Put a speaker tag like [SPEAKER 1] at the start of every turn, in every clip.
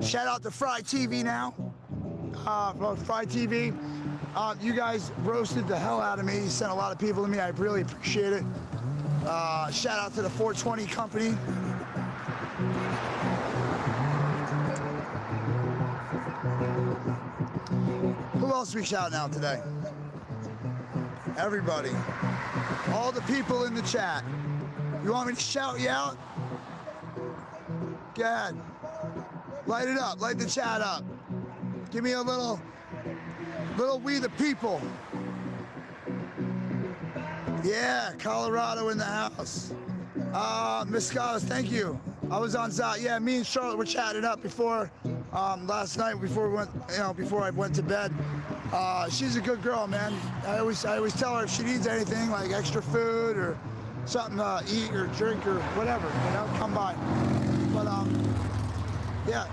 [SPEAKER 1] Shout out to Fry TV now. Fry TV. You guys roasted the hell out of me. You sent a lot of people to me. I really appreciate it. Shout out to the 420 company. Who else are we shouting out today? Everybody. All the people in the chat. You want me to shout you out? Go ahead. Light it up. Light the chat up. Give me a little we the people. Yeah, Colorado in the house. Miss Scottis, thank you. I was on Zot. Yeah, me and Charlotte were chatting up before last night before we went, before I went to bed. She's a good girl, man. I always tell her if she needs anything like extra food or something to eat or drink or whatever, come by. But yeah,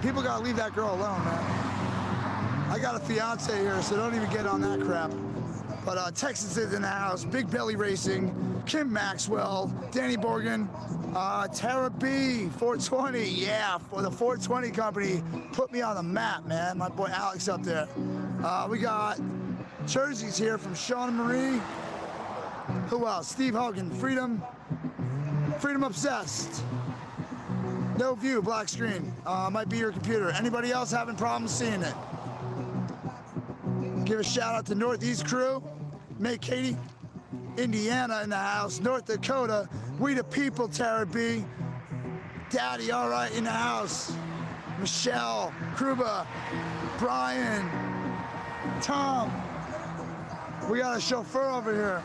[SPEAKER 1] people gotta leave that girl alone, man. I got a fiance here, so don't even get on that crap. But Texas is in the house, Big Belly Racing, Kim Maxwell, Danny Borgen, Tara B, 420, yeah, for the 420 company, put me on the map, man. My boy Alex up there. We got jerseys here from Sean Marie. Who else? Steve Hogan, Freedom Obsessed. No view, black screen. Might be your computer. Anybody else having problems seeing it? Give a shout out to Northeast Crew, May Katie, Indiana in the house, North Dakota, We the People, Tara B, Daddy, all right, in the house, Michelle, Kruba, Brian, Tom. We got a chauffeur over here.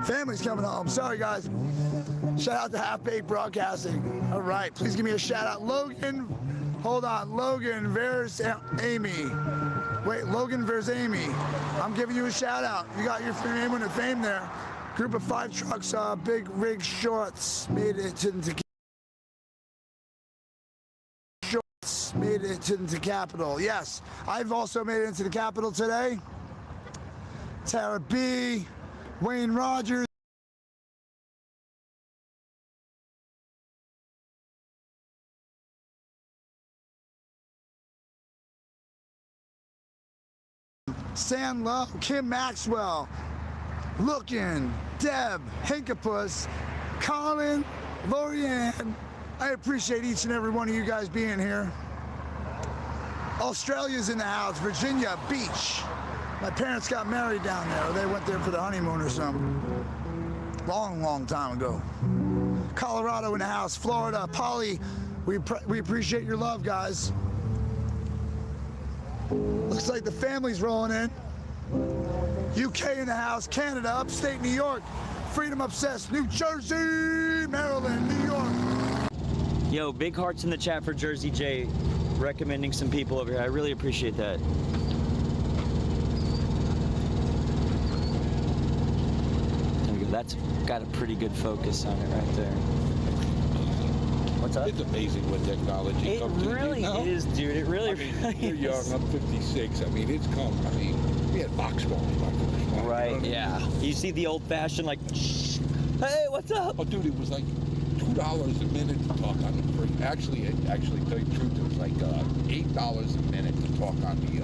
[SPEAKER 1] Family's coming home. Sorry, guys. Shout out to Half Baked Broadcasting. All right, please give me a shout out. Logan, hold on. Logan, where's Amy? Wait, Logan, where's Amy? I'm giving you a shout out. You got your name and fame there. Group of 5 trucks, big rig shorts, made it to the Capitol. Yes, I've also made it into the Capitol today. Tara B, Wayne Rogers. Sam Love, Kim Maxwell, Lookin, Deb, Hinkapus, Colin, Lorianne. I appreciate each and every one of you guys being here. Australia's in the house, Virginia Beach. My parents got married down there. They went there for the honeymoon or something. Long time ago. Colorado in the house, Florida, Polly. We appreciate your love, guys. Looks like the family's rolling in. UK in the house, Canada, upstate New York, Freedom Obsessed, New Jersey, Maryland, New York.
[SPEAKER 2] Yo, big hearts in the chat for Jersey J, recommending some people over here. I really appreciate that. That's got a pretty good focus on it right there. What's up?
[SPEAKER 3] It's amazing what technology
[SPEAKER 2] it
[SPEAKER 3] comes
[SPEAKER 2] really
[SPEAKER 3] to.
[SPEAKER 2] is, dude. It really,
[SPEAKER 3] You're young, I'm 56. I mean, it's come. I mean, we had box phones.
[SPEAKER 2] Right, yeah. You see the old-fashioned, like, shh, hey, what's up?
[SPEAKER 3] Oh, dude, it was like $2 a minute to talk on the free. Actually, tell you the truth, it was like $8 a minute to talk on the,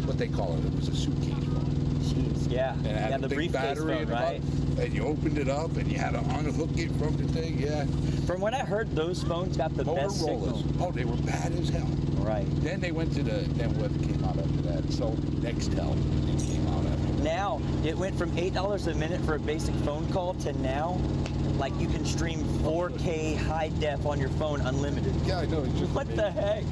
[SPEAKER 3] what they call it. It was a suitcase phone.
[SPEAKER 2] Jeez, yeah.
[SPEAKER 3] And it had
[SPEAKER 2] the
[SPEAKER 3] a big
[SPEAKER 2] briefcase
[SPEAKER 3] battery
[SPEAKER 2] phone, right?
[SPEAKER 3] And you opened it up and you had to unhook it from the thing, yeah.
[SPEAKER 2] From what I heard, those phones got the best signal.
[SPEAKER 3] Oh, they were bad as hell.
[SPEAKER 2] Right.
[SPEAKER 3] Then they went to then what came out after that? So Nextel came out after that.
[SPEAKER 2] Now, it went from $8 a minute for a basic phone call to now, like you can stream 4K high def on your phone unlimited.
[SPEAKER 3] Yeah, I know. It's just
[SPEAKER 2] what
[SPEAKER 3] amazing.
[SPEAKER 2] the heck?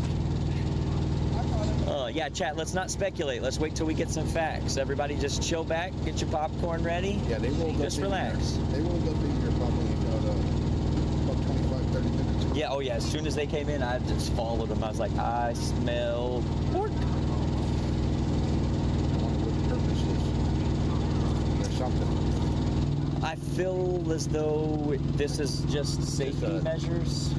[SPEAKER 2] Yeah, chat, let's not speculate. Let's wait till we get some facts. Everybody just chill back, get your popcorn ready.
[SPEAKER 3] Yeah, they rolled
[SPEAKER 2] just relax.
[SPEAKER 3] They rolled up in here probably about 25, 30 minutes ago.
[SPEAKER 2] Yeah, oh yeah, as soon as they came in, I just followed them. I was like, I smell pork.
[SPEAKER 3] I wonder what the purpose is. There's something.
[SPEAKER 2] I feel as though this is just safety measures?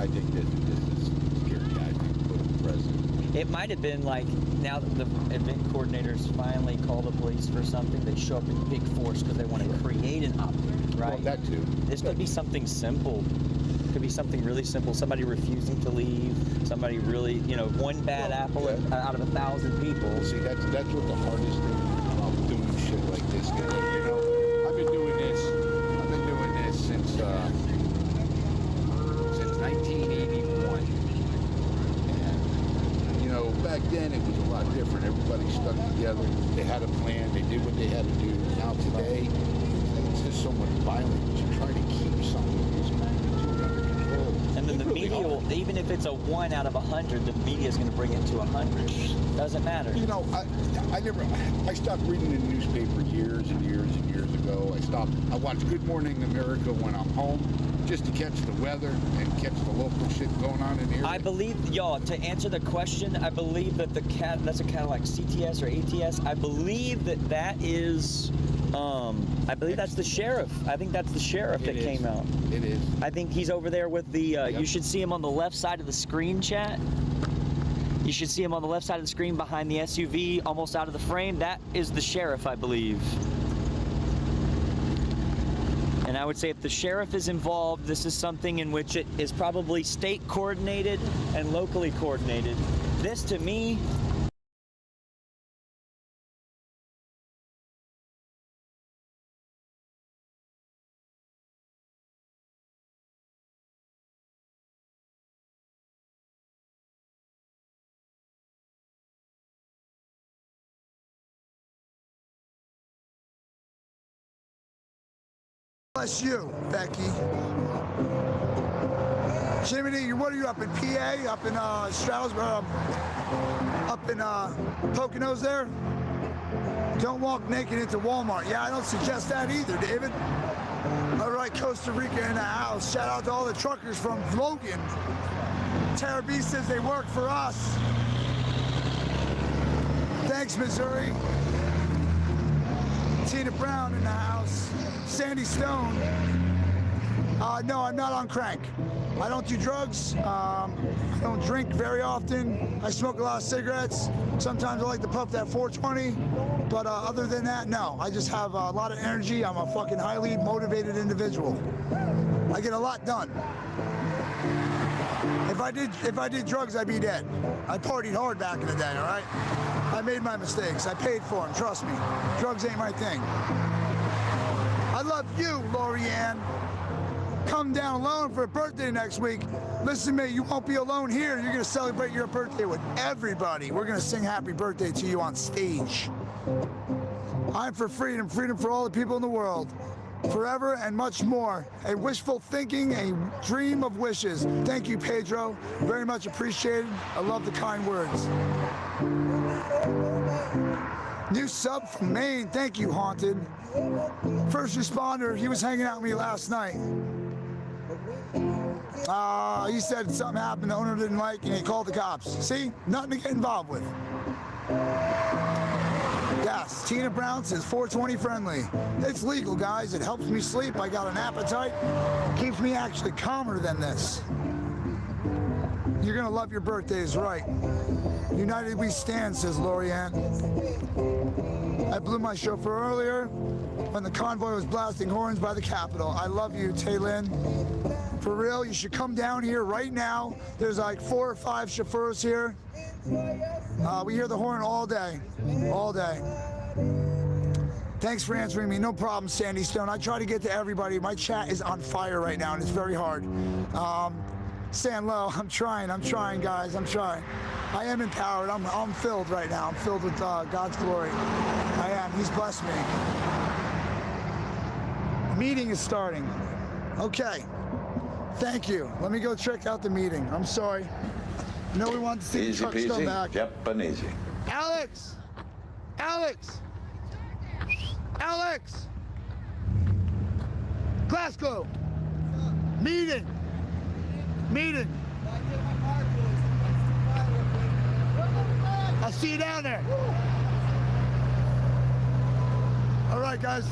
[SPEAKER 3] I think this is scary guys being put in prison.
[SPEAKER 2] It might have been like, now that the event coordinators finally call the police for something, they show up in big force because they want to create an uproar, right?
[SPEAKER 3] Well, that too.
[SPEAKER 2] This could be something simple. Could be something really simple. Somebody refusing to leave. Somebody really, you know, one bad apple out of 1,000 people.
[SPEAKER 3] See, that's what the hardest thing about doing shit like this. You know, I've been doing this since 1981. And, you know, back then it was a lot different. Everybody stuck together. They had a plan. They did what they had to do. Now today, it's just so much violence. You try to keep something of this magnitude under control.
[SPEAKER 2] And then the media will, even if it's a 1 out of 100, the media is going to bring it to 100. Doesn't matter.
[SPEAKER 3] You know, I stopped reading the newspaper years and years and years ago. I watched Good Morning America when I'm home, just to catch the weather and catch the local shit going on in the area.
[SPEAKER 2] I believe, y'all, to answer the question, I believe that that's a kind of like CTS or ATS. I believe that is, I believe that's the sheriff. I think that's the sheriff that came out.
[SPEAKER 3] It is.
[SPEAKER 2] I think he's over there with the,
[SPEAKER 3] Yep.
[SPEAKER 2] You should see him on the left side of the screen, chat. You should see him on the left side of the screen behind the SUV, almost out of the frame. That is the sheriff, I believe. And I would say if the sheriff is involved, this is something in which it is probably state coordinated and locally coordinated. This, to me,
[SPEAKER 1] Bless you, Becky. Jiminy, what are you up in PA? Up in Stroudsburg? Up in Poconos there? Don't walk naked into Walmart. Yeah, I don't suggest that either, David. All right, Costa Rica in the house. Shout out to all the truckers from Logan. Tara B says they work for us. Thanks, Missouri. Tina Brown in the house. Sandy Stone. No, I'm not on crank. I don't do drugs. I don't drink very often. I smoke a lot of cigarettes. Sometimes I like to puff that 420. But other than that, no. I just have a lot of energy. I'm a fucking highly motivated individual. I get a lot done. If I did drugs, I'd be dead. I partied hard back in the day, all right? I made my mistakes. I paid for them, trust me. Drugs ain't my thing. I love you, Lorianne. Come down alone for a birthday next week. Listen to me, you won't be alone here. You're gonna celebrate your birthday with everybody. We're gonna sing happy birthday to you on stage. I'm for freedom, freedom for all the people in the world. Forever and much more. A wishful thinking, a dream of wishes. Thank you, Pedro. Very much appreciated. I love the kind words. New sub from Maine. Thank you, Haunted. First responder, he was hanging out with me last night. He said something happened the owner didn't like and he called the cops. See? Nothing to get involved with. Yes, Tina Brown says 420 friendly. It's legal, guys. It helps me sleep. I got an appetite. Keeps me actually calmer than this. You're gonna love your birthdays, right? United we stand, says Lorianne. I blew my chauffeur earlier when the convoy was blasting horns by the Capitol. I love you, Taylin. For real, you should come down here right now. There's like 4 or 5 chauffeurs here. We hear the horn all day, all day. Thanks for answering me. No problem, Sandy Stone. I try to get to everybody. My chat is on fire right now, and it's very hard. San Lo, I'm trying, guys. I'm trying. I am empowered. I'm filled right now. I'm filled with God's glory. I am. He's blessed me. Meeting is starting. Okay. Thank you. Let me go check out the meeting. I'm sorry. No, we want to see the truck still back.
[SPEAKER 4] Japanese.
[SPEAKER 1] Alex! Alex! Alex! Glasgow! Meeting! Meeting! I'll see you down there. All right, guys.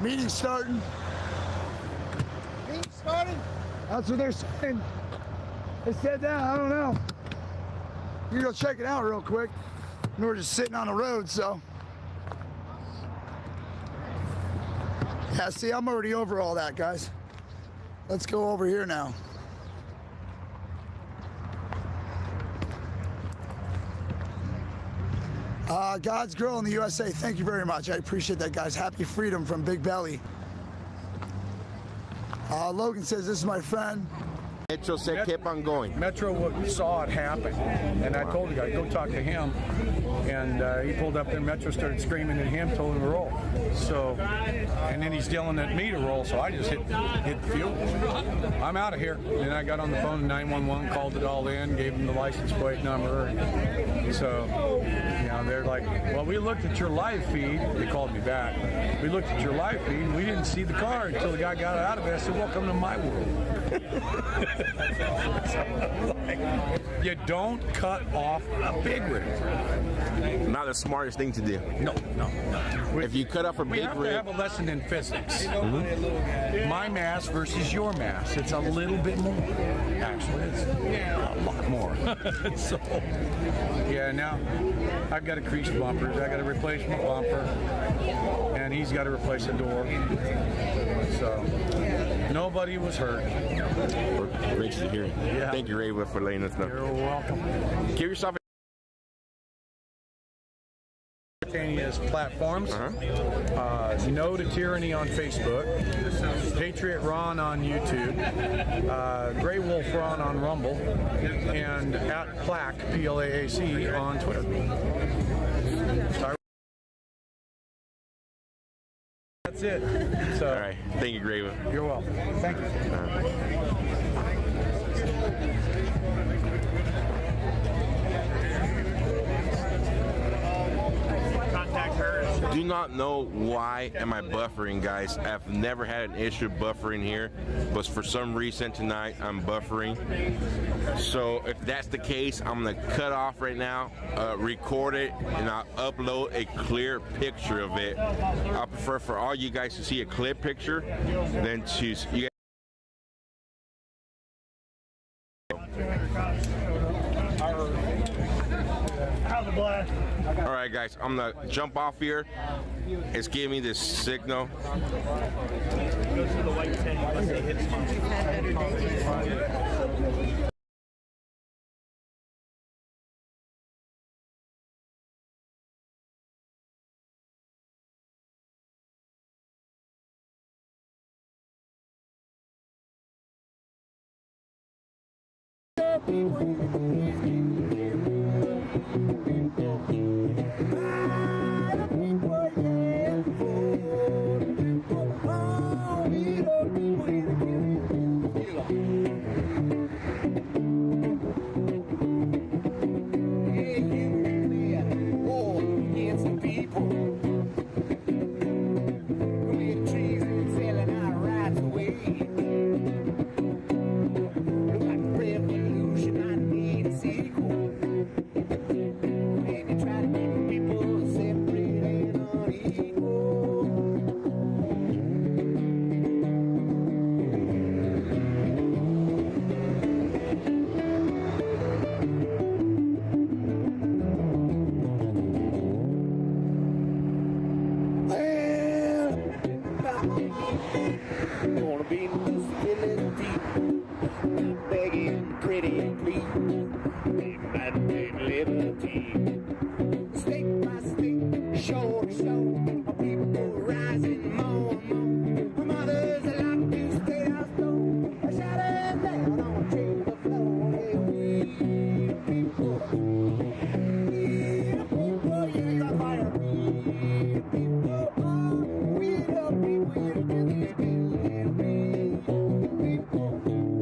[SPEAKER 1] Meeting's starting. That's what they're saying. They said that. I don't know. You go check it out real quick. We're just sitting on the road, so. Yeah, see, I'm already over all that, guys. Let's go over here now. God's Girl in the USA, thank you very much. I appreciate that, guys. Happy Freedom from Big Belly. Logan says, this is my friend.
[SPEAKER 4] Metro said kept on going.
[SPEAKER 5] Metro saw it happen, and I told the guy, go talk to him. And he pulled up there, Metro started screaming at him, told him to roll. So, and then he's yelling at me to roll, so I just hit fuel. I'm out of here. And I got on the phone to 911, called it all in, gave them the license plate number. So, you know, they're like, well, we looked at your live feed. They called me back. We looked at your live feed, and we didn't see the car until the guy got out of it. I said, welcome to my world. You don't cut off a big rig.
[SPEAKER 4] Not the smartest thing to do.
[SPEAKER 5] No.
[SPEAKER 4] If you cut off a
[SPEAKER 5] We
[SPEAKER 4] big
[SPEAKER 5] have
[SPEAKER 4] rig,
[SPEAKER 5] to have a lesson in physics. My mass versus your mass. It's a little bit more. Actually, it's a lot more. So, yeah, now I've got a creased bumper. I got a replacement bumper. And he's got to replace a door. So, nobody was hurt.
[SPEAKER 4] we're rich to hear.
[SPEAKER 5] Yeah.
[SPEAKER 4] Thank you, Ray, for letting us know.
[SPEAKER 5] You're welcome.
[SPEAKER 4] Give yourself
[SPEAKER 5] Simultaneous platforms. No to Tyranny on Facebook, Patriot Ron on YouTube, Grey Wolf Ron on Rumble, and at Plaque, P-L-A-A-C, on Twitter. That's it. So,
[SPEAKER 4] All right. Thank you, Grave.
[SPEAKER 5] You're welcome. Thank you.
[SPEAKER 4] Do not know why am I buffering, guys. I've never had an issue buffering here, but for some reason tonight I'm buffering. So if that's the case, I'm gonna cut off right now, record it, and I'll upload a clear picture of it. I prefer for all you guys to see a clear picture than to you guys. All right, guys, I'm gonna jump off here. It's giving me this signal.
[SPEAKER 6] Go to the white tent unless they hit sponsors.
[SPEAKER 7] Gonna be stability, begging pretty and clean, and take liberty. State by state, shore to shore, people rising more and more. Mothers like to stay out slow, shouting down on the floor. We the people, you got fire. We the people, we the people, you the people.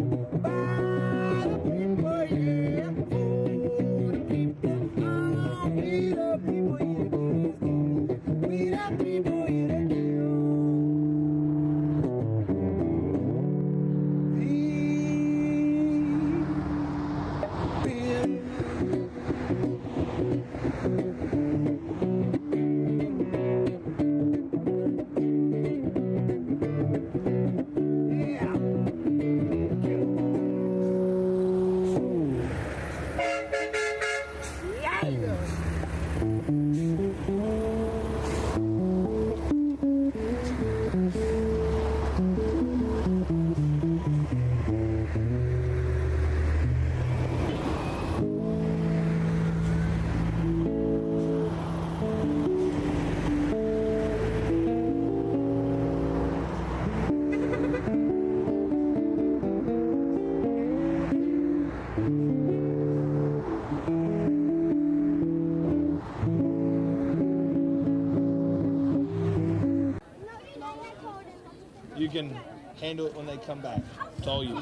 [SPEAKER 8] can handle it when they come back. It's all you.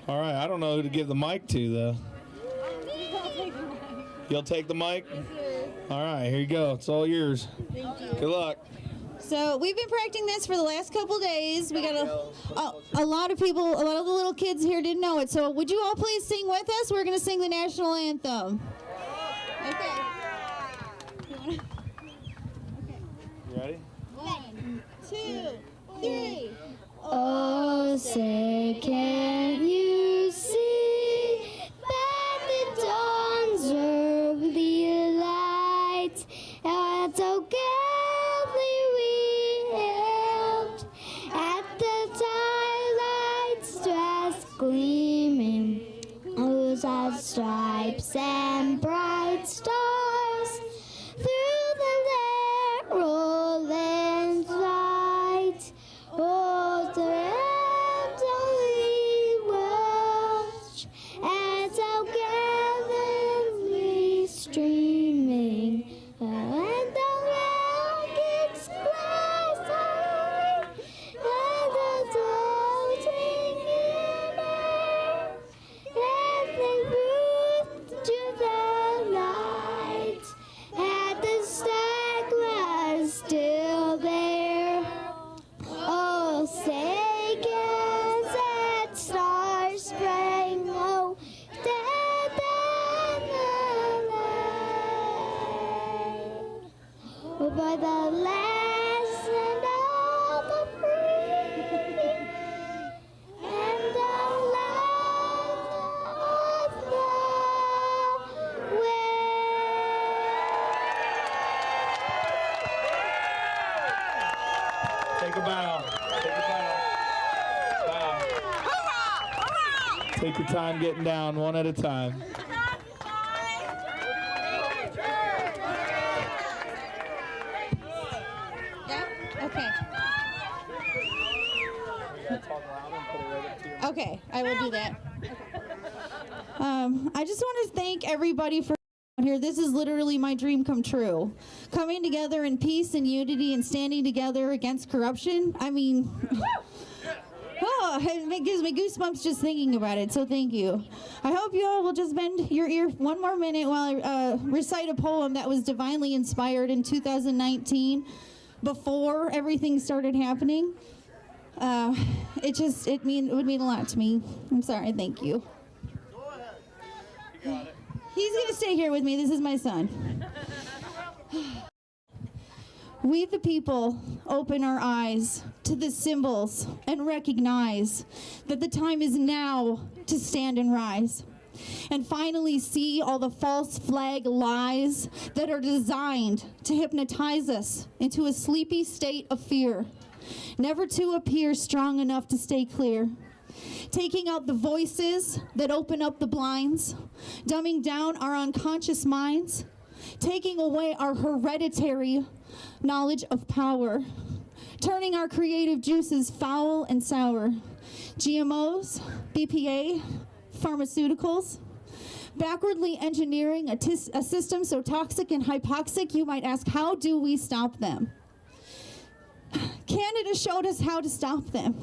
[SPEAKER 8] All right, I don't know who to give the mic to, though. You'll take the mic? All right, here you go. It's all yours.
[SPEAKER 9] Thank you.
[SPEAKER 8] Good luck.
[SPEAKER 9] So we've been practicing this for the last couple days. We got a lot of people, a lot of the little kids here didn't know it. So would you all please sing with us? We're going to sing the national anthem. Okay.
[SPEAKER 8] You ready?
[SPEAKER 9] 1, 2, 3.
[SPEAKER 10] Oh, say, can you see that the dawn's early light and so gladly we hailed at the twilight's dress gleaming, whose are stripes and bright stars through the rolling light. Oh, the watch and together we streaming, and the rockets blazing, and the floating in air, and they moved to the light, and the sparklers still there. Oh, say can that stars sprang, oh, dead and alive. Oh, by the last and all the free, and the love of the
[SPEAKER 8] Take a bow. Take a bow. Bow. Take your time getting down, one at a time.
[SPEAKER 9] Yeah? Okay. Okay, I will do that. I just want to thank everybody for here. This is literally my dream come true. Coming together in peace and unity and standing together against corruption. I mean, oh, it gives me goosebumps just thinking about it, so thank you. I hope you all will just bend your ear one more minute while I recite a poem that was divinely inspired in 2019 before everything started happening. It would mean a lot to me. I'm sorry, thank you. He's going to stay here with me. This is my son. We the people open our eyes to the symbols and recognize that the time is now to stand and rise. And finally see all the false flag lies that are designed to hypnotize us into a sleepy state of fear, never to appear strong enough to stay clear. Taking out the voices that open up the blinds, dumbing down our unconscious minds, taking away our hereditary knowledge of power, turning our creative juices foul and sour. GMOs, BPA, pharmaceuticals, backwardly engineering a system so toxic and hypoxic, you might ask, how do we stop them? Canada showed us how to stop them.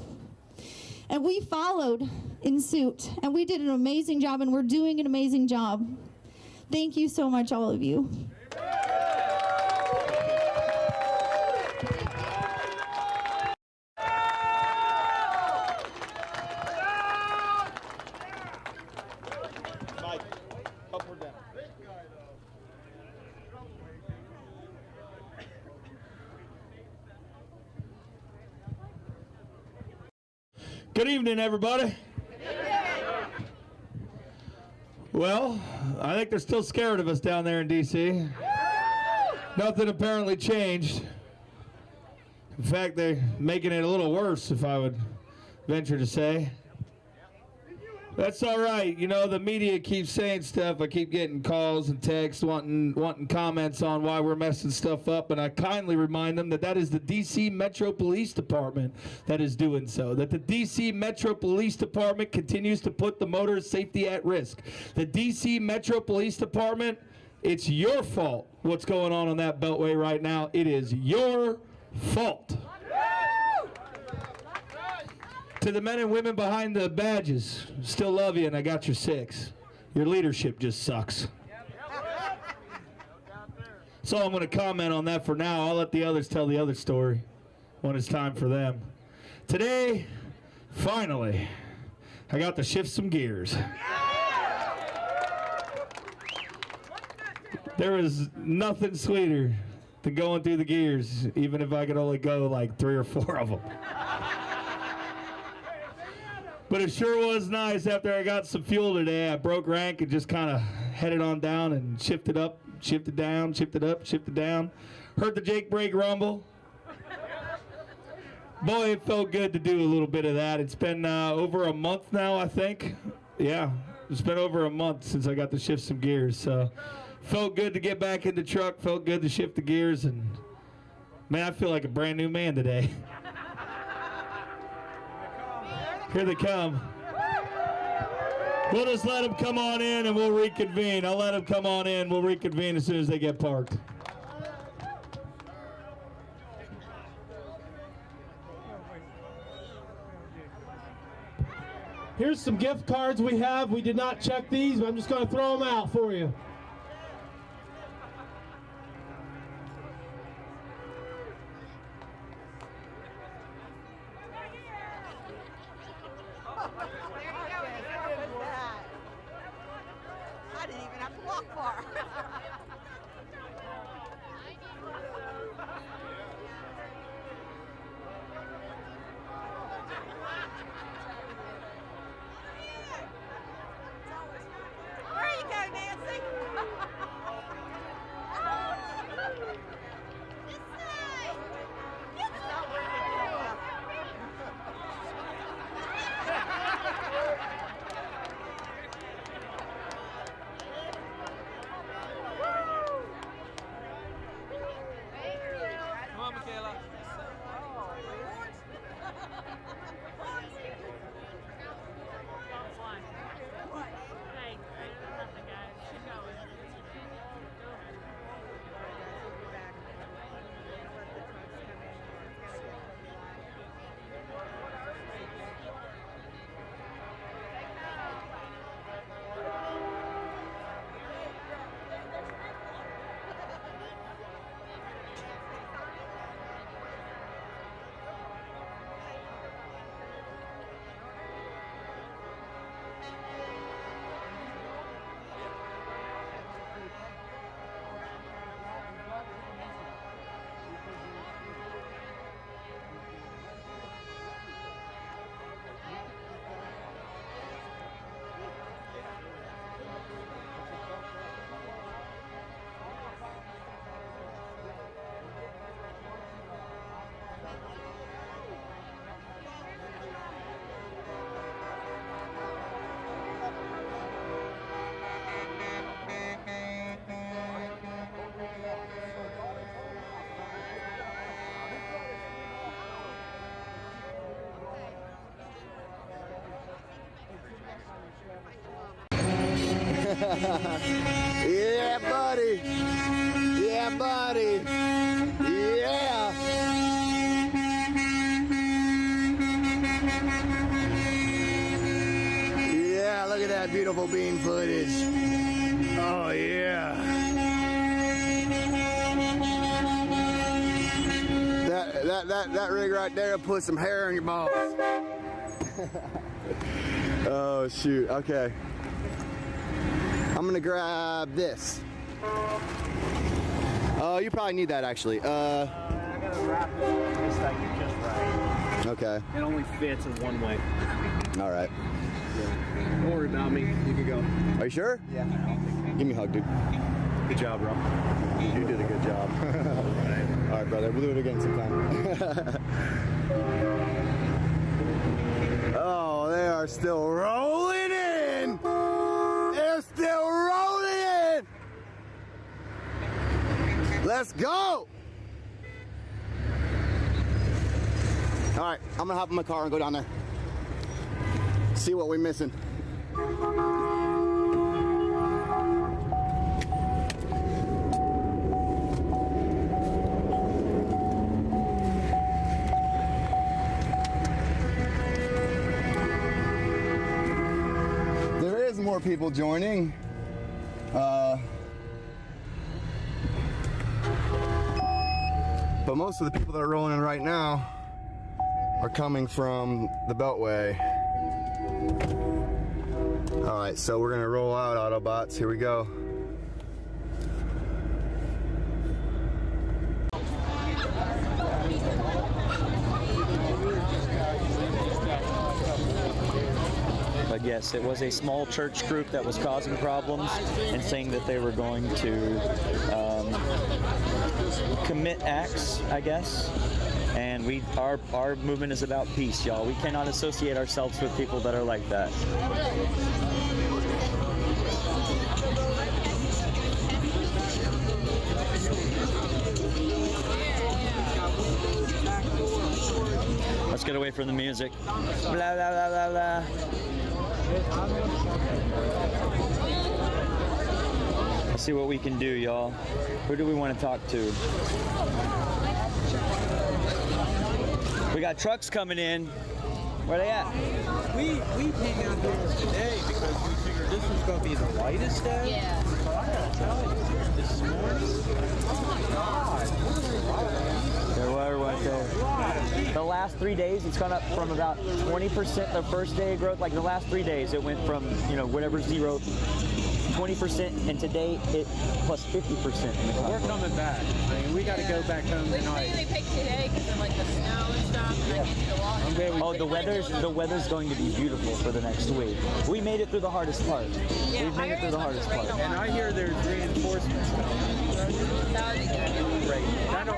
[SPEAKER 9] And we followed in suit, and we did an amazing job, and we're doing an amazing job. Thank you so much, all of you.
[SPEAKER 8] Mike, upward down. Good evening, everybody. Well, I think they're still scared of us down there in D.C. Nothing apparently changed. In fact, they're making it a little worse, if I would venture to say. That's all right. You know, the media keeps saying stuff. I keep getting calls and texts wanting comments on why we're messing stuff up, and I kindly remind them that that is the D.C. Metro Police Department that is doing so, that the D.C. Metro Police Department continues to put the motorist safety at risk. The D.C. Metro Police Department It's your fault what's going on that beltway right now. It is your fault. To the men and women behind the badges, still love you and I got your 6. Your leadership just sucks. So I'm going to comment on that for now. I'll let the others tell the other story when it's time for them. Today, finally, I got to shift some gears. There is nothing sweeter than going through the gears, even if I could only go like 3 or 4 of them. But it sure was nice after I got some fuel today. I broke rank and just kind of headed on down and shifted up, shifted down, shifted up, shifted down. Heard the Jake brake rumble. Boy, it felt good to do a little bit of that. It's been over a month now, I think. Yeah, it's been over a month since I got to shift some gears. So felt good to get back in the truck. Felt good to shift the gears. And, man, I feel like a brand new man today. Here they come. We'll just let them come on in and we'll reconvene. I'll let them come on in. We'll reconvene as soon as they get parked.
[SPEAKER 11] Here's some gift cards we have. We did not check these, but I'm just going to throw them out for you.
[SPEAKER 12] I didn't even have to walk far. There you go, Nancy.
[SPEAKER 13] Yeah, buddy. Yeah, buddy. Yeah. Yeah, look at that beautiful bean footage. Oh, yeah. That rig right there will put some hair on your balls. Oh, shoot. Okay. I'm gonna grab this. Oh, you probably need that actually.
[SPEAKER 6] I gotta wrap it just like just right.
[SPEAKER 13] Okay.
[SPEAKER 6] It only fits in one way.
[SPEAKER 13] All right.
[SPEAKER 6] Yeah. Don't worry about me. You can go.
[SPEAKER 13] Are you sure?
[SPEAKER 6] Yeah.
[SPEAKER 13] Give me a hug, dude.
[SPEAKER 6] Good job, bro.
[SPEAKER 13] You did a good job. All right, brother. We'll do it again sometime. Oh, they are still rolling in. They're still rolling in. Let's go. All right, I'm gonna hop in my car and go down there. See what we're missing. more people joining. But most of the people that are rolling in right now are coming from the Beltway. All right, so we're gonna roll out, Autobots. Here we go.
[SPEAKER 2] But yes, it was a small church group that was causing problems and saying that they were going to commit acts, I guess. And our movement is about peace, y'all. We cannot associate ourselves with people that are like that. Let's get away from the music. Blah, blah, blah, blah, blah. Let's see what we can do, y'all. Who do we want to talk to? We got trucks coming in. Where they at?
[SPEAKER 14] We came out here today because we figured this was going to be the lightest day.
[SPEAKER 12] Yeah.
[SPEAKER 14] But I gotta tell you, this morning, oh my God.
[SPEAKER 2] There were right there. The last 3 days, it's gone up from about 20% the first day of growth. Like the last 3 days, it went from, you know, whatever zero, 20%, and today it plus 50%.
[SPEAKER 14] We're coming back. I mean, we got to go back home tonight.
[SPEAKER 12] They picked today because of like the snow and stuff, and I get to walk.
[SPEAKER 2] Oh, the weather's going to be beautiful for the next week. We made it through the hardest part.
[SPEAKER 12] Yeah,
[SPEAKER 2] We've made it through the hardest part.
[SPEAKER 14] And I hear there's reinforcements coming.
[SPEAKER 12] That would be good.
[SPEAKER 14] Great.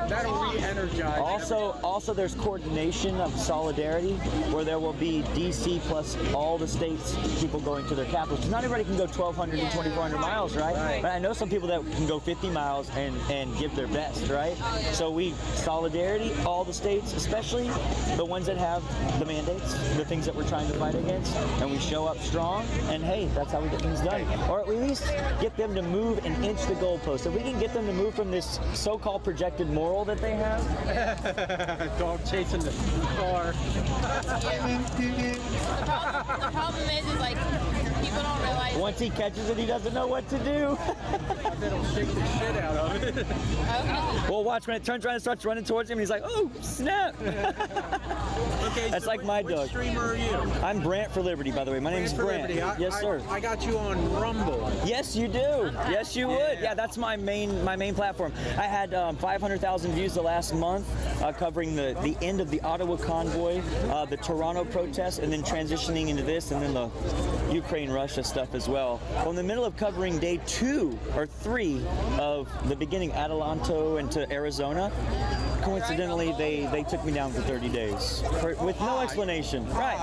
[SPEAKER 14] That'll re-energize.
[SPEAKER 2] Also, there's coordination of solidarity, where there will be DC plus all the states, people going to their capitals. Not everybody can go 1,200 and 2,400 miles, right? But I know some people that can go 50 miles and give their best, right? So solidarity, all the states, especially the ones that have the mandates, the things that we're trying to fight against, and we show up strong, and hey, that's how we get things done. Or at least get them to move and inch the goalpost. If we can get them to move from this so-called projected moral that they have.
[SPEAKER 14] Dog chasing the car.
[SPEAKER 12] The problem is like people don't realize.
[SPEAKER 2] Once he catches it, he doesn't know what to do.
[SPEAKER 14] That'll shake the shit out of it.
[SPEAKER 2] Well, watch when it turns around and starts running towards him, and he's like, "Oh, snap!"
[SPEAKER 14] Okay,
[SPEAKER 2] that's
[SPEAKER 14] so
[SPEAKER 2] like my dog.
[SPEAKER 14] Which streamer are you?
[SPEAKER 2] I'm Brant for Liberty, by the way. My name is Brant. Yes, sir.
[SPEAKER 14] I got you on Rumble.
[SPEAKER 2] Yes, you do. Yes, you would. Yeah, that's my main platform. I had 500,000 views the last month, covering the end of the Ottawa Convoy, the Toronto protests, and then transitioning into this, and then the Ukraine-Russia stuff as well. Well, in the middle of covering day 2 or 3 of the beginning, Adelanto and to Arizona, coincidentally, they took me down for 30 days with no explanation. Right,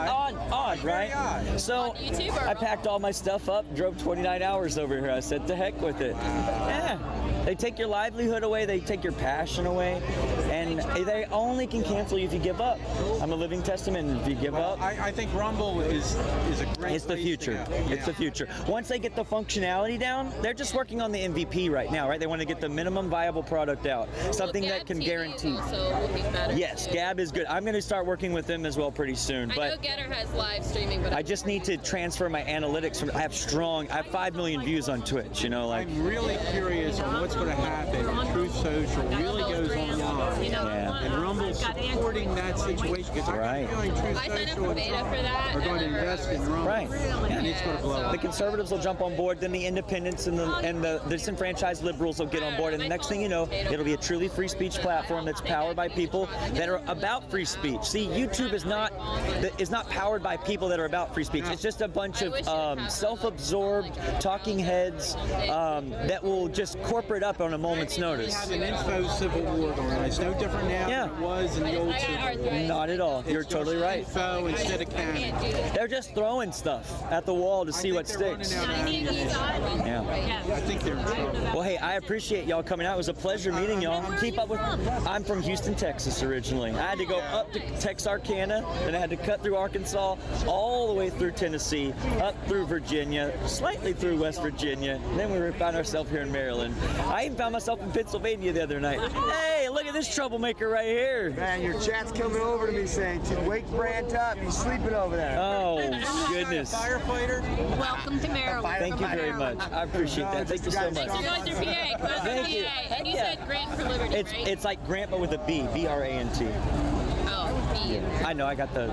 [SPEAKER 2] odd, right? So I packed all my stuff up, drove 29 hours over here. I said, to heck with it. Yeah. They take your livelihood away, they take your passion away, and they only can cancel you if you give up. I'm a living testament. If you give up,
[SPEAKER 14] I think Rumble is a great.
[SPEAKER 2] It's the future. It's the future. Once they get the functionality down, they're just working on the MVP right now, right? They want to get the minimum viable product out, something that can guarantee. Yes, Gab is good. I'm going to start working with them as well pretty soon.
[SPEAKER 12] I
[SPEAKER 2] But
[SPEAKER 12] know Getter has live streaming, but
[SPEAKER 2] I just need to transfer my analytics from. I have 5 million views on Twitch. You know, like.
[SPEAKER 14] I'm really curious on what's going to happen when Truth Social really goes online.
[SPEAKER 2] Yeah.
[SPEAKER 14] And Rumble's supporting that situation because I got a feeling Truth Social are going to invest in Rumble.
[SPEAKER 2] Right.
[SPEAKER 14] And it's going to blow up.
[SPEAKER 2] The conservatives will jump on board, then the independents and the disenfranchised liberals will get on board, and the next thing you know, it'll be a truly free speech platform that's powered by people that are about free speech. See, YouTube is not powered by people that are about free speech. It's just a bunch of self-absorbed talking heads that will just corporate up on a moment's notice.
[SPEAKER 14] We have an info civil war going on. It's no different now than it was in the old civil war.
[SPEAKER 2] Not at all. You're totally right.
[SPEAKER 14] Info instead of cannon.
[SPEAKER 2] They're just throwing stuff at the wall to see what sticks.
[SPEAKER 14] Yeah. I think they're in trouble.
[SPEAKER 2] Well, hey, I appreciate y'all coming out. It was a pleasure meeting y'all. Keep up with. I'm from Houston, Texas originally. I had to go up to Texarkana, then I had to cut through Arkansas, all the way through Tennessee, up through Virginia, slightly through West Virginia, and then we found ourselves here in Maryland. I even found myself in Pennsylvania the other night. Hey, look at at this troublemaker right here.
[SPEAKER 15] Man, your chat's coming over to me saying, wake Brant up. He's sleeping over there.
[SPEAKER 2] Oh, goodness.
[SPEAKER 15] Firefighter.
[SPEAKER 12] Welcome to Maryland.
[SPEAKER 2] Thank you very much. I appreciate that. Thank you so much.
[SPEAKER 12] Thanks for going through PA. Come on,
[SPEAKER 2] Thank you.
[SPEAKER 12] PA. And you said Grant for Liberty, right?
[SPEAKER 2] It's like Grant, but with a B. B-R-A-N-T.
[SPEAKER 12] Oh, B.
[SPEAKER 2] I know, I got the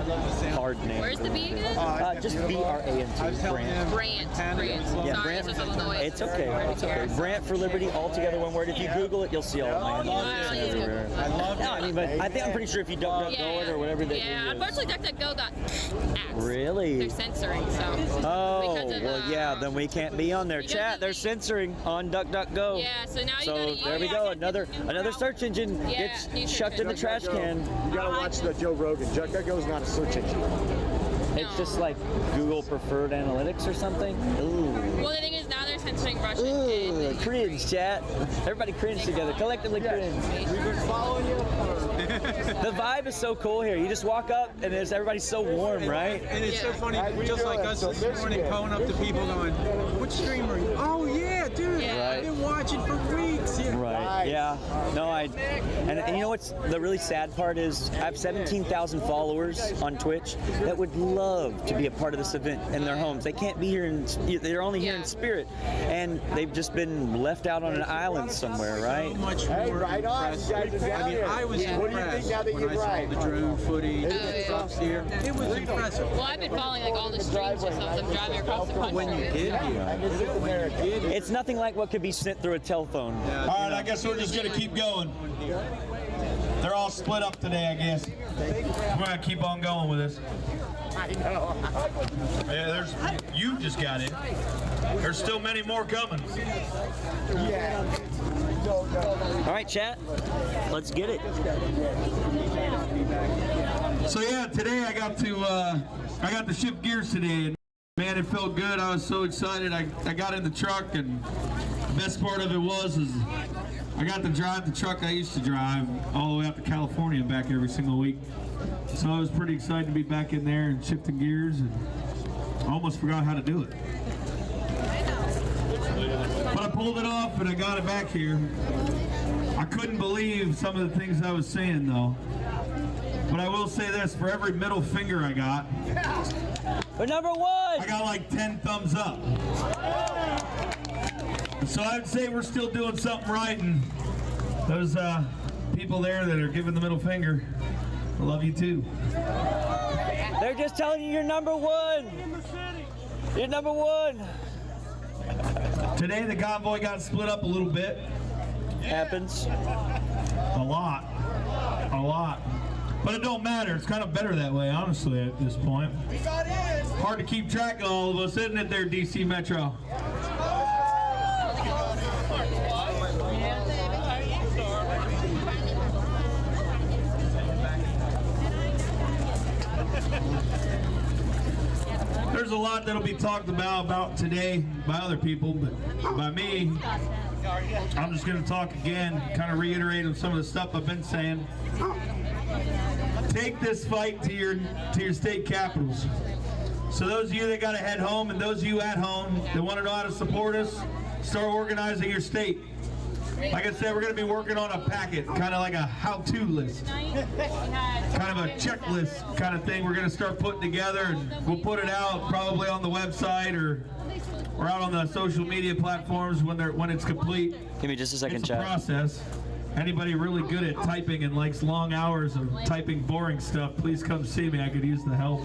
[SPEAKER 2] hard name.
[SPEAKER 12] Where's the B again?
[SPEAKER 2] Just B-R-A-N-T. Brant.
[SPEAKER 12] Brant.
[SPEAKER 2] Yeah,
[SPEAKER 12] Sorry,
[SPEAKER 2] Brant.
[SPEAKER 12] this is Illinois.
[SPEAKER 2] It's okay. It's okay. Brant for Liberty, all together one word. If you Google it, you'll see all my handles everywhere. I love it. I mean, but I think I'm pretty sure if you don't go it or whatever that.
[SPEAKER 12] Yeah, unfortunately, DuckDuckGo got axed.
[SPEAKER 2] Really?
[SPEAKER 12] They're censoring, so.
[SPEAKER 2] Oh, well, yeah, then we can't be on there. Chat, they're censoring on DuckDuckGo.
[SPEAKER 12] Yeah, so now you
[SPEAKER 2] So there we go. Another ssearch engine gets chucked in the trash can.
[SPEAKER 15] You gotta watch the Joe Rogan. DuckDuckGo's not a search engine.
[SPEAKER 2] It's just like Google preferred analytics or something. Ooh.
[SPEAKER 12] Well, the thing is, now they're censoring Russian.
[SPEAKER 2] Ooh, cringe, chat. Everybody cringe together, collectively cringe.
[SPEAKER 15] We've been following you.
[SPEAKER 2] The vibe is so cool here. You just walk up and everybody's so warm, right?
[SPEAKER 14] And it's so funny, just like us this morning, calling up to people going, "Which stream are you?" "Oh yeah, dude, I've been watching for weeks." Yeah.
[SPEAKER 2] Right. Yeah. No, and you know what's the really sad part is I have 17,000 followers on Twitch that would love to be a part of this event in their homes. They can't be here they're only here in spirit, and they've just been left out on an island somewhere, right?
[SPEAKER 14] So much more
[SPEAKER 15] right on.
[SPEAKER 14] impressed. I mean, I was
[SPEAKER 15] What do you think now that
[SPEAKER 14] when
[SPEAKER 15] you
[SPEAKER 14] I saw
[SPEAKER 15] drive?
[SPEAKER 14] the drone footage and stuff here. It was impressive.
[SPEAKER 12] Well, I've been following like all the streams and stuff. I'm driving across the country.
[SPEAKER 14] When you get here,
[SPEAKER 2] It's nothing like what could be sent through a telephone.
[SPEAKER 8] All right, I guess we're just going to keep going. They're all split up today, I guess. We're going to keep on going with this.
[SPEAKER 15] I know.
[SPEAKER 8] Yeah, you just got in. There's still many more coming.
[SPEAKER 15] Yeah.
[SPEAKER 2] All right, chat. Let's get it.
[SPEAKER 8] So yeah, today I got to shift gears today, and man, it felt good. I was so excited. I got in the truck, and the best part of it is I got to drive the truck I used to drive all the way out to California and back every single week. So I was pretty excited to be back in there and shifting gears, and I almost forgot how to do it. But I pulled it off and I got it back here. I couldn't believe some of the things I was saying though. But I will say this, for every middle finger I got,
[SPEAKER 2] We're number one!
[SPEAKER 8] I got like 10 thumbs up. So I'd say we're still doing something right, and those people there that are giving the middle finger, I love you too.
[SPEAKER 2] They're just telling you you're number one. You're number one.
[SPEAKER 8] Today the convoy got split up a little bit.
[SPEAKER 2] Happens.
[SPEAKER 8] A lot. But it don't matter. It's kind of better that way, honestly, at this point. Hard to keep track of all of us, isn't it there, DC Metro? There's a lot that'll be talked about today by other people, but by me, I'm just going to talk again, kind of reiterate on some of the stuff I've been saying. Take this fight to your state capitals. So those of you that got to head home, and those of you at home that want to know how to support us, start organizing your state. Like I said, we're going to be working on a packet, kind of like a how-to list, kind of a checklist kind of thing we're going to start putting together, and we'll put it out probably on the website or out on the social media platforms when it's complete.
[SPEAKER 2] Give me just a second,
[SPEAKER 8] it's a
[SPEAKER 2] chat.
[SPEAKER 8] process. Anybody really good at typing and likes long hours of typing boring stuff, please come see me. I could use the help.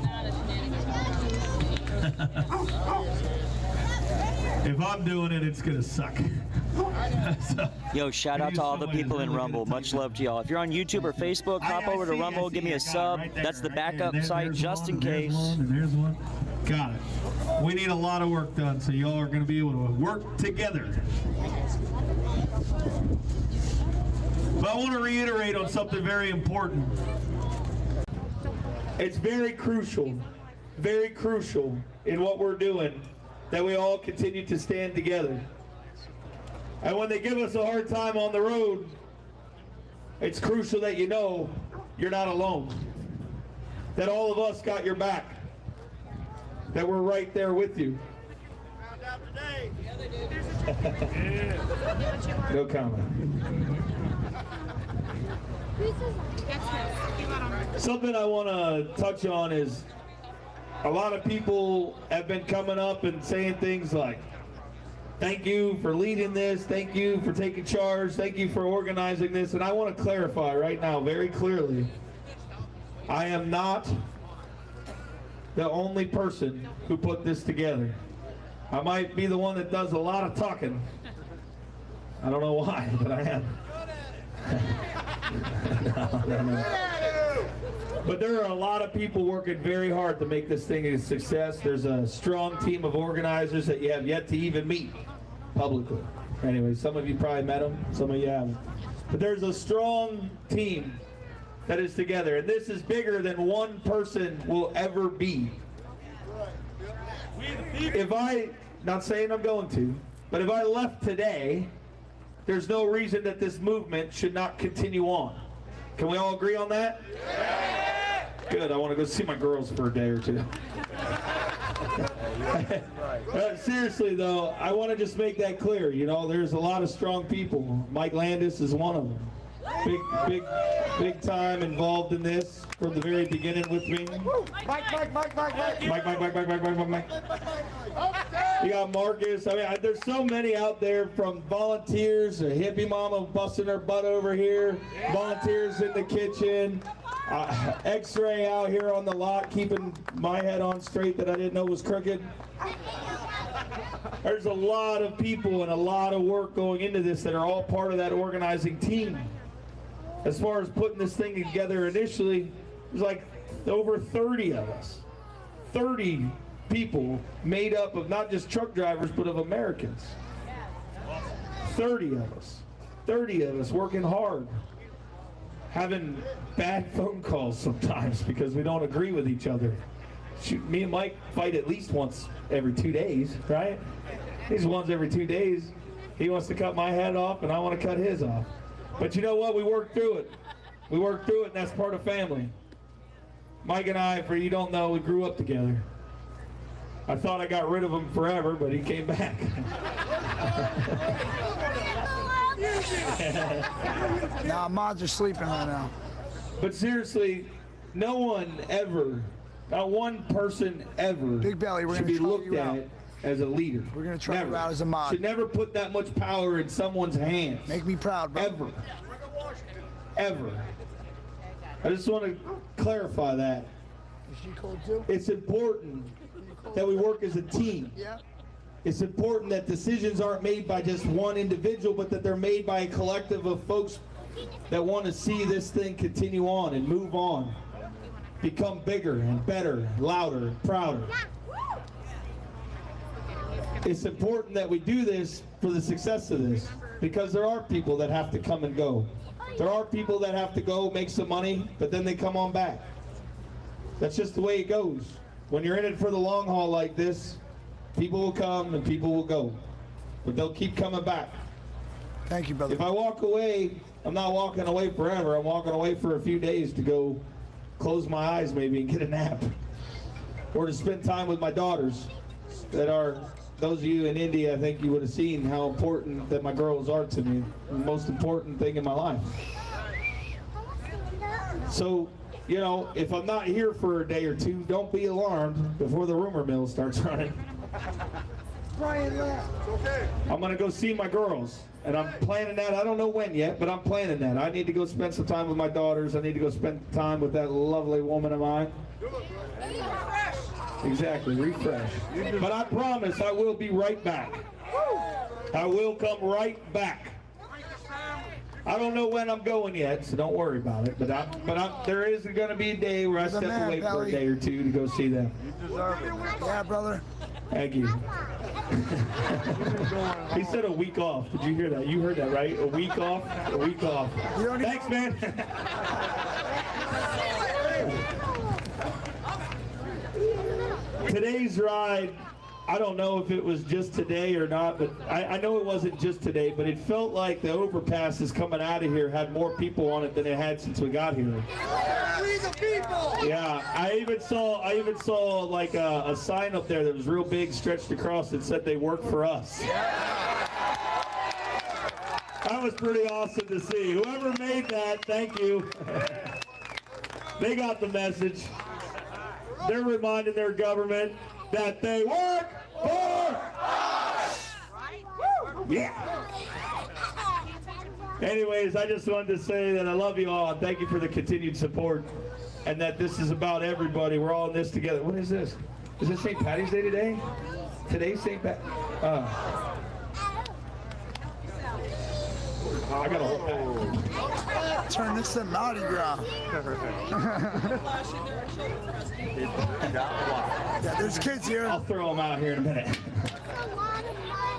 [SPEAKER 8] If I'm doing it, it's going to suck. So,
[SPEAKER 2] Yo, shout out to all the people in Rumble. Much love to y'all. If you're on YouTube or Facebook, hop over to Rumble, give me a sub. That's the backup site just in case.
[SPEAKER 8] And there's one. Got it. We need a lot of work done, so y'all are going to be able to work together. But I want to reiterate on something very important. It's very crucial in what we're doing that we all continue to stand together. And when they give us a hard time on the road, it's crucial that you know you're not alone. That all of us got your back. That we're right there with you. No comment. Something I want to touch on is a lot of people have been coming up and saying things like, thank you for leading this, thank you for taking charge, thank you for organizing this, and I want to clarify right now very clearly, I am not the only person who put this together. I might be the one that does a lot of talking. I don't know why, but I am. No. But there are a lot of people working very hard to make this thing a success. There's a strong team of organizers that you have yet to even meet publicly. Anyway, some of you probably met them, some of you haven't. But there's a strong team that is together, and this is bigger than one person will ever be. If I, not saying I'm going to, but if I left today, there's no reason that this movement should not continue on. Can we all agree on that? Good, I want to go see my girls for a day or two. Seriously though, I want to just make that clear. You know, there's a lot of strong people. Mike Landis is one of them. Big time involved in this from the very beginning with me. Mike. You got Marcus. I mean, there's so many out there, from volunteers, a hippie mama busting her butt over here, volunteers in the kitchen, X-ray out here on the lot keeping my head on straight that I didn't know was crooked. There's a lot of people and a lot of work going into this that are all part of that organizing team. As far as putting this thing together initially, there's like over 30 of us. 30 people made up of not just truck drivers, but of Americans. 30 of us. 30 of us working hard. Having bad phone calls sometimes because we don't agree with each other. Shoot, me and Mike fight at least once every 2 days, right? These once every 2 days. He wants to cut my head off and I want to cut his off. But you know what? We worked through it. We worked through it, and that's part of family. Mike and I, for you don't know, we grew up together. I thought I got rid of him forever, but he came back.
[SPEAKER 1] Nah, mods are sleeping right now.
[SPEAKER 8] But seriously, no one ever, not one person ever,
[SPEAKER 1] Big Belly, we're
[SPEAKER 8] should
[SPEAKER 1] gonna
[SPEAKER 8] be
[SPEAKER 1] try
[SPEAKER 8] looked
[SPEAKER 1] you
[SPEAKER 8] at
[SPEAKER 1] out.
[SPEAKER 8] as a leader.
[SPEAKER 1] We're going to try
[SPEAKER 8] Never.
[SPEAKER 1] you out as a mod.
[SPEAKER 8] Should never put that much power in someone's hands.
[SPEAKER 1] Make me proud, bro.
[SPEAKER 8] Ever. Ever. I just want to clarify that.
[SPEAKER 1] Is she cold too?
[SPEAKER 8] It's important that we work as a team.
[SPEAKER 1] Yeah.
[SPEAKER 8] It's important that decisions aren't made by just one individual, but that they're made by a collective of folks that want to see this thing continue on and move on, become bigger and better, louder, and prouder. It's important that we do this for the success of this, because there are people that have to come and go. There are people that have to go make some money, but then they come on back. That's just the way it goes. When you're in it for the long haul like this, people will come and people will go, but they'll keep coming back.
[SPEAKER 1] Thank you, brother.
[SPEAKER 8] If I walk away, I'm not walking away forever. I'm walking away for a few days to go close my eyes maybe and get a nap, or to spend time with my daughters that are, those of you in India, I think you would have seen how important that my girls are to me. The most important thing in my life. So, you know, if I'm not here for a day or two, don't be alarmed before the rumor mill starts running.
[SPEAKER 1] Brian left. Okay.
[SPEAKER 8] I'm going to go see my girls, and I'm planning that. I don't know when yet, but I'm planning that. I need to go spend some time with my daughters. I need to go spend time with that lovely woman of mine. Exactly, refresh. But I promise I will be right back. I will come right back. I don't know when I'm going yet, so don't worry about it. But there is going to be a day where I step away for a day or two to go see them.
[SPEAKER 1] You deserve it. Yeah, brother.
[SPEAKER 8] Thank you. He said a week off. Did you hear that? You heard that, right? A week off? A week off. Thanks, man. Today's ride, I don't know if it was just today or not, but I know it wasn't just today, but it felt like the overpasses coming out of here had more people on it than it had since we got here.
[SPEAKER 1] We the people!
[SPEAKER 8] Yeah, I even saw like a sign up there that was real big, stretched across, that said they work for us. I That was pretty awesome to see. Whoever made that, thank you. They got the message. They're reminding their government that they work for us. Yeah. Anyways, I just wanted to say that I love you all and thank you for the continued support and that this is about everybody. We're all in this together. What is this? Is it St. Patty's Day today? Today's St. Pat. I got a whole pack.
[SPEAKER 1] Turn this to Mardi Gras. Yeah, there's kids here.
[SPEAKER 8] I'll throw them out here in a minute.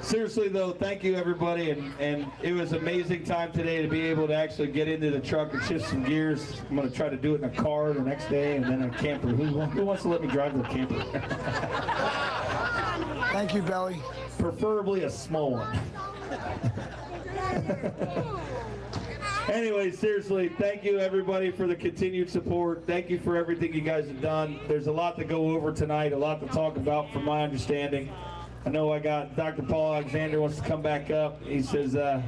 [SPEAKER 8] Seriously though, thank you everybody, and it was an amazing time today to be able to actually get into the truck and shift some gears. I'm going to try to do it in a car the next day and then a camper. Who wants to let me drive the camper?
[SPEAKER 1] Thank you, Belly.
[SPEAKER 8] Preferably a small one. Anyway, seriously, thank you everybody for the continued support. Thank you for everything you guys have done. There's a lot to go over tonight, a lot to talk about from my understanding. I know I got Dr. Paul Alexander wants to come back up. He says, I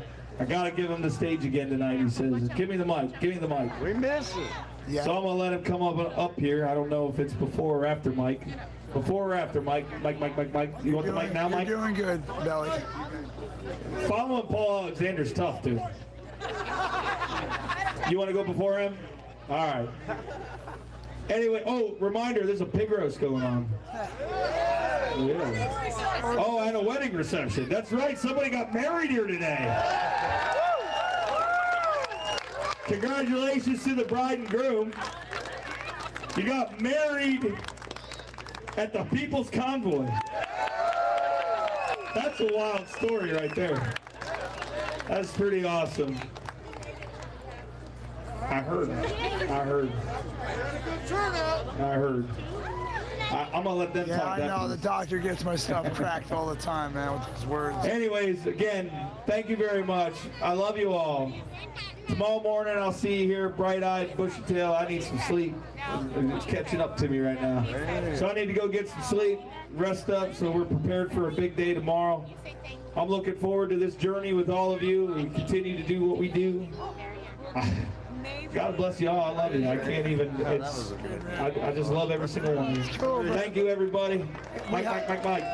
[SPEAKER 8] got to give him the stage again tonight. He says, give me the mic, give me the mic.
[SPEAKER 15] We miss it.
[SPEAKER 1] Yeah.
[SPEAKER 8] So I'm going to let him come up here. I don't know if it's before or after Mike. Before or after Mike? Mike. You want the mic now, Mike?
[SPEAKER 1] You're doing good, Belly.
[SPEAKER 8] Following Paul Alexander's tough, dude. You want to go before him? All right. Anyway, reminder, there's a pig roast going on. Yeah. Oh, and a wedding reception. That's right, somebody got married here today. Congratulations to the bride and groom. You got married at the People's Convoy. That's a wild story right there. That's pretty awesome. I heard. I'm gonna let them talk.
[SPEAKER 1] Yeah, I know. The doctor gets my stuff cracked all the time, man, with his words.
[SPEAKER 8] Anyways, again, thank you very much. I love you all. Tomorrow morning, I'll see you here, bright-eyed, bushy-tailed. I need some sleep. It's catching up to me right now. So I need to go get some sleep, rest up, so we're prepared for a big day tomorrow. I'm looking forward to this journey with all of you. We continue to do what we do. God bless y'all. I love you. I can't even. I just love every single one of you.
[SPEAKER 1] Cool,
[SPEAKER 8] thank you, everybody. Mike.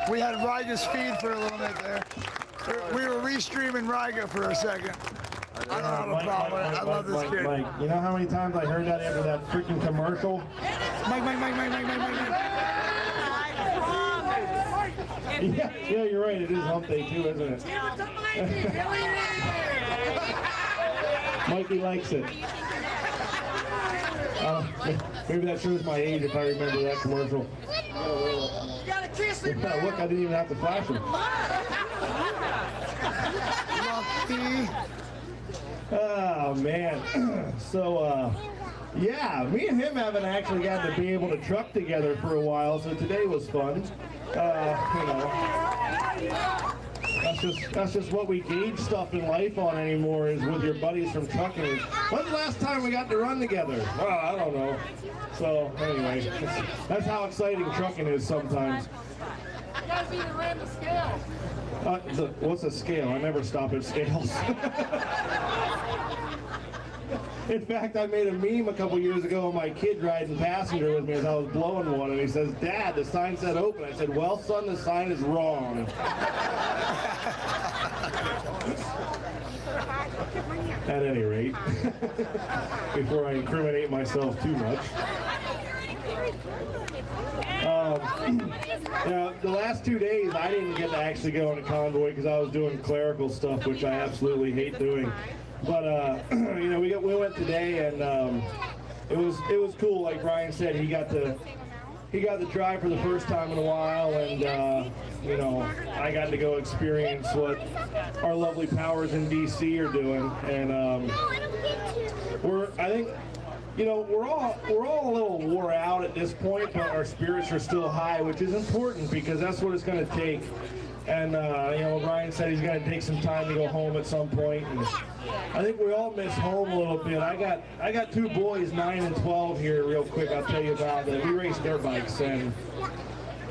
[SPEAKER 1] We had Riga's feed for a little bit there. We were restreaming Riga for a second. I don't have a problem with it. I love this kid.
[SPEAKER 8] Mike, you know how many times I heard that after that freaking commercial?
[SPEAKER 1] Mike.
[SPEAKER 8] Yeah, you're right. It is hump day too, isn't it? Mikey likes it. Maybe that shows my age if I remember that commercial. Look, I didn't even have to flash him. Oh man. So yeah, me and him haven't actually gotten to be able to truck together for a while, so today was fun. You know, that's just what we gauge stuff in life on anymore, is with your buddies from trucking. When's the last time we got to run together? I don't know. So anyway, that's how exciting trucking is sometimes.
[SPEAKER 16] You gotta be the random scale.
[SPEAKER 8] What's a scale? I never stop at scales. In fact, I made a meme a couple years ago of my kid riding passenger with me as I was blowing one, and he says, "Dad, the sign said open." I said, "Well, son, the sign is wrong." At any rate, before I incriminate myself too much. Now, the last 2 days, I didn't get to actually go on a convoy because I was doing clerical stuff, which I absolutely hate doing. But you know, we went today, and it was cool. Like Brian said, he got to drive for the first time in a while, and you know, I got to go experience what our lovely powers in DC are doing, and I think. You know, we're all a little wore out at this point, but our spirits are still high, which is important because that's what it's going to take. And you know, Ryan said he's going to take some time to go home at some point. And I think we all miss home a little bit. I got two boys, 9 and 12 here, real quick. I'll tell you about that. We race dirt bikes, and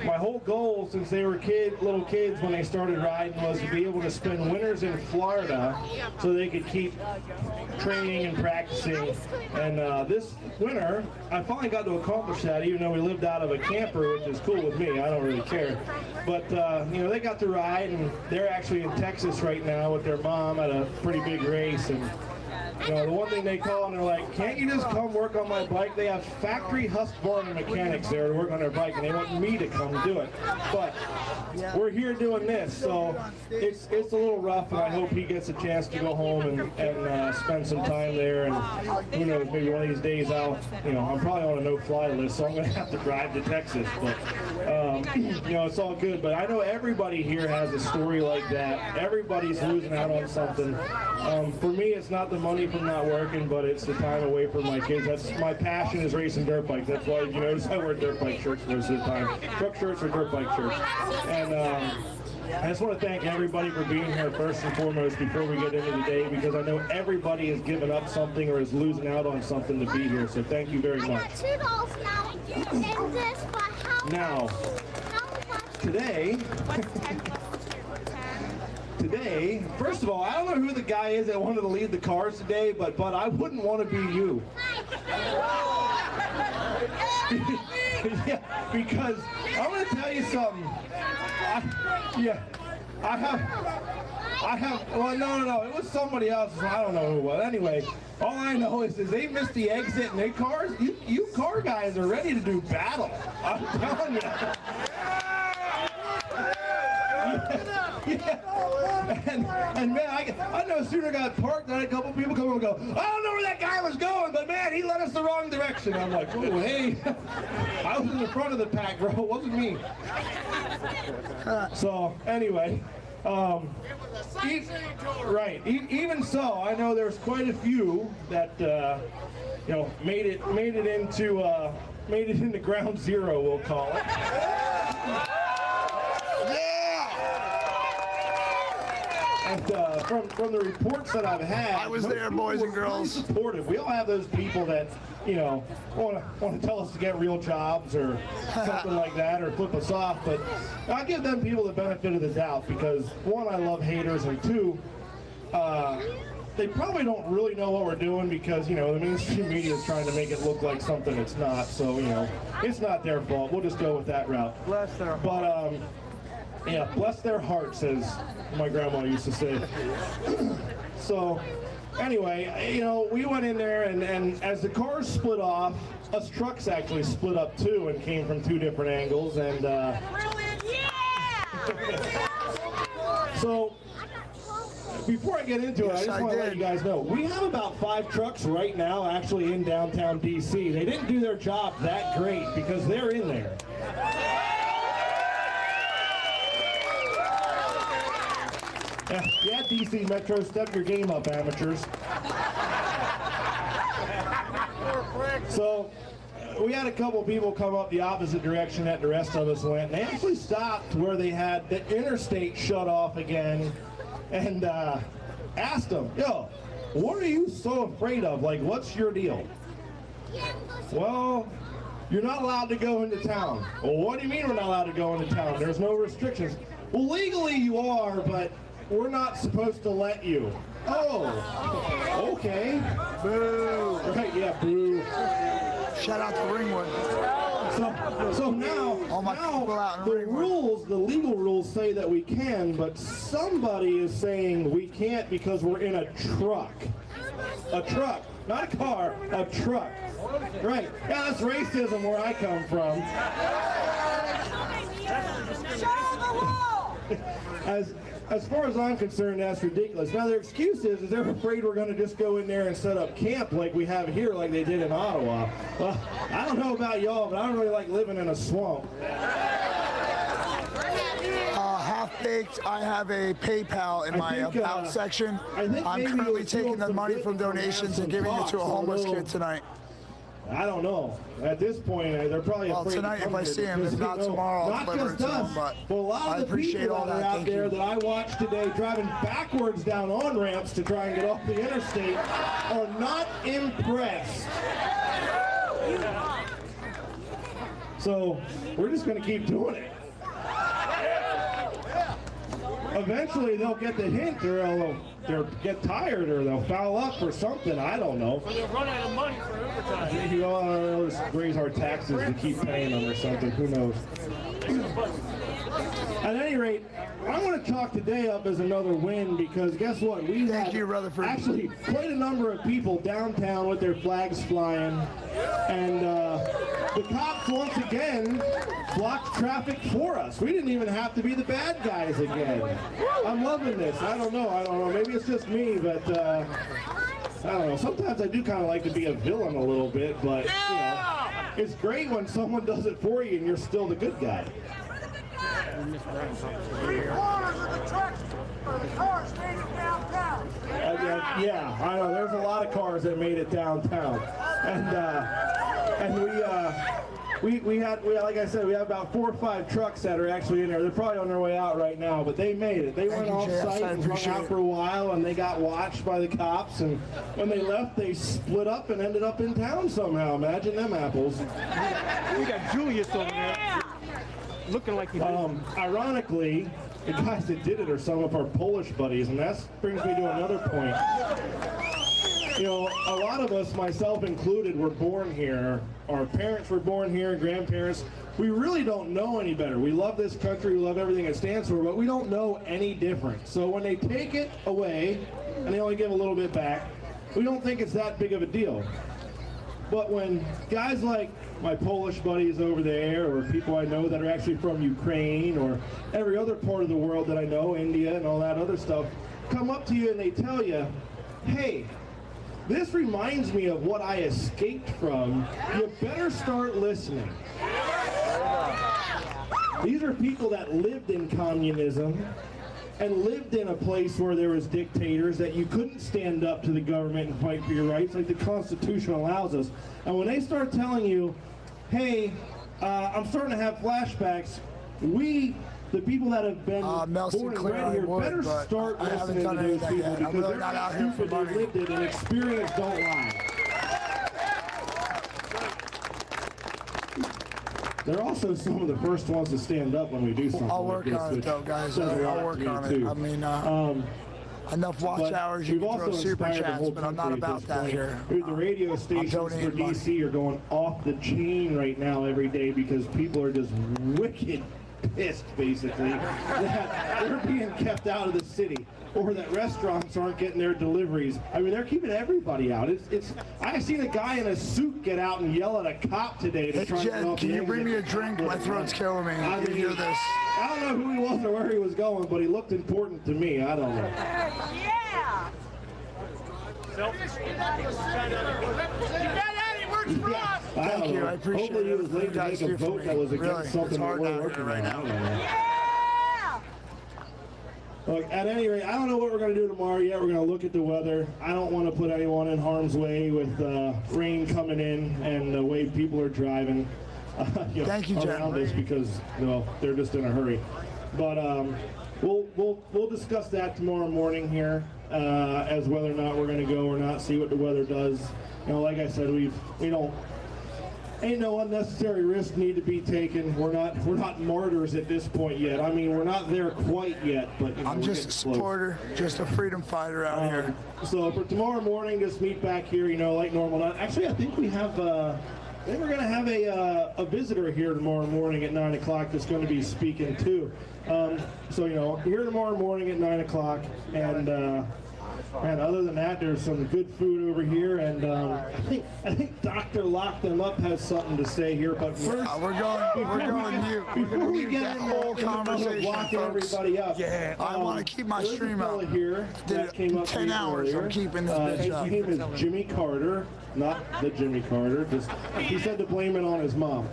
[SPEAKER 11] my whole goal since they were little kids when they started riding was to be able to spend winters in Florida so they could keep training and practicing. And this winter, I finally got to accomplish that, even though we lived out of a camper, which is cool with me. I don't really care. But, you know, they got to ride, and they're actually in Texas right now with their mom at a pretty big race. And you know, the one thing they call and they're like, can't you just come work on my bike? They have factory Husqvarna mechanics there to work on their bike, and they want me to come do it. But we're here doing this, so it's a little rough, and I hope he gets a chance to go home and spend some time there. And who knows, maybe one of these days I'm probably on a no-fly list, so I'm going to have to drive to Texas. But you know, it's all good. But I know everybody here has a story like that. Everybody's losing out on something. For me, it's not the money from not working, but it's the time away from my kids. That's my passion, is racing dirt bikes. That's why you notice I wear dirt bike shirts most of the time. Truck shirts or dirt bike shirts. And I just want to thank everybody for being here first and foremost before we get into the day, because I know everybody is giving up something or is losing out on something to be here. So thank you very much.
[SPEAKER 10] $2 now. And this for how
[SPEAKER 11] Now, today, first of all, I don't know who the guy is that wanted to lead the cars today, but I wouldn't want to be you. Yeah, because I'm going to tell you something. Well, no, it was somebody else. I don't know who it was. Anyway, all I know is they missed the exit in their cars. You car guys are ready to do battle. I'm telling you. Yeah. And man, I no sooner got parked than a couple people come and go, I don't know where that guy was going, but man, he led us the wrong direction. I'm like, oh, hey, I was in the front of the pack, bro. It wasn't me. So anyway, even so, I know there's quite a few that you know made it into ground zero, we'll call it. And from the reports that I've had,
[SPEAKER 1] I was there, boys and girls.
[SPEAKER 11] Supportive. We all have those people that, you know, want to tell us to get real jobs or something like that, or flip us off. But I give them people the benefit of the doubt because, one, I love haters, and two, they probably don't really know what we're doing because, you know, the mainstream media is trying to make it look like something it's not. So, you know, it's not their fault. We'll just go with that route.
[SPEAKER 15] Bless their heart.
[SPEAKER 11] But yeah, bless their hearts, as my grandma used to say. So, anyway, you know, we went in there, and as the cars split off, us trucks actually split up too and came from two different angles. And so, before I get into it, I just want to let you guys know, we have about 5 trucks right now actually in downtown DC. They didn't do their job that great because they're in there. Yeah, DC Metro, step your game up, amateurs. So, we had a couple people come up the opposite direction that the rest of us went. They actually stopped where they had the interstate shut off again and asked them, yo, what are you so afraid of? Like, what's your deal? Well, you're not allowed to go into town. Well, what do you mean we're not allowed to go into town? There's no restrictions. Well, legally you are, but we're not supposed to let you. Oh, okay. Boo. Right, yeah, boo.
[SPEAKER 1] Shout out to Ringwood.
[SPEAKER 11] So now the legal rules say that we can, but somebody is saying we can't because we're in a truck. A truck, not a car, a truck. Right, yeah, that's racism where I come from.
[SPEAKER 16] Show the wall!
[SPEAKER 11] As far as I'm concerned, that's ridiculous. Now, their excuse is they're afraid we're going to just go in there and set up camp like we have here, like they did in Ottawa. Well, I don't know about y'all, but I don't really like living in a swamp.
[SPEAKER 1] Half-baked, I have a PayPal in my About section. I'm currently taking the money from donations and giving it to a homeless kid tonight.
[SPEAKER 11] I don't know. At this point, they're probably afraid
[SPEAKER 1] tonight if I see him. If not tomorrow, I'll deliver it to him. But
[SPEAKER 11] a lot of the people that are out there that I watched today driving backwards down on-ramps to try and get off the interstate are not impressed. So we're just going to keep doing it. eventually they'll get the hint, or they'll get tired, or they'll foul up or something. I don't know.
[SPEAKER 6] Or they'll run out of money for overtime.
[SPEAKER 11] You know, let's raise our taxes to keep paying them or something. Who knows? At any rate, I want to chalk today up as another win because guess what? We had actually quite a number of people downtown with their flags flying, and the cops once again blocked traffic for us. We didn't even have to be the bad guys again. I'm loving this. I don't know. Maybe it's just me, but I don't know. Sometimes I do kind of like to be a villain a little bit, but you know, it's great when someone does it for you and you're still the good guy.
[SPEAKER 16] 3/4 of the trucks or the cars made it downtown.
[SPEAKER 11] Yeah, I know. There's a lot of cars that made it downtown, and we had like I said, we have about 4 or 5 trucks that are actually in there. They're probably on their way out right now, but they made it. They went off site and hung out for a while, and they got watched by the cops. And when they left, they split up and ended up in town somehow. Imagine them apples.
[SPEAKER 6] We got Julius over there. Looking like he did.
[SPEAKER 11] Ironically, the guys that did it are some of our Polish buddies, and that brings me to another point. You know, a lot of us, myself included, were born here. Our parents were born here, grandparents. We really don't know any better. We love this country, we love everything it stands for, but we don't know any different. So when they take it away, and they only give a little bit back, we don't think it's that big of a deal. But when guys like my Polish buddies over there, or people I know that are actually from Ukraine, or every other part of the world that I know, India and all that other stuff, come up to you and they tell you, hey, this reminds me of what I escaped from, you better start listening. These are people that lived in communism and lived in a place where there was dictators, that you couldn't stand up to the government and fight for your rights like the Constitution allows us. And when they start telling you, hey, I'm starting to have flashbacks, we, the people that have been born and bred here, better start listening to those people because they're not stupid, they lived it, and experience don't lie. They're also some of the first ones to stand up when we do something.
[SPEAKER 1] I'll work on it though, guys. I'll work on it. I mean, enough watch hours you can throw super chats, but I'm not about that here.
[SPEAKER 11] The radio stations for DC are going off the chain right now every day because people are just wicked pissed, basically, that they're being kept out of the city, or that restaurants aren't getting their deliveries. I mean, they're keeping everybody out. I seen a guy in a suit get out and yell at a cop today to try to
[SPEAKER 1] can you bring me a drink? My throat's killing me. I mean, hear this.
[SPEAKER 11] I don't know who he was or where he was going, but he looked important to me. I don't know.
[SPEAKER 16] Yeah!
[SPEAKER 1] Thank you, I appreciate it.
[SPEAKER 11] Hopefully he was late to make a vote that was against something that we're working on. I don't know.
[SPEAKER 16] Yeah!
[SPEAKER 11] Look, at any rate, I don't know what we're going to do tomorrow yet. We're going to look at the weather. I don't want to put anyone in harm's way with rain coming in and the way people are driving
[SPEAKER 1] Thank you,
[SPEAKER 11] around this because, well, they're just in a hurry. But we'll discuss that tomorrow morning here as whether or not we're going to go or not, see what the weather does. You know, like I said, ain't no unnecessary risk need to be taken. We're not martyrs at this point yet. I mean, we're not there quite yet, but you know,
[SPEAKER 1] I'm just a supporter, just a freedom fighter out here.
[SPEAKER 11] So for tomorrow morning, just meet back here, you know, like normal. Actually, I think we have. I think we're going to have a visitor here tomorrow morning at 9 o'clock that's going to be speaking too. So you know, here tomorrow morning at 9 o'clock, and other than that, there's some good food over here, and I think Dr. Lock Them Up has something to say here. But first,
[SPEAKER 1] we're going mute.
[SPEAKER 11] Before we get in
[SPEAKER 1] whole conversation,
[SPEAKER 11] locking everybody up,
[SPEAKER 1] I want to keep my stream out.
[SPEAKER 11] Here that came up
[SPEAKER 1] 10 hours.
[SPEAKER 11] earlier.
[SPEAKER 1] I'm keeping this bitch up.
[SPEAKER 11] His name is Jimmy Carter, not the Jimmy Carter. Just he said to blame it on his mom.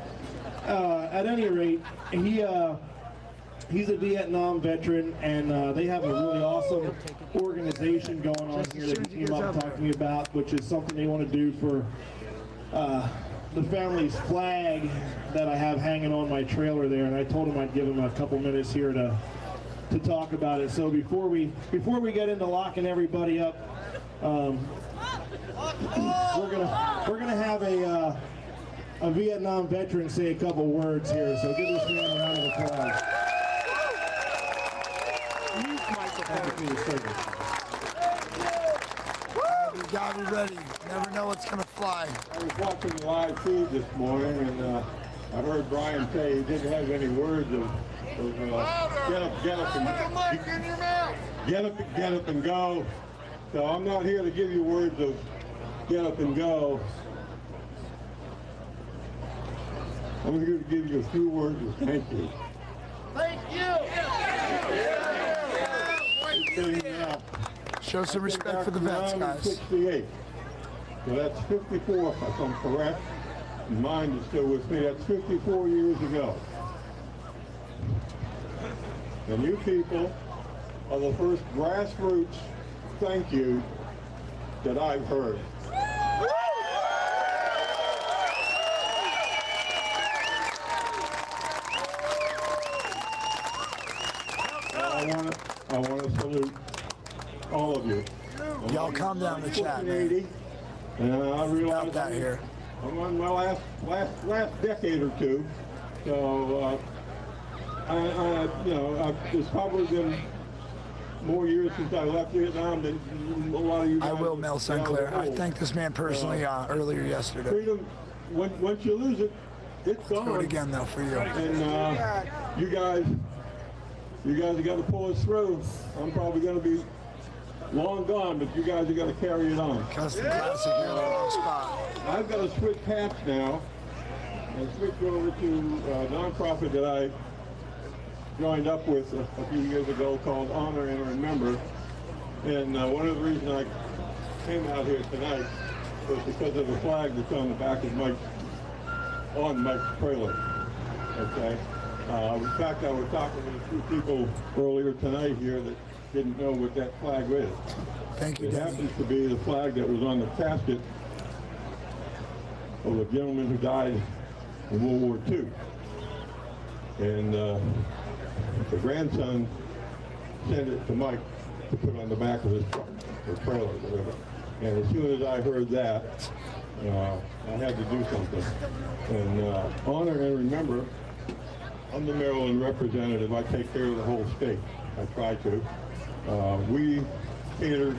[SPEAKER 11] At any rate, he's a Vietnam veteran, and they have a really awesome organization going on here that he came up talking about, which is something they want to do for the family's flag that I have hanging on my trailer there. And I told him I'd give him a couple minutes here to talk about it. So before we get into locking everybody up, we're gonna have a Vietnam veteran say a couple words here. So give this man a round of applause. Thank you for your service.
[SPEAKER 1] You gotta be ready. Never know what's gonna fly.
[SPEAKER 17] I was watching the live feed this morning, and I heard Brian say he didn't have any words of get up and go. So I'm not here to give you words of get up and go. I'm here to give you a few words of thank you.
[SPEAKER 16] Thank you.
[SPEAKER 1] Show some respect for the vets, guys.
[SPEAKER 17] 68. So that's 54, if I'm correct. Mine is still with me. That's 54 years ago. And you people are the first grassroots thank you that I've heard. I want to salute all of you.
[SPEAKER 1] Y'all calm down the chat, man.
[SPEAKER 17] And I realize
[SPEAKER 1] that here.
[SPEAKER 17] I'm on my last decade or two, so it's probably been more years since I left Vietnam than a lot of you guys.
[SPEAKER 1] I will, Mel Sinclair. I thanked this man personally earlier yesterday.
[SPEAKER 17] Freedom, once you lose it, it's gone.
[SPEAKER 1] Do it again, though, for you.
[SPEAKER 17] And you guys have got to pull us through. I'm probably going to be long gone, but you guys have got to carry it on.
[SPEAKER 1] Custom Classic, you're in the wrong spot.
[SPEAKER 17] I've got to switch hats now and switch over to a nonprofit that I joined up with a few years ago called Honor and Remember. And one of the reasons I came out here tonight was because of the flag that's on the back of Mike's trailer. Okay. In fact, I was talking to a few people earlier tonight here that didn't know what that flag is.
[SPEAKER 1] Thank you,
[SPEAKER 17] It
[SPEAKER 1] Danny.
[SPEAKER 17] happens to be the flag that was on the casket of a gentleman who died in World War II. And the grandson sent it to Mike to put on the back of his truck, or trailer, whatever. And as soon as I heard that, I had to do something. And Honor and Remember, I'm the Maryland representative. I take care of the whole state. I try to. We cater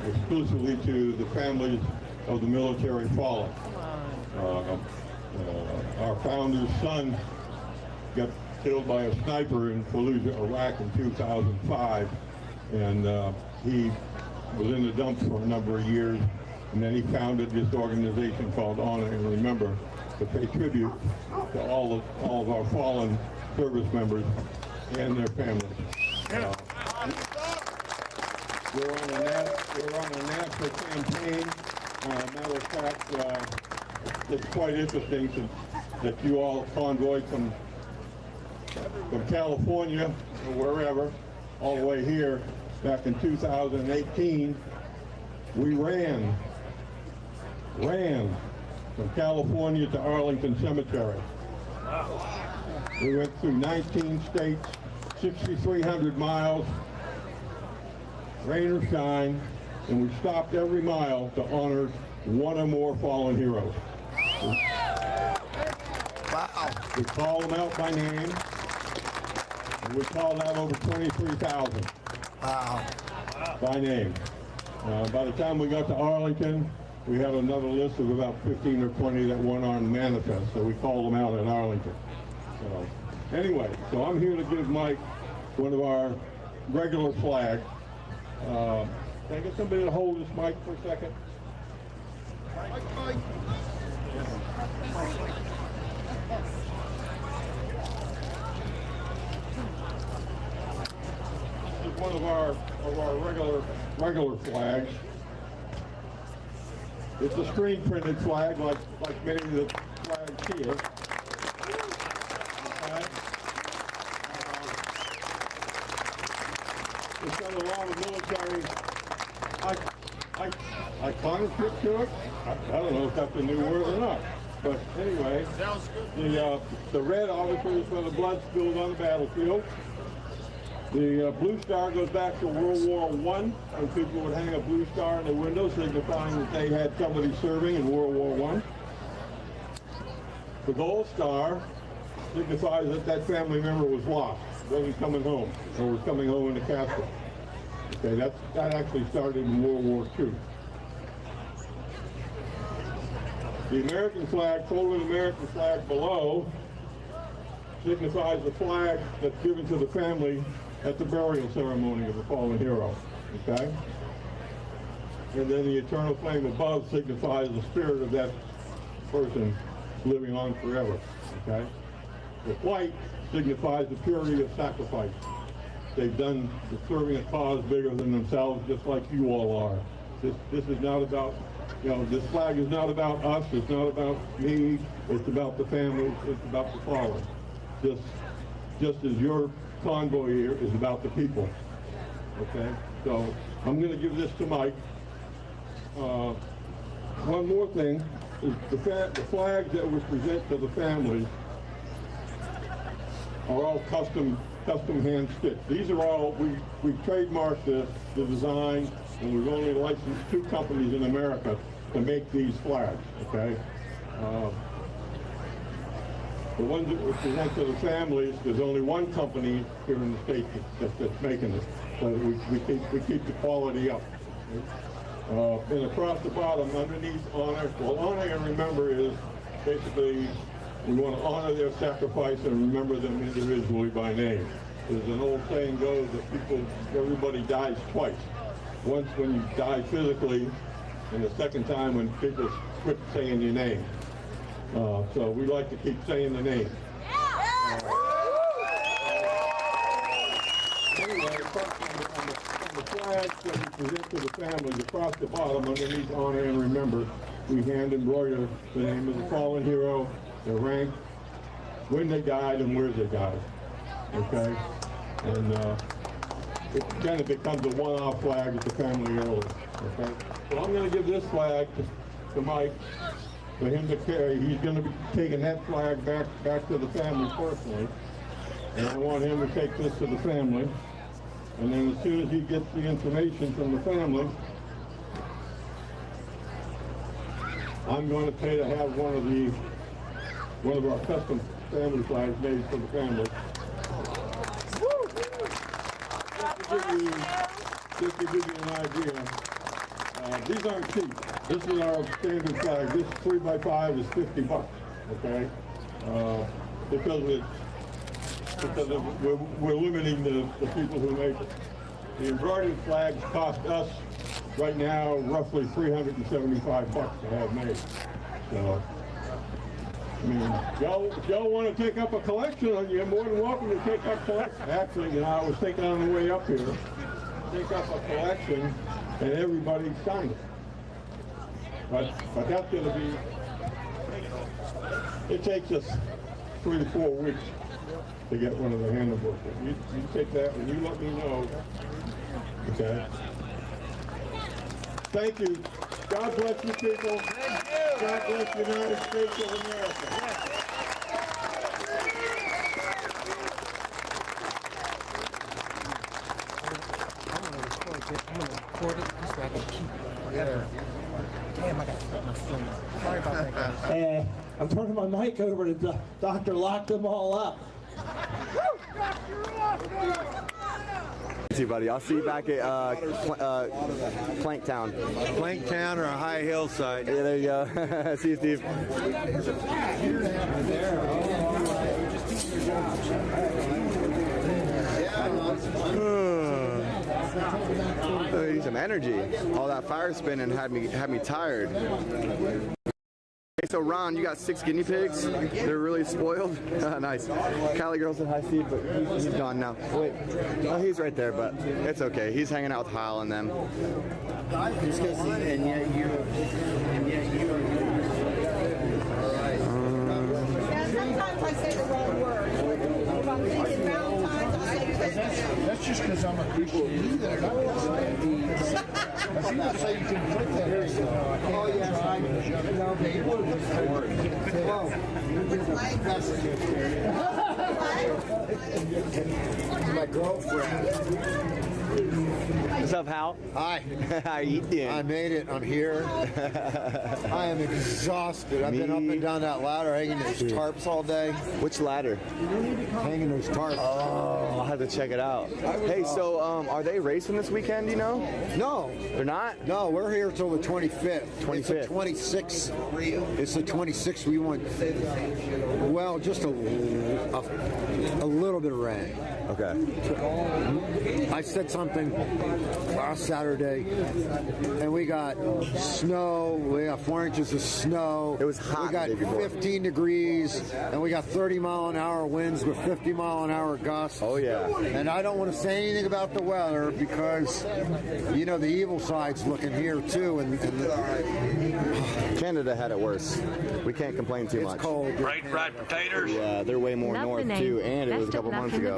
[SPEAKER 17] exclusively to the families of the military fallen. Our founder's son got killed by a sniper in Fallujah, Iraq in 2005, and he was in the dumps for a number of years, and then he founded this organization called Honor and Remember to pay tribute to all of our fallen service members and their families. We're on a national campaign. Matter of fact, it's quite interesting that you all convoyed from California or wherever, all the way here. Back in 2018, we ran from California to Arlington Cemetery. We went through 19 states, 6,300 miles, rain or shine, and we stopped every mile to honor one or more fallen heroes.
[SPEAKER 1] Wow.
[SPEAKER 17] We call them out by name, and we called out over 23,000.
[SPEAKER 1] Wow.
[SPEAKER 17] By name. By the time we got to Arlington, we had another list of about 15 or 20 that weren't on manifest, so we called them out in Arlington. So, anyway, so I'm here to give Mike one of our regular flags. Can I get somebody to hold this mic for a second? This is one of our regular flags. It's a screen printed flag like many of the flags here. It's got a lot of military iconography to it. I don't know if that's a new word or not. But anyway, the red obviously is where the blood spilled on the battlefield. The blue star goes back to World War I, when people would hang a blue star in the window signifying that they had somebody serving in World War I. The gold star signifies that that family member was lost, wasn't coming home, or was coming home in a casket. Okay, that actually started in World War II. The American flag, folded American flag below, signifies the flag that's given to the family at the burial ceremony of a fallen hero. Okay? And then the eternal flame above signifies the spirit of that person living on forever. Okay? The white signifies the purity of sacrifice. They've done serving a cause bigger than themselves, just like you all are. This is not about, this flag is not about us, it's not about me, it's about the families, it's about the fallen. Just as your convoy here is about the people. Okay? So I'm going to give this to Mike. One more thing is the flags that we present to the families are all custom hand stitched. These are all, we've trademarked the design, and we've only licensed 2 companies in America to make these flags, okay? The ones that we present to the families, there's only 1 company here in the state that's making it. So we keep the quality up. Okay? And across the bottom, underneath honor, well, honor and remember is basically we want to honor their sacrifice and remember them individually by name. There's an old saying goes that everybody dies twice. Once when you die physically, and the second time when people quit saying your name. So we like to keep saying the name. Anyway, on the flags that we present to the families, across the bottom, underneath honor and remember, we hand embroider the name of the fallen hero, their rank, when they died, and where they died. Okay? And it kind of becomes a one-off flag at the family early. Okay? So I'm going to give this flag to Mike for him to carry. He's going to be taking that flag back to the family personally. And I want him to take this to the family. And then as soon as he gets the information from the family, I'm going to pay to have one of our custom family flags made for the family. Just to give you an idea, these aren't cheap. This is our standard flag. This 3x5 is $50, okay? Because we're limiting the people who make it. The embroidered flags cost us right now roughly $375 to have made. So, I mean, if y'all want to take up a collection, you're more than welcome to take up a collection. Actually, I was thinking on the way up here, take up a collection and everybody sign it. But that's going to be, it takes us 3 to 4 weeks to get one of the handle books. You take that and you let me know. Okay. Thank you. God bless you people. Thank you. God bless the United States of America.
[SPEAKER 15] I'm going to record it so I can keep forever. Damn, I got to put my phone. Sorry about that, guys.
[SPEAKER 11] Hey, I'm turning my mic over to the doctor. Lock them all up.
[SPEAKER 13] See, buddy. I'll see you back at Planktown.
[SPEAKER 18] Planktown or a high hillside.
[SPEAKER 13] Yeah, there you go. See you, Steve. I need some energy. All that fire spinning had me tired. So Ron, you got 6 guinea pigs. They're really spoiled. Nice. Cali girl said hi, Steve, but he's gone now. Wait, oh, he's right there, but it's okay. He's hanging out with Hyle and them.
[SPEAKER 15] And yet you.
[SPEAKER 10] Sometimes I say the wrong word. If I'm thinking Valentine's, I say Christmas.
[SPEAKER 3] That's just because I'm a Christian. I'm not saying you can put that.
[SPEAKER 15] Oh, yeah, I know.
[SPEAKER 3] My girlfriend.
[SPEAKER 13] What's up, Hal?
[SPEAKER 3] Hi.
[SPEAKER 13] How you doing?
[SPEAKER 3] I made it. I'm here. I am exhausted. I've been up and down that ladder hanging those tarps all day.
[SPEAKER 13] Which ladder?
[SPEAKER 3] Hanging those tarps.
[SPEAKER 13] Oh, I'll have to check it out. Hey, so are they racing this weekend, do you know?
[SPEAKER 3] No.
[SPEAKER 13] They're not?
[SPEAKER 3] No, we're here till the 25th.
[SPEAKER 13] 25th.
[SPEAKER 3] It's the 26th. It's the 26th. We want, well, just a little bit of rain.
[SPEAKER 13] Okay.
[SPEAKER 3] I said something last Saturday, and we got snow. We got 4 inches of snow.
[SPEAKER 13] It was hot.
[SPEAKER 3] We got 15 degrees, and we got 30-mile-an-hour winds with 50-mile-an-hour gusts.
[SPEAKER 13] Oh, yeah.
[SPEAKER 3] And I don't want to say anything about the weather because, you know, the evil side's looking here, too. And
[SPEAKER 13] Canada had it worse. We can't complain too much.
[SPEAKER 3] It's cold.
[SPEAKER 19] Right, fried potatoes.
[SPEAKER 13] Yeah, they're way more north, too, and it was a couple months ago.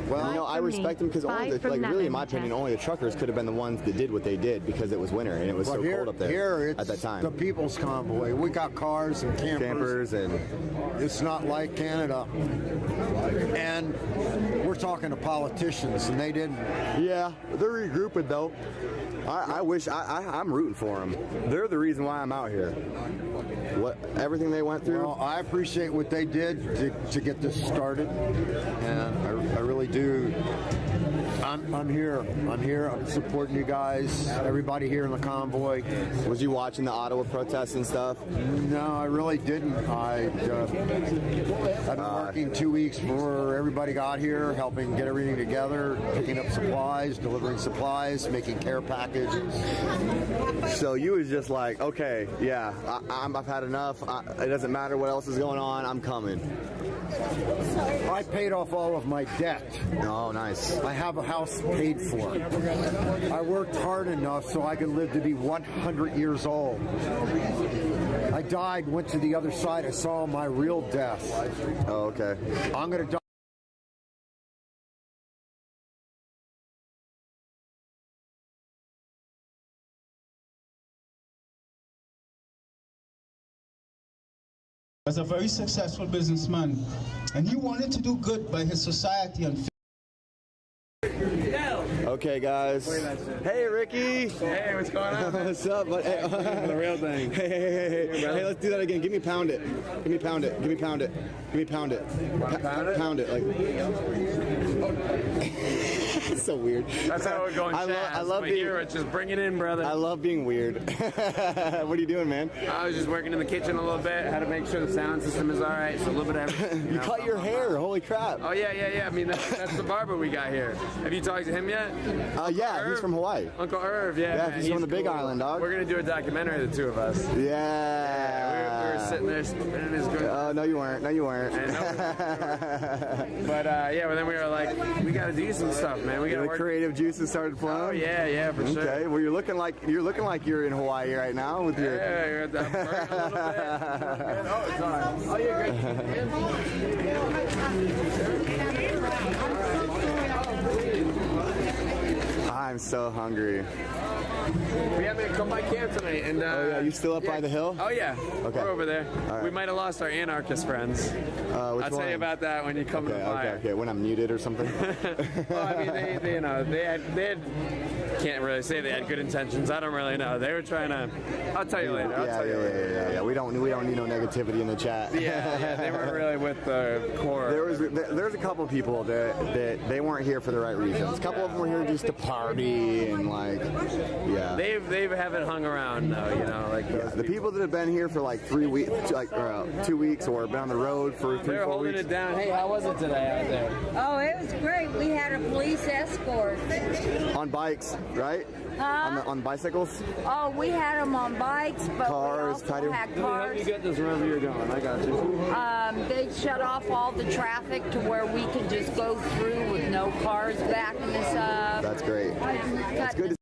[SPEAKER 13] Well, you know, I respect them because only the, like, really, in my opinion, only the truckers could have been the ones that did what they did because it was winter and it was so cold up there
[SPEAKER 3] here
[SPEAKER 13] at that time.
[SPEAKER 3] The People's Convoy. We got cars and campers
[SPEAKER 13] and
[SPEAKER 3] it's not like Canada. And we're talking to politicians, and they didn't.
[SPEAKER 13] Yeah, they're regrouping though. I wish I'm rooting for them. They're the reason why I'm out here. Everything they went through.
[SPEAKER 3] Well, I appreciate what they did to get this started, and I really do. I'm here. I'm supporting you guys. Everybody here in the convoy.
[SPEAKER 13] Was you watching the Ottawa protests and stuff?
[SPEAKER 3] No, I really didn't. I've been working 2 weeks before everybody got here, helping get everything together, picking up supplies, delivering supplies, making care packages.
[SPEAKER 13] So you was just like, okay, yeah, I've had enough. It doesn't matter what else is going on. I'm coming.
[SPEAKER 3] I paid off all of my debt.
[SPEAKER 13] Oh, nice.
[SPEAKER 3] I have a house paid for. I worked hard enough so I could live to be 100 years old. I died, went to the other side. I saw my real death.
[SPEAKER 13] Oh, okay.
[SPEAKER 3] I'm going to die.
[SPEAKER 20] Was a very successful businessman, and he wanted to do good by his society and.
[SPEAKER 13] Okay, guys. Hey, Ricky.
[SPEAKER 14] Hey, what's going on?
[SPEAKER 13] What's up? Hey,
[SPEAKER 14] the real thing.
[SPEAKER 13] Hey, let's do that again. Give me pound it. Give me pound it. Give me pound it. Give me pound it. Pound it. Like. It's so weird.
[SPEAKER 14] That's how we're going.
[SPEAKER 13] I love being.
[SPEAKER 14] Here, it's just bring it in, brother.
[SPEAKER 13] I love being weird. What are you doing, man?
[SPEAKER 14] I was just working in the kitchen a little bit. Had to make sure the sound system is all right. So a little bit of everything.
[SPEAKER 13] You cut your hair. Holy crap.
[SPEAKER 14] Oh yeah. I mean, that's the barber we got here. Have you talked to him yet?
[SPEAKER 13] Yeah,
[SPEAKER 14] Irv?
[SPEAKER 13] He's from Hawaii.
[SPEAKER 14] Uncle Irv, yeah.
[SPEAKER 13] He's from the Big Island, dog.
[SPEAKER 14] We're gonna do a documentary, the two of us.
[SPEAKER 13] Yeah.
[SPEAKER 14] We were sitting there spinning his good.
[SPEAKER 13] No, you weren't. No, you weren't.
[SPEAKER 14] But yeah, but then we were like, we gotta do some stuff, man. We gotta
[SPEAKER 13] the
[SPEAKER 14] work.
[SPEAKER 13] creative juices started flowing.
[SPEAKER 14] Oh yeah, for sure.
[SPEAKER 13] Okay, well you're looking like you're in Hawaii right now with your.
[SPEAKER 14] Yeah, you're at that burnt a little bit. Oh, it's on. Oh, you're great.
[SPEAKER 13] I'm so hungry.
[SPEAKER 14] We haven't come by camp tonight, and
[SPEAKER 13] oh yeah, you still up by the hill?
[SPEAKER 14] Oh yeah,
[SPEAKER 13] okay.
[SPEAKER 14] We're over there.
[SPEAKER 13] Right.
[SPEAKER 14] We might have lost our anarchist friends. I'll tell you about that when you come to the fire.
[SPEAKER 13] Okay, when I'm muted or something.
[SPEAKER 14] Well, I mean, they you know, they had can't really say they had good intentions. I don't really know. They were trying to. I'll tell you later. I'll tell you later.
[SPEAKER 13] Yeah. We don't need no negativity in the chat.
[SPEAKER 14] Yeah. They weren't really with the core.
[SPEAKER 13] There's a couple of people that they weren't here for the right reasons. A couple of them were here just to party and like, yeah.
[SPEAKER 14] They haven't hung around though, you know, like
[SPEAKER 13] the people that have been here for like 3 weeks, like 2 weeks, or been on the road for 3-4 weeks.
[SPEAKER 14] They're holding it down. Hey, how was it today out there?
[SPEAKER 21] Oh, it was great. We had a police escort.
[SPEAKER 13] On bikes, right?
[SPEAKER 21] Huh?
[SPEAKER 13] On bicycles?
[SPEAKER 21] Oh, we had them on bikes, but
[SPEAKER 13] cars,
[SPEAKER 21] we also had cars.
[SPEAKER 14] Help you get this wherever you're going. I got you.
[SPEAKER 21] They shut off all the traffic to where we could just go through with no cars backing us up.
[SPEAKER 13] That's great. That's good.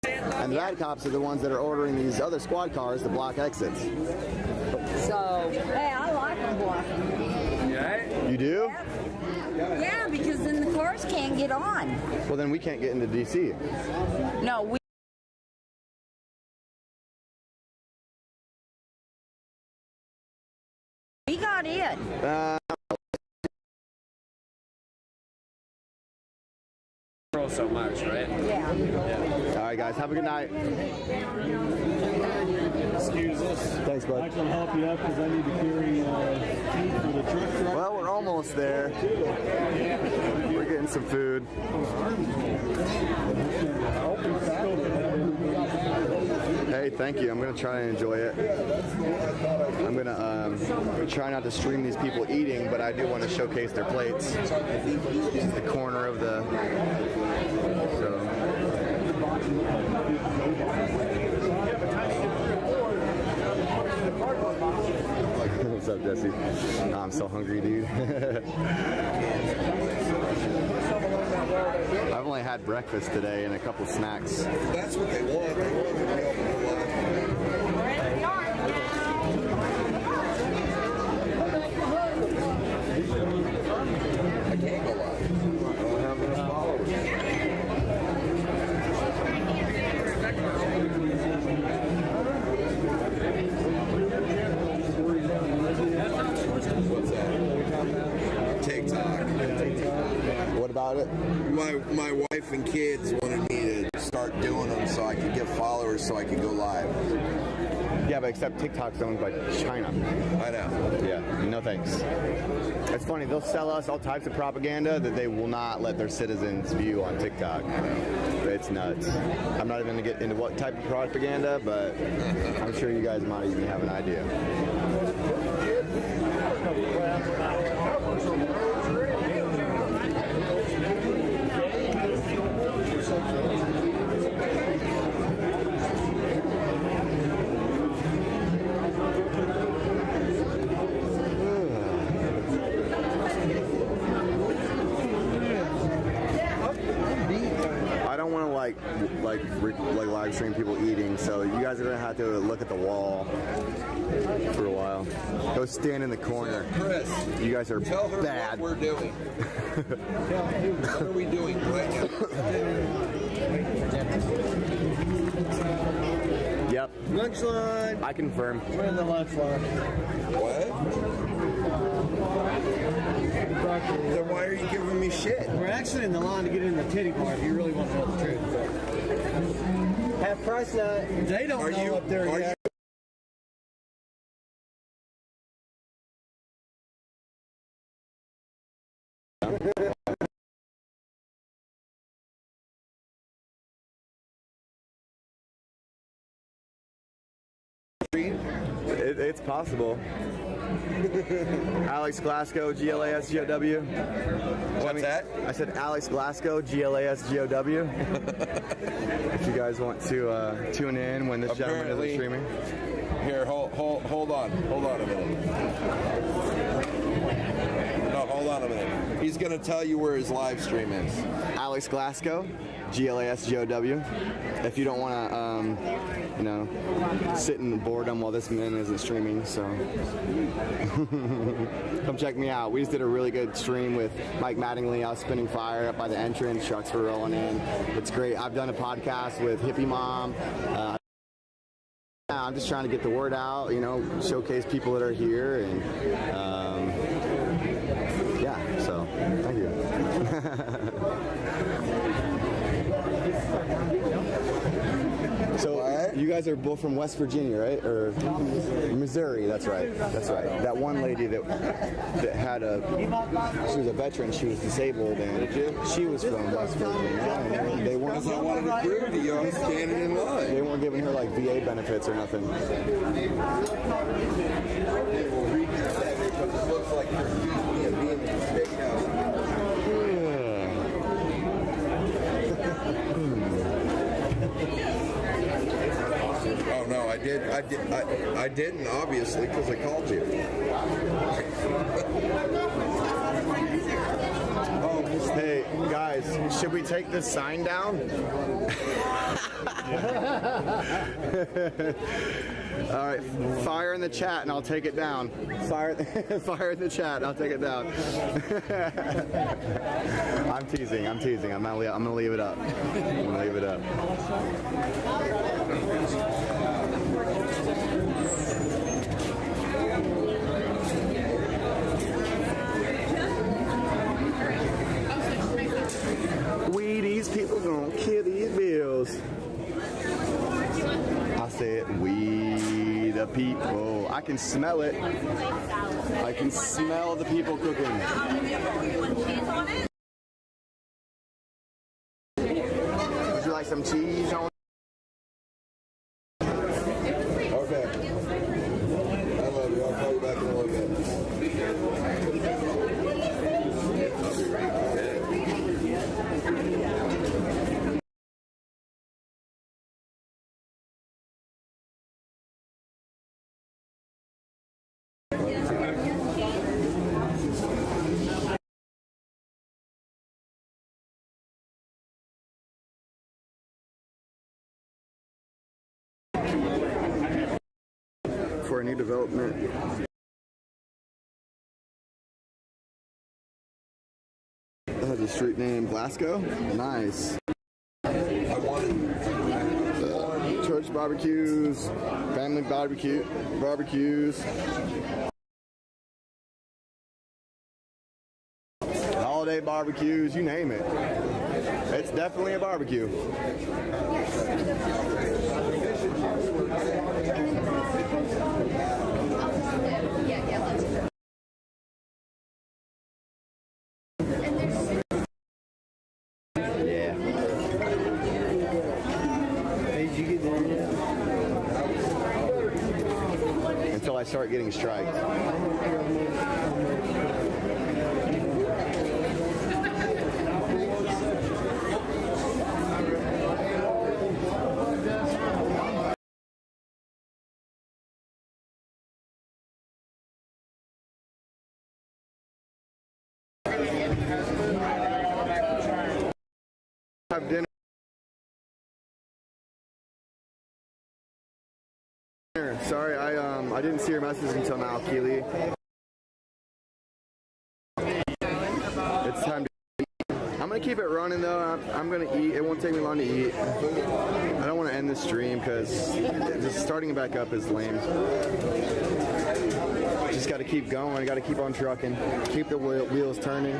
[SPEAKER 13] And the bad cops are the ones that are ordering these other squad cars to block exits.
[SPEAKER 21] So, hey, I like them blocking.
[SPEAKER 14] Yeah?
[SPEAKER 13] You do?
[SPEAKER 21] Yeah, because then the cars can't get on.
[SPEAKER 13] Well, then we can't get into D.C.
[SPEAKER 21] No, we got in.
[SPEAKER 14] grow so much, right?
[SPEAKER 21] Yeah.
[SPEAKER 13] All right, guys. Have a good night.
[SPEAKER 11] Excuse us.
[SPEAKER 13] Thanks, bud.
[SPEAKER 11] I can help you up because I need to carry feed for the truck.
[SPEAKER 13] Well, we're almost there. We're getting some food. Hey, thank you. I'm going to try and enjoy it. I'm going to try not to stream these people eating, but I do want to showcase their plates. This is the corner of the... What's up, Jesse? Oh, I'm so hungry, dude. I've only had breakfast today and a couple snacks.
[SPEAKER 19] That's what they want. They want to be able to fly. I can't go live. I don't have enough followers. What's that? TikTok.
[SPEAKER 13] What about it?
[SPEAKER 19] My wife and kids wanted me to start doing them so I could get followers so I could go live.
[SPEAKER 13] Yeah, but except TikTok's owned by China.
[SPEAKER 19] I know.
[SPEAKER 13] Yeah, no thanks. It's funny, they'll sell us all types of propaganda that they will not let their citizens view on TikTok. It's nuts. I'm not even going to get into what type of propaganda, but I'm sure you guys might even have an idea. I don't want to like live stream people eating, so you guys are gonna have to look at the wall for a while. Go stand in the corner.
[SPEAKER 19] Chris,
[SPEAKER 13] you guys are
[SPEAKER 19] tell her
[SPEAKER 13] bad.
[SPEAKER 19] what we're doing. What are we doing right now?
[SPEAKER 13] Yep.
[SPEAKER 15] Lunch line.
[SPEAKER 13] I confirm.
[SPEAKER 15] We're in the lunch line.
[SPEAKER 19] What? Then why are you giving me shit?
[SPEAKER 15] We're actually in the line to get in the titty bar if you really want to know the truth. Half price nut. They don't know up there yet.
[SPEAKER 13] It's possible. Alex Glasgow, GLASGOW.
[SPEAKER 19] What's that?
[SPEAKER 13] I said Alex Glasgow, GLASGOW. If you guys want to tune in when this gentleman isn't streaming.
[SPEAKER 19] Here, hold on a minute. No, hold on a minute. He's going to tell you where his live stream is.
[SPEAKER 13] Alex Glasgow, GLASGOW. If you don't want to, sit in boredom while this man isn't streaming, so come check me out. We just did a really good stream with Mike Mattingly. I was spinning fire up by the entrance. Trucks were rolling in. It's great. I've done a podcast with Hippie Mom. I'm just trying to get the word out, showcase people that are here, and so thank you. So you guys are both from West Virginia, right? Or Missouri? That's right. That's right. That one lady that had she was a veteran. She was disabled, and she was from West Virginia. And they weren't.
[SPEAKER 19] Because I wanted to prove to you I'm standing in line.
[SPEAKER 13] They weren't giving her like VA benefits or nothing.
[SPEAKER 19] It looks like you're accusing me of being in the steakhouse. Oh no, I didn't obviously because I called you.
[SPEAKER 13] Hey guys, should we take this sign down? All right, fire in the chat and I'll take it down. Fire in the chat, I'll take it down. I'm teasing. I'm gonna leave it up. Wheaties people. I can smell it. I can smell the people cooking. Would you like some cheese on? Okay. I love you. I'll call you back in a little bit. I'll be right back. For a new development. That has a street name, Glasgow. Nice. Church barbecues, family barbecues. Holiday barbecues, you name it. It's definitely a barbecue. Yeah. Did you get there yet? Until I start getting striked. Have dinner. Sorry, I didn't see your message until now, Keely. It's time to eat. I'm gonna keep it running though. I'm gonna eat. It won't take me long to eat. I don't want to end the stream because just starting it back up is lame. Just got to keep going. I got to keep on trucking. Keep the wheels turning.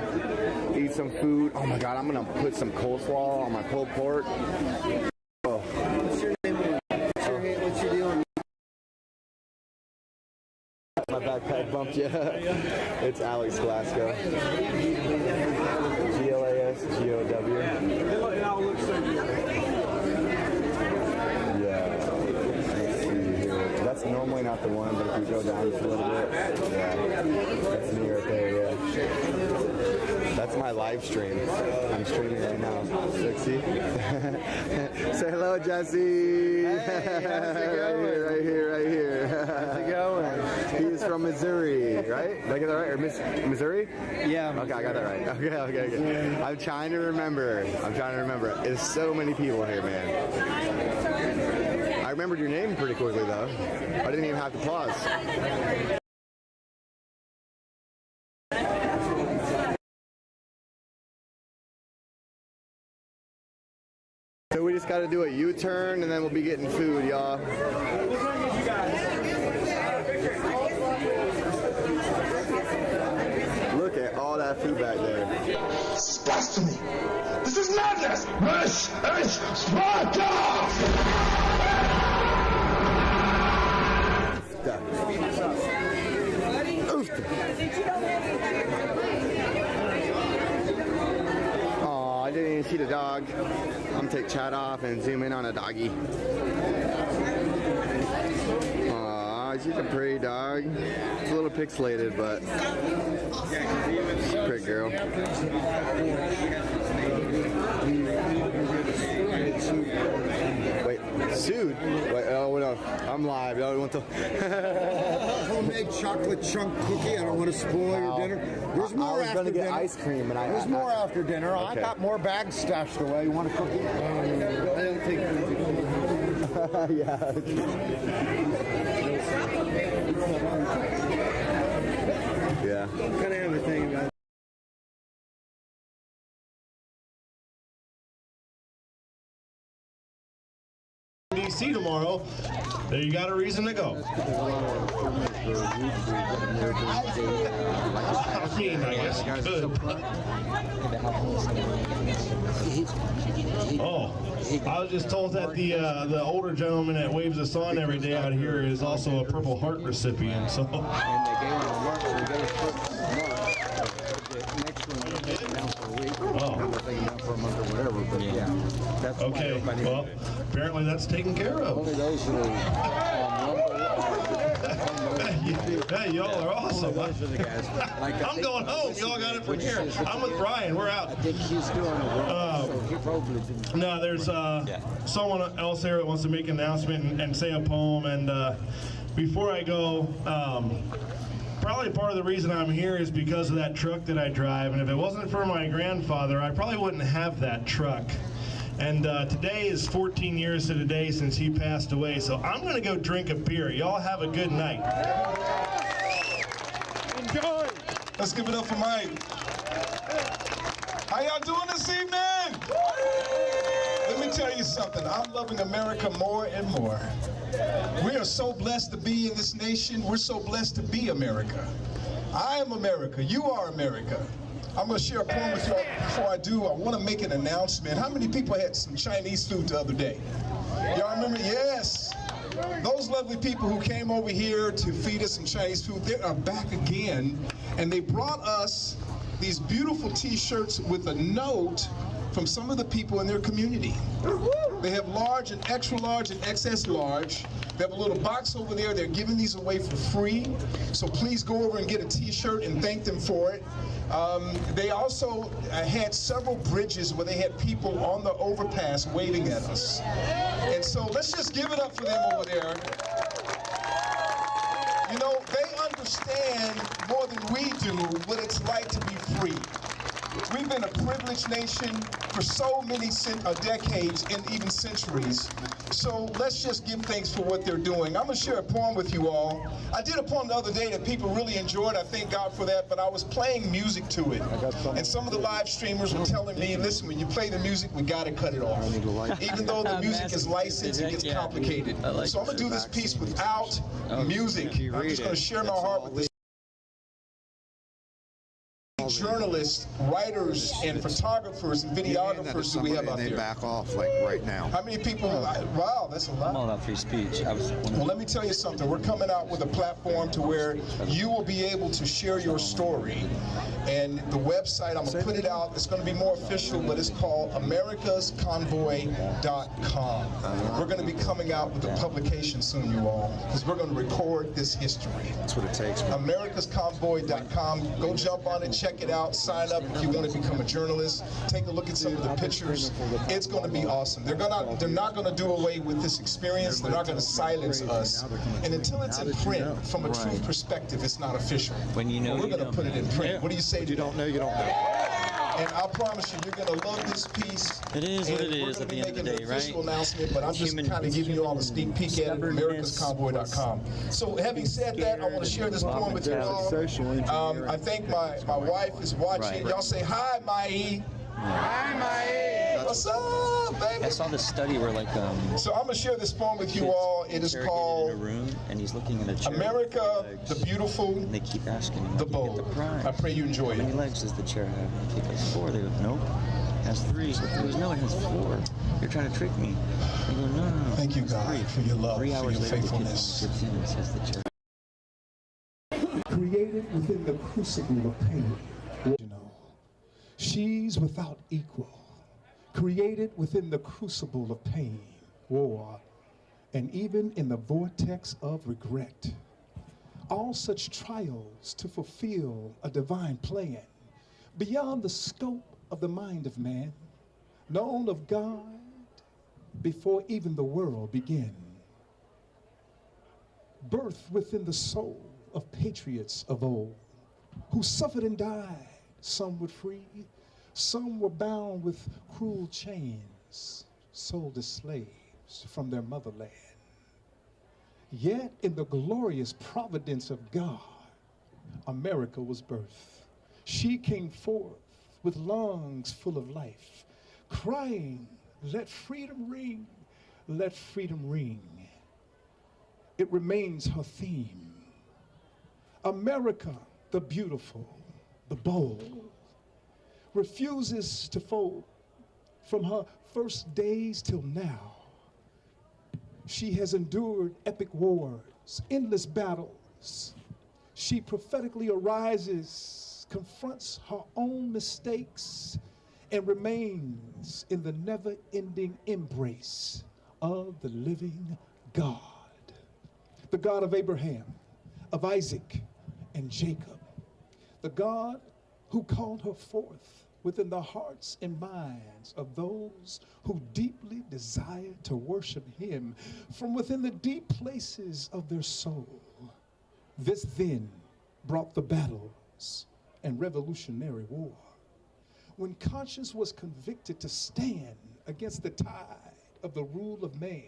[SPEAKER 13] Eat some food. Oh my God, I'm gonna put some coleslaw on my pulled pork. Oh. What's your name? What's your deal? My backpack bumped. Yeah, it's Alex Glasgow. GLASGOW. Yeah. That's normally not the one, but if you go down just a little bit, yeah, that's me right there, yeah. That's my live stream. I'm streaming right now. Sexy. Say hello, Jesse. Hey, how's it going? Right here. How's it going? He's from Missouri, right? Did I get that right? Or Missouri? Yeah. Okay, I got that right. Okay. I'm trying to remember. There's so many people here, man. I remembered your name pretty quickly, though. I didn't even have to pause. So we just got to do a U-turn, and then we'll be getting food, y'all. Look at all that food back there.
[SPEAKER 16] It's blasphemy. This is madness. This is Sparta.
[SPEAKER 13] Oh, I didn't even see the dog. I'm gonna take chat off and zoom in on a doggy. Aw, she's a pretty dog. It's a little pixelated, but she's a pretty girl. Wait, sued? Wait, oh no, I'm live. I don't want to.
[SPEAKER 5] Homemade chocolate chunk cookie. I don't want to spoil your dinner. There's more
[SPEAKER 13] I was
[SPEAKER 5] after
[SPEAKER 13] gonna get
[SPEAKER 5] dinner.
[SPEAKER 13] ice cream, and
[SPEAKER 5] There's more after dinner.
[SPEAKER 13] Okay.
[SPEAKER 5] I got more bags stashed away. You want a cookie? I don't take cookies.
[SPEAKER 13] Yeah. Yeah.
[SPEAKER 5] Kind of have a thing about it.
[SPEAKER 4] D.C. tomorrow, then you got a reason to go. I mean, I guess you could. Oh, I was just told that the older gentleman that waves us on every day out here is also a Purple Heart recipient. So. Okay, well, apparently that's taken care of.
[SPEAKER 3] Only those who
[SPEAKER 4] Hey, y'all are awesome. I'm going home. Y'all got it from here. I'm with Brian. We're out. No, there's someone else here that wants to make an announcement and say a poem. And before I go, probably part of the reason I'm here is because of that truck that I drive. And if it wasn't for my grandfather, I probably wouldn't have that truck. And today is 14 years to the day since he passed away, so I'm going to go drink a beer. Y'all have a good night.
[SPEAKER 22] Enjoy. Let's give it up for Mike. How y'all doing this evening? Let me tell you something. I'm loving America more and more. We are so blessed to be in this nation. We're so blessed to be America. I am America. You are America. I'm going to share a poem with y'all. Before I do, I want to make an announcement. How many people had some Chinese food the other day? Y'all remember? Yes. Those lovely people who came over here to feed us some Chinese food, they are back again. And they brought us these beautiful T-shirts with a note from some of the people in their community. They have large and extra large and XS large. They have a little box over there. They're giving these away for free. So please go over and get a T-shirt and thank them for it. They also had several bridges where they had people on the overpass waving at us. And so let's just give it up for them over there. You know, they understand more than we do what it's like to be free. We've been a privileged nation for so many decades and even centuries. So let's just give thanks for what they're doing. I'm going to share a poem with you all. I did a poem the other day that people really enjoyed. I thank God for that, but I was playing music to it. And some of the live streamers were telling me, listen, when you play the music, we got to cut it off. Even though the music is licensed, it gets complicated. So I'm going to do this piece without music. I'm just going to share my heart with this. Journalists, writers, and photographers and videographers do we have out there?
[SPEAKER 3] They back off like right now.
[SPEAKER 22] How many people? Wow, that's a lot.
[SPEAKER 2] I'm all about free speech.
[SPEAKER 22] Well, let me tell you something. We're coming out with a platform to where you will be able to share your story. And the website, I'm going to put it out. It's going to be more official, but it's called americasconvoy.com. We're going to be coming out with a publication soon, you all, because we're going to record this history.
[SPEAKER 3] That's what it takes.
[SPEAKER 22] americasconvoy.com. Go jump on it, check it out, sign up if you want to become a journalist. Take a look at some of the pictures. It's going to be awesome. They're not going to do away with this experience. They're not going to silence us. And until it's in print, from a truth perspective, it's not official.
[SPEAKER 2] When you know,
[SPEAKER 22] we're going to put it in print. What do you say to
[SPEAKER 3] you don't know, you don't know.
[SPEAKER 22] And I promise you, you're going to love this piece.
[SPEAKER 2] It is what it is at the end of the day, right?
[SPEAKER 22] We're going to be making an official announcement, but I'm just kind of giving you all a sneak peek at it, americasconvoy.com. So having said that, I want to share this poem with you all. I think my wife is watching. Y'all say hi, Mai. Hi, Mai. What's up, baby?
[SPEAKER 2] I saw this study where
[SPEAKER 22] So I'm going to share this poem with you all. It is called
[SPEAKER 2] in a room, and he's looking at a chair.
[SPEAKER 22] America, the Beautiful,
[SPEAKER 2] and they keep asking him,
[SPEAKER 22] the Bold. I pray you enjoy it.
[SPEAKER 2] How many legs does the chair have? And he goes, 4. They go, nope. It has 3. He goes, no, it has 4. You're trying to trick me. They go, no.
[SPEAKER 22] Thank you, God, for your love,
[SPEAKER 2] 3
[SPEAKER 22] for
[SPEAKER 2] hours
[SPEAKER 22] your
[SPEAKER 2] later,
[SPEAKER 22] faithfulness.
[SPEAKER 2] The kid gets in and says the chair.
[SPEAKER 23] Created within the crucible of pain. You know, she's without equal. Created within the crucible of pain, war, and even in the vortex of regret. All such trials to fulfill a divine plan, beyond the scope of the mind of man, known of God before even the world began. Birth within the soul of patriots of old, who suffered and died, some were free, some were bound with cruel chains, sold as slaves from their motherland. Yet in the glorious providence of God, America was birthed. She came forth with lungs full of life, crying, let freedom ring, let freedom ring. It remains her theme. America, the beautiful, the bold, refuses to fold. From her first days till now, she has endured epic wars, endless battles. She prophetically arises, confronts her own mistakes, and remains in the never-ending embrace of the living God. The God of Abraham, of Isaac, and Jacob. The God who called her forth within the hearts and minds of those who deeply desire to worship him from within the deep places of their soul. This then brought the battles and revolutionary war. When conscience was convicted to stand against the tide of the rule of man,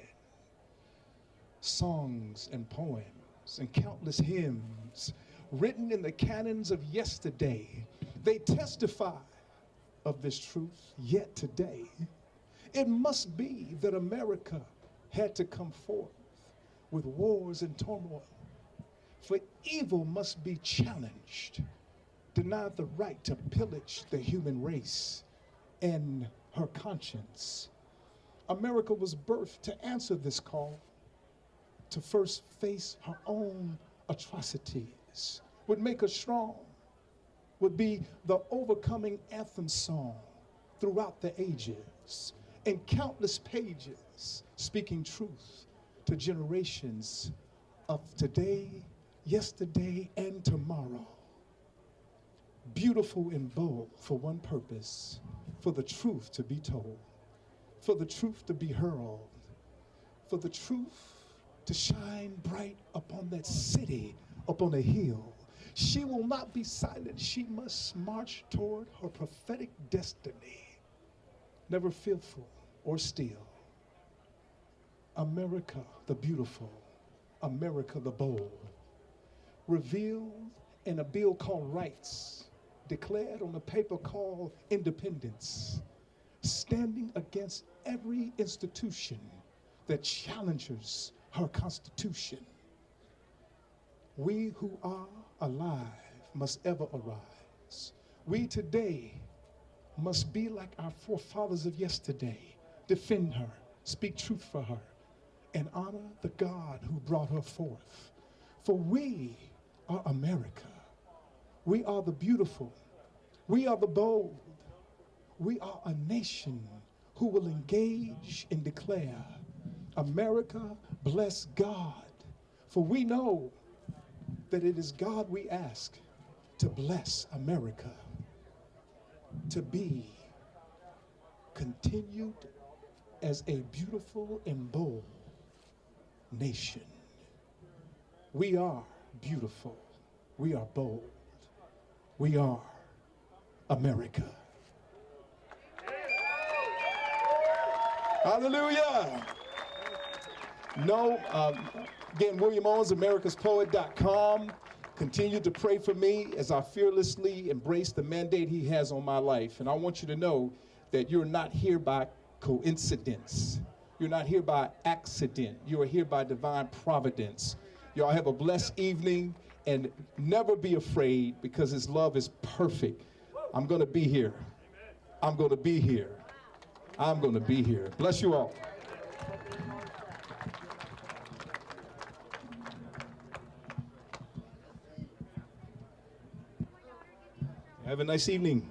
[SPEAKER 23] songs and poems and countless hymns written in the canons of yesterday, they testify of this truth yet today. It must be that America had to come forth with wars and turmoil, for evil must be challenged, denied the right to pillage the human race and her conscience. America was birthed to answer this call, to first face her own atrocities, would make her strong, would be the overcoming anthem song throughout the ages, and countless pages speaking truth to generations of today, yesterday, and tomorrow. Beautiful and bold for one purpose, for the truth to be told, for the truth to be hurled, for the truth to shine bright upon that city, upon a hill. She will not be silent. She must march toward her prophetic destiny, never fearful or still. America the beautiful, America the bold, revealed in a bill called rights, declared on a paper called independence, standing against every institution that challenges her constitution. We who are alive must ever arise. We today must be like our forefathers of yesterday, defend her, speak truth for her, and honor the God who brought her forth. For we are America. We are the beautiful. We are the bold. We are a nation who will engage and declare, America, bless God. For we know that it is God we ask to bless America, to be continued as a beautiful and bold nation. We are beautiful. We are bold. We are America. Hallelujah. No, again, William Owens, americaspoet.com. Continue to pray for me as I fearlessly embrace the mandate he has on my life. And I want you to know that you're not here by coincidence. You're not here by accident. You are here by divine providence. Y'all have a blessed evening, and never be afraid, because his love is perfect. I'm going to be here. I'm going to be here. I'm going to be here. Bless you all. Have a nice evening.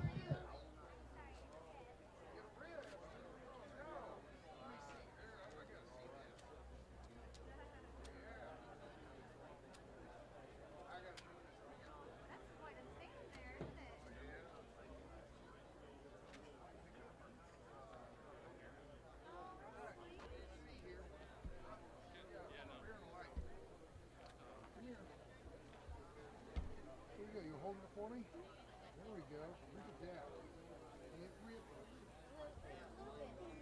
[SPEAKER 5] You holding it for me? There we go. Look at that.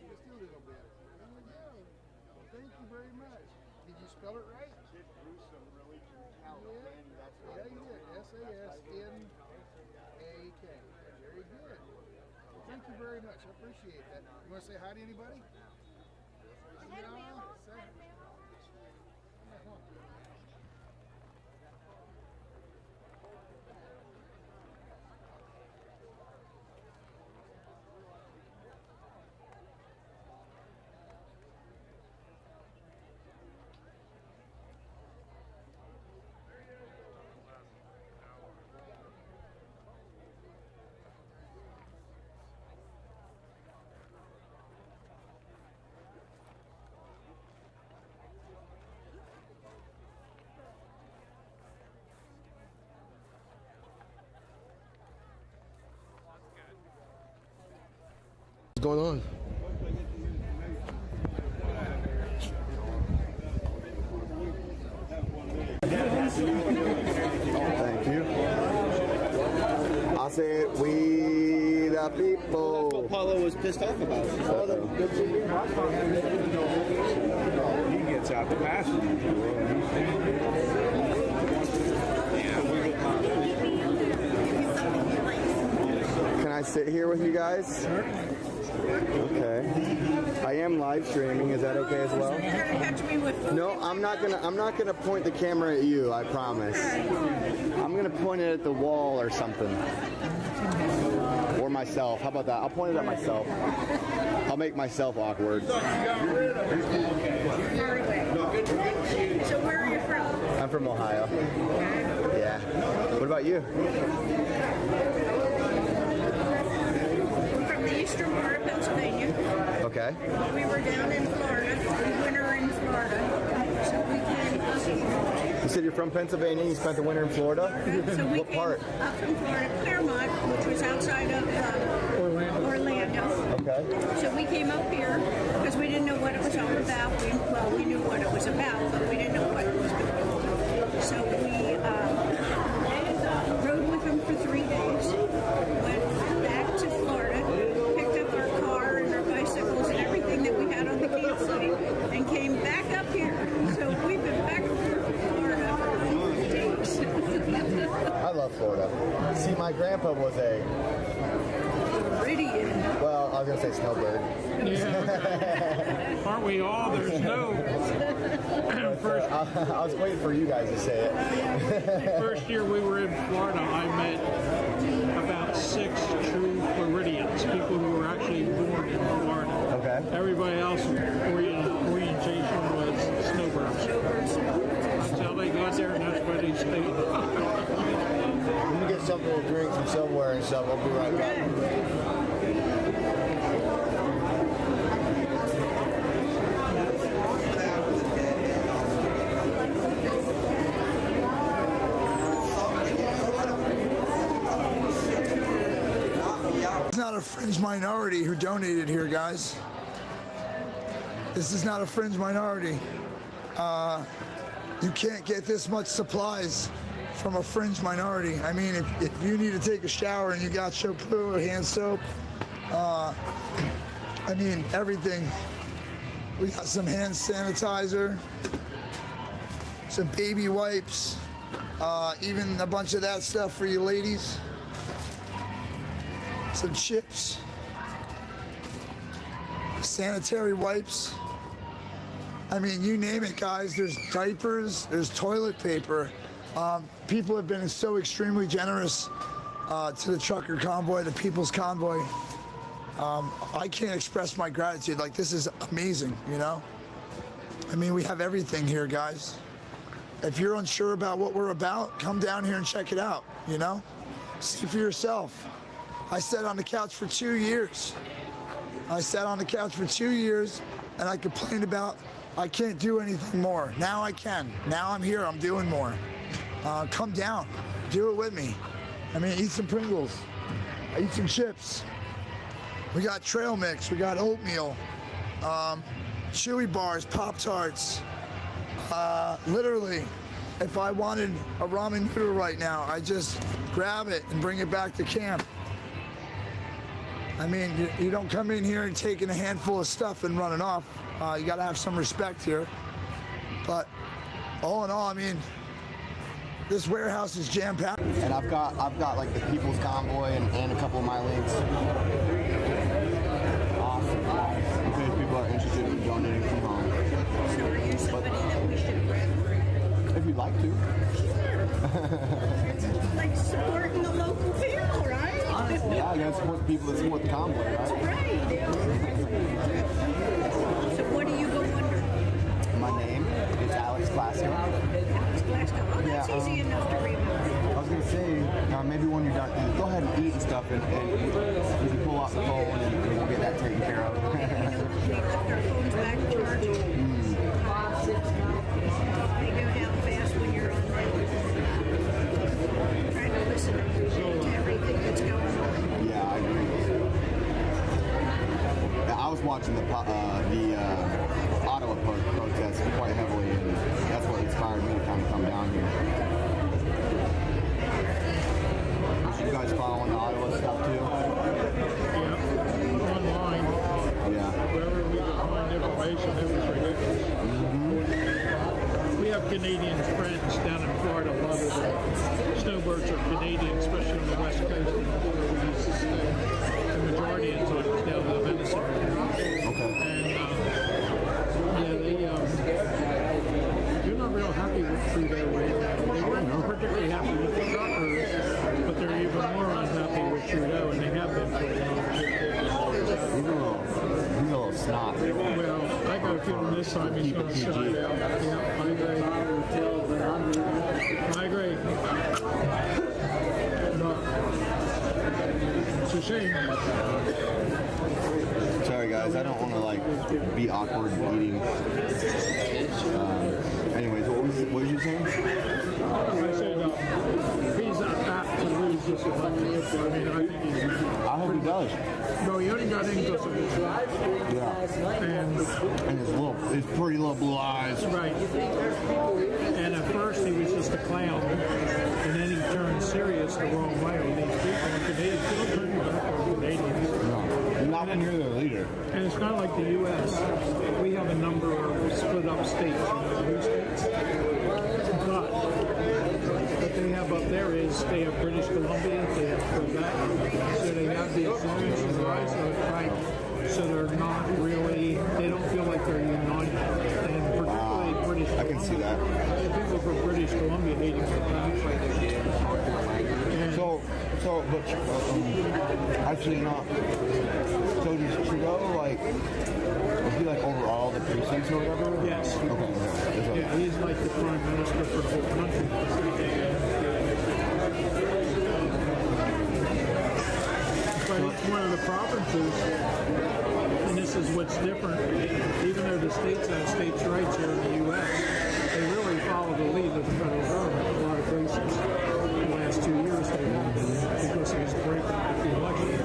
[SPEAKER 5] Just a little bit. There we go. Well, thank you very much. Did you spell it right? Did gruesome, really brutality. Yeah, you did. S-A-S-N-A-K. Very good. Well, thank you very much. I appreciate that. You want to say hi to anybody? Yeah.
[SPEAKER 7] going on?
[SPEAKER 13] Thank you. I'll say it, we the people.
[SPEAKER 9] That's what Paulo was pissed off about.
[SPEAKER 12] He gets out the passenger.
[SPEAKER 13] Can I sit here with you guys? Sure. Okay. I am live streaming. Is that okay as well?
[SPEAKER 10] You're gonna catch me with food.
[SPEAKER 13] No, I'm not gonna point the camera at you. I promise. I'm gonna point it at the wall or something, or myself. How about that? I'll point it at myself. I'll make myself awkward.
[SPEAKER 10] So where are you from?
[SPEAKER 13] I'm from Ohio. Yeah. What about you?
[SPEAKER 10] From the eastern part of Pennsylvania.
[SPEAKER 13] Okay.
[SPEAKER 10] We were down in Florida, winter in Florida. So we came up.
[SPEAKER 13] You said you're from Pennsylvania. You spent the winter in Florida.
[SPEAKER 10] So we
[SPEAKER 13] what
[SPEAKER 10] came
[SPEAKER 13] part?
[SPEAKER 10] up from Florida, Claremont, which was outside of Orlando.
[SPEAKER 13] Okay.
[SPEAKER 10] So we came up here because we didn't know what it was all about. We knew what it was about, but we didn't know what it was going to be. So we rode with them for 3 days, went back to Florida, picked up our car and our bicycles and everything that we had on the campsite, and came back up here. So we've been back and forth from Florida for 5 days.
[SPEAKER 13] I love Florida. See, my grandpa was a
[SPEAKER 10] Floridian.
[SPEAKER 13] Well, I was gonna say snowbird.
[SPEAKER 6] Yeah. Aren't we all? There's no. First,
[SPEAKER 13] I was waiting for you guys to say it.
[SPEAKER 6] First year we were in Florida, I met about 6 true Floridians, people who were actually born in Florida.
[SPEAKER 13] Okay.
[SPEAKER 6] Everybody else's orientation was snowbirds. Until they got there, and that's where they stayed.
[SPEAKER 7] Let me get something to drink from somewhere and stuff. I'll be right back.
[SPEAKER 1] It's not a fringe minority who donated here, guys. This is not a fringe minority. You can't get this much supplies from a fringe minority. I mean, if you need to take a shower and you got shampoo or hand soap, I mean, everything. We got some hand sanitizer, some baby wipes, even a bunch of that stuff for you ladies. Some chips, sanitary wipes. I mean, you name it, guys. There's diapers, there's toilet paper. People have been so extremely generous to the trucker convoy, the People's Convoy. I can't express my gratitude. Like, this is amazing, you know? I mean, we have everything here, guys. If you're unsure about what we're about, come down here and check it out, you know? See for yourself. I sat on the couch for 2 years. I sat on the couch for 2 years and I complained about I can't do anything more. Now I can. Now I'm here, I'm doing more. Come down, do it with me. I mean, eat some Pringles, eat some chips. We got trail mix, we got oatmeal, chewy bars, Pop-Tarts. Literally, if I wanted a ramen noodle right now, I just grab it and bring it back to camp. I mean, you don't come in here and taking a handful of stuff and running off. You got to have some respect here. But all in all, I mean, this warehouse is jam-packed.
[SPEAKER 13] And I've got like the People's Convoy and a couple of my links. Awesome. In case people are interested in donating from home.
[SPEAKER 10] So are you somebody that we should rep?
[SPEAKER 13] If you'd like to.
[SPEAKER 10] It's like supporting the local people, right?
[SPEAKER 13] Yeah, you gotta support the people that support the convoy, right?
[SPEAKER 10] Right. So what do you go under?
[SPEAKER 13] My name is Alex Glasgow.
[SPEAKER 10] Alex Glasgow. Oh, that's easy enough to remember.
[SPEAKER 13] I was gonna say, maybe when you're done, go ahead and eat and stuff, and you can pull out the phone and we'll get that taken care of.
[SPEAKER 10] We left our phones back charged. They go down fast when you're on there. Trying to listen to everything that's going on.
[SPEAKER 13] Yeah, I agree.
[SPEAKER 6] Canadian friends down in Florida. A lot of the snowbirds are Canadian, especially on the west coast. We used to stay. The majority of the time was down to the Venice area.
[SPEAKER 13] Okay.
[SPEAKER 6] And yeah, they're not real happy with Trudeau right now. They weren't particularly happy with the truckers, but they're even more unhappy with Trudeau, and they have been for a while.
[SPEAKER 13] He's a little snot.
[SPEAKER 6] Well, I got a feeling this time he's going to shut it out. Yeah, I agree. I agree. But it's a shame.
[SPEAKER 13] Sorry guys, I don't want to like be awkward eating. Anyways, what was you saying?
[SPEAKER 6] I said he's apt to lose this election. I mean, I think he's...
[SPEAKER 13] I hope he does.
[SPEAKER 6] No, he only got in because of his wife.
[SPEAKER 13] Yeah.
[SPEAKER 6] And
[SPEAKER 13] his pretty little blue eyes.
[SPEAKER 6] Right. And at first he was just a clown, and then he turned serious the wrong way with these people. And Canadians still turning back on Canadians.
[SPEAKER 13] No, not when you're their leader.
[SPEAKER 6] And it's not like the U.S. We have a number of split up states, blue states. But what they have up there is they have British Columbia, they have Quebec, so they have these zones and right. So they're not really, they don't feel like they're united. And particularly British Columbia.
[SPEAKER 13] I can see that.
[SPEAKER 6] The people from British Columbia hating the country.
[SPEAKER 13] But actually not. So does Trudeau like? Is he like over all the precincts or whatever?
[SPEAKER 6] Yes.
[SPEAKER 13] Okay.
[SPEAKER 6] Yeah, he's like the prime minister for the whole country. But each one of the provinces, and this is what's different, even though the states have states' rights here in the U.S., they really follow the lead of the federal government in a lot of places. The last 2 years they have because of his breakup with the election.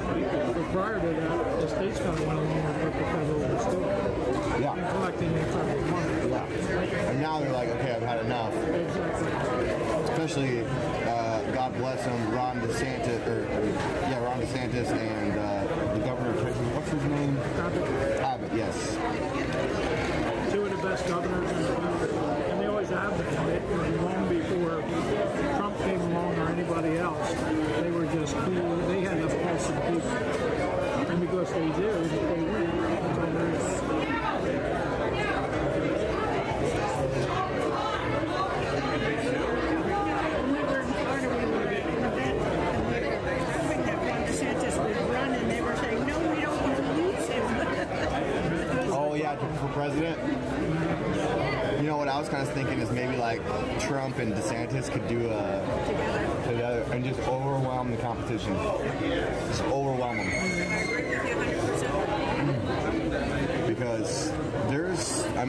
[SPEAKER 6] But prior to that, the states kind of went along with what the federal was doing.
[SPEAKER 13] Yeah.
[SPEAKER 6] And collecting their federal money.
[SPEAKER 13] Yeah. And now they're like, okay, I've had enough.
[SPEAKER 6] Exactly.
[SPEAKER 13] Especially, God bless him, Ron DeSantis and the governor of Texas. What's his name? Abbott, yes.
[SPEAKER 6] Two of the best governors in the country. And they always have been. Long before Trump came along or anybody else, they were just cool. They had the pulse of people. And because they do, they win. That's all there is.
[SPEAKER 13] For president, you know what I was kind of thinking is maybe like Trump and DeSantis could do together and just overwhelm the competition. Just overwhelm them. Because there's a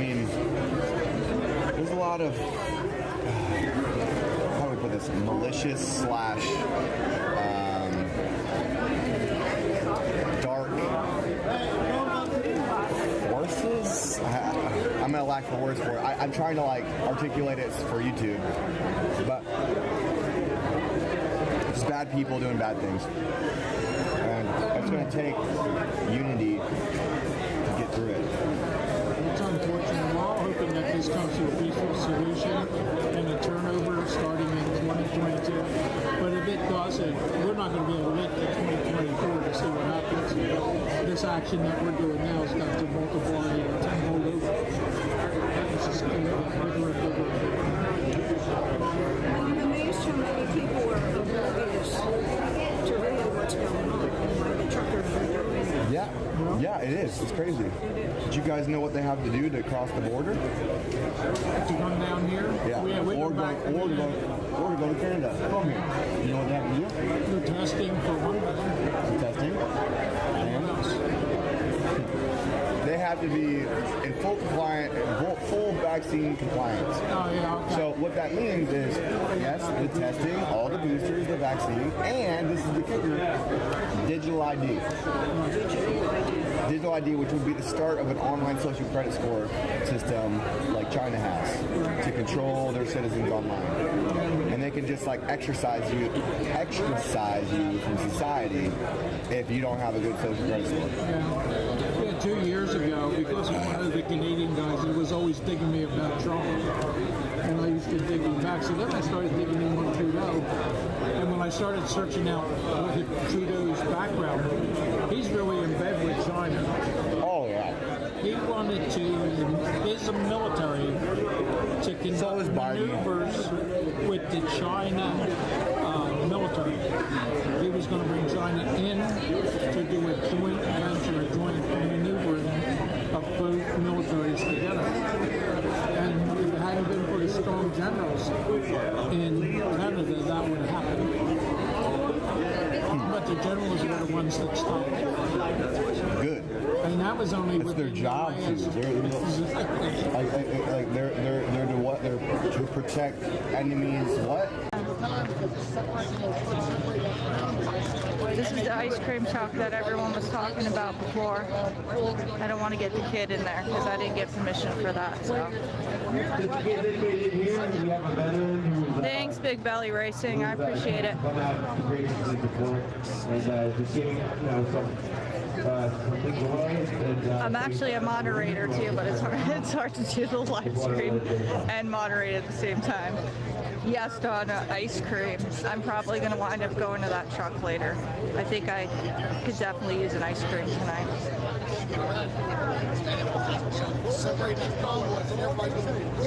[SPEAKER 13] lot of, how do we put this, malicious / dark forces. I'm gonna lack for words for it. I'm trying to like articulate it for YouTube, but it's bad people doing bad things, and it's gonna take unity to get through it.
[SPEAKER 6] It's unfortunate. We're all hoping that this comes to a peaceful solution and a turnover starting in 2022. But if it doesn't, we're not going to be able to wait till 2024 to see what happens. This action that we're doing now has got to multiply tenfold over. It's just going to get bigger and bigger and bigger.
[SPEAKER 10] I'm amazed how many people are oblivious to really what's going on and why the truckers are doing it.
[SPEAKER 13] Yeah, it is. It's crazy. Did you guys know what they have to do to cross the border?
[SPEAKER 6] To come down here?
[SPEAKER 13] Yeah. Or to go to Canada. Come here. You know what they have to do?
[SPEAKER 6] The testing for one thing.
[SPEAKER 13] Testing. They have to be in full vaccine compliance.
[SPEAKER 6] Oh, yeah, okay.
[SPEAKER 13] So what that means is, yes, the testing, all the boosters, the vaccine, and this is the kicker, digital ID. Digital ID, which would be the start of an online social credit score system like China has to control their citizens online. And they can just like exercise you from society if you don't have a good social credit score.
[SPEAKER 6] Yeah, 2 years ago, because of one of the Canadian guys, he was always digging me about Trump. And I back. So then I started digging in on Trudeau. And when I started searching out Trudeau's background, he's really in bed with China.
[SPEAKER 13] Oh, yeah.
[SPEAKER 6] He wanted to, his military, to conduct maneuvers with the China military. He was going to bring China in to do a joint venture, a joint maneuvering of both militaries together. And if it hadn't been for the strong generals in Canada, that would have happened. But the generals were the ones that stopped it.
[SPEAKER 13] Good.
[SPEAKER 6] And that was only
[SPEAKER 13] it's their job to. They're to protect enemies. What?
[SPEAKER 21] This is the ice cream truck that everyone was talking about before. I don't want to get the kid in there because I didn't get permission for that. So. Thanks, Big Belly Racing. I appreciate it. I'm actually a moderator too, but it's hard to do the live stream and moderate at the same time. Yes, Donna, ice cream. I'm probably going to wind up going to that truck later. I think I could definitely use an ice cream tonight.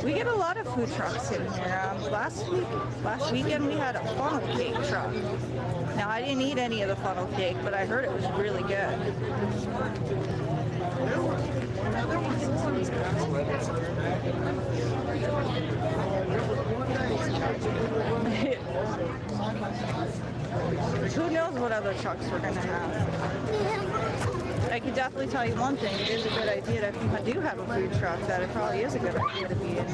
[SPEAKER 21] We get a lot of food trucks in here. Last weekend we had a funnel cake truck. Now I didn't eat any of the funnel cake, but I heard it was really good. Who knows what other trucks we're going to have? I can definitely tell you one thing. It is a good idea that if you do have a food truck, that it probably is a good idea to be in.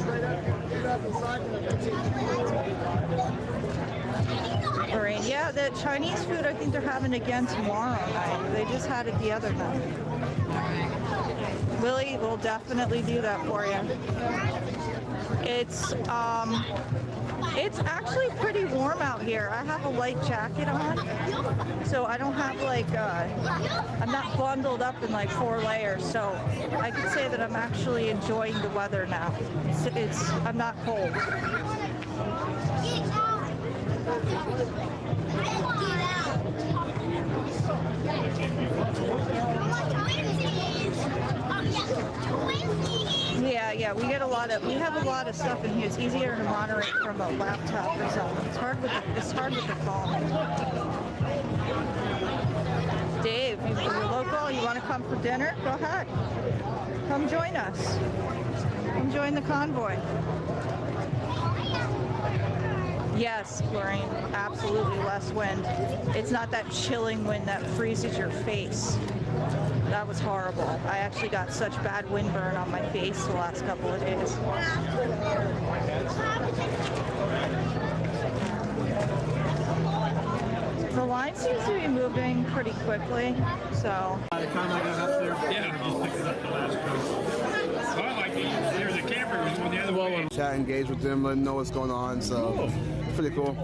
[SPEAKER 21] Lorraine, yeah, the Chinese food I think they're having again tomorrow night. They just had it the other night. Willie will definitely do that for you. It's actually pretty warm out here. I have a light jacket on, so I don't have I'm not bundled up in like 4 layers, so I can say that I'm actually enjoying the weather now. I'm not cold. Yeah, we have a lot of stuff in here. It's easier to moderate from a laptop or something. It's hard with the phone. Dave, if you're local, you want to come for dinner? Go ahead. Come join us. Come join the convoy. Yes, Lorraine, absolutely less wind. It's not that chilling wind that freezes your face. That was horrible. I actually got such bad windburn on my face the last couple of days. The line seems to be moving pretty quickly, so.
[SPEAKER 11] By the time I got up there, yeah, I just picked up the last coach. Well, like there's a camper was going the other way.
[SPEAKER 8] Chat, engage with them, let them know what's going on. So it's pretty cool.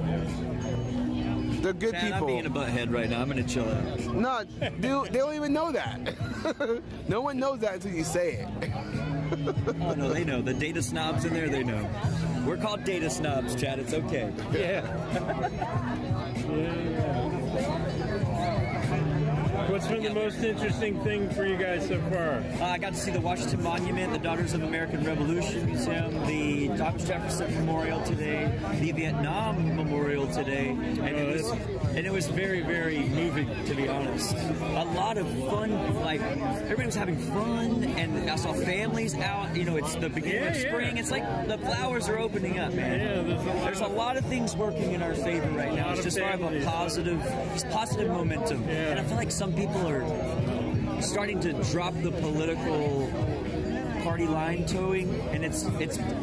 [SPEAKER 8] They're good people.
[SPEAKER 2] I'm being a butthead right now. I'm gonna chill out.
[SPEAKER 8] No, they don't even know that. No one knows that until you say it.
[SPEAKER 2] Oh no, they know. The data snobs in there, they know. We're called data snobs, Chad. It's okay.
[SPEAKER 11] Yeah. What's been the most interesting thing for you guys so far?
[SPEAKER 2] I got to see the Washington Monument, the Daughters of American Revolution Museum, the Thomas Jefferson Memorial today, the Vietnam Memorial today, and it was very, very moving, to be honest. A lot of fun, like everybody was having fun, and I saw families out. You know, it's the beginning of spring. It's like the flowers are opening up, man.
[SPEAKER 11] Yeah,
[SPEAKER 2] there's a lot of things working in our favor right now. It's just sort of a positive momentum, and I feel like some people are starting to drop the political party line towing, and it's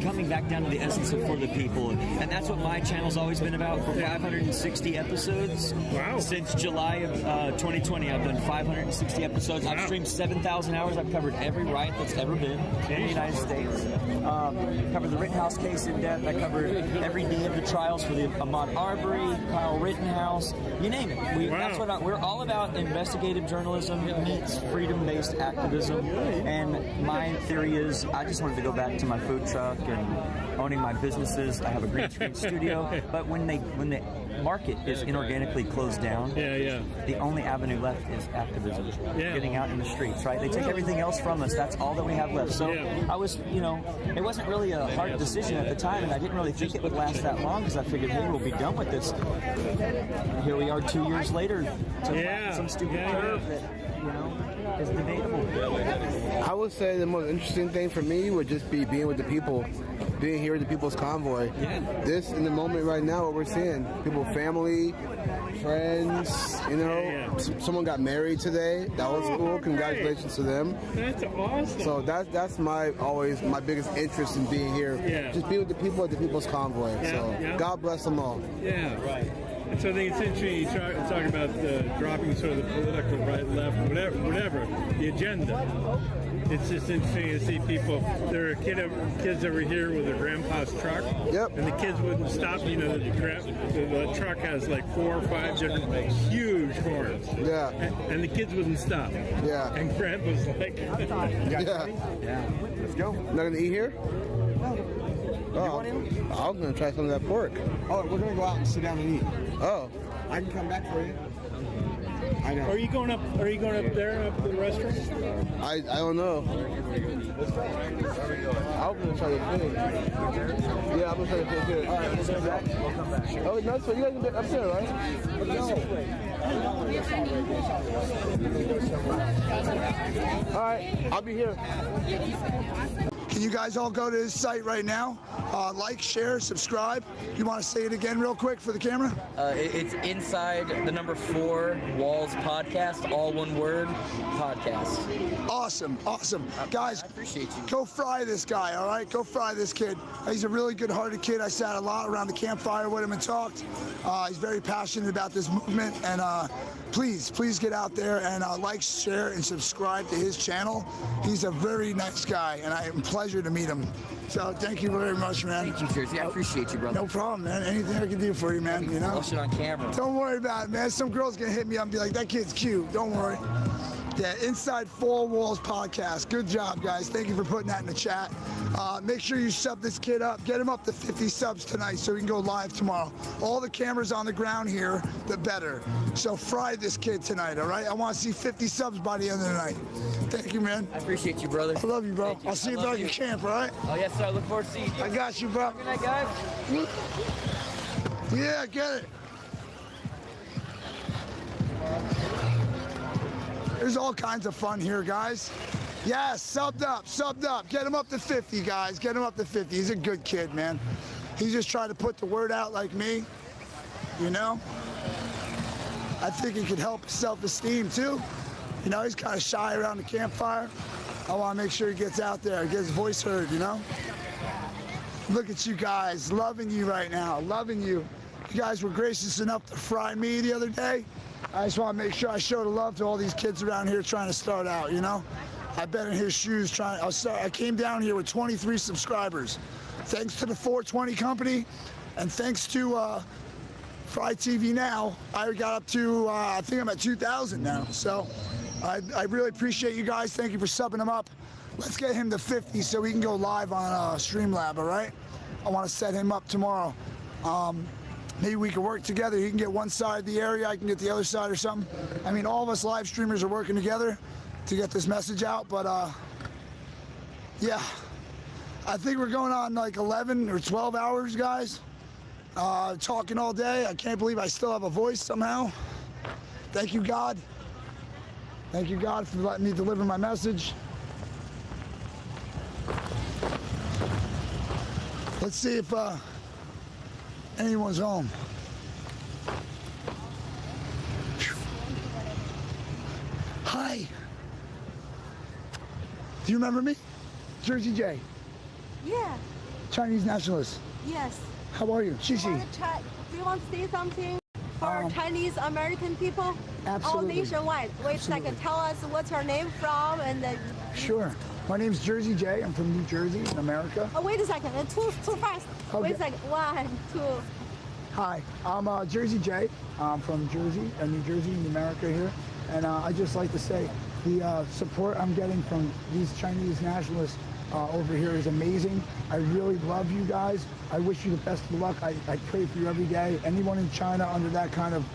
[SPEAKER 2] coming back down to the essence of for the people, and that's what my channel's always been about for 560 episodes.
[SPEAKER 11] Wow.
[SPEAKER 2] Since July of 2020, I've done 560 episodes. I've streamed 7,000 hours. I've covered every riot that's ever been in the United States. Covered the Rittenhouse case in depth. I covered every day of the trials for the Ahmaud Arbery, Kyle Rittenhouse, you name it. That's what we're all about. Investigative journalism meets freedom-based activism, and my theory is I just wanted to go back to my food truck and owning my businesses. I have a green screen studio. But when the market is inorganically closed down, the only avenue left is activism, getting out in the streets, right? They take everything else from us. That's all that we have left. So I was, it wasn't really a hard decision at the time, and I didn't really think it would last that long because I figured, hey, we'll be done with this. Here we are 2 years later, some stupid curve that, is debatable.
[SPEAKER 8] I would say the most interesting thing for me would just be being with the people, being here with the People's Convoy. This, in the moment right now, what we're seeing, people, family, friends, someone got married today. That was cool. Congratulations to them.
[SPEAKER 11] That's awesome.
[SPEAKER 8] So that's my biggest interest in being here. Just be with the people at the People's Convoy. So God bless them all.
[SPEAKER 11] Yeah, right. And so I think it's interesting you talk about dropping sort of the political right, left, whatever, the agenda. It's just interesting to see people. There are kids over here with their grandpa's truck, and the kids wouldn't stop. The truck has like 4 or 5 different huge horns. And the kids wouldn't stop. And grandpa's like,
[SPEAKER 8] let's go. Not gonna eat here? Oh, I'm gonna try some of that pork.
[SPEAKER 7] Oh, we're gonna go out and sit down and eat.
[SPEAKER 8] Oh,
[SPEAKER 7] I can come back for you. I know.
[SPEAKER 11] Are you going up there, up to the restaurant?
[SPEAKER 8] I don't know. I'm gonna try to finish. Yeah, I'm gonna try to finish. All right, we'll come back. Oh, that's what you guys are up there, right? All right, I'll be here.
[SPEAKER 1] Can you guys all go to his site right now? Like, share, subscribe. You want to say it again real quick for the camera?
[SPEAKER 9] It's Inside the Number 4 Walls Podcast, all one word, podcast.
[SPEAKER 1] Awesome. Guys, I appreciate you. Go fry this guy, all right? Go fry this kid. He's a really good-hearted kid. I sat a lot around the campfire with him and talked. He's very passionate about this movement, and please get out there and like, share, and subscribe to his channel. He's a very nice guy, and it's a pleasure to meet him. So thank you very much, man.
[SPEAKER 9] Thank you, Jersey. I appreciate you, brother.
[SPEAKER 1] No problem, man. Anything I can do for you, man.
[SPEAKER 9] Flush it on camera.
[SPEAKER 1] Don't worry about it, man. Some girl's gonna hit me up and be like, "That kid's cute." Don't worry. Yeah, Inside 4 Walls Podcast. Good job, guys. Thank you for putting that in the chat. Make sure you sub this kid up. Get him up to 50 subs tonight so we can go live tomorrow. All the cameras on the ground here, the better. So fry this kid tonight, all right? I want to see 50 subs by the end of the night. Thank you, man.
[SPEAKER 9] I appreciate you, brother.
[SPEAKER 1] I love you, bro. I'll see you back at camp, all right?
[SPEAKER 9] Oh, yes, sir. I look forward to seeing you.
[SPEAKER 1] I got you, bro.
[SPEAKER 9] Good night, guys.
[SPEAKER 1] Yeah, get it. There's all kinds of fun here, guys. Yes, subbed up. Get him up to 50, guys. Get him up to 50. He's a good kid, man. He's just trying to put the word out like me, I think he could help his self-esteem, too. He's kind of shy around the campfire. I want to make sure he gets out there, gets his voice heard, Look at you guys, loving you right now, loving you. You guys were gracious enough to fry me the other day. I just want to make sure I show the love to all these kids around here trying to start out, I've been in his shoes I came down here with 23 subscribers. Thanks to the 420 company and thanks to Fry TV Now, I got up to, I think I'm at 2,000 now. So I really appreciate you guys. Thank you for subbing him up. Let's get him to 50 so we can go live on Streamlab, all right? I want to set him up tomorrow. Maybe we can work together. He can get one side of the area, I can get the other side or something. I mean, all of us live streamers are working together to get this message out, but yeah. I think we're going on like 11 or 12 hours, guys. Talking all day. I can't believe I still have a voice somehow. Thank you, God. Thank you, God, for letting me deliver my message. Let's see if anyone's home. Hi. Do you remember me? Jersey J.
[SPEAKER 17] Yeah.
[SPEAKER 1] Chinese nationalist.
[SPEAKER 17] Yes.
[SPEAKER 1] How are you? Shishi.
[SPEAKER 17] Do you want to say something for Chinese American people?
[SPEAKER 1] Absolutely.
[SPEAKER 17] All nationwide. Wait,
[SPEAKER 1] Absolutely.
[SPEAKER 17] tell us what's your name from and then.
[SPEAKER 1] Sure. My name's Jersey J. I'm from New Jersey in America.
[SPEAKER 17] Oh, wait a second. Too fast.
[SPEAKER 1] Okay.
[SPEAKER 17] Wait a second. 1, 2.
[SPEAKER 1] Hi. I'm Jersey J. I'm from Jersey, New Jersey in America here. And I just like to say the support I'm getting from these Chinese nationalists over here is amazing. I really love you guys. I wish you the best of luck. I pray for you every day. Anyone in China under that kind of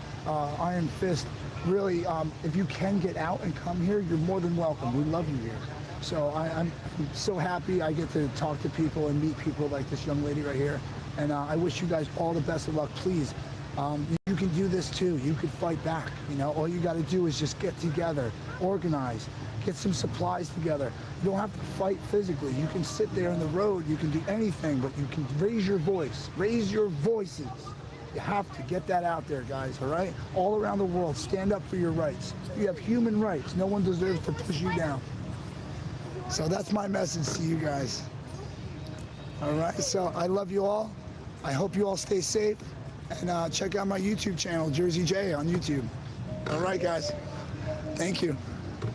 [SPEAKER 1] iron fist, really, if you can get out and come here, you're more than welcome. We love you here. So I'm so happy I get to talk to people and meet people like this young lady right here. And I wish you guys all the best of luck. Please, you can do this too. You could fight back. You know, all you got to do is just get together, organize, get some supplies together. You don't have to fight physically. You can sit there on the road. You can do anything, but you can raise your voice, raise your voices. You have to get that out there, guys, all right? All around the world, stand up for your rights. You have human rights. No one deserves to push you down. So that's my message to you guys. All right, so I love you all. I hope you all stay safe. And check out my YouTube channel, Jersey J on YouTube. All right, guys. Thank you.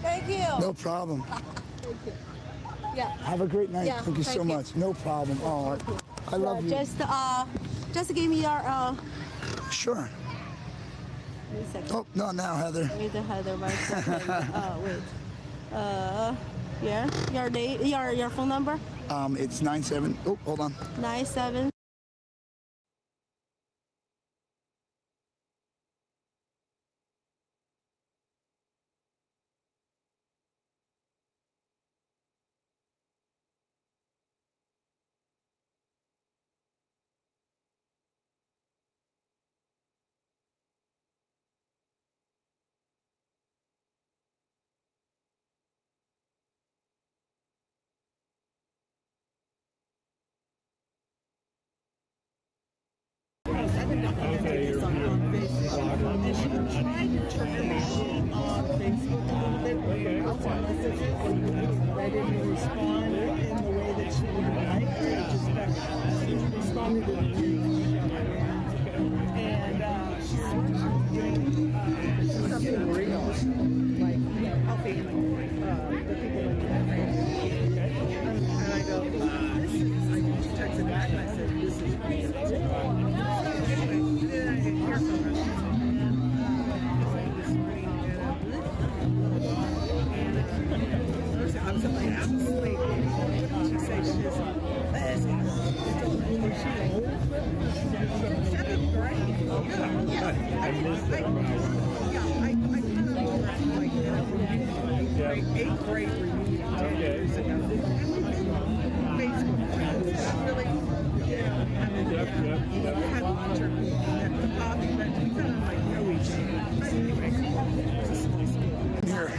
[SPEAKER 17] Thank you.
[SPEAKER 1] No problem.
[SPEAKER 17] Yeah.
[SPEAKER 1] Have a great night.
[SPEAKER 17] Yeah,
[SPEAKER 1] thank you so much. No problem. Oh, I love you.
[SPEAKER 17] Just give me your.
[SPEAKER 1] Sure.
[SPEAKER 17] Wait a second.
[SPEAKER 1] Oh, not now, Heather.
[SPEAKER 17] Wait, Heather, one second. Wait. Yeah. Your date. Your phone number.
[SPEAKER 1] It's 97. Oh, hold on.
[SPEAKER 17] 97.
[SPEAKER 14] And she tried to turn me on Facebook a little bit. I didn't respond in the way that she would like. I just responded to the news. And she's doing something real, like helping the people in the country. And I go, this is, I just texted back and I said, this is real. Then I didn't hear from her. I was like, I'm asleep. She said she's seventh grade. Yeah. I kind of learned like eighth grade reunion 10 years ago. And we've been Facebook friends. I really had lunch or coffee, but we kind of like know each other. But anyway, it's a small school.
[SPEAKER 1] Here.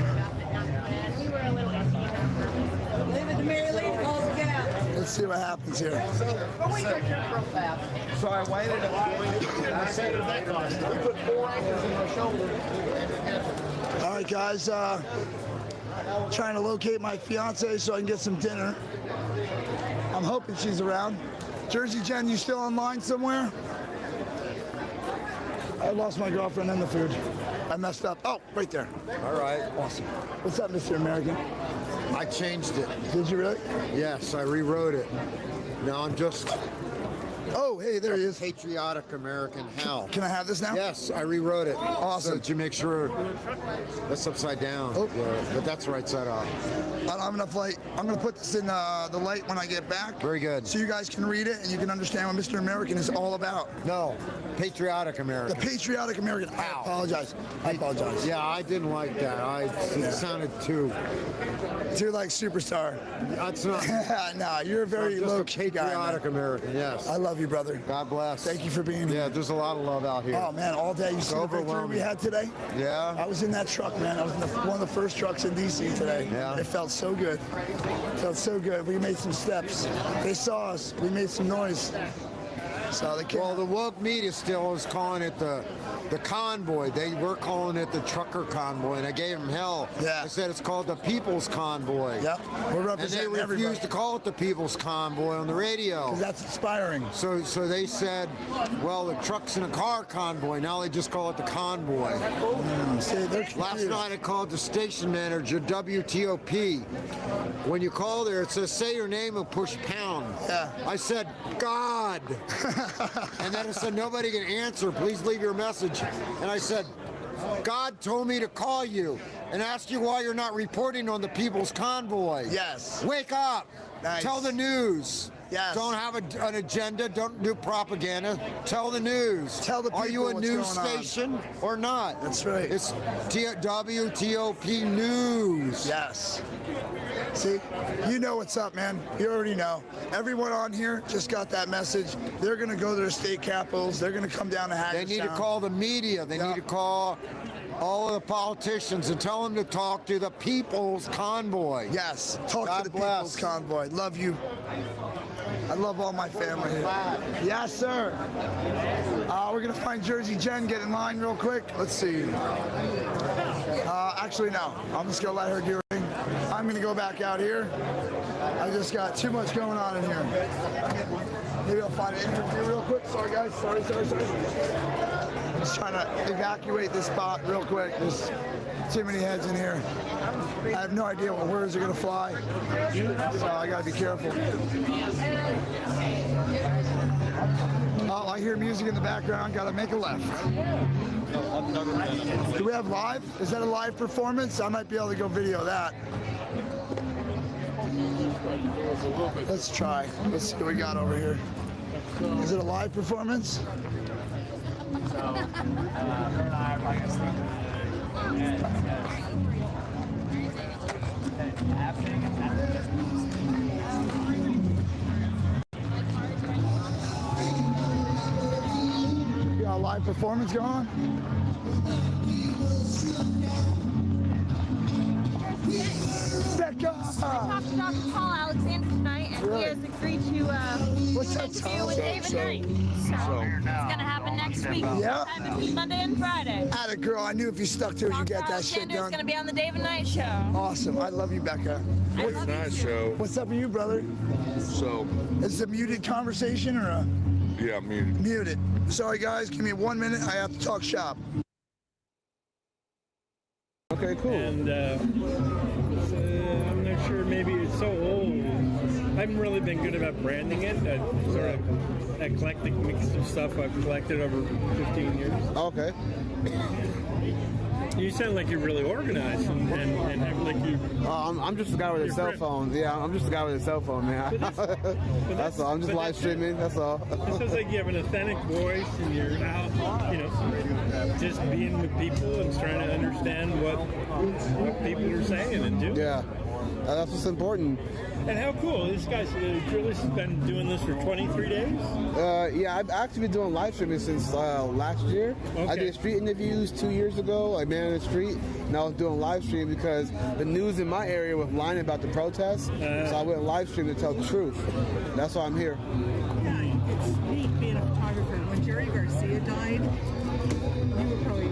[SPEAKER 1] Let's see what happens here.
[SPEAKER 7] So I waited I said we put 4 anchors in my shoulder.
[SPEAKER 1] All right, guys. Trying to locate my fiance so I can get some dinner. I'm hoping she's around. Jersey Jen, you still online somewhere? I lost my girlfriend and the food. I messed up. Oh, right there.
[SPEAKER 7] All right.
[SPEAKER 1] Awesome. What's up, Mr. American?
[SPEAKER 7] I changed it.
[SPEAKER 1] Did you really?
[SPEAKER 7] Yes, I rewrote it. Now I'm just...
[SPEAKER 1] Oh, hey, there he is.
[SPEAKER 7] Patriotic American Hal.
[SPEAKER 1] Can I have this now?
[SPEAKER 7] Yes, I rewrote it.
[SPEAKER 1] Awesome.
[SPEAKER 7] So that you make sure that's upside down.
[SPEAKER 1] Oh.
[SPEAKER 7] Yeah, but that's right side up.
[SPEAKER 1] I don't have enough light. I'm going to put this in the light when I get back.
[SPEAKER 7] Very good.
[SPEAKER 1] So you guys can read it and you can understand what Mr. American is all about.
[SPEAKER 7] No, Patriotic American.
[SPEAKER 1] The Patriotic American. I apologize. I apologize.
[SPEAKER 7] Yeah, I didn't like that. It sounded too
[SPEAKER 1] like superstar.
[SPEAKER 7] That's not.
[SPEAKER 1] No, you're a very low-key guy.
[SPEAKER 7] Patriotic American, yes.
[SPEAKER 1] I love you, brother.
[SPEAKER 7] God bless.
[SPEAKER 1] Thank you for being here.
[SPEAKER 7] Yeah, there's a lot of love out here.
[SPEAKER 1] Oh, man, all day. You see the victory we had today?
[SPEAKER 7] Yeah.
[SPEAKER 1] I was in that truck, man. I was in one of the first trucks in D.C. today.
[SPEAKER 7] Yeah.
[SPEAKER 1] It felt so good. It felt so good. We made some steps. They saw us. We made some noise. So
[SPEAKER 7] well, the woke media still is calling it the convoy. They were calling it the trucker convoy, and I gave them hell.
[SPEAKER 1] Yeah.
[SPEAKER 7] I said it's called the People's Convoy.
[SPEAKER 1] Yep. We're representing
[SPEAKER 7] and they refused
[SPEAKER 1] everybody.
[SPEAKER 7] to call it the People's Convoy on the radio.
[SPEAKER 1] Because that's inspiring.
[SPEAKER 7] So they said, well, the trucks in a car convoy. Now they just call it the convoy. Last night I called the station manager, WTOP. When you call there, it says, say your name and push pound.
[SPEAKER 1] Yeah.
[SPEAKER 7] I said, God. And then it said, nobody can answer. Please leave your message. And I said, God told me to call you and ask you why you're not reporting on the People's Convoy.
[SPEAKER 1] Yes.
[SPEAKER 7] Wake up.
[SPEAKER 1] Nice.
[SPEAKER 7] Tell the news.
[SPEAKER 1] Yes.
[SPEAKER 7] Don't have an agenda. Don't do propaganda. Tell the news.
[SPEAKER 1] Tell the people
[SPEAKER 7] Are you a
[SPEAKER 1] what's
[SPEAKER 7] news
[SPEAKER 1] going on.
[SPEAKER 7] station or not?
[SPEAKER 1] That's right.
[SPEAKER 7] It's WTOP News.
[SPEAKER 1] Yes. See, you know what's up, man. You already know. Everyone on here just got that message. They're going to go to their state capitals. They're going to come down to Hagerstown.
[SPEAKER 7] They need to call the media. They need to call all of the politicians and tell them to talk to the People's Convoy.
[SPEAKER 1] Yes, talk
[SPEAKER 7] God
[SPEAKER 1] to the
[SPEAKER 7] bless.
[SPEAKER 1] People's Convoy. Love you. I love all my family here. Yes, sir. We're going to find Jersey Jen. Get in line real quick. Let's see. Actually, no. I'm just going to let her do her thing. I'm going to go back out here. I just got too much going on in here. Maybe I'll find an interview real quick. Sorry, guys. Sorry. I'm just trying to evacuate this spot real quick. There's too many heads in here. I have no idea what words are going to fly, so I got to be careful. Oh, I hear music in the background. Got to make a left. Do we have live? Is that a live performance? I might be able to go video that. Let's try. Let's see what we got over here. Is it a live performance? You got a live performance going on? Becca!
[SPEAKER 15] I talked to Dr. Paul Alexander tonight, and he has agreed to interview with David Knight. So it's gonna happen next week.
[SPEAKER 1] Yeah.
[SPEAKER 15] Monday and Friday.
[SPEAKER 1] Atta girl, I knew if you stuck to it, you get that shit
[SPEAKER 15] Alexander's
[SPEAKER 1] done.
[SPEAKER 15] gonna be on the David Knight show.
[SPEAKER 1] Awesome. I love you, Becca.
[SPEAKER 15] David
[SPEAKER 18] Knight show.
[SPEAKER 1] What's up with you, brother?
[SPEAKER 18] So.
[SPEAKER 1] Is it a muted conversation or a?
[SPEAKER 18] Yeah, muted.
[SPEAKER 1] Muted. Sorry, guys. Give me 1 minute. I have to talk shop.
[SPEAKER 11] Okay, cool. And I'm not sure, maybe it's so old. I haven't really been good about branding it. A sort of eclectic mix of stuff I've collected over 15 years.
[SPEAKER 8] Okay.
[SPEAKER 11] You sound like you're really organized and have like you.
[SPEAKER 8] I'm just a guy with a cell phone. Yeah, I'm just a guy with a cell phone, man. That's all. I'm just live streaming. That's all.
[SPEAKER 11] It sounds like you have an authentic voice and you're out, just being with people and trying to understand what people are saying and doing.
[SPEAKER 8] Yeah, that's what's important.
[SPEAKER 11] And how cool. This guy's Julius has been doing this for 23 days?
[SPEAKER 8] Yeah, I've actually been doing live streaming since last year.
[SPEAKER 11] Okay.
[SPEAKER 8] I did street interviews 2 years ago, like Man on the Street, and I was doing live stream because the news in my area was lying about the protests, so I went live stream to tell the truth. That's why I'm here.
[SPEAKER 14] Yeah, it's neat being a photographer. When Jerry Garcia died, you were probably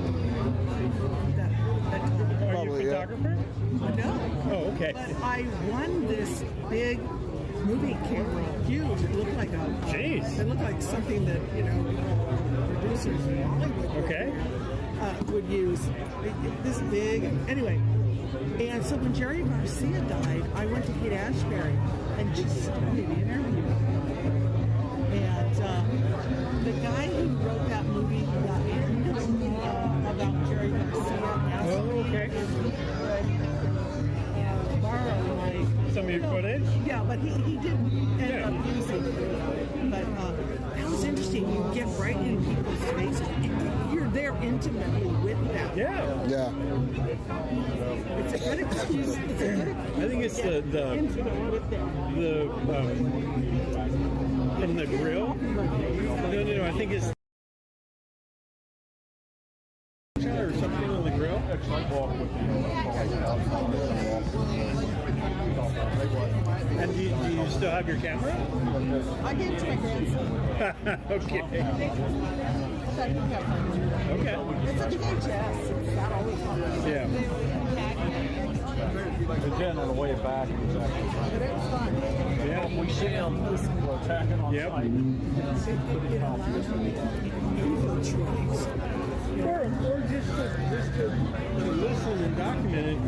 [SPEAKER 14] that time.
[SPEAKER 11] Are you a photographer?
[SPEAKER 14] No.
[SPEAKER 11] Oh, okay.
[SPEAKER 14] But I won this big movie camera, huge. It looked like a.
[SPEAKER 11] Jeez.
[SPEAKER 14] It looked like something that producers in Hollywood would use. This big. Anyway, and so when Jerry Garcia died, I went to Haight Ashbury and just started interviewing. And the guy who wrote that movie, that end about Jerry Garcia.
[SPEAKER 11] Oh, okay. Some of your footage?
[SPEAKER 14] Yeah, but he didn't end up using it. But that was interesting. You get right in people's faces. You're there intimately with them.
[SPEAKER 11] Yeah.
[SPEAKER 8] Yeah.
[SPEAKER 14] It's a good excuse.
[SPEAKER 11] I think it's the from the grill. No. I think it's or something on the grill. And do you still have your camera?
[SPEAKER 14] I gave it to my grandson.
[SPEAKER 11] Okay. Okay.
[SPEAKER 14] It's a VHS. It's not always on.
[SPEAKER 11] Yeah.
[SPEAKER 12] The jet on the way back.
[SPEAKER 14] But it was fun.
[SPEAKER 12] Yeah. We see them attacking on site.
[SPEAKER 11] Or just to listen and document it,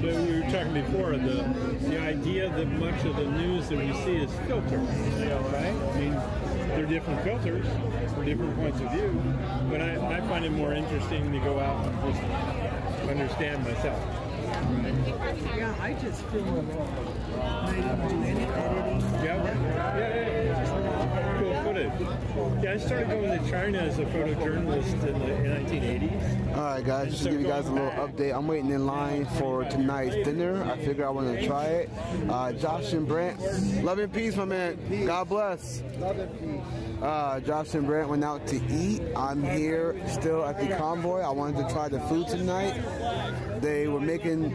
[SPEAKER 11] But we were talking before, the idea that much of the news that we see is filtered, right? I mean, they're different filters for different points of view, but I find it more interesting to go out and just understand myself.
[SPEAKER 14] Yeah, I just feel I don't do any editing.
[SPEAKER 12] Cool footage. Yeah, I started going to China as a photojournalist in the 1980s.
[SPEAKER 8] All right, guys, just to give you guys a little update. I'm waiting in line for tonight's dinner. I figure I want to try it. Josh and Brent, love and peace, my man. God bless.
[SPEAKER 5] Love and peace.
[SPEAKER 8] Josh and Brent went out to eat. I'm here still at the Convoy. I wanted to try the food tonight. They were making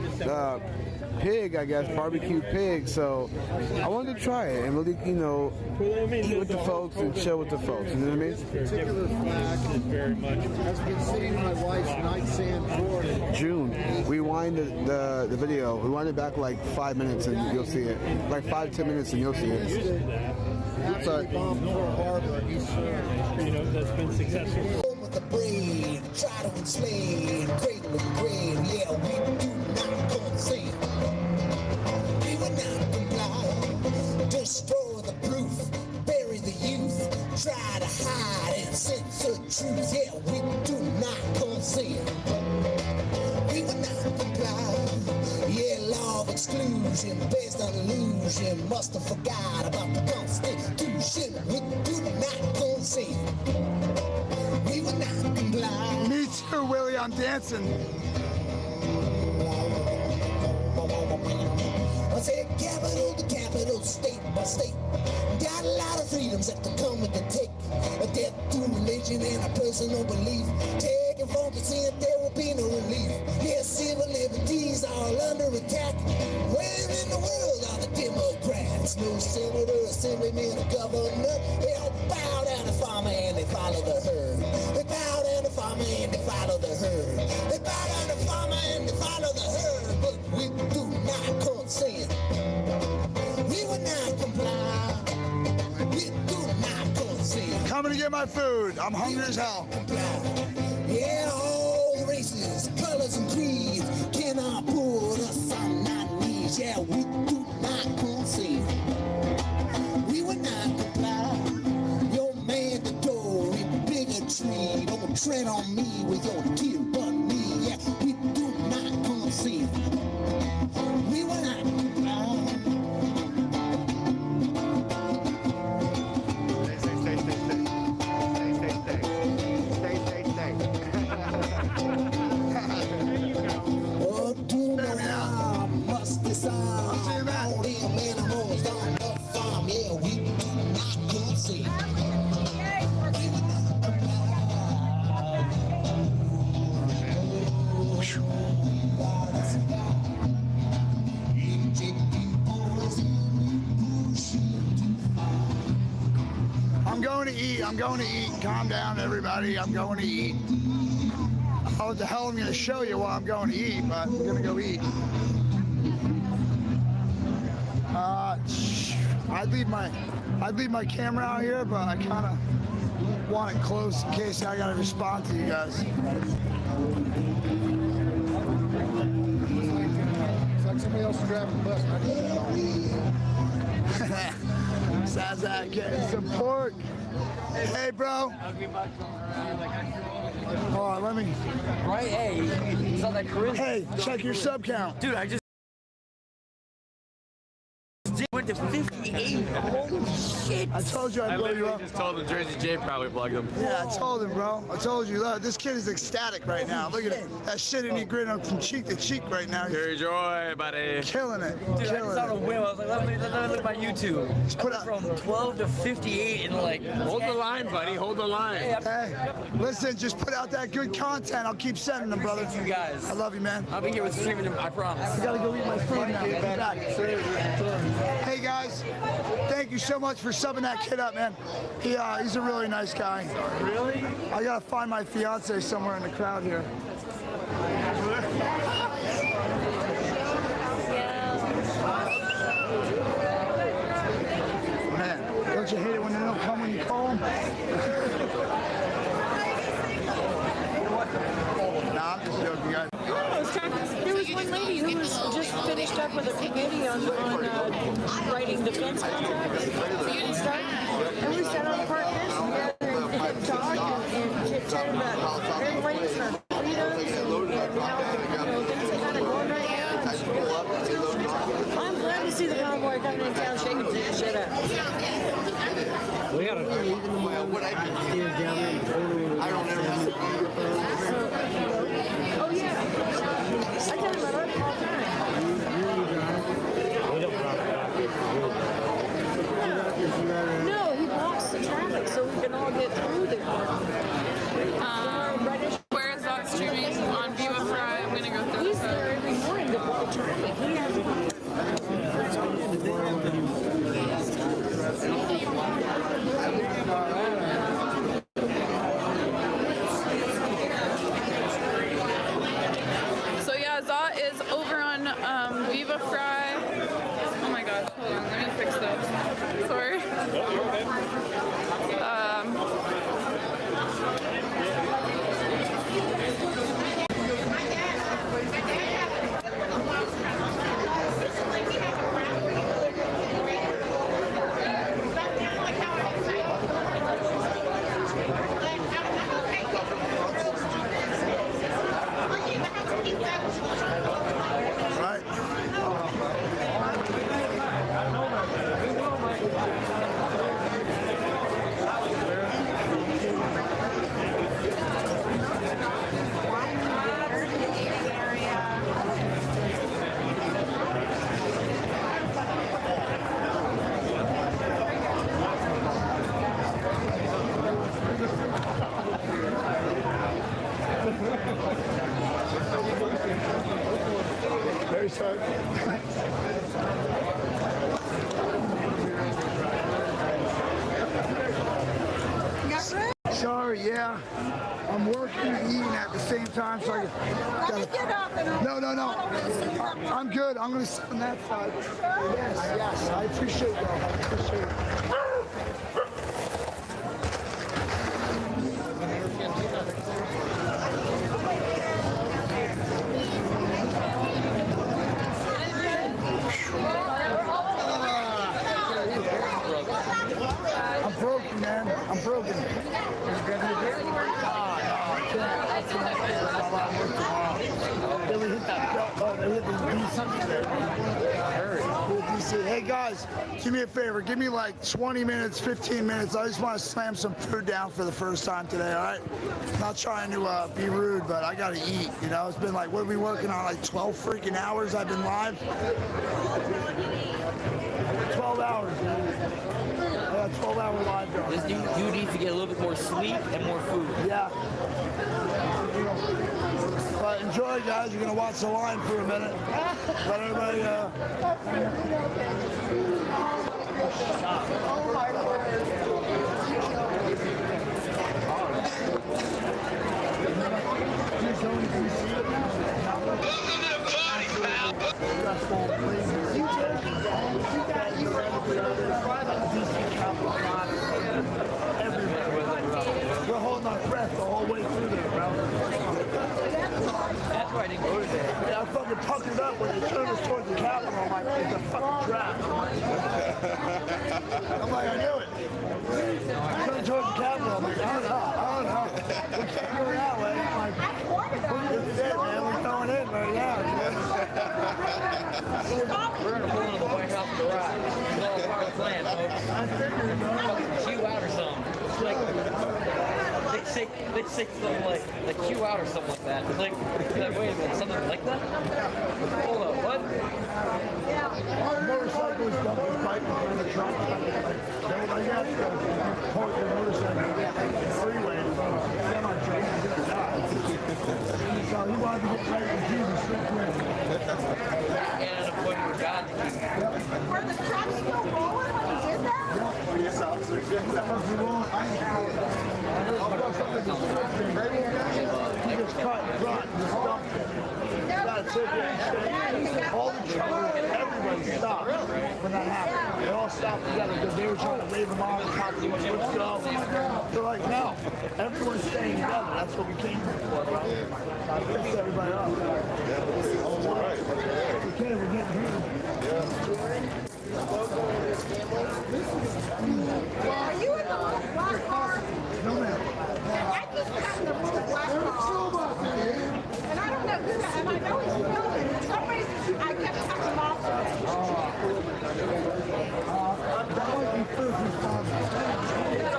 [SPEAKER 8] pig, I guess, barbecue pig. So I wanted to try it and really, you know, eat with the folks and chill with the folks. You know what I mean?
[SPEAKER 5] Particular fact has been sitting in my wife's nightstand drawer.
[SPEAKER 8] June. Rewind the video. Rewind it back like 5 minutes and you'll see it. Like 5-10 minutes and you'll see it.
[SPEAKER 5] After he bombed Pearl Harbor, he served.
[SPEAKER 12] You know, that's been successful.
[SPEAKER 16] With the brain, try to enslave, cradle and grave, yeah, we do not consent. We will not comply, destroy the proof, bury the youth, try to hide and censor truth, yeah, we do not consent. We will not comply, yeah, law of exclusion, based on illusion, must have forgot about the Constitution, we do not consent. We will not comply.
[SPEAKER 1] Me too, Willie, I'm dancing.
[SPEAKER 16] I said capital to capital, state by state. Got a lot of freedoms that the coming to take. A death to religion and a personal belief. Taking from the sin, there will be no relief. Yes, civil liberties are under attack. Where in the world are the Democrats? No senator, assemblyman, or governor. They all bow down to farmer and they follow the herd. They bow down to farmer and they follow the herd. They bow down to farmer and they follow the herd. But we do not consent. We will not comply. We do not consent.
[SPEAKER 1] Coming to get my food. I'm hungry as hell.
[SPEAKER 16] Yeah, all races, colors, and creeds cannot put us on our knees. Yeah, we do not consent. We will not comply. Your mandatory bigotry don't tread on me with your tear but me. Yeah, we do not consent. We will not comply. Oh, do not must decide. All them animals on the farm. Yeah, we do not consent. We will not
[SPEAKER 1] I'm going to eat. I'm going to eat. Calm down, everybody. I'm going to eat. Oh, what the hell I'm going to show you while I'm going to eat, but I'm going to go eat. I'd leave my camera out here, but I kind of want it close in case I got to respond to you guys.
[SPEAKER 5] It's like somebody else is driving the bus.
[SPEAKER 1] Sazak getting some pork. Hey, bro. Hold on, let me.
[SPEAKER 9] Right, hey, you saw that charisma.
[SPEAKER 1] Hey, check your sub count.
[SPEAKER 9] Dude, I just went to 58. Holy shit.
[SPEAKER 1] I told you I'd blow you up.
[SPEAKER 19] just told him Jersey J probably plugged him.
[SPEAKER 1] Yeah, I told him, bro. I told you. Look, this kid is ecstatic right now. Look at it. That shit in he grin from cheek to cheek right now.
[SPEAKER 19] Carry joy, buddy.
[SPEAKER 1] Killing it.
[SPEAKER 9] Dude, I just
[SPEAKER 1] Killing
[SPEAKER 9] saw a
[SPEAKER 1] it.
[SPEAKER 9] whim. I was like, let me look at my YouTube.
[SPEAKER 1] Just put out
[SPEAKER 9] from 12 to 58 in like.
[SPEAKER 19] Hold the line, buddy. Hold the line.
[SPEAKER 1] Hey, listen, just put out that good content. I'll keep sending them, brother.
[SPEAKER 9] You guys.
[SPEAKER 1] I love you, man.
[SPEAKER 9] I'll be here with streaming. I promise.
[SPEAKER 1] I gotta go eat my food now. I'll be back. Hey guys, thank you so much for subbing that kid up, man. He's a really nice guy.
[SPEAKER 12] Really?
[SPEAKER 1] I gotta find my fiance somewhere in the crowd here. Man, don't you hate it when they don't come when you call them? Nah, I'm just joking, guys.
[SPEAKER 21] There was one lady who was just finished up with a committee on writing defense contracts and stuff. And we sat on partners together and talk and chit-chat about airplanes and our freedoms and how things are kind of going right now.
[SPEAKER 11] got it.
[SPEAKER 3] What I can stand down there and totally I don't ever have to
[SPEAKER 21] Oh yeah. I tell you about it all the time. No, he blocks the traffic so we can all get through there.
[SPEAKER 4] Where is that streaming? On Viva Fry. I'm gonna go through.
[SPEAKER 21] He's there every morning to block traffic. He has
[SPEAKER 4] So yeah, Zot is over on Viva Fry. Oh my gosh, hold on, let me fix this. Sorry.
[SPEAKER 1] Very sorry. Sorry, yeah. I'm working and eating at the same time, so I gotta...
[SPEAKER 21] get up and
[SPEAKER 1] No. I'm good. I'm gonna sit on that side. Yes. I appreciate that. I appreciate it. I'm broken, man. I'm broken. They hit the DC. Hey guys, do me a favor. Give me like 20 minutes, 15 minutes. I just want to slam some food down for the first time today, all right? Not trying to be rude, but I got to eat, you know? It's been like, what are we working on, like 12 freaking hours I've been live? 12 hours, man. I got 12-hour live going.
[SPEAKER 9] This dude needs to get a little bit more sleep and more food.
[SPEAKER 1] Yeah. But enjoy, guys. You're going to watch the line for a minute. Let everybody...
[SPEAKER 21] Oh my Lord.
[SPEAKER 1] We're holding our breath the whole way through there, bro.
[SPEAKER 9] That's why I didn't go there.
[SPEAKER 1] Yeah, I fucking puckered up when they turned us towards the Capitol. I'm like, it's a fucking trap. I'm like, I knew it. Turned towards the Capitol. I'm like, I don't know. We can't go that way. I'm like, it's it, man. We're going in right now.
[SPEAKER 9] We're gonna pull into the White House garage. It's all part of the plan, folks.
[SPEAKER 1] I figured, bro.
[SPEAKER 9] Chew out or something. It's like they say something like chew out or something like that. It's like wait a minute, something like that? Hold on, what?
[SPEAKER 1] Motorcycles dump his bike in front of the truck. Everybody got to park their motorcycle in the freeway. Semi-truck is gonna die. So he wanted to get right with Jesus real quick.
[SPEAKER 9] And a point with God.
[SPEAKER 21] Were the trucks still rolling when you did that?
[SPEAKER 1] Police officer. He gets caught in front and just dumped it. Got a ticket and shit. All the trucks, everybody stopped when that happened. They all stopped together because they were trying to wave them on and talk to them, let's go. They're like, no, everyone's staying together. That's what we came here for, bro. I pissed everybody off. Okay, we're getting here.
[SPEAKER 21] Are you in the black car?
[SPEAKER 1] No, ma'am.
[SPEAKER 21] I just got in the black car. And I don't know who that, and I know he's filming. For some reason, I kept cutting off.
[SPEAKER 1] That might be first responders.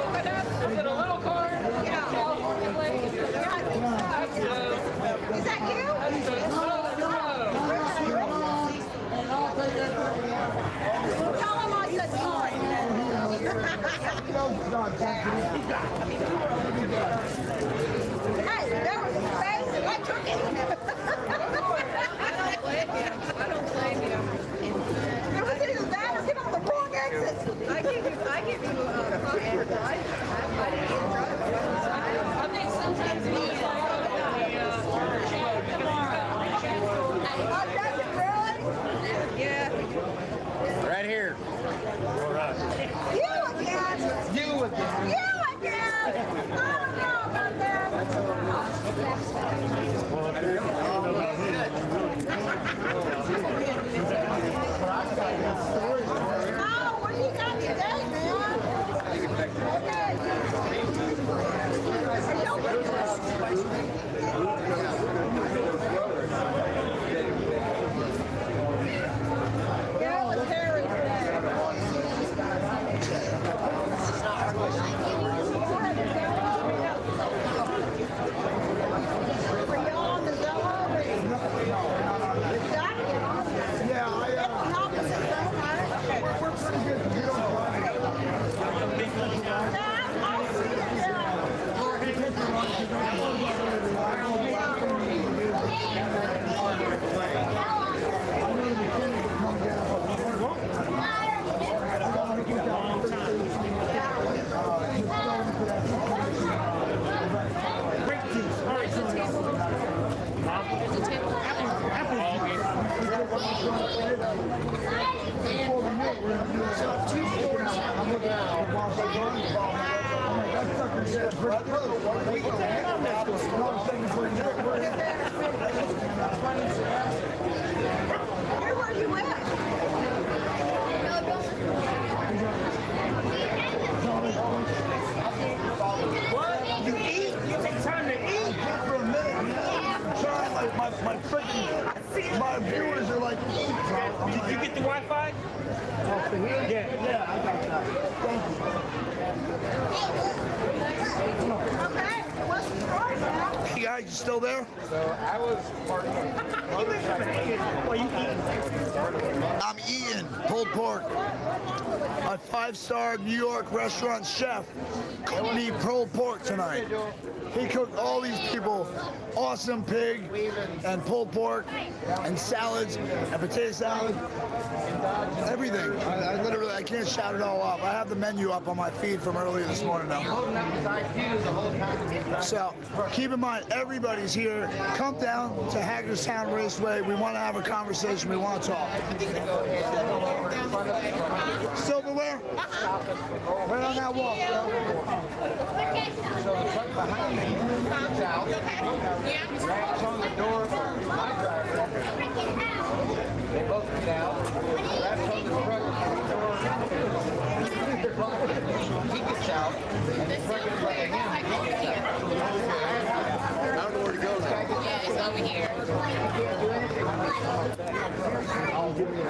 [SPEAKER 1] My viewers are like,
[SPEAKER 9] did you get the Wi-Fi?
[SPEAKER 1] Yeah, I got that. Thank you. Hey guys, you still there?
[SPEAKER 5] So I was part of
[SPEAKER 1] I'm eating pulled pork. A 5-star New York restaurant chef cooked me pulled pork tonight. He cooked all these people awesome pig and pulled pork and salads and potato salad, everything. I literally, I can't shout it all up. I have the menu up on my feed from earlier this morning now. So keep in mind, everybody's here. Come down to Hagerstown Raceway. We want to have a conversation. We want to talk. Silverware? Right on that wall.
[SPEAKER 5] So the truck behind me gets out, raps on the door for my driver. They both get out, raps on the truck door. He gets out, and the truck is like him. He gets out. I don't know where to go now.
[SPEAKER 4] Yeah, it's over here.
[SPEAKER 5] I'll give you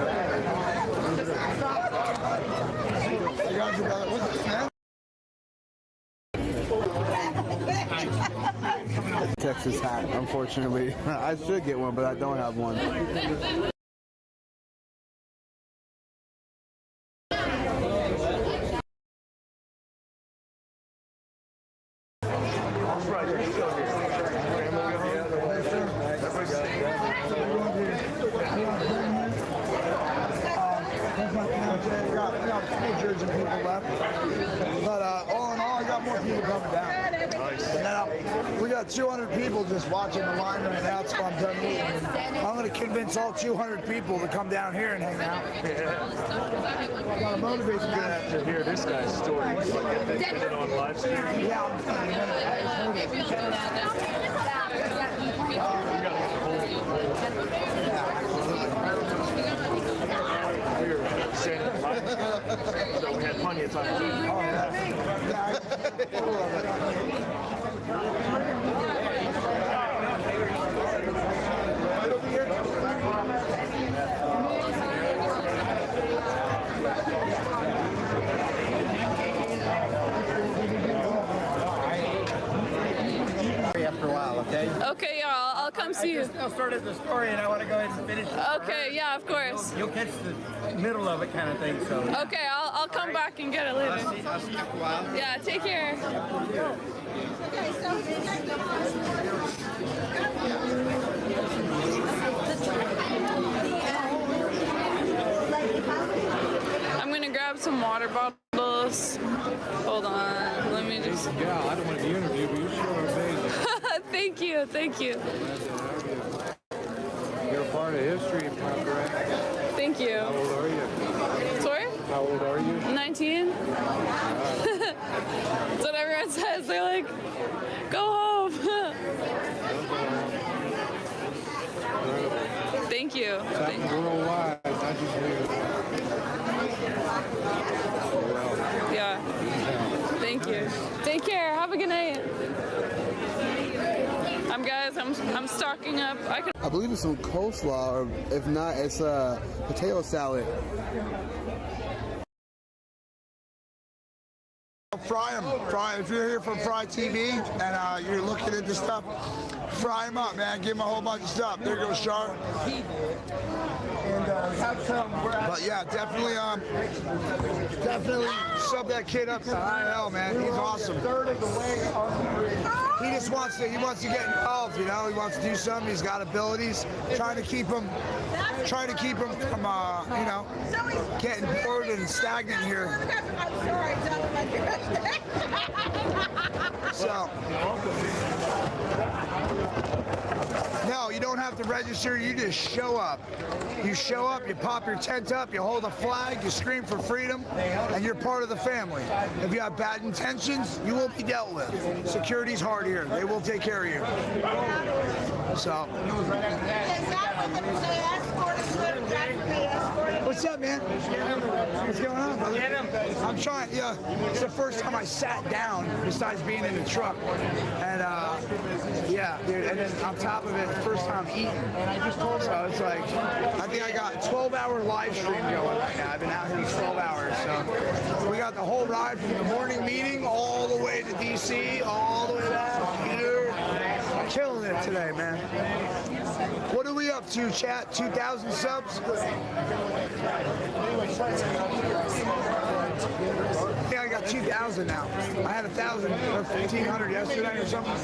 [SPEAKER 8] Texas hat, unfortunately. I should get one, but I don't have one.
[SPEAKER 1] But all in all, I got more people coming down. And then we got 200 people just watching the line right now. It's fun. I'm going to convince all 200 people to come down here and hang out. I got to motivate them.
[SPEAKER 12] You're gonna have to hear this guy's story. Get it on live stream.
[SPEAKER 1] Yeah, I'm telling
[SPEAKER 12] We were saying it live, so we had plenty of time.
[SPEAKER 5] After a while, okay?
[SPEAKER 4] Okay, yeah, I'll come see you.
[SPEAKER 5] I just now started the story and I want to go ahead and finish it.
[SPEAKER 4] Okay, yeah, of course.
[SPEAKER 5] You'll catch the middle of it kind of thing, so.
[SPEAKER 4] Okay, I'll come back and get it later.
[SPEAKER 5] I'll see you after a while.
[SPEAKER 4] Yeah, take care. I'm gonna grab some water bottles. Hold on, let me just.
[SPEAKER 12] Yeah, I don't want to be interviewed, but you sure are amazing.
[SPEAKER 4] Thank you, thank you.
[SPEAKER 12] You're a part of history, my friend.
[SPEAKER 4] Thank you.
[SPEAKER 12] How old are you?
[SPEAKER 4] Sorry?
[SPEAKER 12] How old are you?
[SPEAKER 4] 19. That's what everyone says. They're like, go home. Thank you.
[SPEAKER 12] It's happening worldwide, not just here.
[SPEAKER 4] Yeah. Thank you. Take care. Have a good night. I'm stocking up.
[SPEAKER 8] I believe it's some coleslaw, or if not, it's a potato salad.
[SPEAKER 1] Fry them. If you're here from Fry TV and you're looking into stuff, fry them up, man. Give them a whole bunch of stuff. There goes Char. But yeah, definitely sub that kid up to high hell, man. He's awesome. He just just wants to get involved, you know. He wants to do something. He's got abilities. Trying to keep him from, you know, getting bored and stagnant here. So, no, you don't have to register. You just show up. You show up, you pop your tent up, you hold a flag, you scream for freedom, and you're part of the family. If you have bad intentions, you will be dealt with. Security's hard here. They will take care of you. So. What's up, man? What's going on, brother? I'm trying, yeah. It's the first time I sat down besides being in the truck. And, yeah, dude, and then on top of it, first time eating. So it's like, I think I got a 12-hour live stream going right now. I've been out here 12 hours. So we got the whole ride from the morning meeting all the way to DC, all the way back here. Killing it today, man. What are we up to, chat? 2,000 subs? Yeah, I got 2,000 now. I had 1,000 or 1,500 yesterday or something.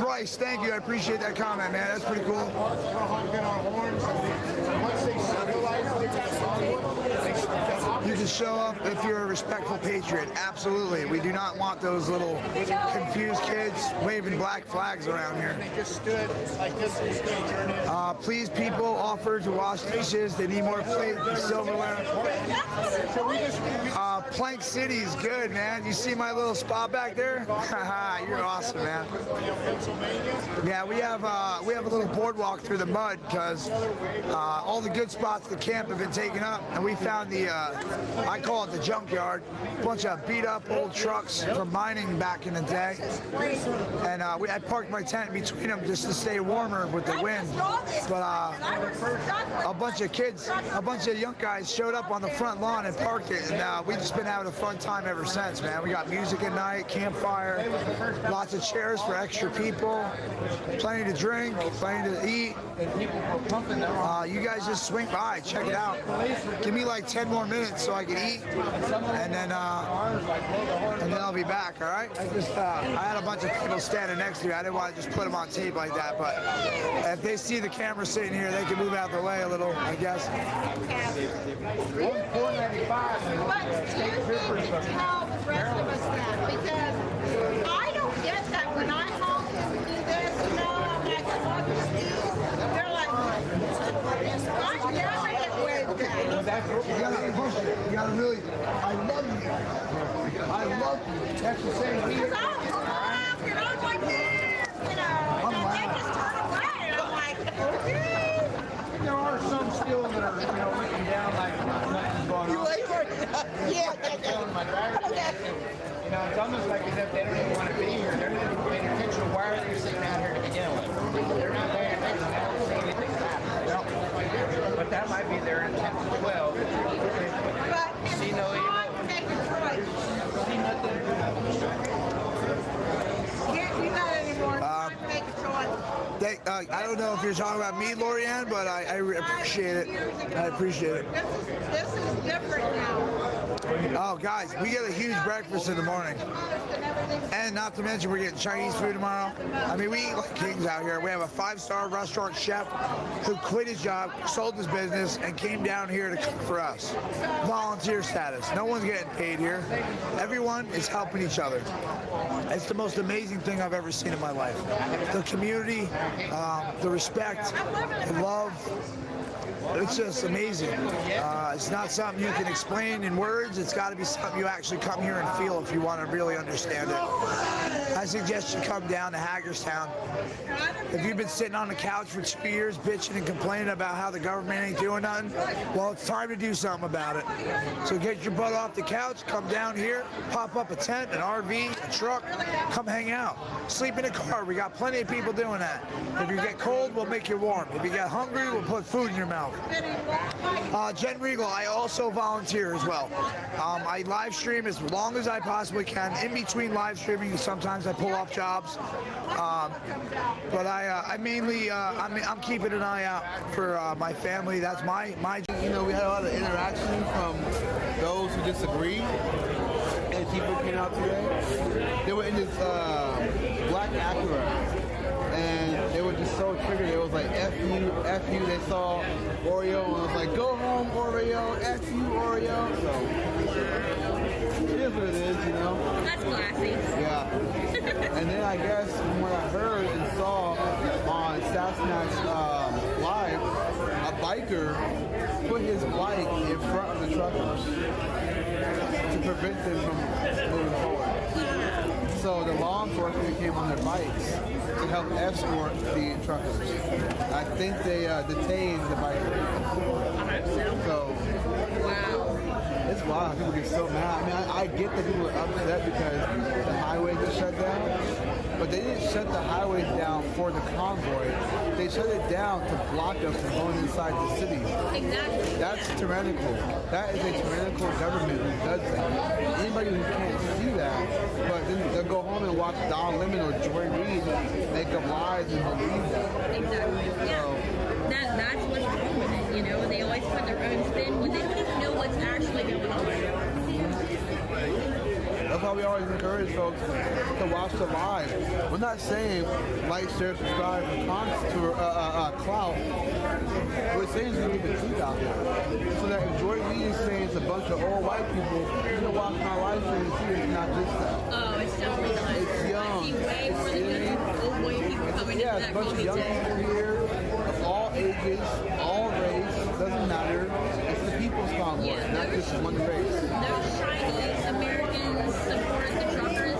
[SPEAKER 1] Bryce, thank you. I appreciate that comment, man. That's pretty cool. You can show up if you're a respectful patriot. Absolutely. We do not want those little confused kids waving black flags around here. Please, people, offer to wash dishes. They need more plates and silverware. Plank City is good, man. You see my little spot back there? Haha, you're awesome, man. Yeah, we have a little boardwalk through the mud because all the good spots to camp have been taken up, and we found the I call it the junkyard, bunch of beat up old trucks from mining back in the day, and I parked my tent between them just to stay warmer with the wind. But a bunch of kids, a bunch of young guys showed up on the front lawn and parked it, and we've just been having a fun time ever since, man. We got music at night, campfire, lots of chairs for extra people, plenty to drink, plenty to eat. You guys just swing by, check it out. Give me like 10 more minutes so I can eat, and then I'll be back. All right? I had a bunch of people standing next to me. I didn't want to just put them on tape like that, but if they see the camera sitting here, they can move out the way a little, I guess.
[SPEAKER 20] Tell the rest of us that, because I don't get that when I honk and do this, you know, I'm like, they're like, I never get waved at.
[SPEAKER 1] You gotta push it. You gotta really, I love you. I love you. That's the same.
[SPEAKER 20] Because I'll honk and I'm like, you know, and they just turn away, and I'm like, okay.
[SPEAKER 5] There are some still that are, you know, looking down like nothing's going on.
[SPEAKER 20] You wait for it. Yeah.
[SPEAKER 5] My driver's license, you know, it's almost like as if they don't even want to be here. They're not even paying attention. Why are they sitting out here to begin with? They're not paying attention. They don't see anything's happening. But that might be their intent as well. See no evil. See nothing.
[SPEAKER 20] Can't do that anymore. Make a choice.
[SPEAKER 1] I don't know if you're talking about me, Lorianne, but I appreciate it. I appreciate it.
[SPEAKER 20] This is different now.
[SPEAKER 1] Oh, guys, we get a huge breakfast in the morning. And not to mention, we're getting Chinese food tomorrow. I mean, we eat like kings out here. We have a 5-star restaurant chef who quit his job, sold his business, and came down here to cook for us. Volunteer status. No one's getting paid here. Everyone is helping each other. It's the most amazing thing I've ever seen in my life. The community, the respect, the love. It's just amazing. It's not something you can explain in words. It's got to be something you actually come here and feel if you want to really understand it. I suggest you come down to Hagerstown. If you've been sitting on the couch for 2 years bitching and complaining about how the government ain't doing nothing, well, it's time to do something about it. So get your butt off the couch, come down here, pop up a tent, an RV, a truck, come hang out. Sleep in a car. We got plenty of people doing that. If you get cold, we'll make you warm. If you get hungry, we'll put food in your mouth. Jen Regal, I also volunteer as well. I live stream as long as I possibly can. In between live streaming, sometimes I pull off jobs. But I mainly, I'm keeping an eye out for my family. That's my job.
[SPEAKER 8] You know, we had a lot of interaction from those who disagreed. And people came out today. They were in this black Acura. And they were just so triggered. It was like, F you, F you. They saw Oreo and it was like, go home, Oreo, F you, Oreo. So, it is what it is, you know?
[SPEAKER 15] That's classy.
[SPEAKER 8] Yeah. And then I guess from what I heard and saw on Sassnac's Live, a biker put his bike in front of the truckers to prevent them from moving forward. So the law enforcement came on their bikes to help escort the truckers. I think they detained the biker. So, wow. It's wild. People get so mad. I mean, I get that people are upset because the highways are shut down, but they didn't shut the highways down for the convoy. They shut it down to block us from going inside the cities.
[SPEAKER 15] Exactly.
[SPEAKER 8] That's tyrannical. That is a tyrannical government who does that. Anybody who can't see that, but then they'll go home and watch Don Lemon or Joy Reid make up lies and believe that.
[SPEAKER 15] Exactly. Yeah. That's what's wrong with it, you know? They always put their own spin when they don't even know what's actually going on.
[SPEAKER 8] That's why we always encourage folks to watch the live. We're not saying like, share, subscribe for clout. We're saying is we get the truth out there. So that if Joy Reid is saying it's a bunch of old white people, you can watch my live stream and see it's not just that.
[SPEAKER 15] Oh, it's definitely not.
[SPEAKER 8] It's young.
[SPEAKER 15] I see way more than just old white people coming into
[SPEAKER 8] Yeah,
[SPEAKER 15] that
[SPEAKER 8] it's a bunch of young people here of all ages, all race, doesn't matter. It's the people's convoy, not just one race.
[SPEAKER 15] Those Chinese Americans support the truckers.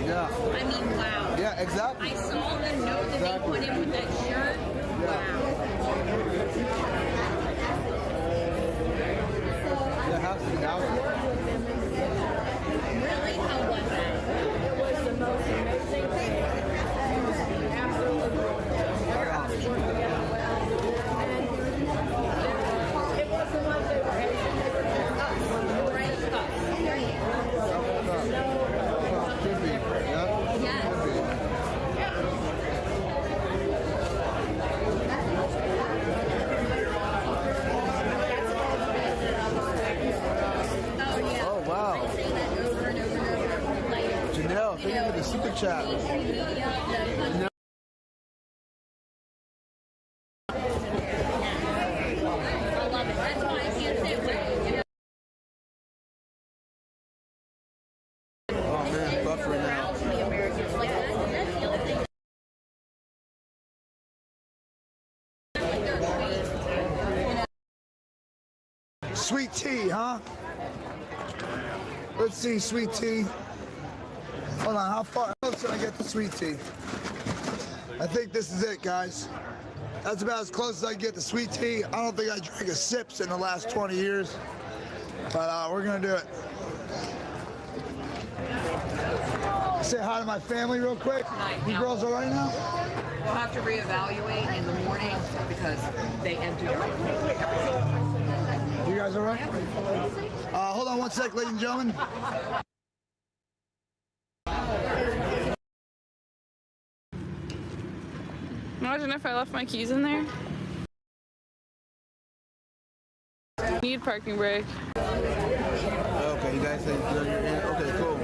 [SPEAKER 8] Yeah.
[SPEAKER 15] I mean, wow.
[SPEAKER 8] Yeah, exactly.
[SPEAKER 15] I saw the note that they put in with that shirt. Wow.
[SPEAKER 8] Yeah, it has to be out there.
[SPEAKER 15] Really? How was that? It was the most amazing thing. Absolutely. It wasn't like they were Asian, they were us.
[SPEAKER 8] Oh, wow. Janelle, thank you for the super chat. Janelle. Oh man, buffering now.
[SPEAKER 1] Sweet tea, huh? Let's see, sweet tea. Hold on, how far close can I get to sweet tea? I think this is it, guys. That's about as close as I get to sweet tea. I don't think I drank a sips in the last 20 years, but we're gonna do it. Say hi to my family real quick. You girls all right now?
[SPEAKER 10] We'll have to reevaluate in the morning because they empty everything.
[SPEAKER 1] You guys all right? Hold on one sec, ladies and gentlemen.
[SPEAKER 4] Imagine if I left my keys in there. Need parking brake.
[SPEAKER 8] Okay, you guys said you're in. Okay, cool.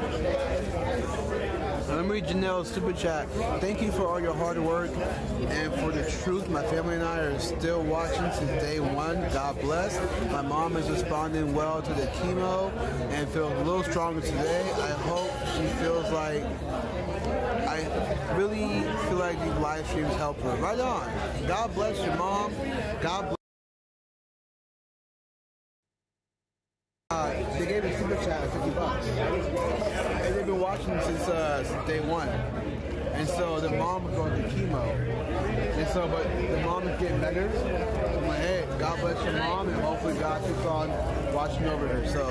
[SPEAKER 8] Let me read Janelle's super chat. Thank you for all your hard work and for the truth. My family and I are still watching since day one. God bless. My mom is responding well to the chemo and feels a little stronger today. I hope she feels like, I really feel like these live streams help her. Right on. God bless your mom. God bless. They gave me a super chat of $50. And they've been watching since day one. And so the mom was going through chemo. And so, but the mom is getting better. So I'm like, hey, God bless your mom, and hopefully God keeps on watching over her. So,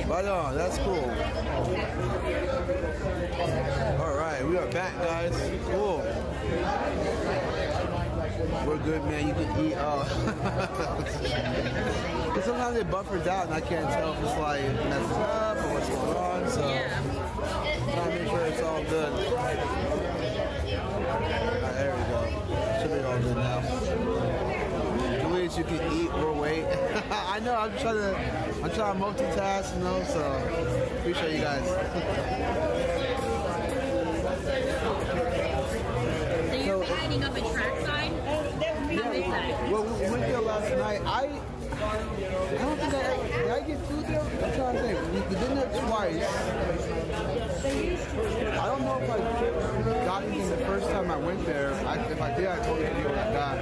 [SPEAKER 8] right on, that's cool. All right, we are back, guys. Cool. We're good, man. You can eat. Because sometimes it buffers out, and I can't tell if it's like messed up or what's going on. So, trying to make sure it's all good. There we go. Should be all good now. Julius, you can eat or wait. I know. I'm trying to multitask, you know. So, appreciate you guys. night, I don't think did I get food there? I'm trying to think. We did that twice. I don't know if I got anything the first time I went there. If I did, I told you what I got.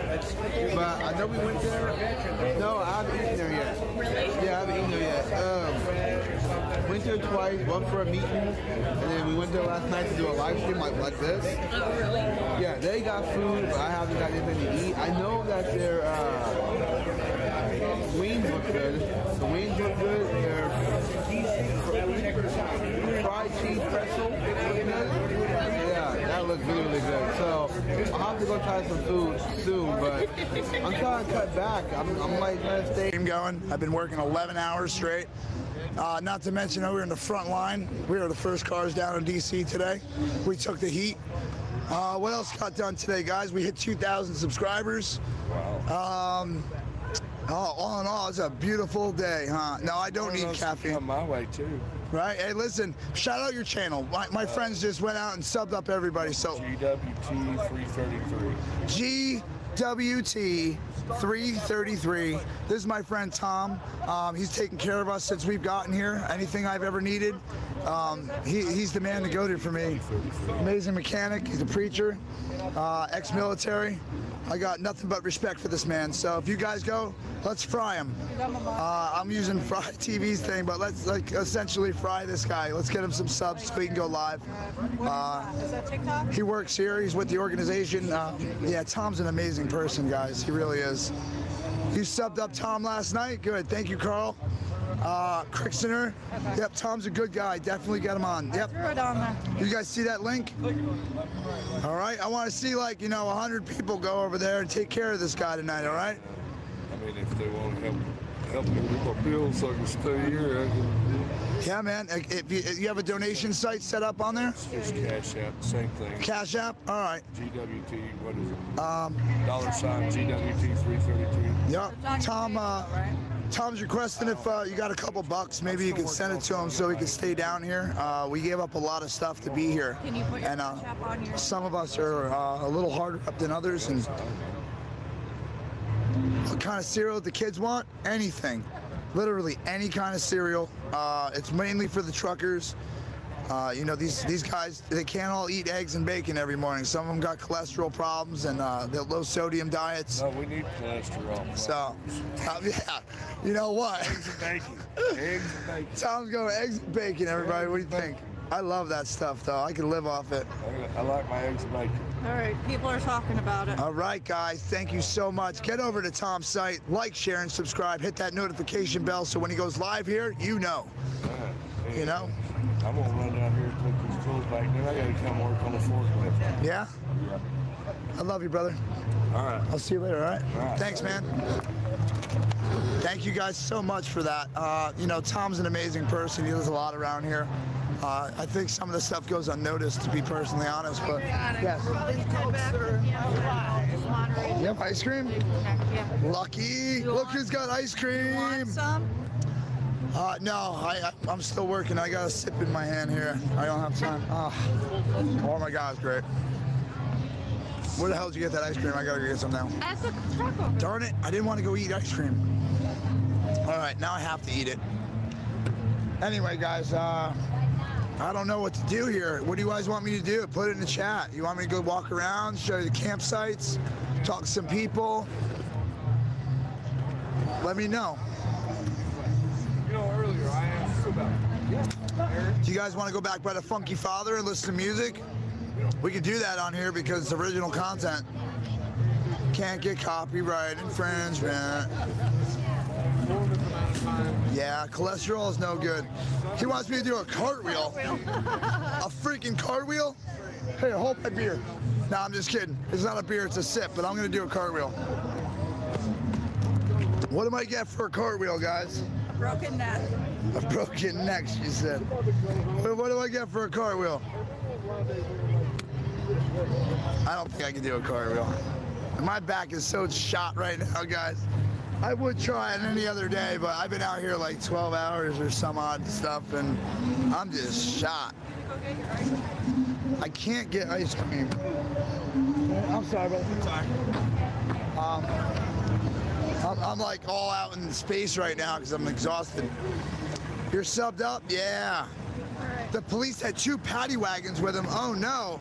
[SPEAKER 8] But I know we went there. No, I haven't eaten there yet. Really? Yeah, I haven't eaten there yet. Went there twice, one for a meeting, and then we went there last night to do a live stream like this.
[SPEAKER 10] Oh, really?
[SPEAKER 8] Yeah, they got food, but I haven't got anything to eat. I know that their wings look good. The wings look good. Their fried cheese pretzel look good. Yeah, that looks really, really good. So I'll have to go try some food soon, but I'm trying to cut back. I'm like trying to stay.
[SPEAKER 1] Going. I've been working 11 hours straight. Not to mention, we were in the front line. We were the first cars down in DC today. We took the heat. What else got done today, guys? We hit 2,000 subscribers. Wow. All in all, it's a beautiful day, huh? No, I don't need caffeine.
[SPEAKER 18] Come my way too.
[SPEAKER 1] Right? Hey, listen, shout out your channel. My friends just went out and subbed up everybody. So
[SPEAKER 18] GWT 333.
[SPEAKER 1] GWT 333. This is my friend Tom. He's taken care of us since we've gotten here. Anything I've ever needed, he's the man to go to for me. Amazing mechanic. He's a preacher, ex-military. I got nothing but respect for this man. So if you guys go, let's fry him. I'm using Fry TV's thing, but let's essentially fry this guy. Let's get him some subs so he can go live.
[SPEAKER 21] Is that TikTok?
[SPEAKER 1] He works here. He's with the organization. Yeah, Tom's an amazing person, guys. He really is. You subbed up Tom last night. Good. Thank you, Carl. Crixoner. Yep, Tom's a good guy. Definitely get him on. Yep.
[SPEAKER 21] Throw it on there.
[SPEAKER 1] You guys see that link? All right. I want to see 100 people go over there and take care of this guy tonight. All right.
[SPEAKER 18] I mean, if they want to help me with my bills so I can stay here,
[SPEAKER 1] yeah, man. If you have a donation site set up on there?
[SPEAKER 18] It's Cash App, same thing.
[SPEAKER 1] Cash App? All right.
[SPEAKER 18] GWT, what is it? $sign GWT 333.
[SPEAKER 1] Yep. Tom's requesting if you got a couple bucks, maybe you can send it to him so he can stay down here. We gave up a lot of stuff to be here.
[SPEAKER 21] Can you put your Cash App on your...
[SPEAKER 1] Some of us are a little harder up than others. And what kind of cereal the kids want? Anything. Literally any kind of cereal. It's mainly for the truckers. These guys, they can't all eat eggs and bacon every morning. Some of them got cholesterol problems and they're low sodium diets.
[SPEAKER 18] No, we need cholesterol.
[SPEAKER 1] So, yeah, you know what?
[SPEAKER 18] Eggs and bacon. Eggs and bacon.
[SPEAKER 1] Tom's going eggs and bacon, everybody. What do you think? I love that stuff, though. I can live off it.
[SPEAKER 18] I like my eggs and bacon.
[SPEAKER 21] All right, people are talking about it.
[SPEAKER 1] All right, guys, thank you so much. Get over to Tom's site, like, share, and subscribe. Hit that notification bell so when he goes live here, you know. You know?
[SPEAKER 18] I'm going to run down here and put these clothes back there. I got to come work on the forklift.
[SPEAKER 1] Yeah? I love you, brother.
[SPEAKER 18] All right.
[SPEAKER 1] I'll see you later, all right?
[SPEAKER 18] All right.
[SPEAKER 1] Thanks, man. Thank you guys so much for that. Tom's an amazing person. He does a lot around here. I think some of the stuff goes unnoticed, to be personally honest, but yes. You have ice cream?
[SPEAKER 21] Yeah.
[SPEAKER 1] Lucky. Look who's got ice cream.
[SPEAKER 21] Want some?
[SPEAKER 1] No, I'm still working. I got a sip in my hand here. I don't have time. Oh my God, it's great. Where the hell did you get that ice cream? I gotta go get some now.
[SPEAKER 21] At the truck over.
[SPEAKER 1] Darn it, I didn't want to go eat ice cream. All right, now I have to eat it. Anyway, guys, I don't know what to do here. What do you guys want me to do? Put it in the chat. You want me to go walk around, show you the campsites, talk to some people? Let me know.
[SPEAKER 18] Earlier I asked you about it.
[SPEAKER 1] Do you guys want to go back by the Funky Father and listen to music? We can do that on here because it's original content. Can't get copyright infringement. Yeah, cholesterol is no good. He wants me to do a cartwheel. A freaking cartwheel? Hey, hold my beer. No, I'm just kidding. It's not a beer, it's a sip, but I'm going to do a cartwheel. What do I get for a cartwheel, guys?
[SPEAKER 21] A broken neck.
[SPEAKER 1] A broken neck, she said. What do I get for a cartwheel? I don't think I can do a cartwheel. My back is so shot right now, guys. I would try it any other day, but I've been out here like 12 hours or some odd stuff, and I'm just shot. I can't get ice cream. I'm sorry, brother. Sorry. I'm like all out in space right now because I'm exhausted. You're subbed up? Yeah. The police had 2 paddy wagons with them. Oh no.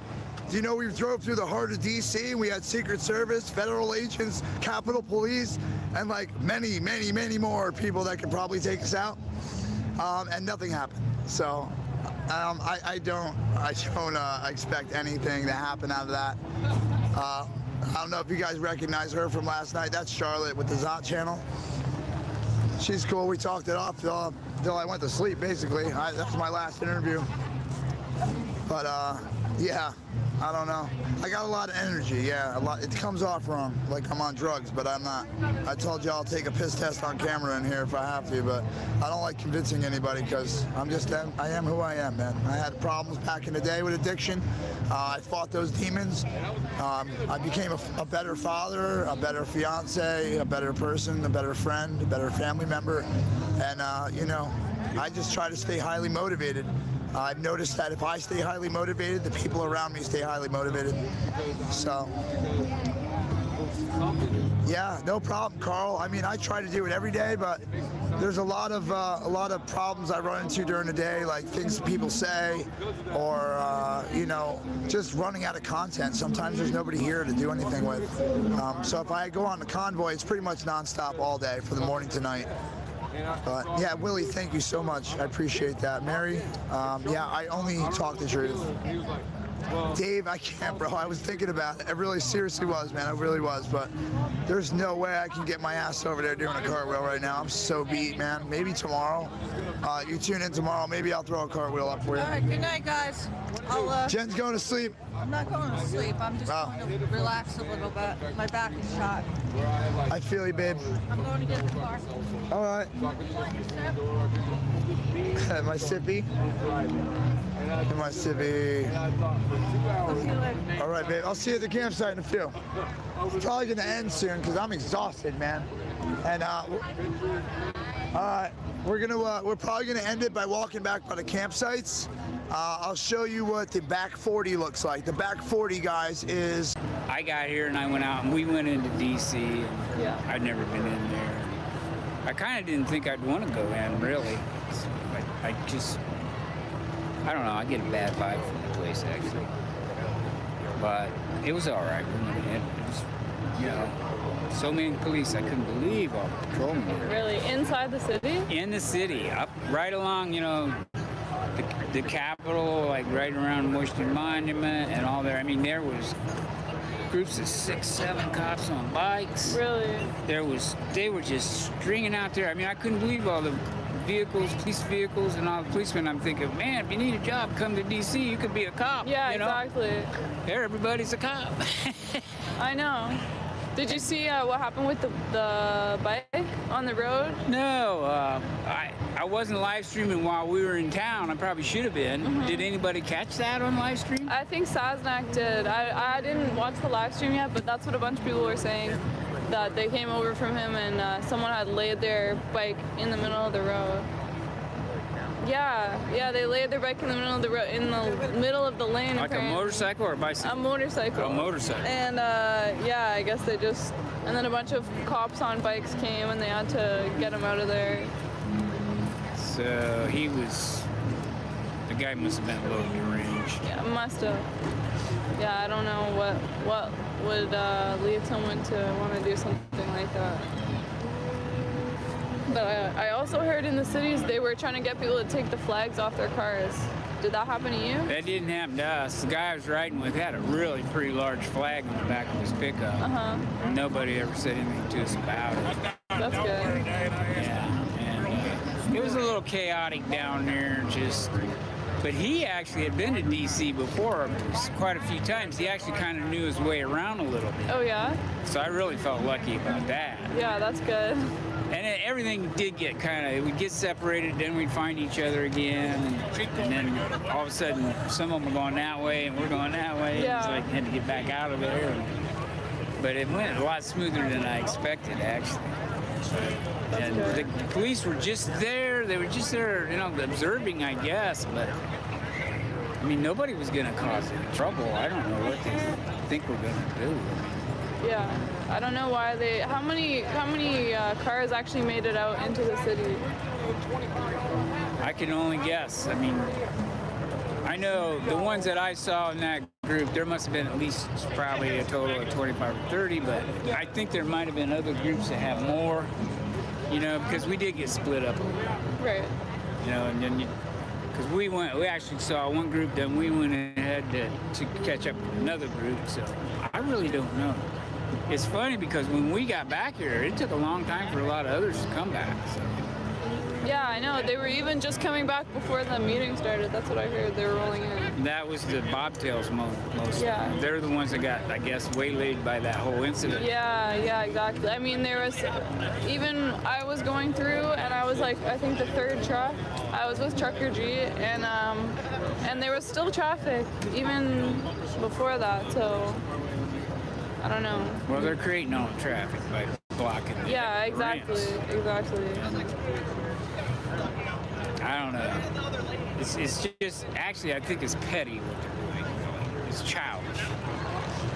[SPEAKER 1] Do you know we drove through the heart of DC and we had Secret Service, federal agents, Capitol Police, and like many, many, many more people that could probably take us out. And nothing happened. So I don't expect anything to happen out of that. I don't know if you guys recognize her from last night. That's Charlotte with the Zot channel. She's cool. We talked it off till I went to sleep, basically. That's my last interview. But yeah, I don't know. I got a lot of energy, yeah. It comes off wrong, like I'm on drugs, but I'm not. I told you I'll take a piss test on camera in here if I have to, but I don't like convincing anybody because I am who I am, man. I had problems back in the day with addiction. I fought those demons. I became a better father, a better fiance, a better person, a better friend, a better family member, and you know, I just try to stay highly motivated. I've noticed that if I stay highly motivated, the people around me stay highly motivated. So, yeah, no problem, Carl. I mean, I try to do it every day, but there's a lot of problems I run into during the day, like things people say, or you know, just running out of content. Sometimes there's nobody here to do anything with. So if I go on the Convoy, it's pretty much nonstop all day, from the morning to night. But yeah, Willie, thank you so much. I appreciate that. Mary, yeah, I only talk the truth. Dave, I can't, bro. I was thinking about it. I really seriously was, man. I really was. But there's no way I can get my ass over there doing a cartwheel right now. I'm so beat, man. Maybe tomorrow. You tune in tomorrow. Maybe I'll throw a cartwheel up for you.
[SPEAKER 21] All right, good night, guys.
[SPEAKER 1] Jen's going to sleep.
[SPEAKER 21] I'm not going to sleep. I'm just going to relax a little bit. My back is shot.
[SPEAKER 1] I feel you, babe.
[SPEAKER 21] I'm going to get the car.
[SPEAKER 1] All right. My sippy. My sippy. All right, babe. I'll see you at the campsite in a few. It's probably going to end soon because I'm exhausted, man. And we're probably gonna end it by walking back by the campsites. I'll show you what the back 40 looks like. The back 40, guys, is.
[SPEAKER 6] I got here and I went out and we went into DC. And yeah. I'd never been in there. I kind of didn't think I'd want to go in, really. I don't know. I get a bad vibe from the place, actually. But it was all right. It was, you know. So many police, I couldn't believe all the patrolmen.
[SPEAKER 4] Really? Inside the city?
[SPEAKER 6] In the city, up right along, you know, the Capitol, like right around Washington Monument and all there. I mean, there was groups of 6, 7 cops on bikes.
[SPEAKER 4] Really?
[SPEAKER 6] They were just stringing out there. I mean, I couldn't believe all the vehicles, police vehicles, and all the policemen. I'm thinking, man, if you need a job, come to DC. You could be a cop.
[SPEAKER 4] Yeah,
[SPEAKER 6] you know?
[SPEAKER 4] Exactly.
[SPEAKER 6] There, everybody's a cop.
[SPEAKER 4] I know. Did you see what happened with the bike on the road?
[SPEAKER 6] No, I wasn't live streaming while we were in town. I probably should have been. Mm-hmm. Did anybody catch that on live stream?
[SPEAKER 4] I think Saznak did. I didn't watch the live stream yet, but that's what a bunch of people were saying, that they came over from him and someone had laid their bike in the middle of the road. Yeah, they laid their bike in the middle of the road, in the middle of the lane.
[SPEAKER 6] Like apparently. A motorcycle or a bicycle?
[SPEAKER 4] A motorcycle.
[SPEAKER 6] A motorcycle.
[SPEAKER 4] And yeah, I guess they just, and then a bunch of cops on bikes came and they had to get him out of there.
[SPEAKER 6] So the guy must have been a little deranged.
[SPEAKER 4] Yeah, must have. Yeah, I don't know what would lead someone to want to do something like that. But I also heard in the cities they were trying to get people to take the flags off their cars. Did that happen to you?
[SPEAKER 6] That didn't happen to us. The guy I was riding with had a really pretty large flag on the back of his pickup. And nobody ever said anything to us about it.
[SPEAKER 4] That's good.
[SPEAKER 6] Yeah, and it was a little chaotic down there, but he actually had been to DC before quite a few times. He actually kind of knew his way around a little bit.
[SPEAKER 4] Oh, yeah?
[SPEAKER 6] So I really felt lucky about that.
[SPEAKER 4] Yeah, that's good.
[SPEAKER 6] And everything did get we'd get separated, then we'd find each other again, and then all of a sudden, some of them were going that way, and we're going that way.
[SPEAKER 4] Yeah.
[SPEAKER 6] It was like, had to get back out of there. But it went a lot smoother than I expected, actually. And the police were just there. They were just there, you know, observing, I guess. But, I mean, nobody was going to cause any trouble. I don't know what they think we're going to do.
[SPEAKER 4] Yeah, I don't know why they. How many cars actually made it out into the city?
[SPEAKER 6] I can only guess. I mean, I know the ones that I saw in that group, there must have been at least probably a total of 25 or 30, but I think there might have been other groups that have more, you know, because we did get split up a little.
[SPEAKER 4] Right.
[SPEAKER 6] You know, and then because we actually saw one group, then we went ahead to catch up with another group, so I really don't know. It's funny because when we got back here, it took a long time for a lot of others to come back. So.
[SPEAKER 4] Yeah, I know. They were even just coming back before the meeting started. That's what I heard. They were rolling in.
[SPEAKER 6] That was the bobtails most.
[SPEAKER 4] Yeah.
[SPEAKER 6] They're the ones that got, I guess, waylaid by that whole incident.
[SPEAKER 4] Yeah, exactly. I mean, there was, even I was going through and I was like, I think the third truck. I was with Trucker G and there was still traffic even before that, so I don't know.
[SPEAKER 6] Well, they're creating all the traffic by blocking the
[SPEAKER 4] exactly.
[SPEAKER 6] I don't know. It's just, actually, I think it's petty what they're doing. It's childish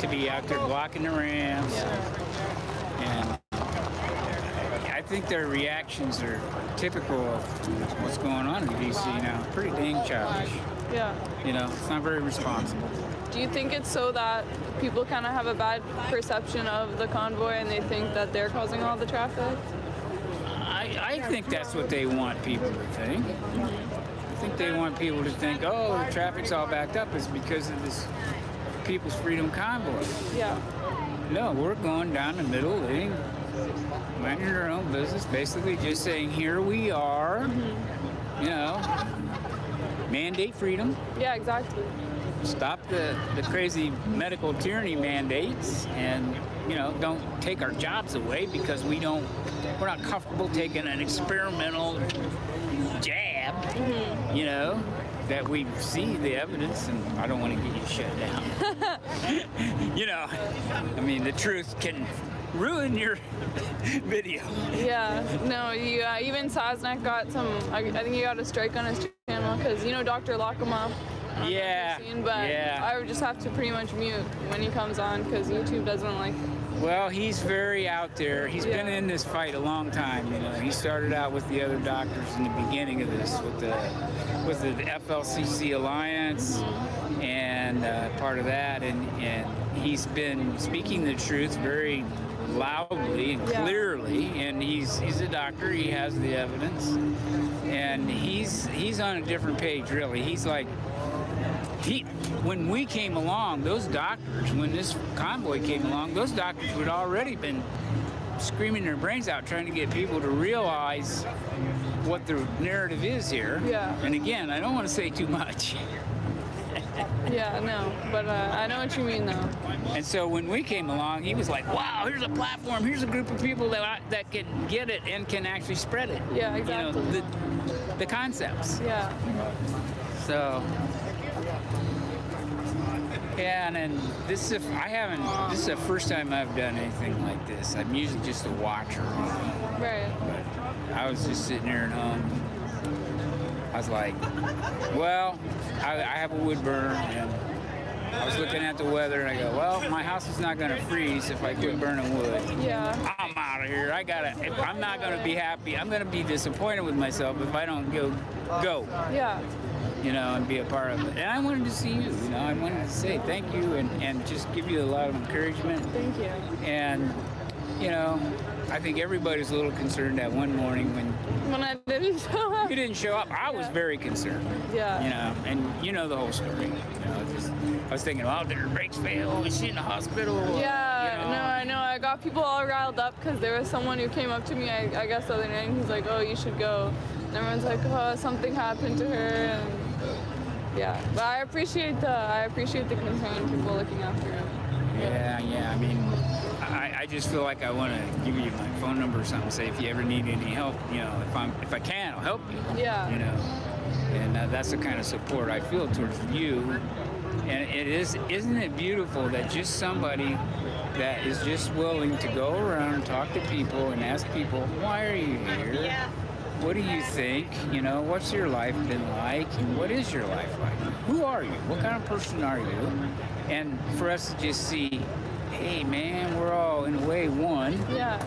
[SPEAKER 6] to be out there blocking the ramps. And I think their reactions are typical of what's going on in DC now. Pretty dang childish.
[SPEAKER 4] Yeah.
[SPEAKER 6] You know, it's not very responsible.
[SPEAKER 4] Do you think it's so that people kind of have a bad perception of the convoy and they think that they're causing all the traffic?
[SPEAKER 6] I think that's what they want people to think. I think they want people to think, oh, the traffic's all backed up. It's because of this People's Freedom Convoy.
[SPEAKER 4] Yeah.
[SPEAKER 6] No, we're going down the middle lane, minding our own business, basically just saying, here we are, you know, mandate freedom.
[SPEAKER 4] Yeah, exactly.
[SPEAKER 6] Stop the crazy medical tyranny mandates and, you know, don't take our jobs away because we're not comfortable taking an experimental jab, you know, that we see the evidence, and I don't want to get you shut down. You know, I mean, the truth can ruin your video.
[SPEAKER 4] Yeah, no, even Saznak got I think he got a strike on his channel because, you know, Dr. Lock'em
[SPEAKER 6] Yeah,
[SPEAKER 4] I would just have to pretty much mute when he comes on because YouTube doesn't like.
[SPEAKER 6] Well, he's very out there. He's been in this fight a long time. You know, he started out with the other doctors in the beginning of this, with the FLCC Alliance, and part of that, and he's been speaking the truth very loudly and clearly, and he's a doctor. He has the evidence, and he's on a different page, really. He's like. When we came along, those doctors, when this convoy came along, those doctors had already been screaming their brains out trying to get people to realize what the narrative is here.
[SPEAKER 4] Yeah.
[SPEAKER 6] And again, I don't want to say too much.
[SPEAKER 4] Yeah, no, but I know what you mean, though.
[SPEAKER 6] And so when we came along, he was like, wow, here's a platform, here's a group of people that can get it and can actually spread it.
[SPEAKER 4] Yeah, exactly.
[SPEAKER 6] You know, the concepts.
[SPEAKER 4] Yeah.
[SPEAKER 6] So... Yeah, and then this is the first time I've done anything like this. I'm usually just a watcher.
[SPEAKER 4] Right.
[SPEAKER 6] But I was just sitting there at home. I was like, well, I have a wood burner, and I was looking at the weather, and I go, well, my house is not going to freeze if I quit burning wood.
[SPEAKER 4] Yeah.
[SPEAKER 6] I'm out of here. I'm not going to be happy. I'm going to be disappointed with myself if I don't go.
[SPEAKER 4] Yeah.
[SPEAKER 6] You know, and be a part of it. And I wanted to see you, you know, I wanted to say thank you and just give you a lot of encouragement.
[SPEAKER 4] Thank you.
[SPEAKER 6] And, you know, I think everybody's a little concerned that one morning
[SPEAKER 4] when I didn't show up.
[SPEAKER 6] You didn't show up. I was very concerned.
[SPEAKER 4] Yeah.
[SPEAKER 6] You know, and you know the whole story. You know, I was thinking, well, did her brakes fail? Is she in the hospital?
[SPEAKER 4] Yeah,
[SPEAKER 6] you know?
[SPEAKER 4] no, I know. I got people all riled up because there was someone who came up to me, I guess the other night, and he's like, oh, you should go. And everyone's like, oh, something happened to her. And yeah, but I appreciate the concern, people looking after her.
[SPEAKER 6] Yeah. I mean, I just feel like I want to give you my phone number or something. Say if you ever need any help, you know, if I can, I'll help you.
[SPEAKER 4] Yeah.
[SPEAKER 6] You know, and that's the kind of support I feel towards you. And isn't it beautiful that just somebody that is just willing to go around and talk to people and ask people, why are you here?
[SPEAKER 4] Yeah.
[SPEAKER 6] What do you think? You know, what's your life been like? And what is your life like? Who are you? What kind of person are you? And for us to just see, hey man, we're all in a way one.
[SPEAKER 4] Yeah.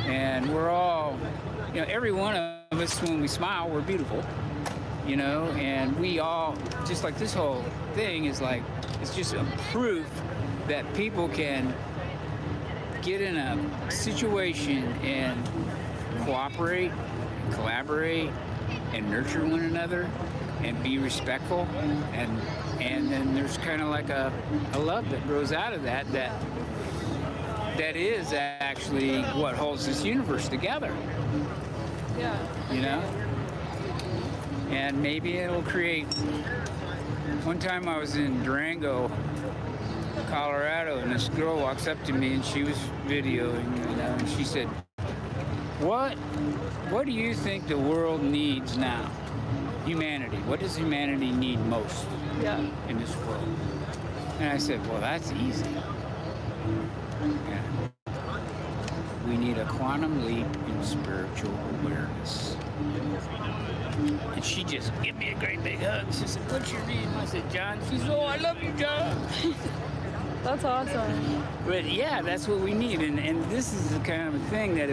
[SPEAKER 6] And we're all, you know, every one of us, when we smile, we're beautiful, you know, and we all, just like this whole thing is like, it's just a proof that people can get in a situation and cooperate, collaborate, and nurture one another, and be respectful, and then there's kind of like a love that grows out of that is actually what holds this universe together.
[SPEAKER 4] Yeah.
[SPEAKER 6] You know? And maybe it'll create. One time I was in Durango, Colorado, and this girl walks up to me and she was videoing, you know, and she said, What do you think the world needs now? Humanity. What does humanity need most in this world? And I said, well, that's easy. Yeah. We need a quantum leap in spiritual awareness. And she just gave me a great big hug. She said, what's your name? I said, John. She said, oh, I love you, John.
[SPEAKER 4] That's awesome.
[SPEAKER 6] But yeah, that's what we need. And this is the kind of a thing that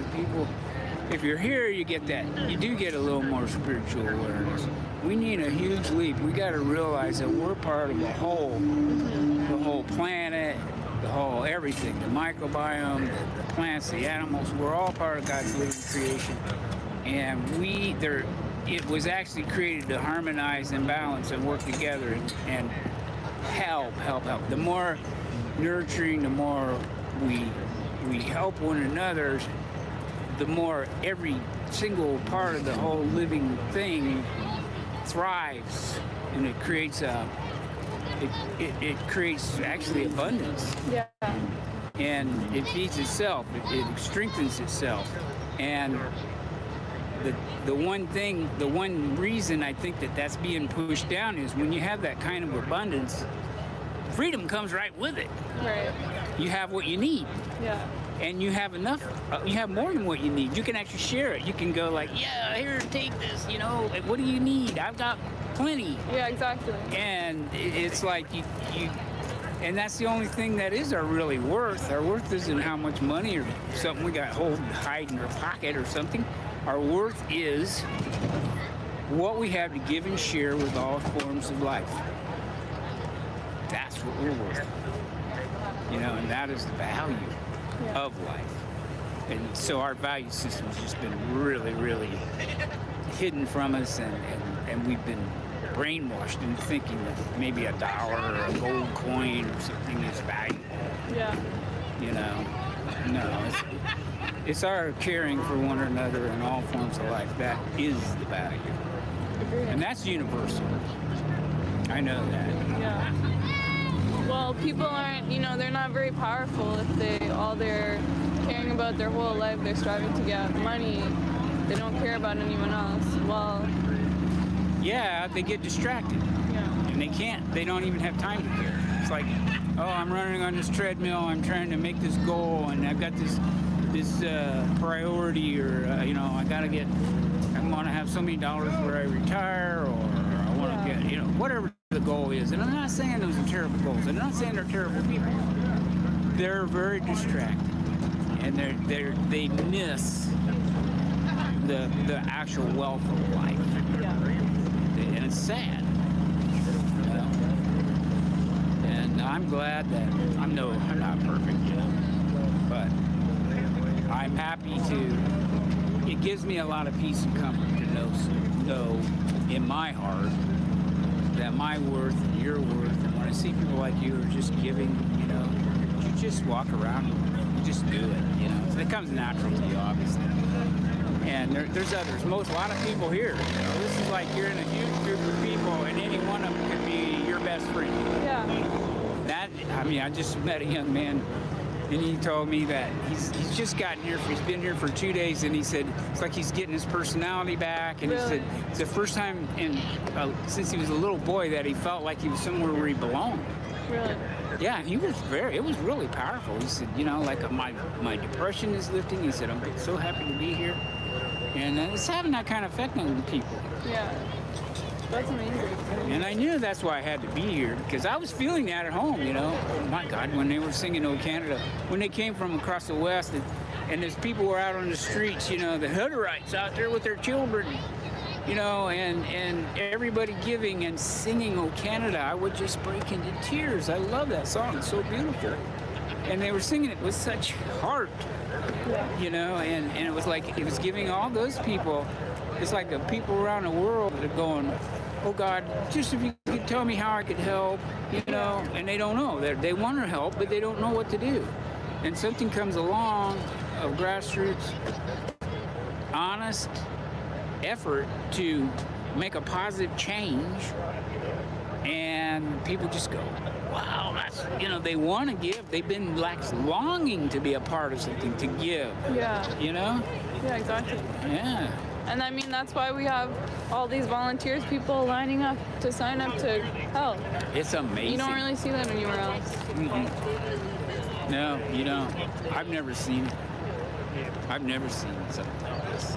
[SPEAKER 6] if you're here, you get that. You do get a little more spiritual awareness. We need a huge leap. We got to realize that we're part of the whole planet, the whole everything, the microbiome, the plants, the animals. We're all part of God's living creation. And it was actually created to harmonize and balance and work together and help. The more nurturing, the more we help one another, the more every single part of the whole living thing thrives, and it creates it creates actually abundance.
[SPEAKER 4] Yeah.
[SPEAKER 6] And it feeds itself. It strengthens itself. And the one reason I think that's being pushed down is when you have that kind of abundance, freedom comes right with it.
[SPEAKER 4] Right.
[SPEAKER 6] You have what you need.
[SPEAKER 4] Yeah.
[SPEAKER 6] And you have enough, you have more than what you need. You can actually share it. You can go like, yeah, here, take this, you know, what do you need? I've got plenty.
[SPEAKER 4] Yeah, exactly.
[SPEAKER 6] And it's like you and that's the only thing that is our really worth. Our worth isn't how much money or something we got hide in our pocket or something. Our worth is what we have to give and share with all forms of life. That's what we're worth. You know, and that is the value of life. And so our value system has just been really, really hidden from us, and we've been brainwashed into thinking that maybe $1 or a gold coin or something is valuable.
[SPEAKER 4] Yeah.
[SPEAKER 6] You know, no, it's our caring for one another in all forms of life that is the value.
[SPEAKER 4] Agreed.
[SPEAKER 6] And that's universal. I know that.
[SPEAKER 4] Yeah. Well, people aren't, you know, they're not very powerful if they're caring about their whole life, they're striving to get money, they don't care about anyone else. Well,
[SPEAKER 6] yeah, they get distracted.
[SPEAKER 4] Yeah.
[SPEAKER 6] And they don't even have time to care. It's like, oh, I'm running on this treadmill, I'm trying to make this goal, and I've got this priority, or, you know, I want to have so many dollars where I retire, or I want to get, you know, whatever the goal is. And I'm not saying those are terrible goals. I'm not saying they're terrible people. They're very distracted, and they miss the actual wealth of life.
[SPEAKER 4] Yeah.
[SPEAKER 6] And it's sad. You know? And I'm glad that I'm not perfect, you know, but I'm happy to. It gives me a lot of peace and comfort to know in my heart that my worth and your worth, and when I see people like you are just giving, you know, you just walk around, you just do it, you know. It comes natural to you, obviously. And there's others. A lot of people here. You know, this is like you're in a huge group of people, and any one of them could be your best friend.
[SPEAKER 4] Yeah.
[SPEAKER 6] I just met a young man, and he told me that he's just gotten here. He's been here for 2 days, and he said it's like he's getting his personality back. And
[SPEAKER 4] Really?
[SPEAKER 6] he said it's the first time since he was a little boy that he felt like he was somewhere where he belonged.
[SPEAKER 4] Really?
[SPEAKER 6] Yeah, it was really powerful. He said, you know, like my depression is lifting. He said, I'm so happy to be here. And it's having that kind of effect on people.
[SPEAKER 4] Yeah. That's amazing.
[SPEAKER 6] And I knew that's why I had to be here, because I was feeling that at home, you know. Oh my God, when they were singing "Oh Canada," when they came from across the West, and there's people were out on the streets, you know, the Hutterites out there with their children, you know, and everybody giving and singing "Oh Canada," I would just break into tears. I love that song; it's so beautiful. And they were singing it with such heart, you know, and it was like it was giving all those people. It's like the people around the world that are going, oh God, just if you could tell me how I could help, you know, and they don't know. They want to help, but they don't know what to do. And something comes along of grassroots, honest effort to make a positive change, and people just go, wow, that's, you know, they want to give. They've been like longing to be a part of something, to give.
[SPEAKER 4] Yeah.
[SPEAKER 6] You know?
[SPEAKER 4] Yeah, exactly.
[SPEAKER 6] Yeah.
[SPEAKER 4] And I mean, that's why we have all these volunteers, people lining up to sign up to help.
[SPEAKER 6] It's amazing.
[SPEAKER 4] You don't really see that anywhere else.
[SPEAKER 6] Mm-mm. No, you don't. I've never seen it. I've never seen something like this.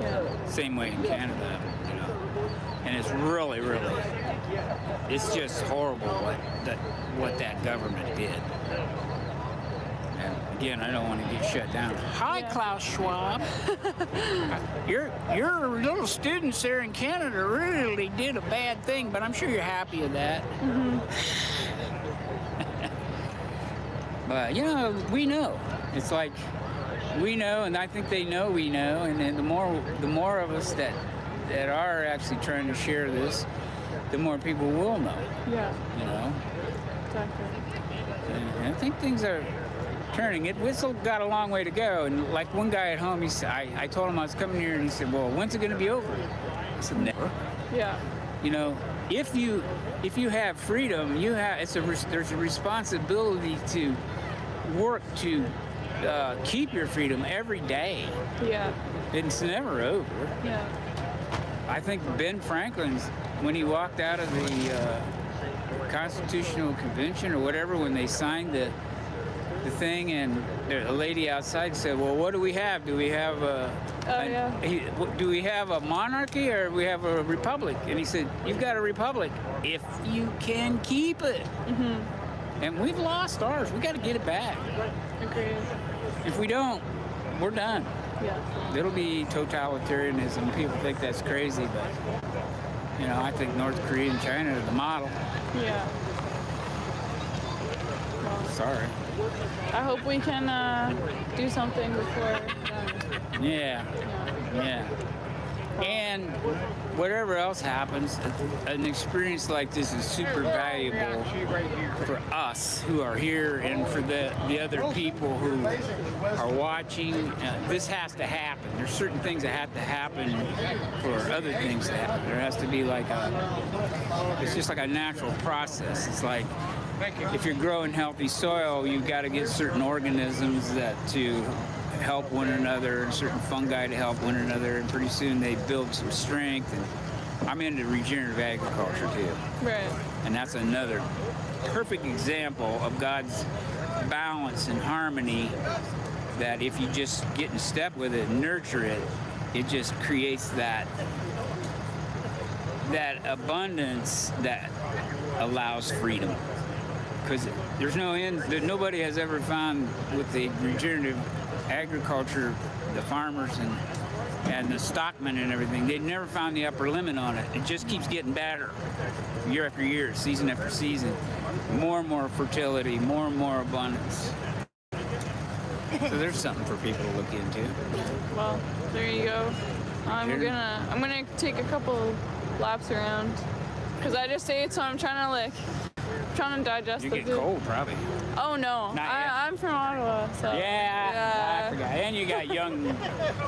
[SPEAKER 4] Yeah.
[SPEAKER 6] Same way in Canada, you know. And it's really, really, it's just horrible what that government did. And again, I don't want to get shut down. Hi, Klaus Schwab. your little students there in Canada really did a bad thing, but I'm sure you're happy with that.
[SPEAKER 4] Mm-hmm.
[SPEAKER 6] But, you know, we know. It's like, we know, and I think they know we know, and then the more of us that are actually trying to share this, the more people will know.
[SPEAKER 4] Yeah.
[SPEAKER 6] You know?
[SPEAKER 4] Exactly.
[SPEAKER 6] And I think things are turning. We still got a long way to go. And like one guy at home, he said, I told him I was coming here, and he said, well, when's it going to be over? I said, never.
[SPEAKER 4] Yeah.
[SPEAKER 6] You know, if you have freedom, there's a responsibility to work to keep your freedom every day.
[SPEAKER 4] Yeah.
[SPEAKER 6] It's never over.
[SPEAKER 4] Yeah.
[SPEAKER 6] I think Ben Franklin's, when he walked out of the Constitutional Convention or whatever, when they signed the thing, and a lady outside said, well, what do we have? Do we have do we have a monarchy, or do we have a republic? And he said, you've got a republic if you can keep it.
[SPEAKER 4] Mm-hmm.
[SPEAKER 6] And we've lost ours. We got to get it back.
[SPEAKER 4] Agreed.
[SPEAKER 6] If we don't, we're done.
[SPEAKER 4] Yeah.
[SPEAKER 6] It'll be totalitarianism. People think that's crazy, but you know, I think North Korea and China are the model.
[SPEAKER 4] Yeah. Well,
[SPEAKER 6] sorry.
[SPEAKER 4] I hope we can do something before then.
[SPEAKER 6] Yeah. And whatever else happens, an experience like this is super valuable for us who are here, and for the other people who are watching. This has to happen. There's certain things that have to happen for other things to happen. There has to be like it's just like a natural process. It's like if you're growing healthy soil, you've got to get certain organisms to help one another, and certain fungi to help one another, and pretty soon they build some strength. And I'm into regenerative agriculture too.
[SPEAKER 4] Right.
[SPEAKER 6] And that's another perfect example of God's balance and harmony, that if you just get in step with it and nurture it, it just creates that abundance that allows freedom. Because there's no end, nobody has ever found with the regenerative agriculture, the farmers and the stockmen and everything, they've never found the upper limit on it. It just keeps getting better year after year, season after season. More and more fertility, more and more abundance. So there's something for people to look into.
[SPEAKER 4] Well, there you go. I'm gonna take a couple laps around, because I just ate, so I'm trying to digest
[SPEAKER 6] you
[SPEAKER 4] the
[SPEAKER 6] get
[SPEAKER 4] food.
[SPEAKER 6] cold, probably.
[SPEAKER 4] Oh no, I'm from Ottawa, so
[SPEAKER 6] yeah. I forgot. And you got young.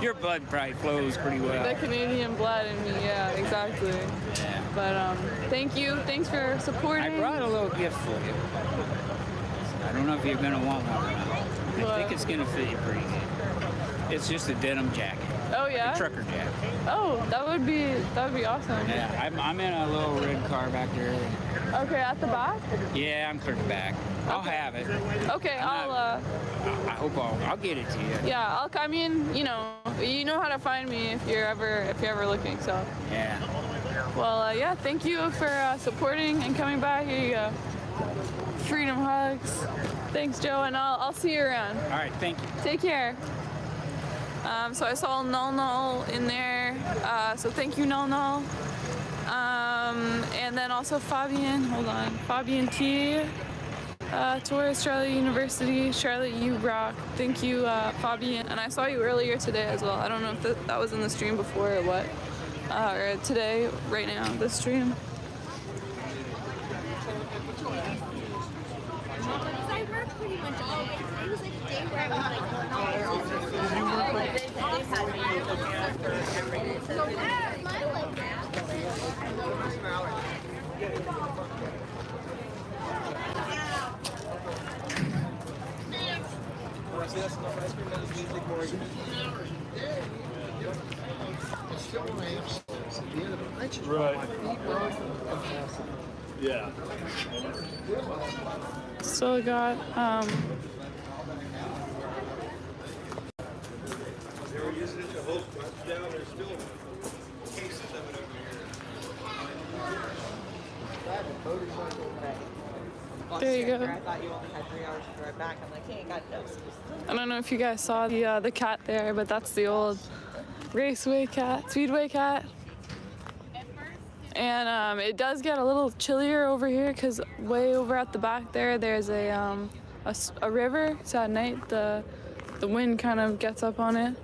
[SPEAKER 6] Your blood probably flows pretty well.
[SPEAKER 4] The Canadian blood in me, yeah, exactly.
[SPEAKER 6] Yeah.
[SPEAKER 4] But thank you. Thanks for supporting.
[SPEAKER 6] I brought a little gift for you. I don't know if you're gonna want one or not. I think it's gonna fit you pretty good. It's just a denim jacket.
[SPEAKER 4] Oh yeah.
[SPEAKER 6] A trucker jacket.
[SPEAKER 4] Oh, that would be awesome.
[SPEAKER 6] Yeah, I'm in a little red car back there.
[SPEAKER 4] Okay, at the back?
[SPEAKER 6] Yeah, I'm clear back. I'll have it.
[SPEAKER 4] Okay,
[SPEAKER 6] I hope I'll get it to you.
[SPEAKER 4] Yeah, I mean, you know how to find me if you're ever looking. So.
[SPEAKER 6] Yeah.
[SPEAKER 4] Well, yeah, thank you for supporting and coming by. Here you go. Freedom hugs. Thanks, Joe, and I'll see you around.
[SPEAKER 6] All right, thank you.
[SPEAKER 4] Take care. So I saw Null in there, so thank you, Null. And then also Fabian, Fabian T. Tourist, Charlotte University, Charlotte, you rock. Thank you, Fabian. And I saw you earlier today as well. I don't know if that was in the stream before or what. Or today, right now, the stream.
[SPEAKER 11] Right. Yeah.
[SPEAKER 4] Still got
[SPEAKER 13] They were using it to host down. There's still cases of it over here.
[SPEAKER 4] There you go.
[SPEAKER 10] I thought you only had 3 hours to drive back. I'm like, hey, I got this.
[SPEAKER 4] I don't know if you guys saw the cat there, but that's the old raceway cat, speedway cat. And it does get a little chillier over here because way over at the back there's a river. So at night the wind kind of gets up on it.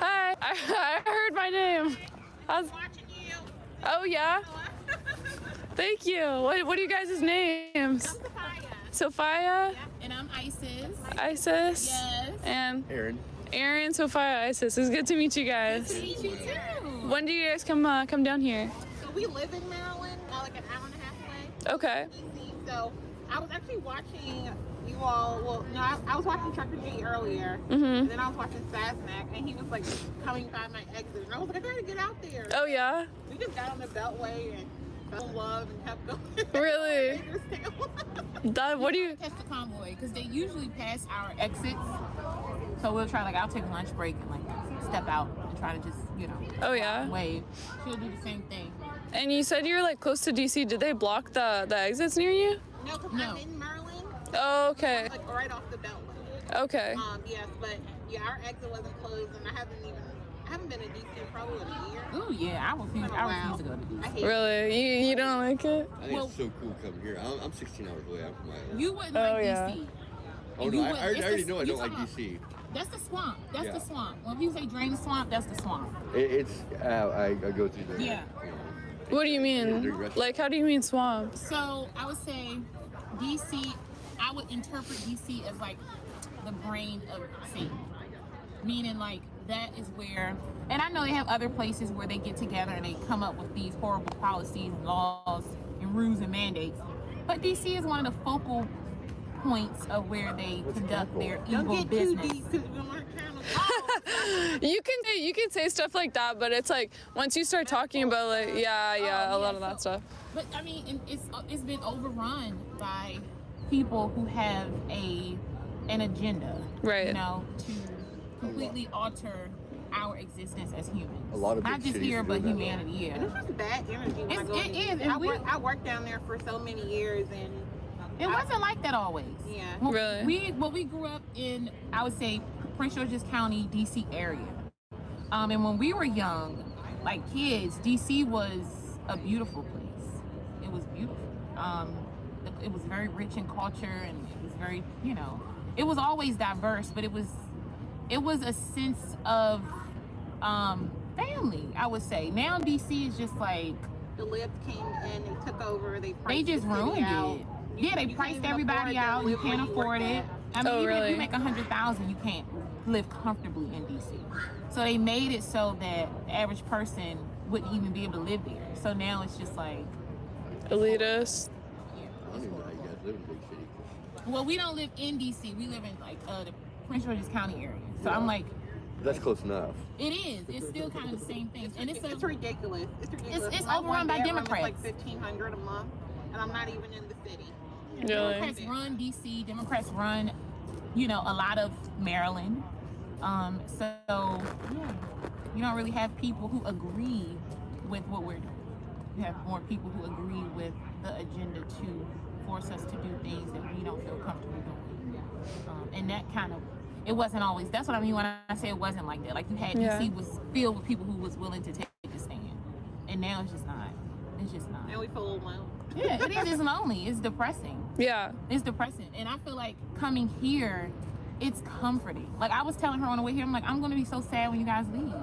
[SPEAKER 4] Hi, I heard my name. How's... Oh yeah. Thank you. What are you guys' names?
[SPEAKER 22] I'm
[SPEAKER 4] Sophia.
[SPEAKER 22] Yeah, and I'm Isis.
[SPEAKER 4] Isis.
[SPEAKER 22] Yes.
[SPEAKER 4] And
[SPEAKER 19] Aaron,
[SPEAKER 4] Sophia, Isis. It's good to meet you guys.
[SPEAKER 22] Good to meet you too.
[SPEAKER 4] When do you guys come down here?
[SPEAKER 22] So we live in Maryland, like an hour and a half away.
[SPEAKER 4] Okay.
[SPEAKER 22] DC. So I was actually watching you all. Well, no, I was watching Trucker G earlier, and then I was watching Sasmac, and he was like coming by my exit, and I was like, I gotta get out there.
[SPEAKER 4] Oh yeah.
[SPEAKER 22] We just got on the Beltway and fell in love and kept going.
[SPEAKER 4] Really? What do you?
[SPEAKER 22] Catch the convoy because they usually pass our exits. So we'll try, I'll take a lunch break and step out and try to just,
[SPEAKER 4] Oh yeah.
[SPEAKER 22] wave. She'll do the same thing.
[SPEAKER 4] And you said you were close to DC. Did they block the exits near you?
[SPEAKER 22] No, because I'm in Maryland.
[SPEAKER 4] Oh, okay.
[SPEAKER 22] Right off the Beltway.
[SPEAKER 4] Okay.
[SPEAKER 22] Yes, but yeah, our exit wasn't closed, and I haven't been in DC in probably a year.
[SPEAKER 10] Oh yeah, I refuse to go to DC.
[SPEAKER 4] Really? You don't like it?
[SPEAKER 23] I think it's so cool coming here. I'm 16 hours away. I'm from Iowa.
[SPEAKER 22] You wouldn't like DC.
[SPEAKER 23] Oh no, I already know I don't like DC.
[SPEAKER 22] That's the swamp. That's the swamp. When people say drain the swamp, that's the swamp.
[SPEAKER 23] I go through there.
[SPEAKER 22] Yeah.
[SPEAKER 4] What do you mean? How do you mean swamp?
[SPEAKER 22] So I would say DC, I would interpret DC as the brain of Satan. Meaning that is where, and I know they have other places where they get together and they come up with these horrible policies and laws and rules and mandates. But DC is one of the focal points of where they conduct their evil business.
[SPEAKER 4] You can say stuff like that, but it's once you start talking about a lot of that stuff.
[SPEAKER 22] But I mean, it's been overrun by people who have an agenda,
[SPEAKER 4] right?
[SPEAKER 22] To completely alter our existence as humans.
[SPEAKER 23] A lot of
[SPEAKER 22] not just here, but humanity. Yeah,
[SPEAKER 20] And it's just bad energy.
[SPEAKER 22] It is.
[SPEAKER 20] I worked down there for so many years, and
[SPEAKER 22] it wasn't like that always.
[SPEAKER 20] Yeah.
[SPEAKER 22] Really? We grew up in, I would say, Prince George's County, DC area. And when we were young, kids, DC was a beautiful place. It was beautiful. It was very rich in culture, and it was very, it was always diverse, but it was a sense of family, I would say. Now DC is just
[SPEAKER 20] the libs came in, they took over, they
[SPEAKER 22] just ruined it. Yeah, they priced everybody out. You can't afford it. I mean, even if you make $100,000, you can't live comfortably in DC. So they made it so that the average person wouldn't even be able to live there. So now it's just
[SPEAKER 4] elitist.
[SPEAKER 23] I don't even know how you guys live in a big city.
[SPEAKER 22] Well, we don't live in DC. We live in the Prince George's County area. So I'm
[SPEAKER 23] that's close enough.
[SPEAKER 22] It is. It's still kind of the same thing. And it's
[SPEAKER 20] ridiculous. It's ridiculous.
[SPEAKER 22] It's overrun by Democrats.
[SPEAKER 20] It's $1,500 a month, and I'm not even in the city.
[SPEAKER 22] Democrats run DC. Democrats run, a lot of Maryland. So yeah, You don't really have people who agree with what we're doing. You have more people who agree with the agenda to force us to do things that we don't feel comfortable doing. And that kind of, it wasn't always, that's what I mean when I say it wasn't like that. Like you had, DC was filled with people who was willing to take a stand. And now it's just not. It's just not.
[SPEAKER 10] And we feel a little lonely.
[SPEAKER 22] Yeah, it is. It's lonely. It's depressing.
[SPEAKER 4] Yeah.
[SPEAKER 22] It's depressing. And I feel like coming here, it's comforting. Like I was telling her on the way here, I'm like, I'm going to be so sad when you guys leave.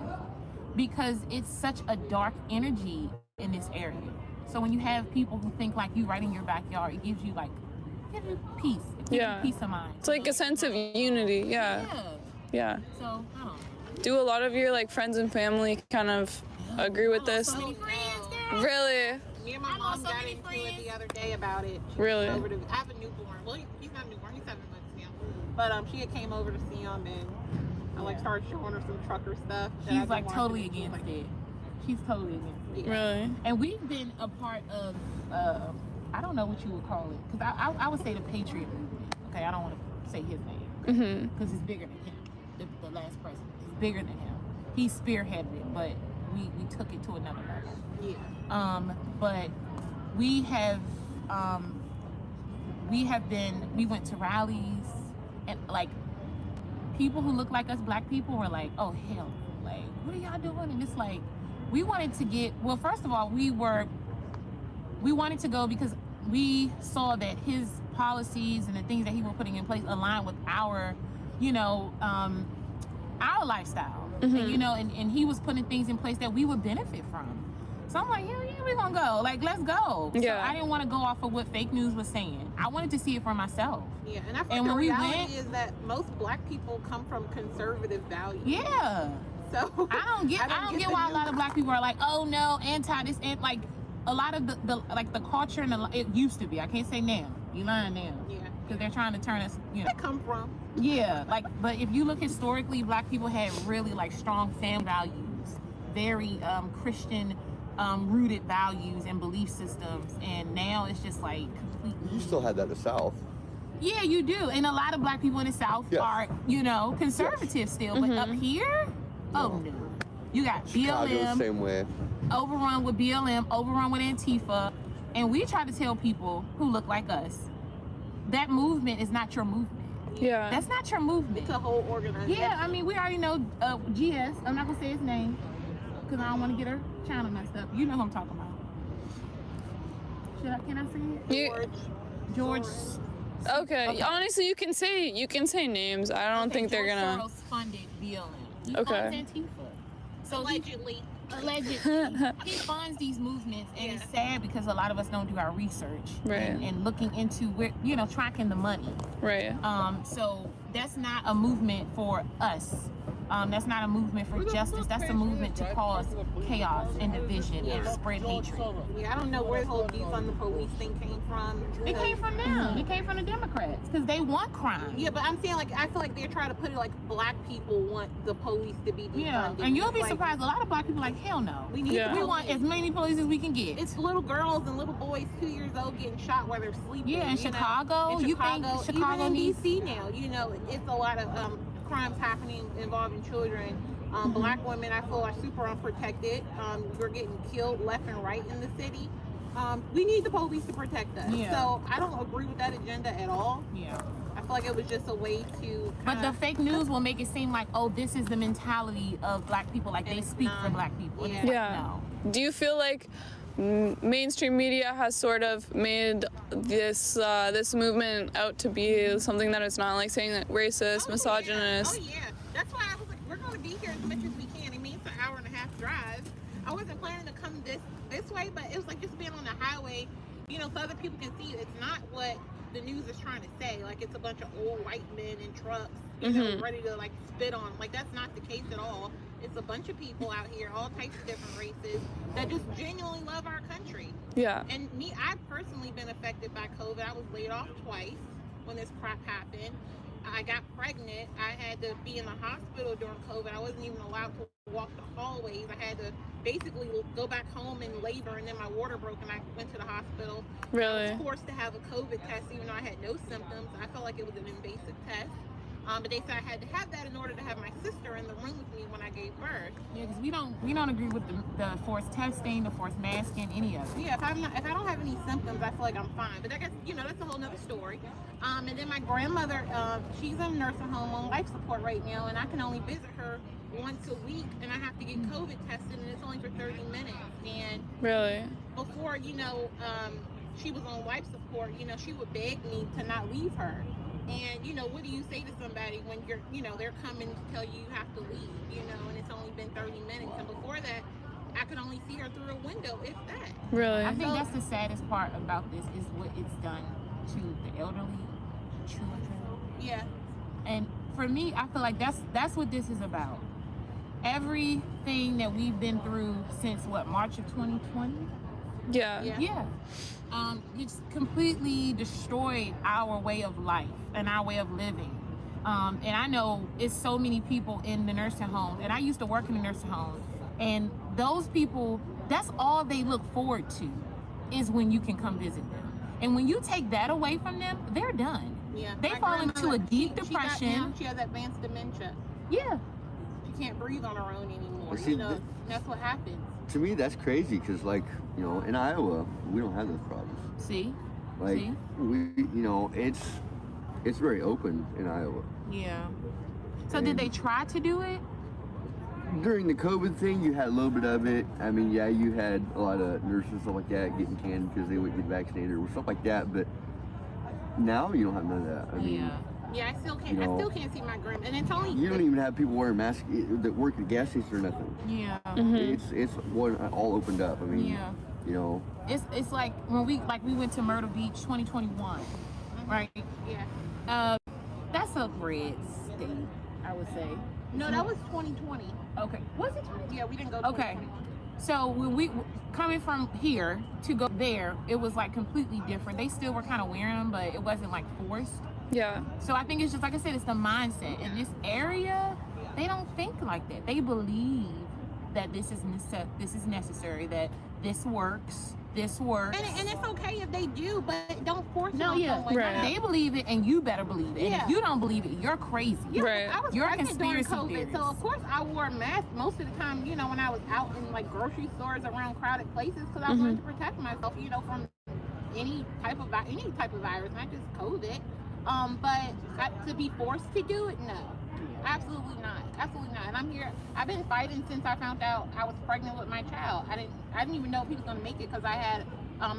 [SPEAKER 22] Because it's such a dark energy in this area. So when you have people who think like you right in your backyard, it gives you like, peace. It gives you peace of mind.
[SPEAKER 4] It's like a sense of unity. Yeah. Yeah.
[SPEAKER 22] So, I don't know.
[SPEAKER 4] Do a lot of your like friends and family kind of agree with this?
[SPEAKER 22] So many friends, girl.
[SPEAKER 4] Really?
[SPEAKER 10] Me and my mom got into it the other day about it. She
[SPEAKER 4] Really?
[SPEAKER 10] came over to, I have a newborn. Well, he's not a newborn. He's 7 months now. But she had came over to see him, and I like started showing her some trucker stuff.
[SPEAKER 22] She's like totally against it. She's totally against it.
[SPEAKER 4] Really?
[SPEAKER 22] And we've been a part of, I don't know what you would call it, because I would say the Patriot movement. Okay, I don't want to say his name because it's bigger than him. The last president is bigger than him. He spearheaded it, but we took it to another level.
[SPEAKER 10] Yeah.
[SPEAKER 22] But we went to rallies, and like people who look like us, black people, were like, oh hell, like what are y'all doing? And it's like we wanted to get, well, first of all, we wanted to go because we saw that his policies and the things that he was putting in place aligned with our, our lifestyle. And he was putting things in place that we would benefit from. So I'm like, yeah, we're gonna go. Like, let's go.
[SPEAKER 4] Yeah.
[SPEAKER 22] So I didn't want to go off of what fake news was saying. I wanted to see it for myself.
[SPEAKER 10] Yeah, and I think the reality is that most black people come from conservative values.
[SPEAKER 22] Yeah.
[SPEAKER 10] So
[SPEAKER 22] I don't get why a lot of black people are like, oh no, anti this, and like a lot of the culture and it used to be. I can't say now. You lying now.
[SPEAKER 10] Yeah.
[SPEAKER 22] Because they're trying to turn us.
[SPEAKER 10] Where they come from?
[SPEAKER 22] Yeah, but if you look historically, black people had really like strong family values, very Christian rooted values and belief systems, and now it's just like completely.
[SPEAKER 23] You still had that in the South.
[SPEAKER 22] Yeah, you do, and a lot of black people in the South are, conservative still, but up here, oh no, you got
[SPEAKER 23] Chicago,
[SPEAKER 22] BLM,
[SPEAKER 23] same way.
[SPEAKER 22] overrun with BLM, overrun with Antifa, and we try to tell people who look like us that movement is not your movement.
[SPEAKER 4] Yeah.
[SPEAKER 22] That's not your movement.
[SPEAKER 10] It's a whole organization.
[SPEAKER 22] Yeah, I mean, we already know GS. I'm not going to say his name because I don't want to get her channel messed up. You know who I'm talking about. Can I say it? George.
[SPEAKER 4] Okay. Honestly, you can say names. I don't think they're
[SPEAKER 22] George
[SPEAKER 4] gonna.
[SPEAKER 22] Soros funded BLM. He
[SPEAKER 4] Okay.
[SPEAKER 22] funds Antifa. So
[SPEAKER 10] Allegedly.
[SPEAKER 22] He funds these movements, and it's sad because a lot of us don't do our research
[SPEAKER 4] Right.
[SPEAKER 22] and looking into where, tracking the money.
[SPEAKER 4] Right.
[SPEAKER 22] So that's not a movement for us. That's not a movement for justice. That's a movement to cause chaos and division and spread hatred.
[SPEAKER 10] Yeah, I don't know where the whole defund the police thing came from.
[SPEAKER 22] It came from them. It came from the Democrats because they want crime.
[SPEAKER 10] Yeah, but I'm saying, like, I feel like they're trying to put it like black people want the police to be defunded.
[SPEAKER 22] Yeah, and you'll be surprised. A lot of black people are like, hell no.
[SPEAKER 10] We need
[SPEAKER 22] We want as many police as we can get.
[SPEAKER 10] It's little girls and little boys 2 years old getting shot while they're sleeping.
[SPEAKER 22] Yeah, in Chicago.
[SPEAKER 10] In
[SPEAKER 22] You think
[SPEAKER 10] Chicago,
[SPEAKER 22] Chicago
[SPEAKER 10] even in
[SPEAKER 22] needs-
[SPEAKER 10] DC now, it's a lot of crimes happening involving children. Black women, I feel, are super unprotected. We're getting killed left and right in the city. We need the police to protect us.
[SPEAKER 22] Yeah.
[SPEAKER 10] So I don't agree with that agenda at all.
[SPEAKER 22] Yeah.
[SPEAKER 10] I feel like it was just a way to.
[SPEAKER 22] But the fake news will make it seem like, oh, this is the mentality of black people, like they speak for black people. And it's like, no.
[SPEAKER 4] Do you feel like mainstream media has sort of made this movement out to be something that it's not, like saying that racist, misogynist?
[SPEAKER 10] Oh yeah, that's why I was like, we're going to be here as much as we can. I mean, it's an hour-and-a-half drive. I wasn't planning to come this way, but it was like just being on the highway, so other people can see it's not what the news is trying to say. Like, it's a bunch of old white men in trucks, ready to like spit on. Like, that's not the case at all. It's a bunch of people out here, all types of different races, that just genuinely love our country.
[SPEAKER 4] Yeah.
[SPEAKER 10] And I've personally been affected by COVID. I was laid off twice when this crap happened. I got pregnant. I had to be in the hospital during COVID. I wasn't even allowed to walk the hallways. I had to basically go back home in labor, and then my water broke and I went to the hospital.
[SPEAKER 4] Really?
[SPEAKER 10] I was forced to have a COVID test even though I had no symptoms. I felt like it was an invasive test. But they said I had to have that in order to have my sister in the room with me when I gave birth.
[SPEAKER 22] Yeah, because we don't agree with the forced testing, the forced masking, any of it.
[SPEAKER 10] Yeah, if I don't have any symptoms, I feel like I'm fine. But I guess, you know, that's a whole nother story. And then my grandmother, she's in a nursing home on life support right now, and I can only visit her once a week, and I have to get COVID tested, and it's only for 30 minutes. And
[SPEAKER 4] really,
[SPEAKER 10] before, you know, she was on life support, you know, she would beg me to not leave her. And, you know, what do you say to somebody when you're, you know, they're coming to tell you you have to leave, you know, and it's only been 30 minutes. And before that, I could only see her through a window, if that.
[SPEAKER 4] Really?
[SPEAKER 22] I think that's the saddest part about this is what it's done to the elderly, children.
[SPEAKER 10] Yeah.
[SPEAKER 22] And for me, I feel like that's what this is about. Everything that we've been through since, what, March of 2020?
[SPEAKER 4] Yeah.
[SPEAKER 22] It's completely destroyed our way of life and our way of living. And I know it's so many people in the nursing home, and I used to work in the nursing home, and those people, that's all they look forward to is when you can come visit them. And when you take that away from them, they're done.
[SPEAKER 10] Yeah.
[SPEAKER 22] They fall into a deep depression.
[SPEAKER 10] She has advanced dementia.
[SPEAKER 22] Yeah.
[SPEAKER 10] She can't breathe on her own anymore.
[SPEAKER 23] Well, see,
[SPEAKER 10] you know, that's what happens.
[SPEAKER 23] To me, that's crazy because, like, you know, in Iowa, we don't have those problems.
[SPEAKER 22] See?
[SPEAKER 23] Like,
[SPEAKER 22] See?
[SPEAKER 23] we, you know, it's very open in Iowa.
[SPEAKER 22] Yeah. So did they try to do it?
[SPEAKER 23] During the COVID thing, you had a little bit of it. I mean, yeah, you had a lot of nurses and stuff like that getting canned because they wouldn't get vaccinated or stuff like that. But now you don't have none of that. I mean,
[SPEAKER 10] yeah, I still can't.
[SPEAKER 23] you know,
[SPEAKER 10] I still can't see my grandma, and it's only.
[SPEAKER 23] you don't even have people wearing masks that work at gas stations or nothing.
[SPEAKER 22] Yeah.
[SPEAKER 23] It's all opened up. I mean,
[SPEAKER 22] Yeah.
[SPEAKER 23] you know.
[SPEAKER 22] It's like when we went to Myrtle Beach 2021, right?
[SPEAKER 10] Yeah.
[SPEAKER 22] That's a red state, I would say.
[SPEAKER 10] No, that was 2020.
[SPEAKER 22] Okay. Was it 2020?
[SPEAKER 10] Yeah, we didn't go.
[SPEAKER 22] Okay. So when we coming from here to go there, it was like completely different. They still were kind of wearing them, but it wasn't like forced.
[SPEAKER 4] Yeah.
[SPEAKER 22] So I think it's just like I said, it's the mindset. In this area, they don't think like that. They believe that this is necessary, that this works. This works.
[SPEAKER 10] And it's okay if they do, but don't force it
[SPEAKER 22] No,
[SPEAKER 10] on
[SPEAKER 22] yeah.
[SPEAKER 10] someone.
[SPEAKER 22] Right. They believe it, and you better believe it. And
[SPEAKER 10] Yeah.
[SPEAKER 22] if you don't believe it, you're crazy.
[SPEAKER 10] Yeah, I was
[SPEAKER 22] You're a
[SPEAKER 10] pregnant during
[SPEAKER 22] conspiracy
[SPEAKER 10] COVID,
[SPEAKER 22] theorist.
[SPEAKER 10] so of course I wore a mask most of the time, you know, when I was out in like grocery stores around crowded places, because I wanted to protect myself, you know, from any type of virus, not just COVID. But to be forced to do it, no, absolutely not, absolutely not. And I'm here. I've been fighting since I found out I was pregnant with my child. I didn't even know if he was gonna make it because I had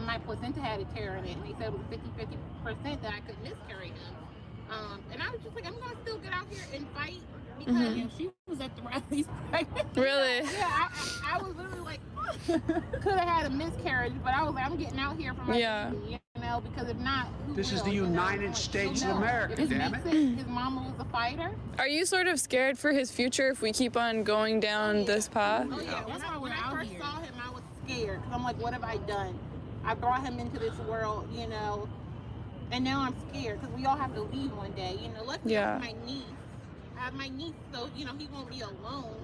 [SPEAKER 10] my placenta had a tear in it, and they said it was 50% that I could miscarry him. And I was just like, I'm gonna still get out here and fight because
[SPEAKER 22] she was at the rallies pregnant.
[SPEAKER 4] Really?
[SPEAKER 10] Yeah, I was literally like, could have had a miscarriage, but I was like, I'm getting out here for my baby, you know, because if not, who
[SPEAKER 5] This is
[SPEAKER 10] will,
[SPEAKER 5] the
[SPEAKER 10] you know?
[SPEAKER 5] United States of America,
[SPEAKER 10] This
[SPEAKER 5] damn
[SPEAKER 10] makes
[SPEAKER 5] it.
[SPEAKER 10] His mama was a fighter.
[SPEAKER 4] Are you sort of scared for his future if we keep on going down this path?
[SPEAKER 10] Oh yeah, when I first saw him, I was scared because I'm like, what have I done? I brought him into this world, you know, and now I'm scared because we all have to leave one day, you know. Luckily, I have my niece. I have my niece, so you know he won't be alone.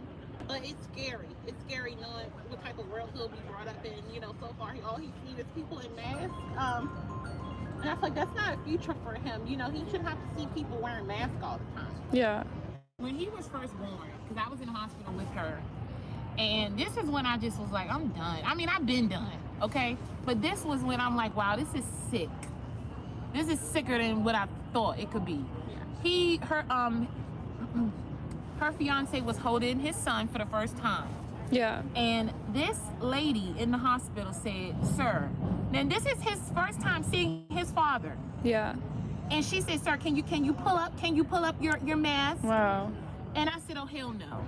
[SPEAKER 10] But it's scary. It's scary knowing what type of world he'll be brought up in. You know, so far all he's seen is people in masks. And I feel like that's not a future for him. You know, he shouldn't have to see people wearing masks all the time.
[SPEAKER 4] Yeah.
[SPEAKER 22] When he was first born, because I was in the hospital with her, and this is when I just was like, I'm done. I mean, I've been done, okay? But this was when I'm like, wow, this is sick. This is sicker than what I thought it could be. Her fiance was holding his son for the first time.
[SPEAKER 4] Yeah.
[SPEAKER 22] And this lady in the hospital said, sir, then this is his first time seeing his father.
[SPEAKER 4] Yeah.
[SPEAKER 22] And she said, sir, can you pull up your mask?
[SPEAKER 4] Wow.
[SPEAKER 22] And I said, oh, hell no.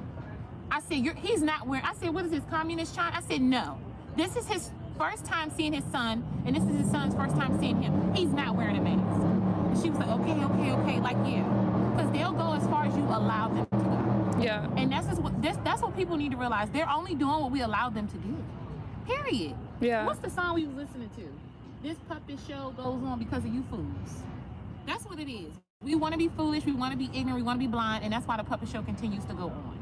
[SPEAKER 22] I said, he's not wearing, I said, what is this, communist China? I said, no. This is his first time seeing his son, and this is his son's first time seeing him. He's not wearing a mask. And she was like, okay, like, yeah. Because they'll go as far as you allow them to go.
[SPEAKER 4] Yeah.
[SPEAKER 22] And that's what people need to realize. They're only doing what we allow them to do. Period.
[SPEAKER 4] Yeah.
[SPEAKER 22] What's the song we was listening to? This puppet show goes on because of you fools. That's what it is. We want to be foolish, we want to be ignorant, we want to be blind, and that's why the puppet show continues to go on.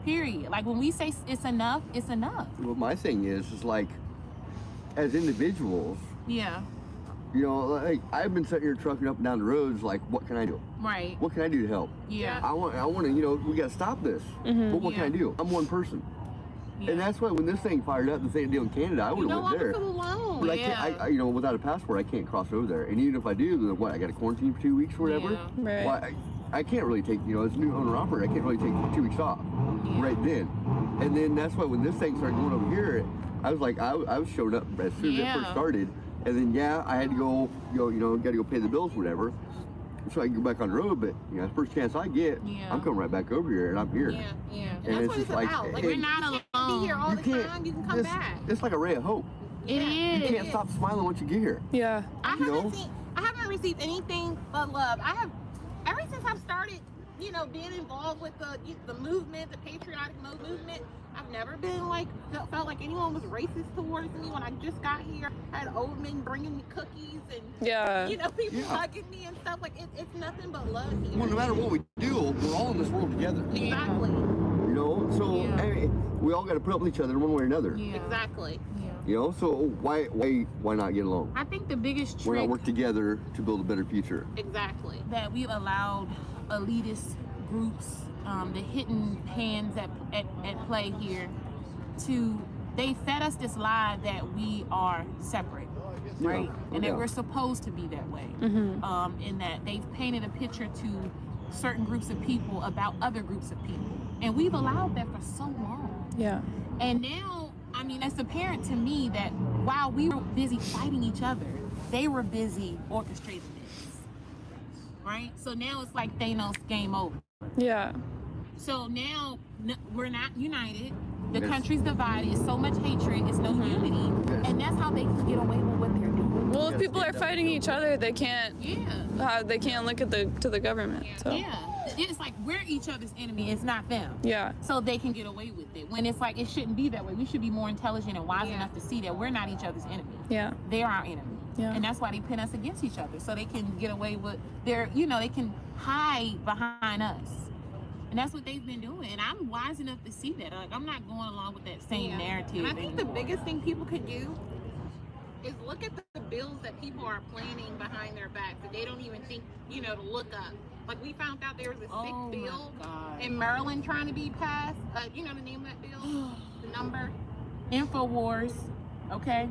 [SPEAKER 22] Period. Like when we say it's enough, it's enough.
[SPEAKER 23] Well, my thing is like, as individuals,
[SPEAKER 22] Yeah.
[SPEAKER 23] You know, like I've been sitting here trucking up and down the roads. Like, what can I do?
[SPEAKER 22] Right.
[SPEAKER 23] What can I do to help?
[SPEAKER 22] Yeah.
[SPEAKER 23] I want to. You know, we got to stop this.
[SPEAKER 22] Mhm.
[SPEAKER 23] But what can I do? I'm one person. And that's why when this thing fired up, the thing deal in Canada, I would have went there.
[SPEAKER 10] Alone.
[SPEAKER 23] But I can't. You know, without a passport, I can't cross over there. And even if I do, then what? I got to quarantine for 2 weeks or whatever.
[SPEAKER 21] Right.
[SPEAKER 23] Well, I can't really take. You know, as a new owner operator, I can't really take 2 weeks off right then. And then that's why when this thing started going over here, I was like, I was showing up as soon as it first started. And then I had to go. You know, got to go pay the bills, whatever. So I can go back on the road, but you know, the first chance I get, I'm coming right back over here, and I'm here.
[SPEAKER 10] Yeah.
[SPEAKER 23] And
[SPEAKER 10] that's
[SPEAKER 23] it's
[SPEAKER 10] what
[SPEAKER 23] just
[SPEAKER 10] it's about. Like,
[SPEAKER 23] hey,
[SPEAKER 10] we're not alone. Be here all the time. You can come back.
[SPEAKER 23] It's like a ray of hope.
[SPEAKER 22] It is.
[SPEAKER 23] You can't stop smiling once you get here.
[SPEAKER 21] Yeah.
[SPEAKER 10] I haven't received anything but love. I have, ever since I've started, you know, being involved with the movement, the patriotic movement. I've never been like felt like anyone was racist towards me when I just got here. I had old men bringing me cookies and you know, people hugging me and stuff. Like it's nothing but love here.
[SPEAKER 23] Well, no matter what we do, we're all in this world together.
[SPEAKER 10] Exactly.
[SPEAKER 23] You know, so hey, we all got to put up with each other one way or another.
[SPEAKER 10] Exactly.
[SPEAKER 23] You know, so why not get along?
[SPEAKER 22] I think the biggest trick.
[SPEAKER 23] Why not work together to build a better future?
[SPEAKER 10] Exactly.
[SPEAKER 22] That we've allowed elitist groups, the hidden hands at play here, they fed us this lie that we are separate, right? And that we're supposed to be that way. In that they've painted a picture to certain groups of people about other groups of people. And we've allowed that for so long.
[SPEAKER 21] Yeah.
[SPEAKER 22] And now, I mean, it's apparent to me that while we were busy fighting each other, they were busy orchestrating this, right? So now it's like Thanos game over.
[SPEAKER 21] Yeah.
[SPEAKER 22] So now we're not united. The country's divided. It's so much hatred. It's no unity, and that's how they can get away with what they're doing.
[SPEAKER 4] Well, if people are fighting each other, they can't. They can't look at to the government. So.
[SPEAKER 22] Yeah. It's like we're each other's enemy. It's not them.
[SPEAKER 4] Yeah.
[SPEAKER 22] So they can get away with it. When it's like it shouldn't be that way. We should be more intelligent and wise enough to see that we're not each other's enemy.
[SPEAKER 4] Yeah.
[SPEAKER 22] They're our enemy.
[SPEAKER 4] Yeah.
[SPEAKER 22] And that's why they pin us against each other, so they can get away with they can hide behind us. And that's what they've been doing. And I'm wise enough to see that. Like, I'm not going along with that same narrative.
[SPEAKER 10] And I think the biggest thing people could do is look at the bills that people are planning behind their backs that they don't even think, to look up. Like, we found out there was a sick bill in Maryland trying to be passed. You know the name of that bill? The number?
[SPEAKER 22] InfoWars. Okay.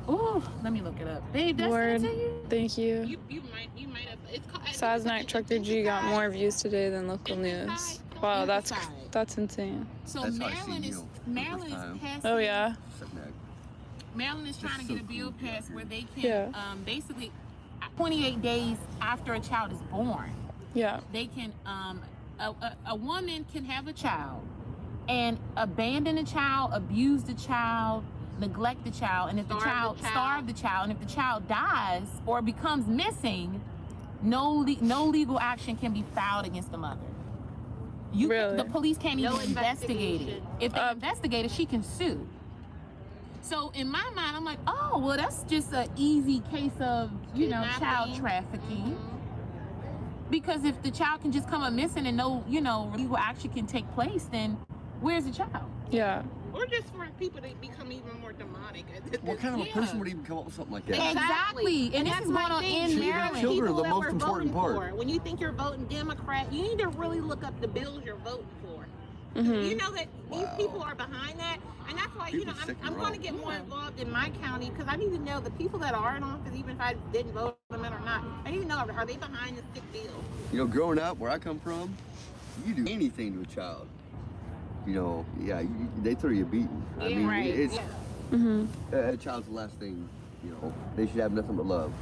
[SPEAKER 22] Ooh, let me look it up. Babe, that's
[SPEAKER 4] Word.
[SPEAKER 22] It to you?
[SPEAKER 4] Thank you.
[SPEAKER 10] You might have. It's called.
[SPEAKER 4] Saznak Trucker G got more views today than local news. Wow, that's insane.
[SPEAKER 22] So Maryland is passing.
[SPEAKER 4] Oh yeah.
[SPEAKER 22] Maryland is trying to get a bill passed where they can basically 28 days after a child is born.
[SPEAKER 4] Yeah.
[SPEAKER 22] They can a woman can have a child and abandon the child, abuse the child, neglect the child, and if starve the child, and if the child dies or becomes missing, no legal action can be filed against the mother. The police can't even investigate it. If they investigate it, she can sue. So in my mind, I'm like, oh, well, that's just an easy case of, child trafficking. Because if the child can just come up missing and no, legal action can take place, then where's the child?
[SPEAKER 4] Yeah.
[SPEAKER 10] Or just for people to become even more demonic.
[SPEAKER 23] What kind of a person would even come up with something like that?
[SPEAKER 10] Exactly.
[SPEAKER 22] And this is going on in Maryland.
[SPEAKER 23] Children are the most important part.
[SPEAKER 10] When you think you're voting Democrat, you need to really look up the bills you're voting for. You know that these people are behind that, and that's why I'm going to get more involved in my county because I need to know the people that are in office, even if I didn't vote them in or not. I need to know, are they behind this sick bill?
[SPEAKER 23] Growing up where I come from, you do anything to a child. They throw you a beating. I mean, it's a child's the last thing. They should have nothing but love.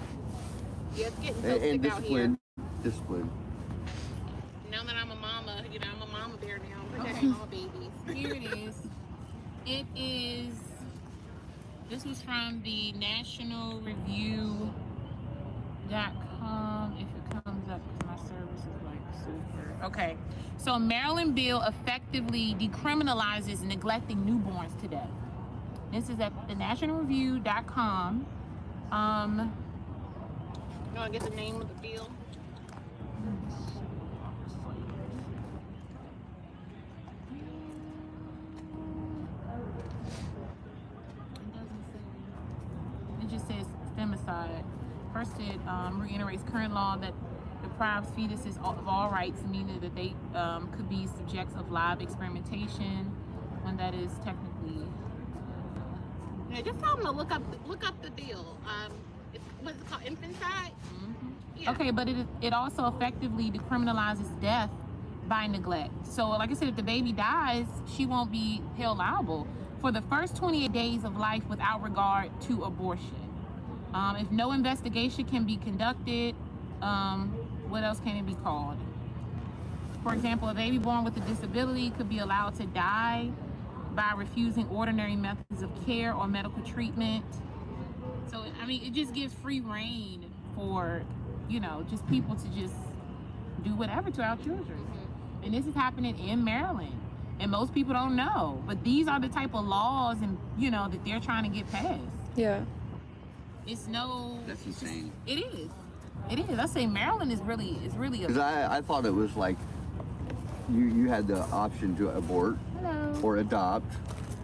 [SPEAKER 10] Yeah, it's getting so
[SPEAKER 23] and
[SPEAKER 10] sick out here.
[SPEAKER 23] Discipline.
[SPEAKER 10] Now that I'm a mama, I'm a mama bear now. I'm protecting all my babies.
[SPEAKER 22] Here it is. This was from the National Review.com. If it comes up, because my service is like super. Okay. So Maryland bill effectively decriminalizes neglecting newborns today. This is at the nationalreview.com.
[SPEAKER 10] You want to get the name of the bill?
[SPEAKER 22] It just femicide. First, it reiterates current law that deprives fetuses of all rights, meaning that they could be subjects of live experimentation when that is technically.
[SPEAKER 10] Yeah, just tell them to look up the deal. What's it called? Infanticide. Yeah.
[SPEAKER 22] Okay, but it also effectively decriminalizes death by neglect. So, like I said, if the baby dies, she won't be held liable for the first 28 days of life without regard to abortion. If no investigation can be conducted, what else can it be called? For example, a baby born with a disability could be allowed to die by refusing ordinary methods of care or medical treatment. So, I mean, it just gives free reign for, you know, just people to just do whatever to our children. And this is happening in Maryland. And most people don't know. But these are the type of laws and, you know, that they're trying to get passed.
[SPEAKER 2] Yeah.
[SPEAKER 22] It's no...
[SPEAKER 23] That's insane.
[SPEAKER 22] It is. It is. I say Maryland is really
[SPEAKER 23] Because I thought it was like you had the option to abort or adopt,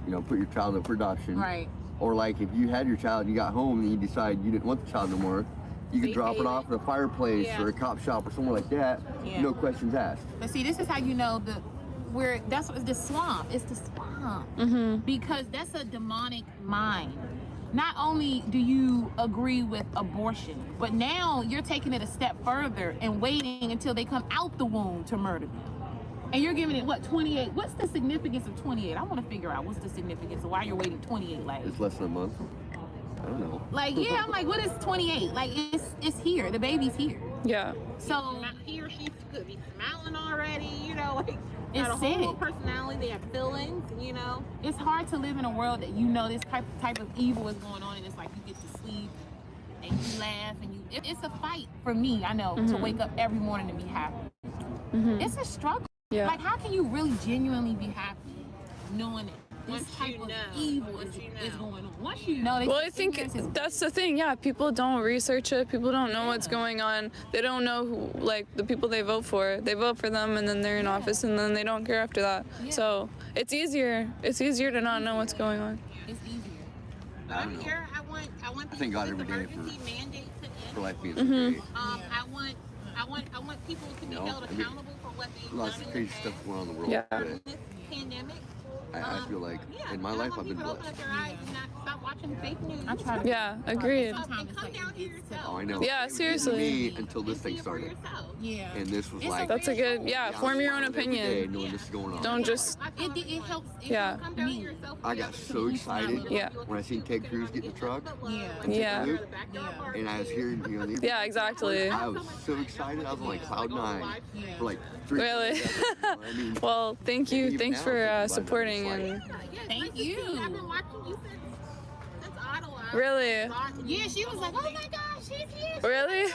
[SPEAKER 23] you know, put your child up for adoption.
[SPEAKER 22] Right.
[SPEAKER 23] Or like if you had your child and you got home and you decide you didn't want the child no more, you could drop it off at a fireplace or a cop shop or somewhere like that.
[SPEAKER 22] Yeah.
[SPEAKER 23] No questions asked.
[SPEAKER 22] But see, this is how you know that's the swamp. It's the swamp. Because that's a demonic mind. Not only do you agree with abortion, but now you're taking it a step further and waiting until they come out the womb to murder them. And you're giving it, what, 28? What's the significance of 28? I want to figure out what's the significance of why you're waiting 28 like.
[SPEAKER 23] It's less than a month. I don't know.
[SPEAKER 22] Like, yeah, I'm like, what is 28? Like, it's here. The baby's here.
[SPEAKER 2] Yeah.
[SPEAKER 22] So
[SPEAKER 10] he or she could be smiling already, you know, like
[SPEAKER 22] it's
[SPEAKER 10] got a whole personality, they have feelings, you know.
[SPEAKER 22] It's hard to live in a world that you know this type of evil is going on, and it's like you get to sleep and you laugh and it's a fight for me, I know, to wake up every morning and be happy. It's a struggle.
[SPEAKER 2] Yeah.
[SPEAKER 22] Like, how can you really genuinely be happy knowing that this type of evil is going on? Once you know,
[SPEAKER 2] well, I think that's the thing. Yeah, people don't research it. People don't know what's going on. They don't know who, like, the people they vote for. They vote for them, and then they're in office, and then they don't care after that. So it's easier. It's easier to not know what's going on.
[SPEAKER 22] It's easier.
[SPEAKER 10] But I'm here. I want
[SPEAKER 23] I thank God every day
[SPEAKER 10] emergency mandates to end.
[SPEAKER 23] for life being so great.
[SPEAKER 10] I want people to be held accountable for what they've
[SPEAKER 23] Lots
[SPEAKER 10] done
[SPEAKER 23] of
[SPEAKER 10] in
[SPEAKER 23] crazy
[SPEAKER 10] the
[SPEAKER 23] stuff
[SPEAKER 10] past.
[SPEAKER 23] going on in the world.
[SPEAKER 2] Yeah.
[SPEAKER 23] But
[SPEAKER 10] This pandemic.
[SPEAKER 23] I feel like in my life I've been blessed.
[SPEAKER 10] Open up their eyes and not stop watching fake news.
[SPEAKER 22] I try to.
[SPEAKER 2] Yeah, agreed.
[SPEAKER 10] And come down here yourself.
[SPEAKER 23] Oh, I know.
[SPEAKER 2] Yeah,
[SPEAKER 23] It was
[SPEAKER 2] seriously.
[SPEAKER 23] me until this thing started.
[SPEAKER 22] Yeah.
[SPEAKER 23] And this was like.
[SPEAKER 2] That's a good. Yeah, form your own opinion.
[SPEAKER 23] Knowing this is going on.
[SPEAKER 2] Don't just.
[SPEAKER 22] It helps.
[SPEAKER 2] Yeah.
[SPEAKER 23] I got so excited
[SPEAKER 2] Yeah.
[SPEAKER 23] when I seen Ted Cruz get in the truck.
[SPEAKER 2] Yeah.
[SPEAKER 23] And I was hearing, you know,
[SPEAKER 2] Yeah, exactly.
[SPEAKER 23] I was so excited. I was on like cloud 9 for like 3
[SPEAKER 2] Really?
[SPEAKER 23] days. I mean,
[SPEAKER 2] Well, thank you.
[SPEAKER 23] even
[SPEAKER 2] Thanks
[SPEAKER 23] now,
[SPEAKER 2] for
[SPEAKER 23] I'm
[SPEAKER 2] supporting
[SPEAKER 23] just like-
[SPEAKER 2] and.
[SPEAKER 22] Thank you.
[SPEAKER 10] I've been watching you since Ottawa.
[SPEAKER 2] Really?
[SPEAKER 22] Yeah, she was like, oh my gosh, she's here.
[SPEAKER 2] Really?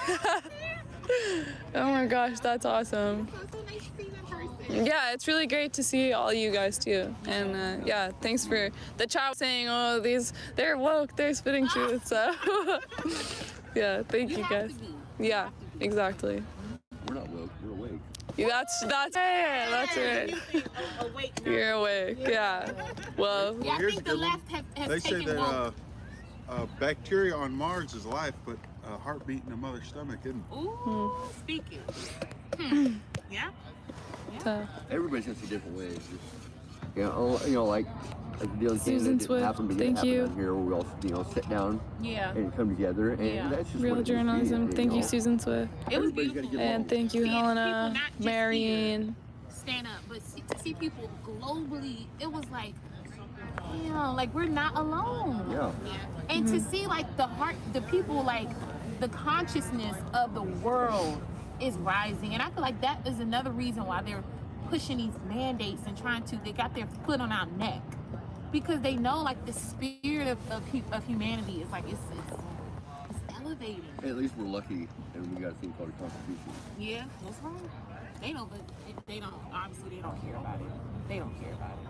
[SPEAKER 2] Oh my gosh, that's awesome. Yeah, it's really great to see all you guys too. And yeah, thanks for the chat saying, oh, they're woke, they're spitting truth. So yeah, thank you guys. Yeah, exactly.
[SPEAKER 23] We're not woke, we're awake.
[SPEAKER 2] Yeah, that's right. You're awake. Yeah. Well,
[SPEAKER 22] Yeah, I
[SPEAKER 13] here's
[SPEAKER 22] think
[SPEAKER 13] a
[SPEAKER 22] the
[SPEAKER 13] good one.
[SPEAKER 22] left has
[SPEAKER 13] They say
[SPEAKER 22] taken woke.
[SPEAKER 13] that bacteria on Mars is life, but a heartbeat in a mother's stomach isn't.
[SPEAKER 22] Ooh, speaking. Yeah.
[SPEAKER 23] Everybody's gonna see different ways. You know, like the deal in Canada
[SPEAKER 2] Susan
[SPEAKER 23] didn't
[SPEAKER 2] Swift,
[SPEAKER 23] happen, but it
[SPEAKER 2] thank
[SPEAKER 23] happened
[SPEAKER 2] you.
[SPEAKER 23] down here where we all, you know, sit down
[SPEAKER 22] Yeah.
[SPEAKER 23] and come together, and
[SPEAKER 22] Yeah.
[SPEAKER 23] that's just
[SPEAKER 2] Real
[SPEAKER 23] what it needs to be,
[SPEAKER 2] journalism. Thank you,
[SPEAKER 23] know.
[SPEAKER 2] Susan Swift.
[SPEAKER 22] It was
[SPEAKER 23] Everybody's gotta
[SPEAKER 22] beautiful.
[SPEAKER 23] get along.
[SPEAKER 2] And thank you,
[SPEAKER 22] See,
[SPEAKER 2] Helena,
[SPEAKER 22] people not just
[SPEAKER 2] Marion.
[SPEAKER 22] Stand up, but to see people globally, it was like, damn, like we're not alone.
[SPEAKER 23] Yeah.
[SPEAKER 22] And to see like the people, like the consciousness of the world is rising. And I feel like that is another reason why they're pushing these mandates and they got their foot on our neck. Because they know like the spirit of humanity is like, it's elevating.
[SPEAKER 23] At least we're lucky, and we got a thing called a constitution.
[SPEAKER 22] Yeah, that's right. They don't obviously they don't care about it. They don't care about it.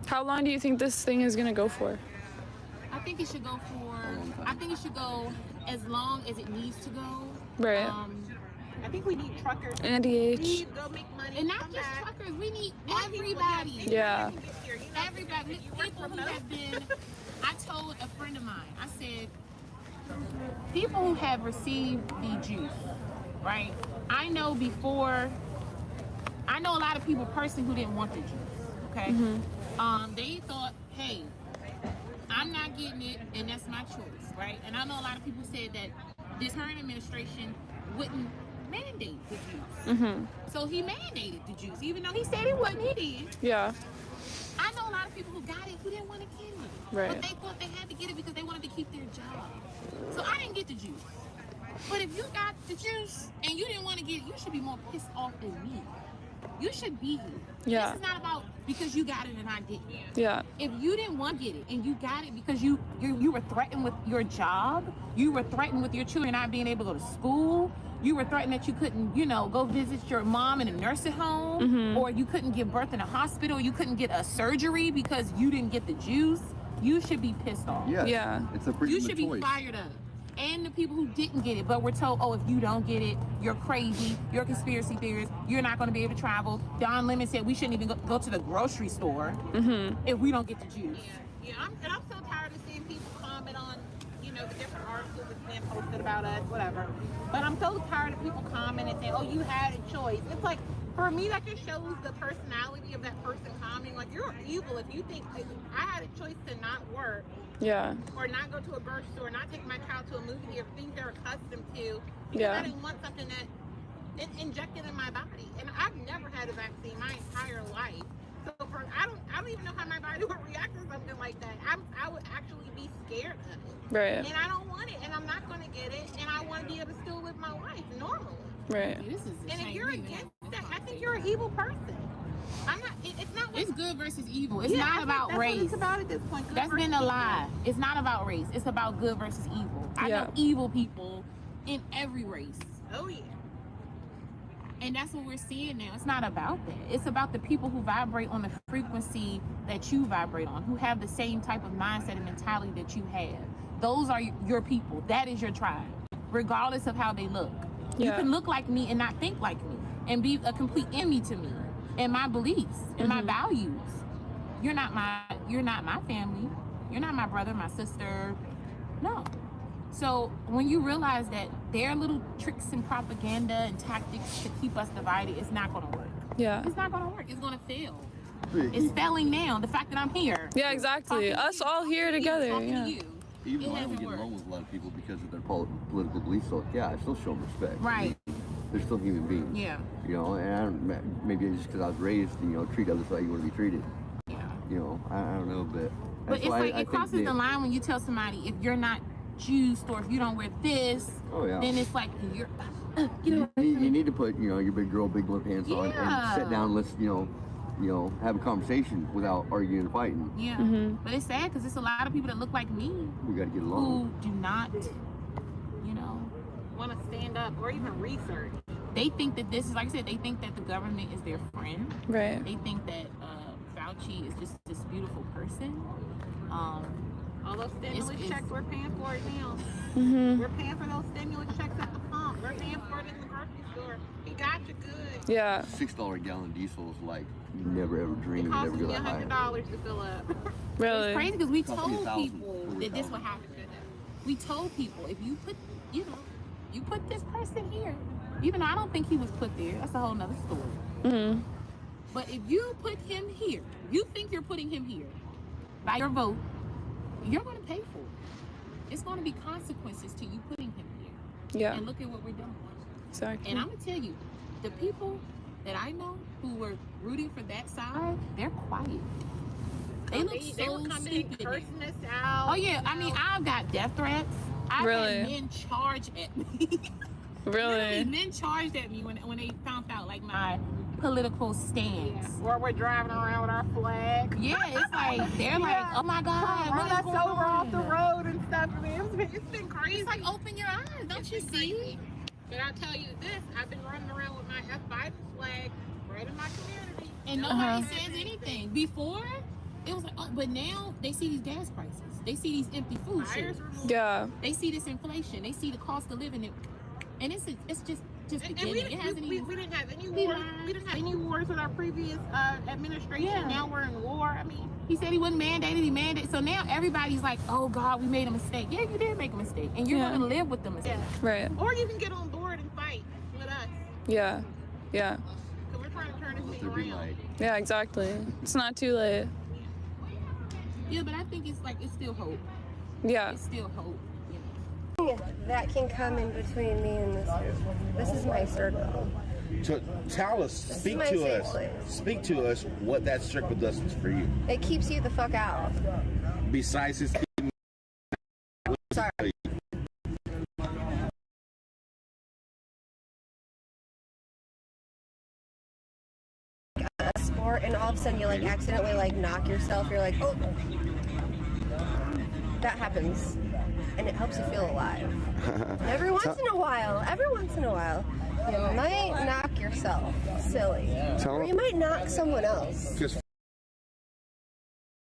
[SPEAKER 2] How long do you think this thing is gonna go for?
[SPEAKER 22] I think it should go as long as it needs to go.
[SPEAKER 2] Right.
[SPEAKER 10] I think we need truckers.
[SPEAKER 2] And
[SPEAKER 10] We
[SPEAKER 2] DH.
[SPEAKER 10] need to go make money.
[SPEAKER 22] And not just truckers, we need everybody.
[SPEAKER 2] Yeah.
[SPEAKER 22] Everybody. People who have been, I told a friend of mine, I said, people who have received the juice, right? I know a lot of people personally who didn't want the juice, okay? They thought, hey, I'm not getting it, and that's my choice, right? And I know a lot of people said that this current administration wouldn't mandate the juice. So he mandated the juice, even though he said he wouldn't, he did.
[SPEAKER 2] Yeah.
[SPEAKER 22] I know a lot of people who got it who didn't want to get it.
[SPEAKER 2] Right.
[SPEAKER 22] But they thought they had to get it because they wanted to keep their job. So I didn't get the juice. But if you got the juice and you didn't want to get it, you should be more pissed off than me. You should be here.
[SPEAKER 2] Yeah.
[SPEAKER 22] This is not about because you got it and I didn't.
[SPEAKER 2] Yeah.
[SPEAKER 22] If you didn't want to get it and you got it because you were threatened with your job, you were threatened with your children not being able to go to school, you were threatened that you couldn't, go visit your mom in a nursing home, or you couldn't give birth in a hospital, you couldn't get a surgery because you didn't get the juice, you should be pissed off.
[SPEAKER 2] Yeah.
[SPEAKER 23] It's a pretty
[SPEAKER 22] You should be fired up. And the people who didn't get it, but were told, oh, if you don't get it, you're crazy, you're a conspiracy theorist, you're not going to be able to travel. Don Lemon said we shouldn't even go to the grocery store if we don't get the juice.
[SPEAKER 10] Yeah, I'm so tired of seeing people comment on, the different articles that's being posted about us, whatever. But I'm so tired of people commenting and saying, oh, you had a choice. It's like, for me, that just shows the personality of that person commenting. Like, you're evil if you think, like, I had a choice to not work.
[SPEAKER 2] Yeah.
[SPEAKER 10] Or not go to a grocery store, not take my child to a movie theater, things they're accustomed to. Because I didn't want something that injected in my body. And I've never had a vaccine my entire life. So I don't even know how my body would react to something like that. I would actually be scared of it.
[SPEAKER 2] Right.
[SPEAKER 10] And I don't want it, and I'm not going to get it, and I want to be able to still live my life normally.
[SPEAKER 2] Right.
[SPEAKER 10] And if you're against that, I think you're an evil person. I'm not. It's not.
[SPEAKER 22] It's good versus evil. It's not about race.
[SPEAKER 10] What it's about at this point.
[SPEAKER 22] That's been a lie. It's not about race. It's about good versus evil. I know evil people in every race.
[SPEAKER 10] Oh yeah.
[SPEAKER 22] And that's what we're seeing now. It's not about that. It's about the people who vibrate on the frequency that you vibrate on, who have the same type of mindset and mentality that you have. Those are your people. That is your tribe, regardless of how they look. You can look like me and not think like me, and be a complete enemy to me and my beliefs and my values. You're not my family. You're not my brother, my sister. No. So when you realize that their little tricks and propaganda and tactics to keep us divided, it's not going to work.
[SPEAKER 2] Yeah.
[SPEAKER 22] It's not going to work. It's going to fail. It's failing now. The fact that I'm here.
[SPEAKER 2] Yeah, exactly. Us all here together. Yeah.
[SPEAKER 23] Even though I don't get along with a lot of people because of their political beliefs, so I still show them respect.
[SPEAKER 22] Right.
[SPEAKER 23] They're still human beings.
[SPEAKER 22] Yeah.
[SPEAKER 23] And maybe it's just because I was raised, treat others how you want to be treated.
[SPEAKER 22] Yeah.
[SPEAKER 23] I don't know,
[SPEAKER 22] but it's like it crosses the line when you tell somebody if you're not juiced or if you don't wear this, then it's like you're.
[SPEAKER 23] You need to put your big girl, big blue pants on and sit down. Let's have a conversation without arguing and fighting.
[SPEAKER 22] Yeah. But it's sad because it's a lot of people that look like me.
[SPEAKER 23] We got to get along.
[SPEAKER 22] Who do not,
[SPEAKER 10] want to stand up or even research.
[SPEAKER 22] They think that this is, like I said, they think that the government is their friend.
[SPEAKER 2] Right.
[SPEAKER 22] They think that Fauci is just this beautiful person.
[SPEAKER 10] All those stimulus checks, we're paying for it now. We're paying for those stimulus checks at the pump. We're paying for it in the grocery store. He got you good.
[SPEAKER 2] Yeah.
[SPEAKER 23] $6 a gallon diesel is like you never ever dream
[SPEAKER 10] it
[SPEAKER 23] of ever
[SPEAKER 10] costs me
[SPEAKER 23] go that high.
[SPEAKER 10] $100 to fill up.
[SPEAKER 2] Really?
[SPEAKER 22] It's crazy because we told people that this would happen. We told people if you put, you put this person here, even though I don't think he was put there. That's a whole nother story. But if you put him here, you think you're putting him here by your vote, you're going to pay for it. It's going to be consequences to you putting him here.
[SPEAKER 2] Yeah.
[SPEAKER 22] And look at what we're doing.
[SPEAKER 2] Exactly.
[SPEAKER 22] And I'm going to tell you, the people that I know who were rooting for that side, they're quiet. They look
[SPEAKER 10] They were coming in cursing us out.
[SPEAKER 22] Oh yeah, I mean, I've got death threats. I've had men charge at me.
[SPEAKER 2] Really?
[SPEAKER 22] Men charged at me when they found out like my political stance.
[SPEAKER 10] Or we're driving around with our flag.
[SPEAKER 22] Yeah, it's like they're like, oh my God,
[SPEAKER 10] run us over off the road and stuff. I mean, it's been crazy.
[SPEAKER 22] It's like, open your eyes, don't you see?
[SPEAKER 10] Crazy. But I'll tell you this, I've been running around with my F. Biden flag right in my community.
[SPEAKER 22] And nobody says anything. Before, it was like, oh, but now they see these gas prices. They see these empty food shelves.
[SPEAKER 2] Yeah.
[SPEAKER 22] They see this inflation. They see the cost of living. And it's just beginning. It hasn't even.
[SPEAKER 10] We didn't have any wars. We didn't have any wars with our previous administration.
[SPEAKER 22] Yeah.
[SPEAKER 10] Now we're in war. I mean,
[SPEAKER 22] He said he wasn't mandated. He mandated. So now everybody's like, oh God, we made a mistake. Yeah, you did make a mistake, and you're gonna live with the mistake.
[SPEAKER 2] Right.
[SPEAKER 10] Or you can get on board and fight with us.
[SPEAKER 2] Yeah. Yeah.
[SPEAKER 10] So we're trying to turn this thing around.
[SPEAKER 2] Yeah, exactly. It's not too late.
[SPEAKER 22] Yeah, but I think it's like it's still hope.
[SPEAKER 2] Yeah.
[SPEAKER 22] It's still hope.
[SPEAKER 7] That can come in between me and this circle. This is my circle.
[SPEAKER 5] So tell us, speak
[SPEAKER 7] my
[SPEAKER 5] to
[SPEAKER 7] safe
[SPEAKER 5] us,
[SPEAKER 7] place.
[SPEAKER 5] speak to us what that circle does for you.
[SPEAKER 7] It keeps you the fuck out.
[SPEAKER 5] Besides his
[SPEAKER 7] Sorry. A sport, and all of a sudden you like accidentally like knock yourself. You're like, oh, that happens, and it helps you feel alive. Every once in a while, you might knock yourself silly, or you might knock someone else.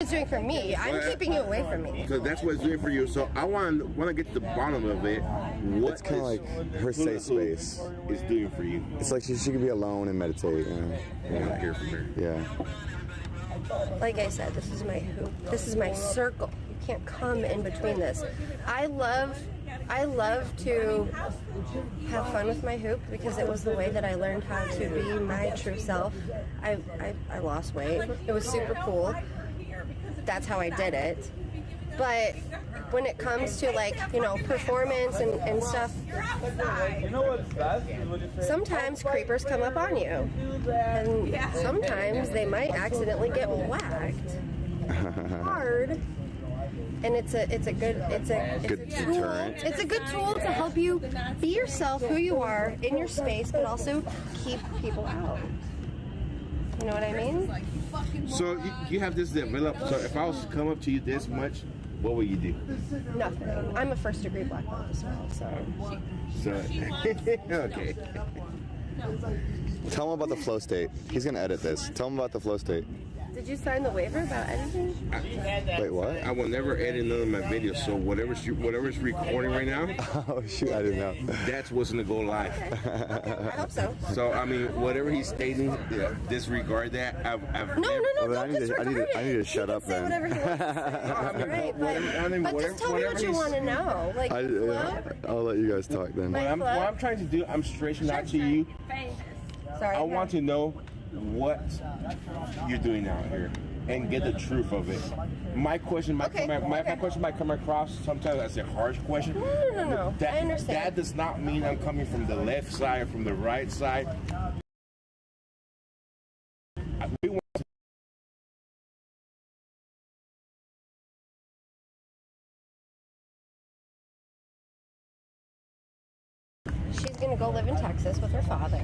[SPEAKER 7] It's doing for me. I'm keeping you away from me.
[SPEAKER 5] So that's what it's doing for you. So I want to get to the bottom of it. What's
[SPEAKER 14] kind of like her safe space
[SPEAKER 5] is doing for you?
[SPEAKER 14] It's like she can be alone and meditate.
[SPEAKER 5] Yeah. Hear from her.
[SPEAKER 14] Yeah.
[SPEAKER 7] Like I said, this is my hoop. This is my circle. You can't come in between this. I love to have fun with my hoop because it was the way that I learned how to be my true self. I lost weight. It was super cool. That's how I did it. But when it comes to like, performance and stuff, sometimes creepers come up on you. And sometimes they might accidentally get whacked hard. And it's a good tool. It's a good tool to help you be yourself, who you are, in your space, but also keep people out. You know what I mean?
[SPEAKER 5] So you have this developed. So if I was to come up to you this much, what would you do?
[SPEAKER 7] Nothing. I'm a first-degree black belt as well, so
[SPEAKER 5] okay.
[SPEAKER 14] Tell him about the flow state. He's gonna edit this. Tell him about the flow state.
[SPEAKER 7] Did you sign the waiver about editing?
[SPEAKER 14] Wait, what?
[SPEAKER 5] I will never edit none of my videos. So whatever's recording right now.
[SPEAKER 14] Oh shoot, I didn't know.
[SPEAKER 5] That's what's gonna go live.
[SPEAKER 7] I hope so.
[SPEAKER 5] So I mean, whatever he's stating, disregard that.
[SPEAKER 7] No.
[SPEAKER 14] I need to shut up then.
[SPEAKER 7] Whatever he wants to say. But just tell me what you want to know. Like,
[SPEAKER 14] I'll let you guys talk then.
[SPEAKER 5] What I'm trying to do, I'm stretching out to you.
[SPEAKER 7] Sorry.
[SPEAKER 5] I want to know what you're doing out here and get the truth of it. My question might come across sometimes as a harsh question.
[SPEAKER 7] No. I understand.
[SPEAKER 5] That does not mean I'm coming from the left side or from the right side. We want to
[SPEAKER 7] she's going to go live in Texas with her father,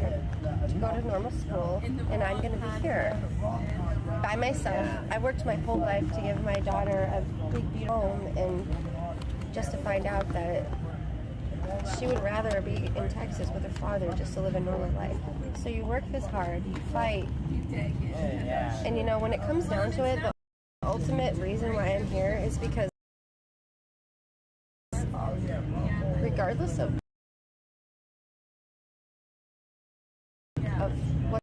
[SPEAKER 7] go to normal school, and I'm going to be here by myself. I worked my whole life to give my daughter a big, beautiful home, and just to find out that she would rather be in Texas with her father just to live a normal life. So you work this hard, you fight, and when it comes down to it, the ultimate reason why I'm here is because regardless of what.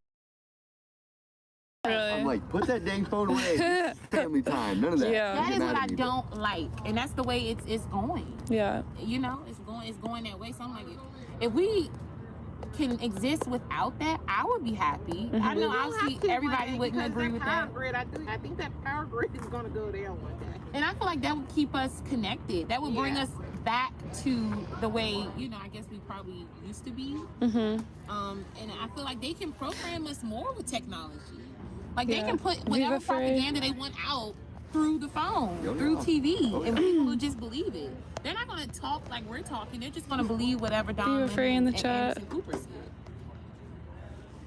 [SPEAKER 23] I'm like, put that dang phone away. It's family time. None of that.
[SPEAKER 22] Yeah. That is what I don't like, and that's the way it's going.
[SPEAKER 2] Yeah.
[SPEAKER 22] It's going that way. So I'm like, if we can exist without that, I would be happy. I know obviously everybody wouldn't agree with that.
[SPEAKER 10] Grid, I think that power grid is going to go down one day.
[SPEAKER 22] And I feel like that would keep us connected. That would bring us back to the way, I guess we probably used to be.
[SPEAKER 2] Mm-hmm.
[SPEAKER 22] And I feel like they can program us more with technology. Like they can put whatever propaganda they want out through the phone, through TV, and people will just believe it. They're not going to talk like we're talking. They're just going to believe whatever Don and Anderson Cooper said.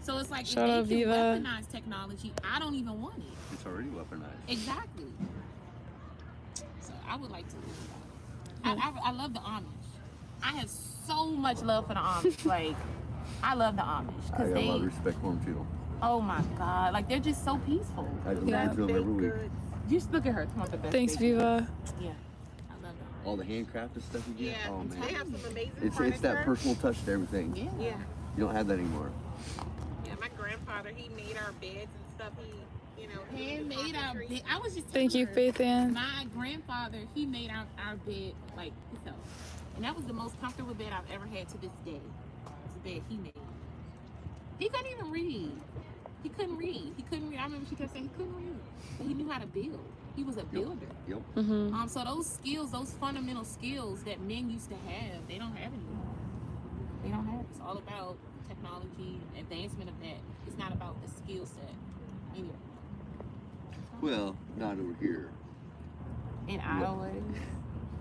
[SPEAKER 22] So it's like, if they can weaponize technology, I don't even want it.
[SPEAKER 23] It's already weaponized.
[SPEAKER 22] Exactly. So I would like to live that. I love the Amish. I have so much love for the Amish. Like, I love the Amish.
[SPEAKER 23] I got a lot of respect for them too.
[SPEAKER 22] Oh my God. Like, they're just so peaceful.
[SPEAKER 23] I listen to them every week.
[SPEAKER 22] Just look at her. Come on, the best.
[SPEAKER 2] Thanks, Viva.
[SPEAKER 22] Yeah. I love them.
[SPEAKER 23] All the handcrafted stuff you get.
[SPEAKER 10] Yeah.
[SPEAKER 23] Oh man.
[SPEAKER 10] They have some amazing
[SPEAKER 23] It's
[SPEAKER 10] furniture.
[SPEAKER 23] that personal touch to everything.
[SPEAKER 10] Yeah.
[SPEAKER 23] You don't have that anymore.
[SPEAKER 10] Yeah, my grandfather, he made our beds and stuff. You know,
[SPEAKER 22] handmade our bed. I was just
[SPEAKER 2] Thank you,
[SPEAKER 22] telling her,
[SPEAKER 2] Faith Ann.
[SPEAKER 22] My grandfather, he made our bed like himself. And that was the most comfortable bed I've ever had to this day. It's the bed he made. He couldn't even read. He couldn't read. I remember she kept saying he couldn't read. But he knew how to build. He was a builder.
[SPEAKER 23] Yep.
[SPEAKER 22] So those skills, those fundamental skills that men used to have, they don't have anymore. They don't have. It's all about technology, advancement of that. It's not about the skill set anymore.
[SPEAKER 23] Well, not over here.
[SPEAKER 22] In Iowa.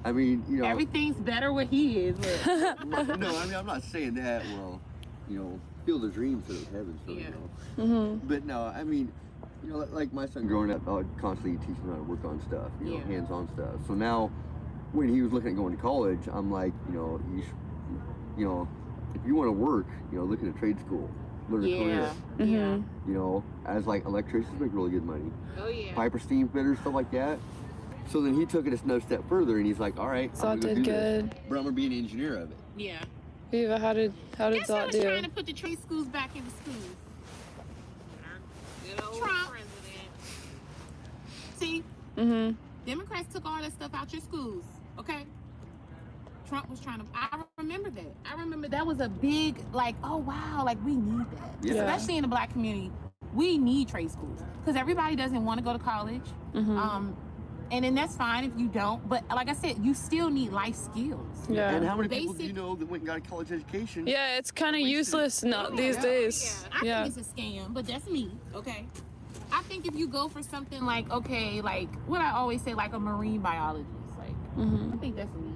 [SPEAKER 23] I mean, you know.
[SPEAKER 22] Everything's better where he is.
[SPEAKER 23] No, I mean, I'm not saying that. Well, you know, field of dreams to heaven, so, you know. But no, I mean, you know, like my son growing up, I would constantly teach him how to work on stuff, you know, hands-on stuff. So now, when he was looking at going to college, I'm like, you know, if you want to work, you know, look at a trade school, learn a career. You know, as like electricians make really good money.
[SPEAKER 10] Oh yeah.
[SPEAKER 23] Piper steam fitters, stuff like that. So then he took it another step further, and he's like, all right,
[SPEAKER 2] Zot did good.
[SPEAKER 23] But I'm gonna be an engineer of it.
[SPEAKER 22] Yeah.
[SPEAKER 2] Viva, how did Zot do?
[SPEAKER 22] Trying to put the trade schools back into schools.
[SPEAKER 10] Good old
[SPEAKER 22] Trump.
[SPEAKER 10] president.
[SPEAKER 22] See? Democrats took all that stuff out your schools, okay? Trump was trying to, I remember that. I remember that was a big, like, oh wow, like we need that.
[SPEAKER 23] Yeah.
[SPEAKER 22] Especially in the black community, we need trade schools. Because everybody doesn't want to go to college. And then that's fine if you don't. But like I said, you still need life skills.
[SPEAKER 2] Yeah.
[SPEAKER 23] And how many people do you know that went and got a college education?
[SPEAKER 2] Yeah, it's kind of useless these days.
[SPEAKER 22] I think it's a scam, but that's me, okay? I think if you go for something like, okay, like what I always say, like a marine biologist, like, I think that's me.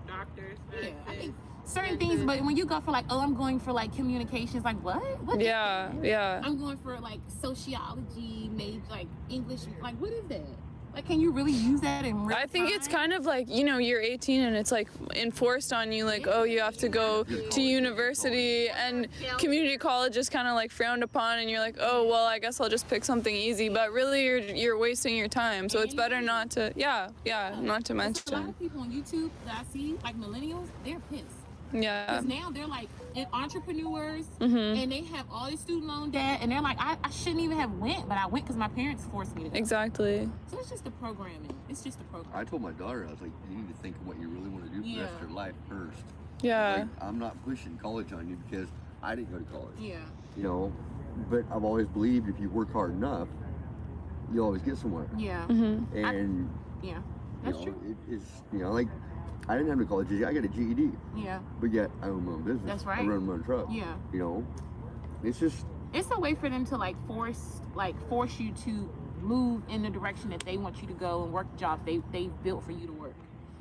[SPEAKER 10] Doctors.
[SPEAKER 22] I think certain things, but when you go for like, oh, I'm going for like communications, like what? What is that? I'm going for like sociology, maybe like English, like what is that? Like, can you really use that in real
[SPEAKER 2] I think
[SPEAKER 22] time?
[SPEAKER 2] it's kind of like, you know, you're 18 and it's like enforced on you, like, oh, you have to go to university, and community college is kind of like frowned upon, and you're like, oh, well, I guess I'll just pick something easy, but really you're wasting your time, so it's better not to, not to mention.
[SPEAKER 22] A lot of people on YouTube that I see, like millennials, they're pissed.
[SPEAKER 2] Yeah.
[SPEAKER 22] Because now they're like entrepreneurs, and they have all this student loan debt, and they're like, I shouldn't even have went, but I went because my parents forced me to go.
[SPEAKER 2] Exactly.
[SPEAKER 22] So it's just the programming. It's just the program.
[SPEAKER 23] I told my daughter, I was like, you need to think of what you really want to do for the rest of your life first.
[SPEAKER 2] Yeah.
[SPEAKER 23] Like, I'm not pushing college on you because I didn't go to college.
[SPEAKER 22] Yeah.
[SPEAKER 23] You know, but I've always believed if you work hard enough, you'll always get somewhere.
[SPEAKER 22] Yeah.
[SPEAKER 23] And
[SPEAKER 22] that's true.
[SPEAKER 23] It's, you know, like, I didn't have a college degree. I got a GED.
[SPEAKER 22] Yeah.
[SPEAKER 23] But yet I own my own business.
[SPEAKER 22] That's right.
[SPEAKER 23] I run my own truck.
[SPEAKER 22] Yeah.
[SPEAKER 23] You know, it's just.
[SPEAKER 22] It's a way for them to like force you to move in the direction that they want you to go and work the jobs they built for you to work.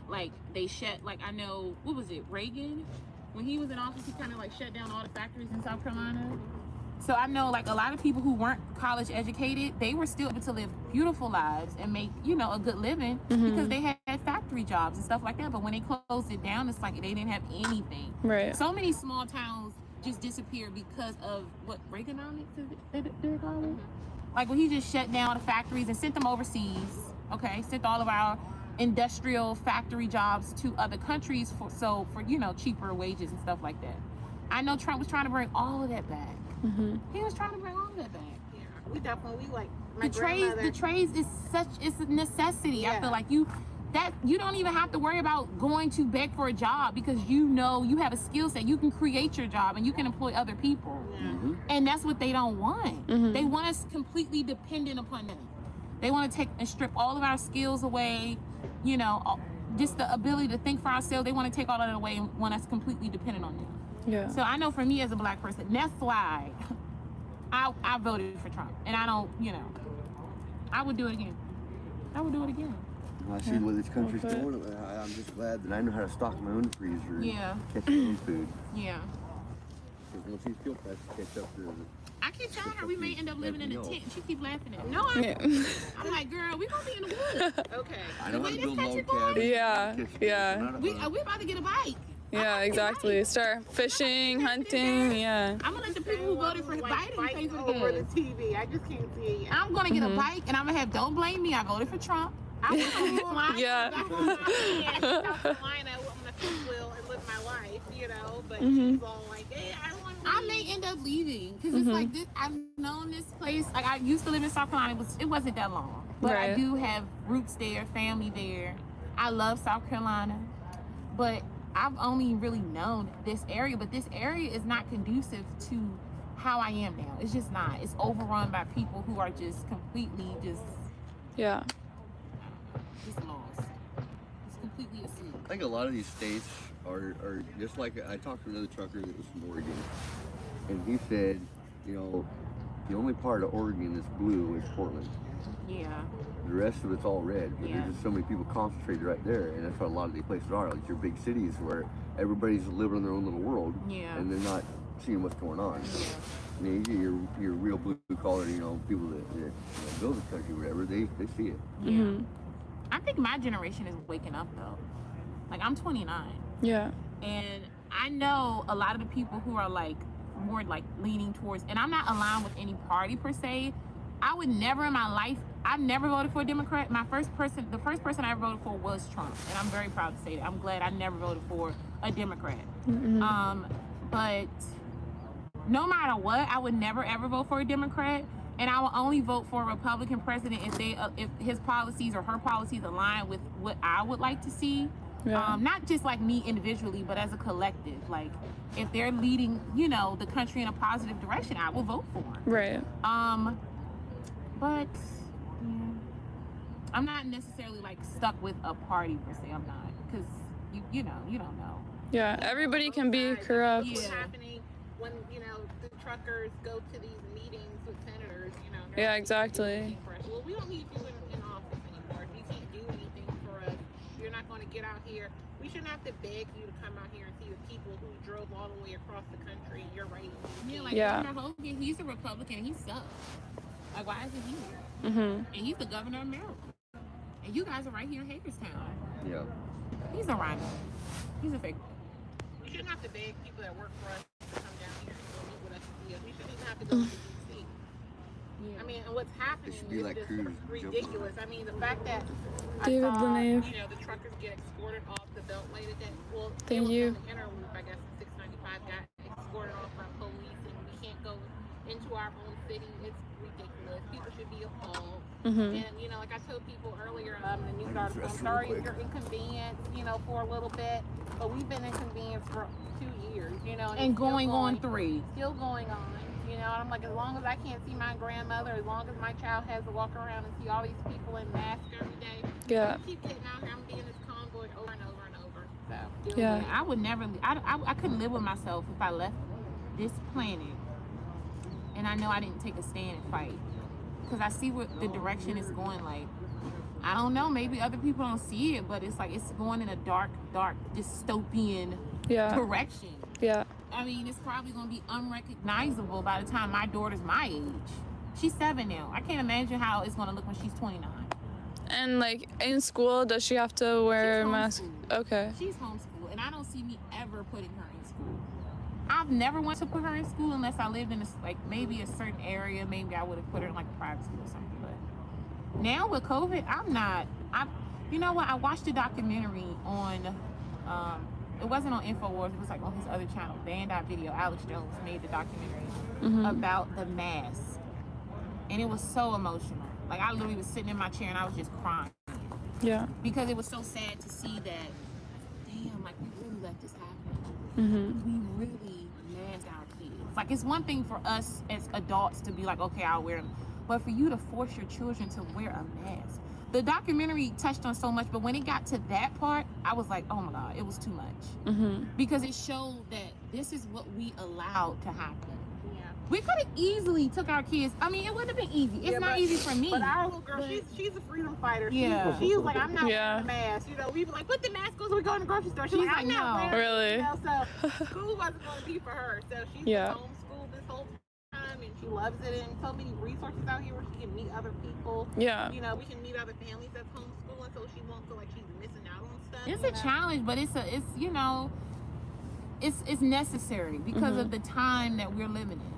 [SPEAKER 22] Like they I know, what was it, Reagan? When he was in office, he kind of like shut down all the factories in South Carolina. So I know like a lot of people who weren't college educated, they were still able to live beautiful lives and make, you know, a good living because they had factory jobs and stuff like that. But when they closed it down, it's like they didn't have anything.
[SPEAKER 2] Right.
[SPEAKER 22] So many small towns just disappeared because of what Reaganomics they call it? Like when he just shut down the factories and sent them overseas, okay? Sent all of our industrial factory jobs to other countries for you know, cheaper wages and stuff like that. I know Trump was trying to bring all of that back. He was trying to bring all of that back.
[SPEAKER 10] Yeah, we definitely like
[SPEAKER 22] the trades is it's a necessity. I feel like you don't even have to worry about going to beg for a job because you know you have a skill set. You can create your job and you can employ other people. And that's what they don't want. They want us completely dependent upon them. They want to take and strip all of our skills away, you know, just the ability to think for ourselves. They want to take all of that away and want us completely dependent on them. Yeah. So I know for me as a black person, that's why I voted for Trump. And I don't, you know, I would do it again. I would do it again.
[SPEAKER 23] I see what this country's going. I'm just glad that I know how to stock my own freezer and catch my own food.
[SPEAKER 22] Yeah.
[SPEAKER 23] Because once these fuel prices catch up to
[SPEAKER 22] I keep telling her we may end up living in a tent. She keep laughing at me. No, I'm like, girl, we gonna be in the woods. Okay.
[SPEAKER 23] I know how to build log cabins.
[SPEAKER 2] Yeah.
[SPEAKER 22] We about to get a bike.
[SPEAKER 2] Yeah, exactly. Start fishing, hunting,
[SPEAKER 22] I'm gonna let the people who voted for Biden pay for the
[SPEAKER 10] over the TV. I just can't see it yet.
[SPEAKER 22] I'm gonna get a bike and I'm gonna have, don't blame me, I voted for Trump. I want to fly.
[SPEAKER 10] South Carolina, I'm gonna fifth wheel and live my life, you know. But she's all like, hey, I want
[SPEAKER 22] I may end up leaving because it's like this. I've known this place. Like I used to live in South Carolina. It wasn't that long, but I do have roots there, family there. I love South Carolina, but I've only really known this area. But this area is not conducive to how I am now. It's just not. It's overrun by people who are just completely just lost. It's completely asleep.
[SPEAKER 23] I think a lot of these states are just like, I talked to another trucker that was from Oregon, and he said, you know, the only part of Oregon that's blue is Portland.
[SPEAKER 22] Yeah.
[SPEAKER 23] The rest of it's all red, but there's just so many people concentrated right there, and that's what a lot of these places are, like your big cities where everybody's living in their own little world, and they're not seeing what's going on. I mean, your real blue collar, you know, people that build the country, whatever, they see it.
[SPEAKER 22] Yeah. I think my generation is waking up though. Like I'm 29.
[SPEAKER 2] Yeah.
[SPEAKER 22] And I know a lot of the people who are like more like leaning towards, and I'm not aligned with any party per se. I would never in my life, I've never voted for a Democrat. The first person I ever voted for was Trump. And I'm very proud to say that. I'm glad I never voted for a Democrat. But no matter what, I would never ever vote for a Democrat. And I will only vote for a Republican president if his policies or her policies align with what I would like to see. Not just like me individually, but as a collective. Like if they're leading, you know, the country in a positive direction, I will vote for them.
[SPEAKER 2] Right.
[SPEAKER 22] But I'm not necessarily like stuck with a party per se. I'm not, because you know, you don't know.
[SPEAKER 2] Yeah, everybody can be corrupt.
[SPEAKER 10] What's happening when, you know, the truckers go to these meetings with senators, you know.
[SPEAKER 2] Yeah, exactly.
[SPEAKER 10] Well, we don't need you in office anymore. You can't do anything for us. You're not going to get out here. We shouldn't have to beg you to come out here and see the people who drove all the way across the country and you're right.
[SPEAKER 22] Governor Hogan, he's a Republican and he sucks. Like, why is he here? And he's the governor of Maryland. And you guys are right here in Hagerstown.
[SPEAKER 23] Yeah.
[SPEAKER 22] He's a rhino. He's a fake.
[SPEAKER 10] We shouldn't have to beg people that work for us to come down here and go meet with us and see us. We shouldn't even have to go to D.C. I mean, and what's happening is just ridiculous. I mean, the fact that
[SPEAKER 2] David
[SPEAKER 10] I saw,
[SPEAKER 2] Lenave.
[SPEAKER 10] you know, the truckers get escorted off the beltway today. Well,
[SPEAKER 2] Thank you.
[SPEAKER 10] The interloop, I guess, 695 got escorted off by police, and we can't go into our own city. It's ridiculous. People should be appalled. And, you know, like I told people earlier in the news article, I'm sorry if you're inconvenienced, you know, for a little bit, but we've been inconvenienced for 2 years, you know.
[SPEAKER 22] And going on 3.
[SPEAKER 10] Still going on. You know, and I'm like, as long as I can't see my grandmother, as long as my child has to walk around and see all these people in masks every day,
[SPEAKER 2] Yeah.
[SPEAKER 10] I keep getting out here. I'm being this convoy over and over and over. So,
[SPEAKER 22] Yeah. I would never, I couldn't live with myself if I left this planet and I know I didn't take a stand and fight. Because I see what the direction is going. Like, I don't know, maybe other people don't see it, but it's like it's going in a dark dystopian direction.
[SPEAKER 2] Yeah.
[SPEAKER 22] I mean, it's probably going to be unrecognizable by the time my daughter's my age. She's 7 now. I can't imagine how it's going to look when she's 29.
[SPEAKER 2] And like in school, does she have to wear a mask? Okay.
[SPEAKER 22] She's homeschooled, and I don't see me ever putting her in school. I've never wanted to put her in school unless I lived in maybe a certain area. Maybe I would have put her in like a private school or something. But now with COVID, you know what? I watched a documentary on. It wasn't on InfoWars. It was like on his other channel, Band Video. Alex Jones made the documentary about the mask, and it was so emotional. Like I literally was sitting in my chair and I was just crying.
[SPEAKER 2] Yeah.
[SPEAKER 22] Because it was so sad to see that. Damn, like we really let this happen. We really masked our kids. Like it's one thing for us as adults to be like, okay, I'll wear them, but for you to force your children to wear a mask. The documentary touched on so much, but when it got to that part, I was like, oh my God, it was too much. Because it showed that this is what we allowed to happen. Yeah. We could have easily took our kids. I mean, it wouldn't have been easy. It's not easy for me.
[SPEAKER 10] But our little girl, she's a freedom fighter.
[SPEAKER 22] Yeah.
[SPEAKER 10] She was like, I'm not wearing a mask. You know, we were like, put the mask on so we go in the grocery store. She's like, I'm not wearing
[SPEAKER 2] really?
[SPEAKER 10] it. You know, so school wasn't going to be for her. So she's been homeschooled this whole time, and she loves it. And so many resources out here where she can meet other people.
[SPEAKER 2] Yeah.
[SPEAKER 10] You know, we can meet other families that's homeschooling, so she won't feel like she's missing out on stuff.
[SPEAKER 22] It's a challenge, but it's you know, it's necessary because of the time that we're living in.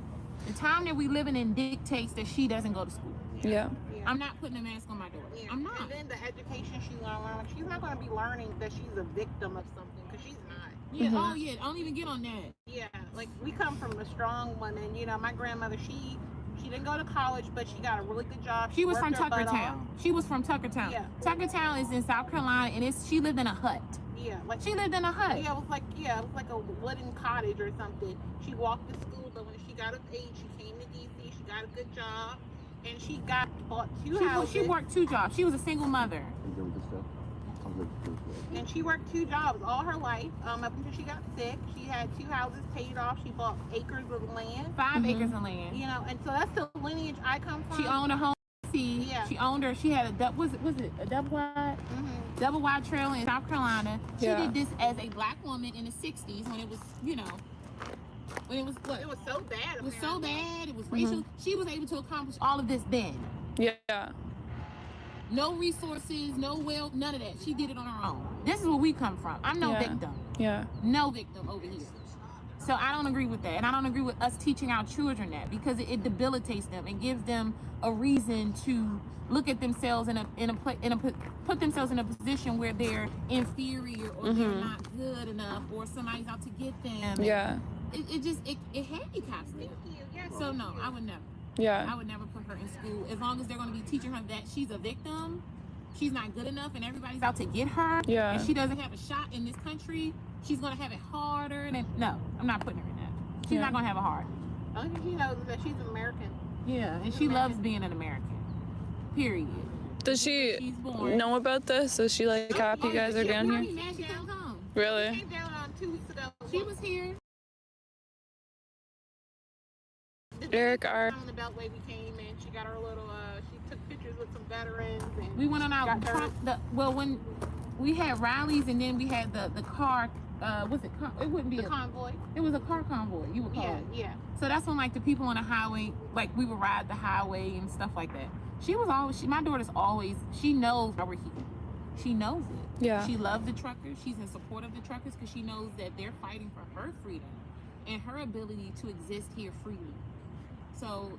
[SPEAKER 22] The time that we're living in dictates that she doesn't go to school.
[SPEAKER 2] Yeah.
[SPEAKER 22] I'm not putting a mask on my daughter. I'm not.
[SPEAKER 10] And then the education she's going to learn, she's not going to be learning that she's a victim of something, because she's not.
[SPEAKER 22] Yeah, oh yeah, don't even get on that.
[SPEAKER 10] Yeah, like we come from a strong woman. You know, my grandmother, she didn't go to college, but she got a really good job.
[SPEAKER 22] She was from
[SPEAKER 10] worked her butt off.
[SPEAKER 22] Tuckertown. She was from Tuckertown.
[SPEAKER 10] Yeah.
[SPEAKER 22] Tuckertown is in South Carolina, and she lived in a hut.
[SPEAKER 10] Yeah, like
[SPEAKER 22] she lived in a hut.
[SPEAKER 10] Yeah, it was like a wooden cottage or something. She walked to school, but when she got of age, she came to DC. She got a good job, and she bought two houses.
[SPEAKER 22] She worked 2 jobs. She was a single mother.
[SPEAKER 10] And she worked 2 jobs all her life, up until she got sick. She had 2 houses paid off. She bought acres of land.
[SPEAKER 22] 5 acres of land.
[SPEAKER 10] You know, and so that's the lineage I come from.
[SPEAKER 22] She owned a home.
[SPEAKER 10] Yeah.
[SPEAKER 22] She owned her. She had a was it a double wide? Double wide trailer in South Carolina. She did this as a black woman in the 60s when it was, you know, when it was what?
[SPEAKER 10] It was so bad.
[SPEAKER 22] It was so bad. It was racial. She was able to accomplish all of this then.
[SPEAKER 2] Yeah.
[SPEAKER 22] No resources, no wealth, none of that. She did it on her own. This is where we come from. I'm no victim.
[SPEAKER 2] Yeah.
[SPEAKER 22] No victim over here. So I don't agree with that. And I don't agree with us teaching our children that, because it debilitates them and gives them a reason to look at themselves put themselves in a position where they're inferior or they're not good enough or somebody's out to get them.
[SPEAKER 2] Yeah.
[SPEAKER 22] It handicaps them. So no, I would never.
[SPEAKER 2] Yeah.
[SPEAKER 22] I would never put her in school as long as they're going to be teaching her that she's a victim, she's not good enough, and everybody's out to get her.
[SPEAKER 2] Yeah.
[SPEAKER 22] And she doesn't have a shot in this country. She's going to have it harder. No, I'm not putting her in that. She's not going to have it hard.
[SPEAKER 10] Only thing she knows is that she's American.
[SPEAKER 22] Yeah, and she loves being an American. Period.
[SPEAKER 2] Does she know about this? Is she like happy you guys are down here?
[SPEAKER 22] She can't come.
[SPEAKER 2] Really?
[SPEAKER 10] She came down 2 weeks ago.
[SPEAKER 22] She was here.
[SPEAKER 2] Eric,
[SPEAKER 10] on the Beltway we came and she got her little she took pictures with some veterans and
[SPEAKER 22] we went on our when we had rallies and then we had the car it wouldn't be
[SPEAKER 10] the convoy.
[SPEAKER 22] It was a car convoy, you would call it.
[SPEAKER 10] Yeah.
[SPEAKER 22] So that's when like the people on the highway, like we would ride the highway and stuff like that. My daughter's always, she knows why we're here. She knows it.
[SPEAKER 2] Yeah.
[SPEAKER 22] She loves the truckers. She's in support of the truckers because she knows that they're fighting for her freedom and her ability to exist here freely. So,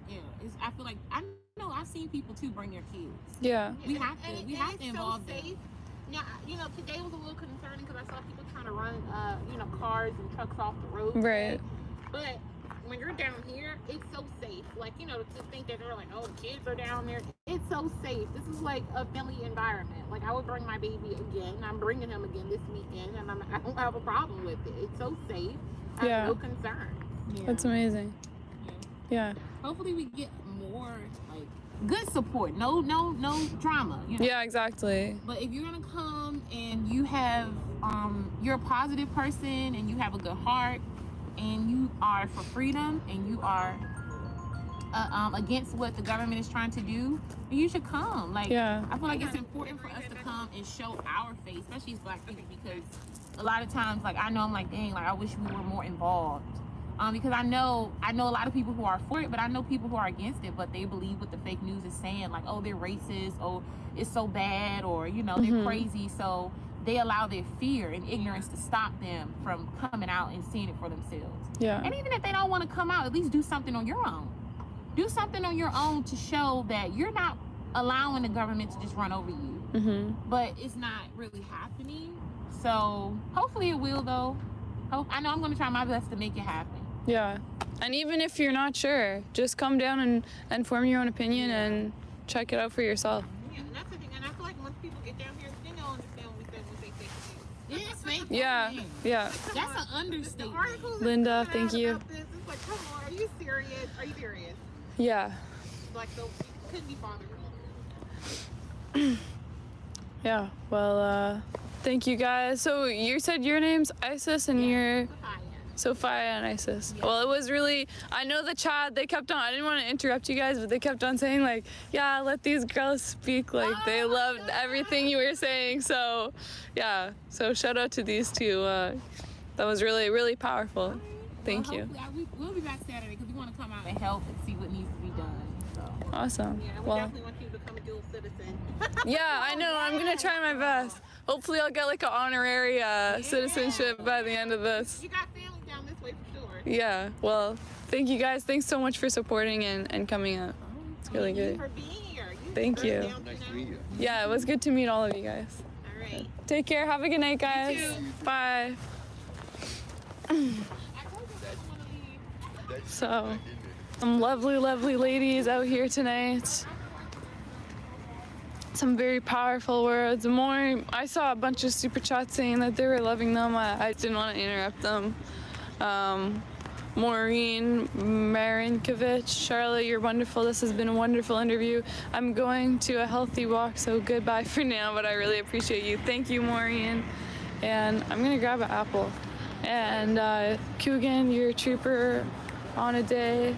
[SPEAKER 22] yeah, I feel like I've seen people too bring their kids.
[SPEAKER 2] Yeah.
[SPEAKER 22] We have to involve them.
[SPEAKER 10] Now, you know, today was a little concerning because I saw people trying to run, cars and trucks off the road.
[SPEAKER 2] Right.
[SPEAKER 10] But when you're down here, it's so safe. Like, you know, to think that they're like, oh, kids are down there. It's so safe. This is like a friendly environment. Like, I would bring my baby again. I'm bringing him again this weekend, and I don't have a problem with it. It's so safe. I have no concerns.
[SPEAKER 2] Yeah. That's amazing. Yeah.
[SPEAKER 22] Hopefully we get more like good support. No drama. You know?
[SPEAKER 2] Yeah, exactly.
[SPEAKER 22] But if you're gonna come and you have you're a positive person and you have a good heart and you are for freedom and you are against what the government is trying to do, you should come. Like, I feel like it's important for us to come and show our face, especially as Black people, because a lot of times, like, I know I'm like, dang, like I wish we were more involved. Because I know a lot of people who are for it, but I know people who are against it, but they believe what the fake news is saying, like, oh, they're racist, oh, it's so bad, or, you know, they're crazy. So they allow their fear and ignorance to stop them from coming out and seeing it for themselves.
[SPEAKER 2] Yeah.
[SPEAKER 22] And even if they don't want to come out, at least do something on your own. Do something on your own to show that you're not allowing the government to just run over you. But it's not really happening. So hopefully it will, though. I know I'm going to try my best to make it happen.
[SPEAKER 2] Yeah. And even if you're not sure, just come down and form your own opinion and check it out for yourself.
[SPEAKER 10] Yeah, and that's the thing. And I feel like once people get down here, they don't understand what we say when they fake news.
[SPEAKER 22] Yeah, it's fake.
[SPEAKER 2] Yeah. Yeah.
[SPEAKER 22] That's an understatement.
[SPEAKER 2] Linda, thank you.
[SPEAKER 10] It's like, come on, are you serious? Are you serious?
[SPEAKER 2] Yeah.
[SPEAKER 10] Like, so you couldn't be bothered.
[SPEAKER 2] Yeah. Well, thank you guys. So you said your name's Isis and you're Sophia and Isis. Yeah. Well, it was really, I know the chat, they kept on, I didn't want to interrupt you guys, but they kept on saying like, yeah, let these girls speak. Like, they loved everything you were saying. So, yeah. So shout out to these two. That was really, really powerful. Thank you.
[SPEAKER 22] We'll be back Saturday because we want to come out and help and see what needs to be done. So.
[SPEAKER 2] Awesome.
[SPEAKER 10] Yeah, we definitely want you to become a dual citizen.
[SPEAKER 2] Yeah, I know. I'm going to try my best. Hopefully I'll get like an honorary citizenship by the end of this.
[SPEAKER 10] You got family down this way for sure.
[SPEAKER 2] Yeah, well, thank you guys. Thanks so much for supporting and coming out. It's really good.
[SPEAKER 10] Thank you for being here.
[SPEAKER 2] Thank you.
[SPEAKER 18] Nice to meet you.
[SPEAKER 2] Yeah, it was good to meet all of you guys.
[SPEAKER 10] All right.
[SPEAKER 2] Take care. Have a good night, guys.
[SPEAKER 10] You too.
[SPEAKER 2] Bye. So, some lovely, lovely ladies out here tonight. Some very powerful words. I saw a bunch of super chats saying that they were loving them. I didn't want to interrupt them. Maureen Marinkovich, Charlotte, you're wonderful. This has been a wonderful interview. I'm going to a healthy walk, so goodbye for now, but I really appreciate you. Thank you, Maureen. And I'm gonna grab an apple. And Coogan, you're a trooper on a day.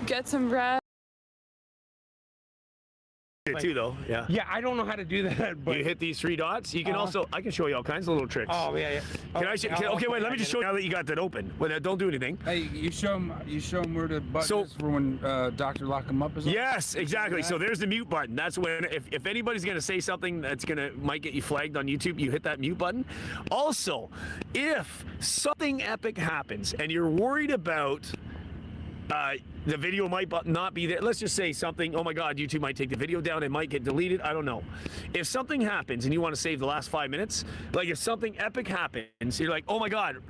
[SPEAKER 2] Get some rest.
[SPEAKER 3] Too though, yeah.
[SPEAKER 16] Yeah, I don't know how to do that. But
[SPEAKER 3] you hit these 3 dots. You can also, I can show you all kinds of little tricks.
[SPEAKER 16] Oh yeah.
[SPEAKER 3] Okay, wait. Let me just show you now that you got that open. Wait, don't do anything.
[SPEAKER 18] Hey, you show them where the button is for when Dr. Lock 'em Up is on?
[SPEAKER 3] Yes, exactly. So there's the mute button. That's when if anybody's gonna say something that's might get you flagged on YouTube, you hit that mute button. Also, if something epic happens and you're worried about the video might not be there. Let's just say something, oh my God, YouTube might take the video down, it might get deleted, I don't know. If something happens and you want to save the last 5 minutes, like if something epic happens, you're like, oh my God,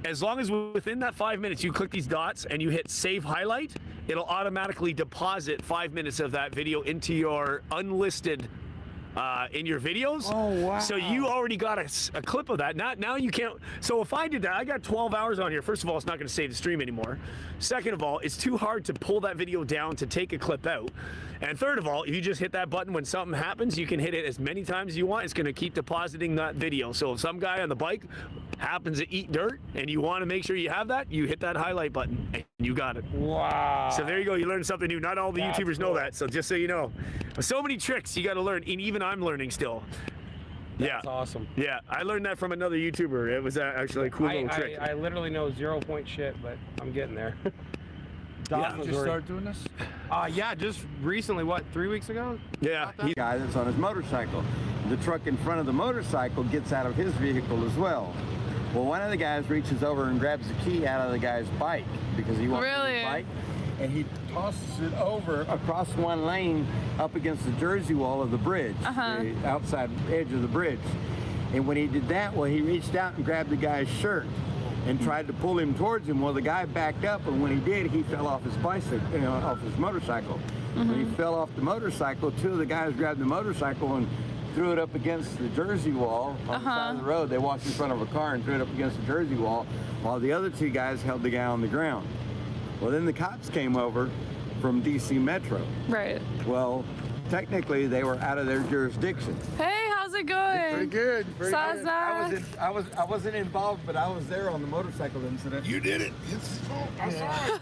[SPEAKER 3] as long as within that 5 minutes you click these dots and you hit save highlight, it'll automatically deposit 5 minutes of that video into your unlisted in your videos.
[SPEAKER 16] Oh, wow.
[SPEAKER 3] So you already got a clip of that. Now you can't. So if I did that, I got 12 hours on here. First of all, it's not going to save the stream anymore. Second of all, it's too hard to pull that video down to take a clip out. And third of all, if you just hit that button when something happens, you can hit it as many times as you want. It's going to keep depositing that video. So if some guy on the bike happens to eat dirt and you want to make sure you have that, you hit that highlight button and you got it.
[SPEAKER 16] Wow.
[SPEAKER 3] So there you go. You learned something new. Not all the
[SPEAKER 16] That's
[SPEAKER 3] YouTubers know that. So just so you know, so many tricks you got to learn, and even I'm learning still.
[SPEAKER 16] That's awesome.
[SPEAKER 3] Yeah, I learned that from another YouTuber. It was actually a cool little trick.
[SPEAKER 16] I literally know 0 point shit, but I'm getting there.
[SPEAKER 18] Did you just start doing this?
[SPEAKER 16] Yeah, just recently, 3 weeks ago?
[SPEAKER 3] Yeah.
[SPEAKER 17] The guy that's on his motorcycle. The truck in front of the motorcycle gets out of his vehicle as well. Well, one of the guys reaches over and grabs the key out of the guy's bike because he wants his bike, and he tosses it over across one lane up against the Jersey wall of the bridge, the outside edge of the bridge. And when he did that, well, he reached out and grabbed the guy's shirt and tried to pull him towards him. Well, the guy backed up, and when he did, he fell off his bicycle, off his motorcycle. When he fell off the motorcycle, 2 of the guys grabbed the motorcycle and threw it up against the Jersey wall on the side of the road. They walked in front of a car and threw it up against the Jersey wall, while the other 2 guys held the guy on the ground. Well, then the cops came over from DC Metro.
[SPEAKER 2] Right.
[SPEAKER 17] Well, technically, they were out of their jurisdiction.
[SPEAKER 2] Hey, how's it going?
[SPEAKER 17] Pretty good. Pretty good.
[SPEAKER 2] Sazna.
[SPEAKER 17] I wasn't involved, but I was there on the motorcycle incident.
[SPEAKER 18] You did it. I saw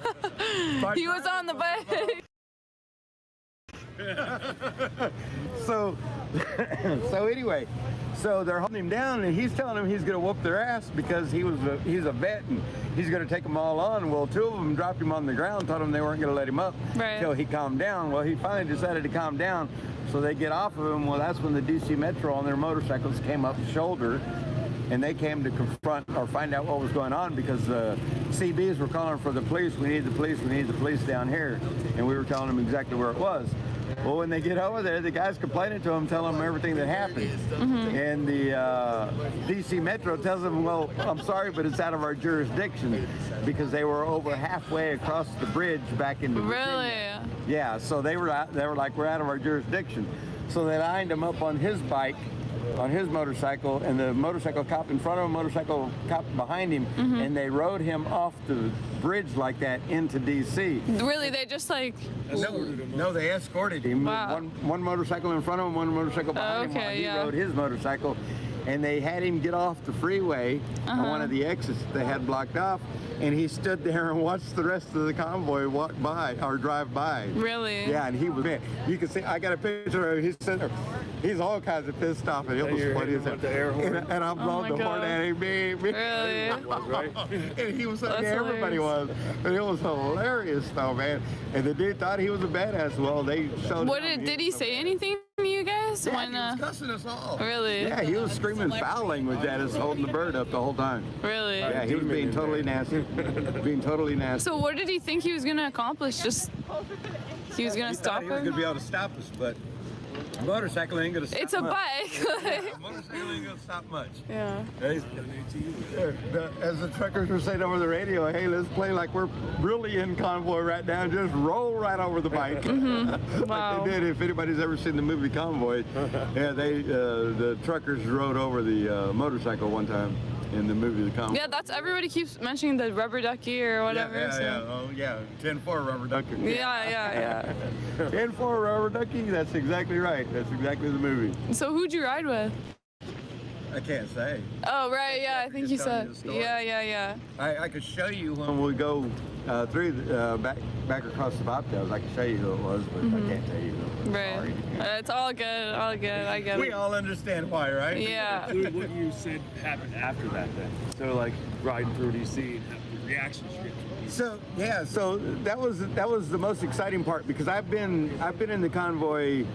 [SPEAKER 18] it.
[SPEAKER 2] He was on the bike.
[SPEAKER 17] So anyway, so they're holding him down, and he's telling them he's going to whoop their ass because he's a vet and he's going to take them all on. Well, 2 of them dropped him on the ground, told him they weren't going to let him up until he calmed down. Well, he finally decided to calm down, so they get off of him. Well, that's when the DC Metro on their motorcycles came up the shoulder, and they came to confront or find out what was going on because the CBs were calling for the police. We need the police. We need the police down here, and we were telling them exactly where it was. Well, when they get over there, the guy's complaining to them, telling them everything that happened. And the DC Metro tells them, well, I'm sorry, but it's out of our jurisdiction because they were over halfway across the bridge back into Virginia.
[SPEAKER 2] Really?
[SPEAKER 17] Yeah, so they were like, we're out of our jurisdiction. So they lined him up on his bike, on his motorcycle, and the motorcycle cop in front of him, motorcycle cop behind him, and they rode him off the bridge like that into DC.
[SPEAKER 2] Really? They just like...
[SPEAKER 17] No, they escorted him.
[SPEAKER 2] Wow.
[SPEAKER 17] One motorcycle in front of him, one motorcycle behind him while he rode his motorcycle. And they had him get off the freeway on one of the exits they had blocked off, and he stood there and watched the rest of the convoy walk by or drive by.
[SPEAKER 2] Really?
[SPEAKER 17] Yeah, and he was, man, you can see, I got a picture of him, he's sitting there, he's all kinds of pissed off, and it was funny as hell. And I'm blowing the horn at him, man.
[SPEAKER 2] Really?
[SPEAKER 17] And he was like, everybody was. And it was hilarious though, man. And the dude thought he was a badass. Well, they showed him.
[SPEAKER 2] Did he say anything to you guys?
[SPEAKER 17] Yeah, he was cussing us all.
[SPEAKER 2] Really?
[SPEAKER 17] Yeah, he was screaming foul language at us, holding the bird up the whole time.
[SPEAKER 2] Really?
[SPEAKER 17] Yeah, he was being totally nasty. Being totally nasty.
[SPEAKER 2] So what did he think he was going to accomplish? Just, he was going to stop
[SPEAKER 17] He was
[SPEAKER 2] him?
[SPEAKER 17] going to be able to stop us, but A motorcycle ain't gonna stop
[SPEAKER 2] It's a
[SPEAKER 17] much.
[SPEAKER 2] bike.
[SPEAKER 17] A motorcycle ain't gonna stop much.
[SPEAKER 2] Yeah.
[SPEAKER 17] As the truckers were saying over the radio, hey, let's play like we're really in Convoy right now. Just roll right over the bike.
[SPEAKER 2] Wow.
[SPEAKER 17] Like they did. If anybody's ever seen the movie Convoy, yeah, the truckers rode over the motorcycle one time in the movie The Convoy.
[SPEAKER 2] Yeah, that's everybody keeps mentioning the rubber ducky or whatever.
[SPEAKER 17] Yeah. Oh, yeah. 10-4 rubber ducky.
[SPEAKER 2] Yeah.
[SPEAKER 17] 10-4 rubber ducky. That's exactly right. That's exactly the movie.
[SPEAKER 2] So who'd you ride with?
[SPEAKER 17] I can't say.
[SPEAKER 2] Oh, right, yeah, I think you said. Yeah.
[SPEAKER 17] I could show you when we go through back across the bobtails. I can show you who it was, but I can't tell you.
[SPEAKER 2] Right. It's all good. I get it.
[SPEAKER 17] We all understand why, right?
[SPEAKER 2] Yeah.
[SPEAKER 9] Include what you said happened after that then. So like riding through DC and the reactions you get from DC.
[SPEAKER 17] So that was the most exciting part because I've been in the Convoy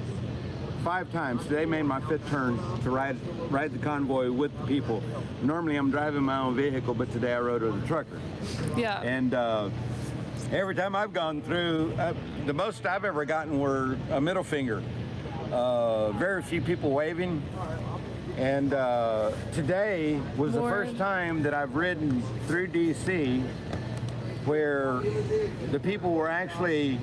[SPEAKER 17] 5 times. Today made my 5th turn to ride the Convoy with the people. Normally I'm driving my own vehicle, but today I rode with a trucker.
[SPEAKER 2] Yeah.
[SPEAKER 17] And every time I've gone through, the most I've ever gotten were a middle finger. Very few people waving. And today was the first time that I've ridden through DC where the people were actually,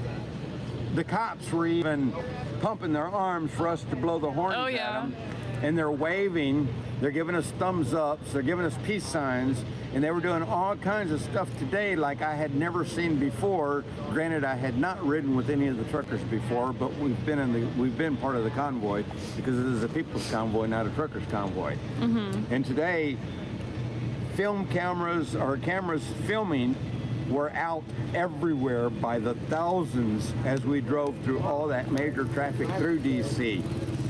[SPEAKER 17] the cops were even pumping their arms for us to blow the horns at them. And they're waving, they're giving us thumbs ups, they're giving us peace signs, and they were doing all kinds of stuff today like I had never seen before. Granted, I had not ridden with any of the truckers before, but we've been part of the convoy because it is a people's convoy, not a truckers convoy. And today, cameras filming were out everywhere by the thousands as we drove through all that major traffic through DC.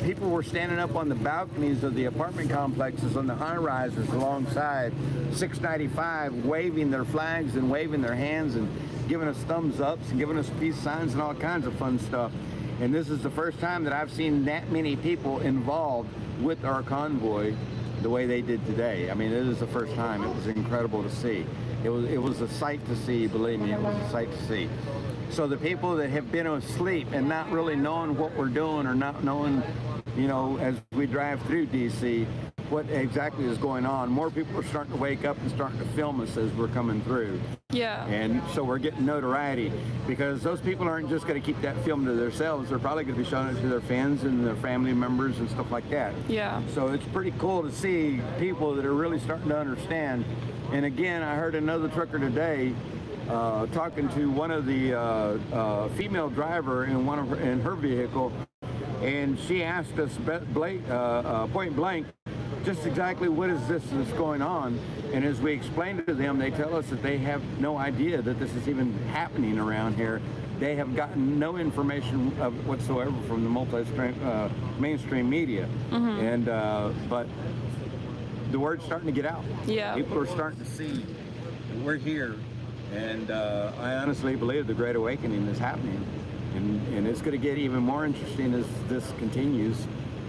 [SPEAKER 17] People were standing up on the balconies of the apartment complexes on the high-rises alongside 695, waving their flags and waving their hands and giving us thumbs ups and giving us peace signs and all kinds of fun stuff. And this is the first time that I've seen that many people involved with our convoy the way they did today. I mean, it is the first time. It was incredible to see. It was a sight to see, believe me, it was a sight to see. So the people that have been asleep and not really knowing what we're doing or not knowing, you know, as we drive through DC, what exactly is going on, more people are starting to wake up and starting to film us as we're coming through.
[SPEAKER 2] Yeah.
[SPEAKER 17] And so we're getting notoriety because those people aren't just going to keep that film to themselves. They're probably going to be showing it to their fans and their family members and stuff like that.
[SPEAKER 2] Yeah.
[SPEAKER 17] So it's pretty cool to see people that are really starting to understand. And again, I heard another trucker today talking to one of the female driver in her vehicle, and she asked us point blank, just exactly what is this that's going on. And as we explained to them, they tell us that they have no idea that this is even happening around here. They have gotten no information whatsoever from the mainstream media. And but the word's starting to get out.
[SPEAKER 2] Yeah.
[SPEAKER 17] People are starting to see we're here. And I honestly believe the Great Awakening is happening. And it's going to get even more interesting as this continues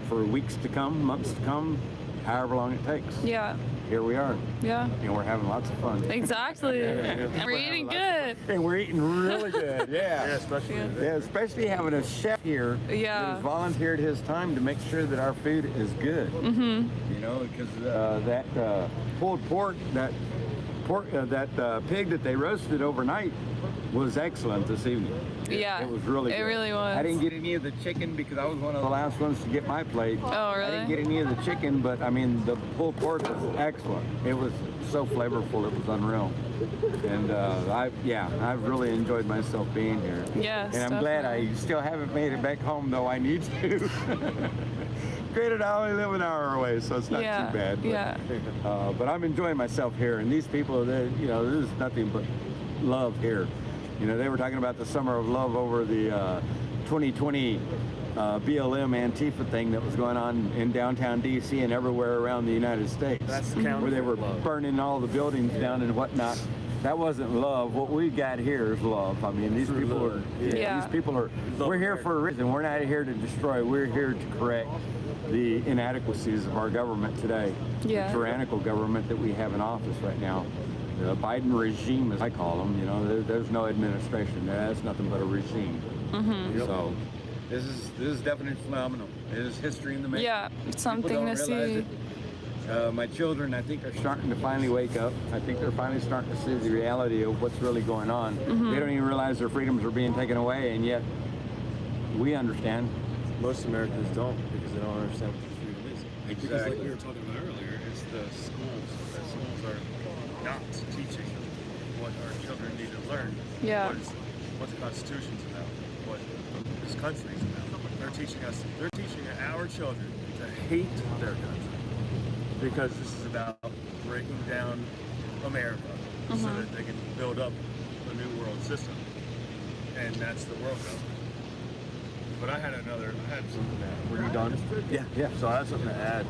[SPEAKER 17] for weeks to come, months to come, however long it takes.
[SPEAKER 2] Yeah.
[SPEAKER 17] Here we are.
[SPEAKER 2] Yeah.
[SPEAKER 17] And we're having lots of fun.
[SPEAKER 2] Exactly. And we're eating good.
[SPEAKER 17] And we're eating really good. Yeah. Especially having a chef here that has volunteered his time to make sure that our food is good. You know, because that pulled pork, that pig that they roasted overnight was excellent this evening.
[SPEAKER 2] Yeah,
[SPEAKER 17] it was really good.
[SPEAKER 2] It really was.
[SPEAKER 17] I didn't get any of the chicken because I was one of the last ones to get my plate.
[SPEAKER 2] Oh, really?
[SPEAKER 17] I didn't get any of the chicken, but I mean, the pulled pork was excellent. It was so flavorful, it was unreal. And I've really enjoyed myself being here.
[SPEAKER 2] Yes,
[SPEAKER 17] and I'm glad I still haven't made it back home, though I need to. Granted, I only live an hour away, so it's not too bad. But, but I'm enjoying myself here, and these people, you know, this is nothing but love here. You know, they were talking about the Summer of Love over the 2020 BLM Antifa thing that was going on in downtown DC and everywhere around the United States.
[SPEAKER 9] That's
[SPEAKER 17] where they were burning all the buildings down and whatnot. That wasn't love. What we got here is love. I mean, these people are. These people are. We're here for a reason. We're not here to destroy. We're here to correct the inadequacies of our government today. The tyrannical government that we have in office right now. The Biden regime, as I call them, you know, there's no administration there. That's nothing but a regime. So This is definitely phenomenal. It is history in the making.
[SPEAKER 2] Yeah, it's something
[SPEAKER 17] People
[SPEAKER 2] to
[SPEAKER 17] don't realize
[SPEAKER 2] see.
[SPEAKER 17] it. My children, I think, are starting to finally wake up. I think they're finally starting to see the reality of what's really going on. They don't even realize their freedoms are being taken away, and yet we understand.
[SPEAKER 9] Most Americans don't, because they don't understand what freedom is.
[SPEAKER 17] Exactly.
[SPEAKER 9] Because like we were talking about earlier, it's the schools. The schools are not teaching what our children need to learn.
[SPEAKER 2] Yeah.
[SPEAKER 9] What the Constitution's about, what this country's about. They're teaching our children to hate their country, because this is about breaking down America so that they can build up a new world system. And that's the world government. But I had something to add. Were you done?
[SPEAKER 17] Yeah.
[SPEAKER 9] So I had something to add.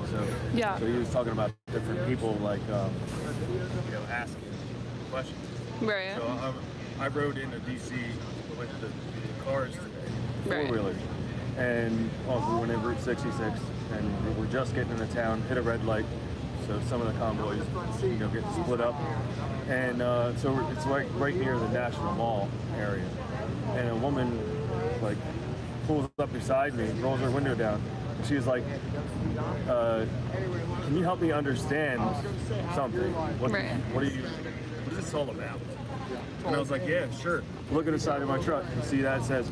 [SPEAKER 9] So he was talking about different people, like, asking questions.
[SPEAKER 2] Right.
[SPEAKER 9] So I rode into DC with the cars today, four-wheelers, and we went in Route 66, and we were just getting into town, hit a red light, so some of the convoys, get split up, and so it's right near the National Mall area, and a woman, pulls up beside me, rolls her window down, and she's like, can you help me understand something? What is this all about? And I was like, yeah, sure. Look at the side of my truck. You see that? It says,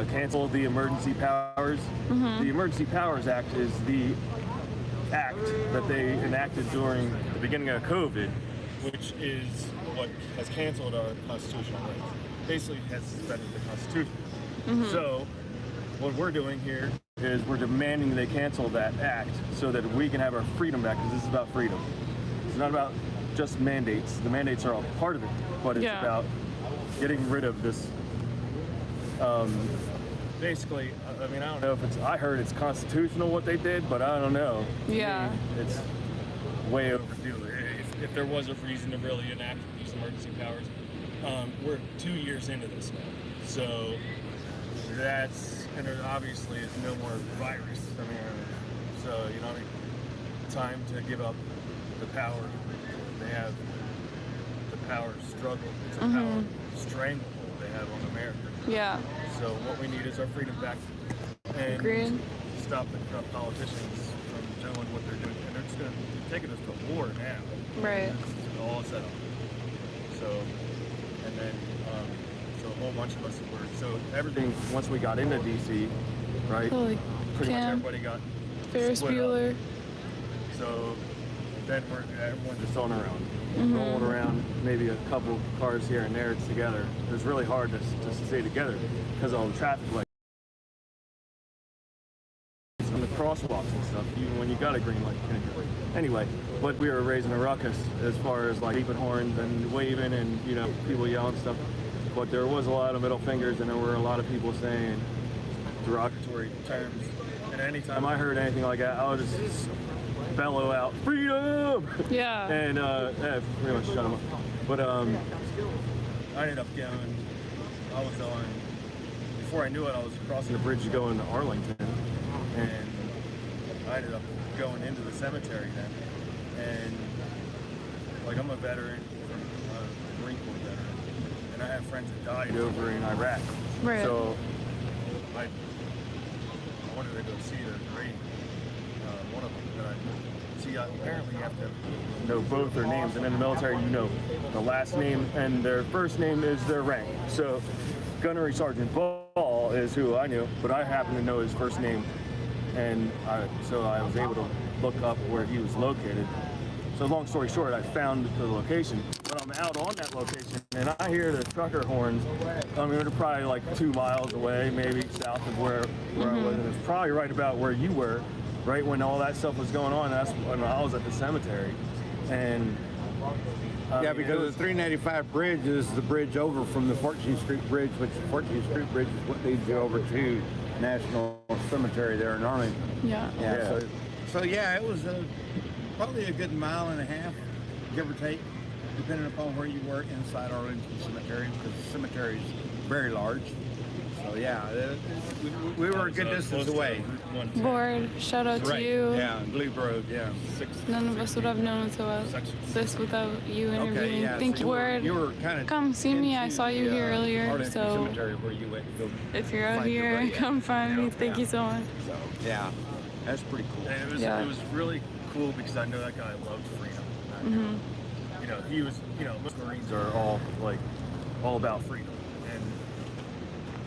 [SPEAKER 9] cancel the emergency powers. The Emergency Powers Act is the act that they enacted during the beginning of COVID, which is what has canceled our constitutional rights. Basically has suspended the Constitution. So what we're doing here is we're demanding they cancel that act so that we can have our freedom back, because this is about freedom. It's not about just mandates. The mandates are all part of it, but it's about getting rid of this. Basically, I mean, I don't know if I heard it's constitutional what they did, but I don't know.
[SPEAKER 2] Yeah.
[SPEAKER 9] To me, it's way overdue. If there was a reason to really enact these emergency powers, we're 2 years into this now. So and there obviously is no more virus. I mean, so, time to give up the power. They have the power struggle. It's a power stranglehold they have on America.
[SPEAKER 2] Yeah.
[SPEAKER 9] So what we need is our freedom back, and
[SPEAKER 2] Agreed.
[SPEAKER 9] stop the corrupt politicians from doing what they're doing. And they're just going to taking us to war now.
[SPEAKER 2] Right.
[SPEAKER 9] It's all set up. So, and then, so a whole bunch of us were, so everything, once we got into DC, right? Pretty much everybody got
[SPEAKER 2] Ferris
[SPEAKER 9] split
[SPEAKER 2] Bueller.
[SPEAKER 9] up. So then everyone's just on our own, rolling around, maybe a couple cars here and there together. It was really hard to stay together because of all the traffic lights and the crosswalks and stuff. Even when you got a green light, you can't go. Anyway, but we were raising a ruckus as far as beeping horns and waving and people yelling stuff. But there was a lot of middle fingers, and there were a lot of people saying derogatory terms. And anytime I heard anything like that, I would just bellow out, freedom!
[SPEAKER 2] Yeah.
[SPEAKER 9] And pretty much shut them up. But I ended up I was on, before I knew it, I was crossing the bridge going to Arlington. And I ended up going into the cemetery then. And I'm a veteran, a Marine Corps veteran. And I have friends that died over in Iraq.
[SPEAKER 2] Right.
[SPEAKER 9] So I wanted to go see their grave. One of them that I see, apparently you have to know both their names, and in the military the last name and their first name is their rank. So Gunnery Sergeant Ball is who I knew, but I happen to know his first name, and so I was able to look up where he was located. So long story short, I found the location, but I'm out on that location, and I hear the trucker horns. I mean, they're probably 2 miles away, maybe south of where I was, and it's probably right about where you were, right when all that stuff was going on. That's when I was at the cemetery, and
[SPEAKER 17] because the 395 bridge is the bridge over from the 14th Street Bridge, which the 14th Street Bridge is what leads you over to National Cemetery there in Arlington.
[SPEAKER 2] Yeah.
[SPEAKER 17] So it was probably a good mile and a half, give or take, depending upon where you were inside Arlington Cemetery, because the cemetery is very large. So yeah, we were a good distance away.
[SPEAKER 2] Board, shout out to you.
[SPEAKER 17] Yeah, Glebe Road, yeah.
[SPEAKER 2] None of us would have known about this without you interviewing.
[SPEAKER 17] yeah,
[SPEAKER 2] Thank
[SPEAKER 17] so
[SPEAKER 2] you, Word.
[SPEAKER 17] You were kind of
[SPEAKER 2] Come see me. I saw you here earlier. So
[SPEAKER 17] cemetery where you went to go
[SPEAKER 2] if you're out
[SPEAKER 17] find your
[SPEAKER 2] here,
[SPEAKER 17] buddy.
[SPEAKER 2] come find me. Thank you so much.
[SPEAKER 17] So yeah, that's pretty cool.
[SPEAKER 9] And it was really cool because I know that guy loved freedom.
[SPEAKER 2] Mhm.
[SPEAKER 9] You know, he was, you know, most Marines are all about freedom and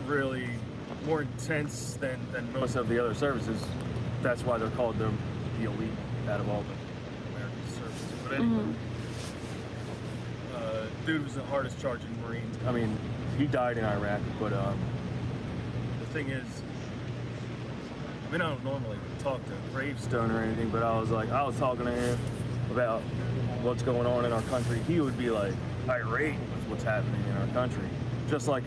[SPEAKER 9] really more intense than most of the other services. That's why they're called the elite out of all the American services. But anyway, dude was the hardest charging Marine. I mean, he died in Iraq, but the thing is, I mean, I don't normally talk to Gravestone or anything, but I was talking to him about what's going on in our country. He would be like irate with what's happening in our country, just like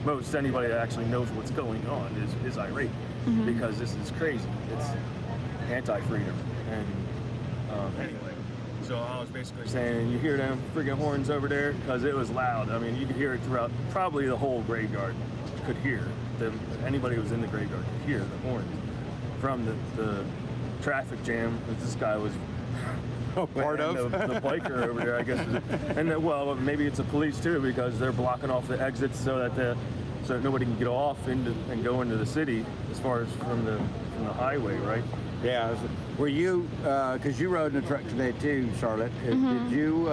[SPEAKER 9] most anybody that actually knows what's going on is irate, because this is crazy. It's anti-freedom. And anyway, so I was basically saying, you hear them friggin' horns over there? Because it was loud. I mean, you could hear it throughout, probably the whole graveyard could hear them. Anybody who was in the graveyard could hear the horns from the traffic jam that this guy was
[SPEAKER 17] part of.
[SPEAKER 9] The biker over there, I guess. And well, maybe it's the police too, because they're blocking off the exits so that nobody can get off and go into the city as far as from the highway, right?
[SPEAKER 17] Yeah. Were you, because you rode in the truck today too, Charlotte, did you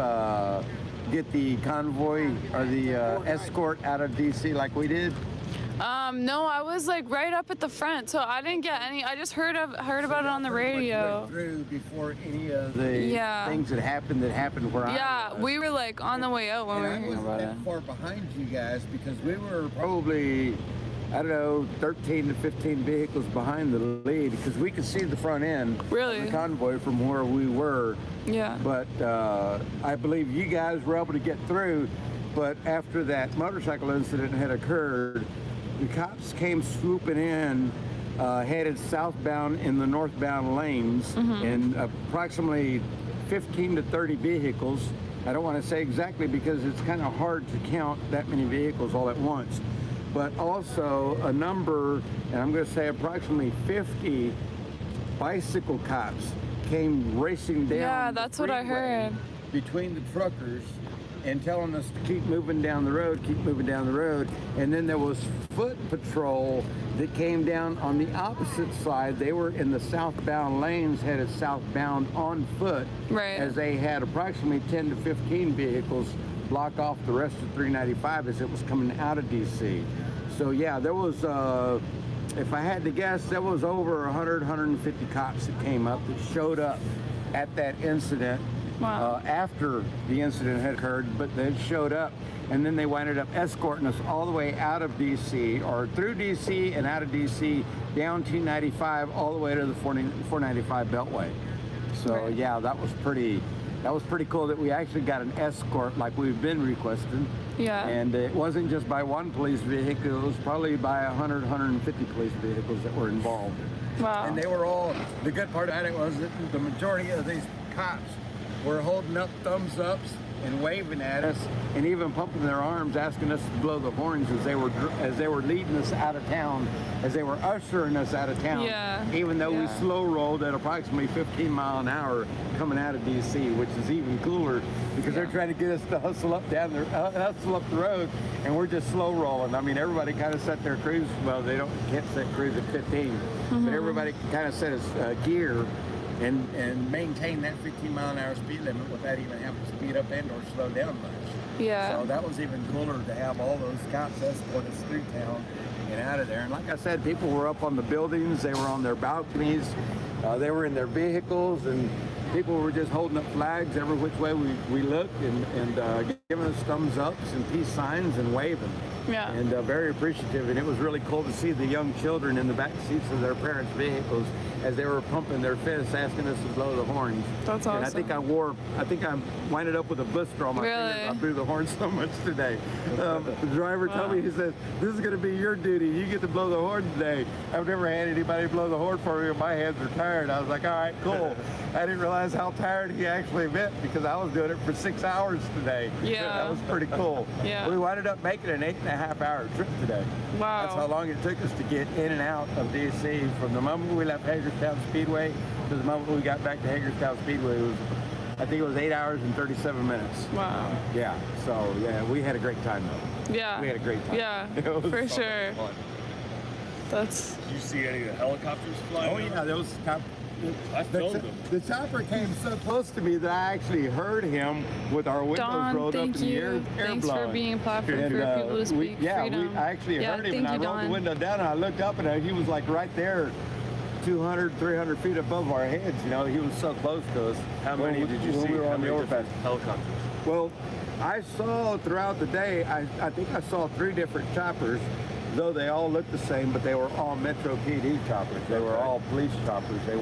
[SPEAKER 17] get the convoy or the escort out of DC like we did?
[SPEAKER 2] No, I was like right up at the front, so I didn't get any. I just heard about it on the radio.
[SPEAKER 17] Through before any of the things that happened where I was.
[SPEAKER 2] Yeah, we were like on the way out when we were hearing about it.
[SPEAKER 17] I wasn't that far behind you guys because we were probably, I don't know, 13 to 15 vehicles behind the lead because we could see the front end of the convoy from where we were.
[SPEAKER 2] Yeah.
[SPEAKER 17] But I believe you guys were able to get through, but after that motorcycle incident had occurred, the cops came swooping in, headed southbound in the northbound lanes, and approximately 15 to 30 vehicles. I don't want to say exactly because it's kind of hard to count that many vehicles all at once, but also a number, and I'm going to say approximately 50 bicycle cops came racing down.
[SPEAKER 2] Yeah, that's what I heard.
[SPEAKER 17] Between the truckers and telling us to keep moving down the road, and then there was foot patrol that came down on the opposite side. They were in the southbound lanes, headed southbound on foot, as they had approximately 10 to 15 vehicles block off the rest of 395 as it was coming out of DC. So yeah, there was, if I had to guess, there was over 100, 150 cops that came up, that showed up at that incident. Wow. After the incident had occurred, but they showed up, and then they winded up escorting us all the way out of DC, or through DC and out of DC, down 295, all the way to the 495 Beltway. So yeah, that was pretty cool that we actually got an escort like we've been requesting.
[SPEAKER 2] Yeah.
[SPEAKER 17] And it wasn't just by one police vehicle, it was probably by 100, 150 police vehicles that were involved.
[SPEAKER 2] Wow.
[SPEAKER 17] And they were all, the good part about it was that the majority of these cops were holding up thumbs ups and waving at us, and even pumping their arms, asking us to blow the horns as they were leading us out of town, as they were ushering us out of town.
[SPEAKER 2] Yeah.
[SPEAKER 17] Even though we slow rolled at approximately 15 miles an hour coming out of DC, which is even cooler because they're trying to get us to hustle up the road, and we're just slow rolling. I mean, everybody kind of set their cruise. Well, can't set cruise at 15, but everybody kind of set its gear and maintain that 15 mile an hour speed limit without even having to speed up and or slow down much.
[SPEAKER 2] Yeah.
[SPEAKER 17] So that was even cooler to have all those cops escort us through town and out of there. And like I said, people were up on the buildings, they were on their balconies, they were in their vehicles, and people were just holding up flags every which way we looked and giving us thumbs ups and peace signs and waving.
[SPEAKER 2] Yeah.
[SPEAKER 17] And very appreciative, and it was really cool to see the young children in the back seats of their parents' vehicles as they were pumping their fists, asking us to blow the horns.
[SPEAKER 2] That's awesome.
[SPEAKER 17] And I think I winded up with a blister on my fingers. I blew the horn so much today. The driver told me, he said, "This is going to be your duty. You get to blow the horn today." I've never had anybody blow the horn for me, and my hands are tired. I was like, all right, cool. I didn't realize how tired he actually meant because I was doing it for 6 hours today.
[SPEAKER 2] Yeah.
[SPEAKER 17] That was pretty cool.
[SPEAKER 2] Yeah.
[SPEAKER 17] We wound up making an 8.5-hour trip today.
[SPEAKER 2] Wow.
[SPEAKER 17] That's how long it took us to get in and out of DC. From the moment we left Hagerstown Speedway to the moment we got back to Hagerstown Speedway, I think it was 8 hours and 37 minutes.
[SPEAKER 2] Wow.
[SPEAKER 17] Yeah, so yeah, we had a great time though.
[SPEAKER 2] Yeah.
[SPEAKER 17] We had a great time.
[SPEAKER 2] Yeah, for sure.
[SPEAKER 9] Fun.
[SPEAKER 3] That's.
[SPEAKER 9] Did you see any of the helicopters flying?
[SPEAKER 17] Oh yeah, those
[SPEAKER 9] I filmed them.
[SPEAKER 17] The chopper came so close to me that I actually heard him with our windows
[SPEAKER 2] Don,
[SPEAKER 17] rolled up
[SPEAKER 2] thank
[SPEAKER 17] in the
[SPEAKER 2] you.
[SPEAKER 17] air
[SPEAKER 2] Thanks
[SPEAKER 17] blowing.
[SPEAKER 2] for being a platform
[SPEAKER 17] And,
[SPEAKER 2] for people to speak freedom.
[SPEAKER 17] I actually heard him, and I rolled the window down, and I looked up, and he was like right there, 200, 300 feet above our heads. You know, he was so close to us.
[SPEAKER 9] How many did you see?
[SPEAKER 17] We were
[SPEAKER 9] How
[SPEAKER 17] on the
[SPEAKER 9] many
[SPEAKER 17] overpass.
[SPEAKER 9] different helicopters?
[SPEAKER 17] Well, I saw throughout the day, I think I saw 3 different choppers, though they all looked the same, but they were all Metro PD choppers. They were all police choppers. They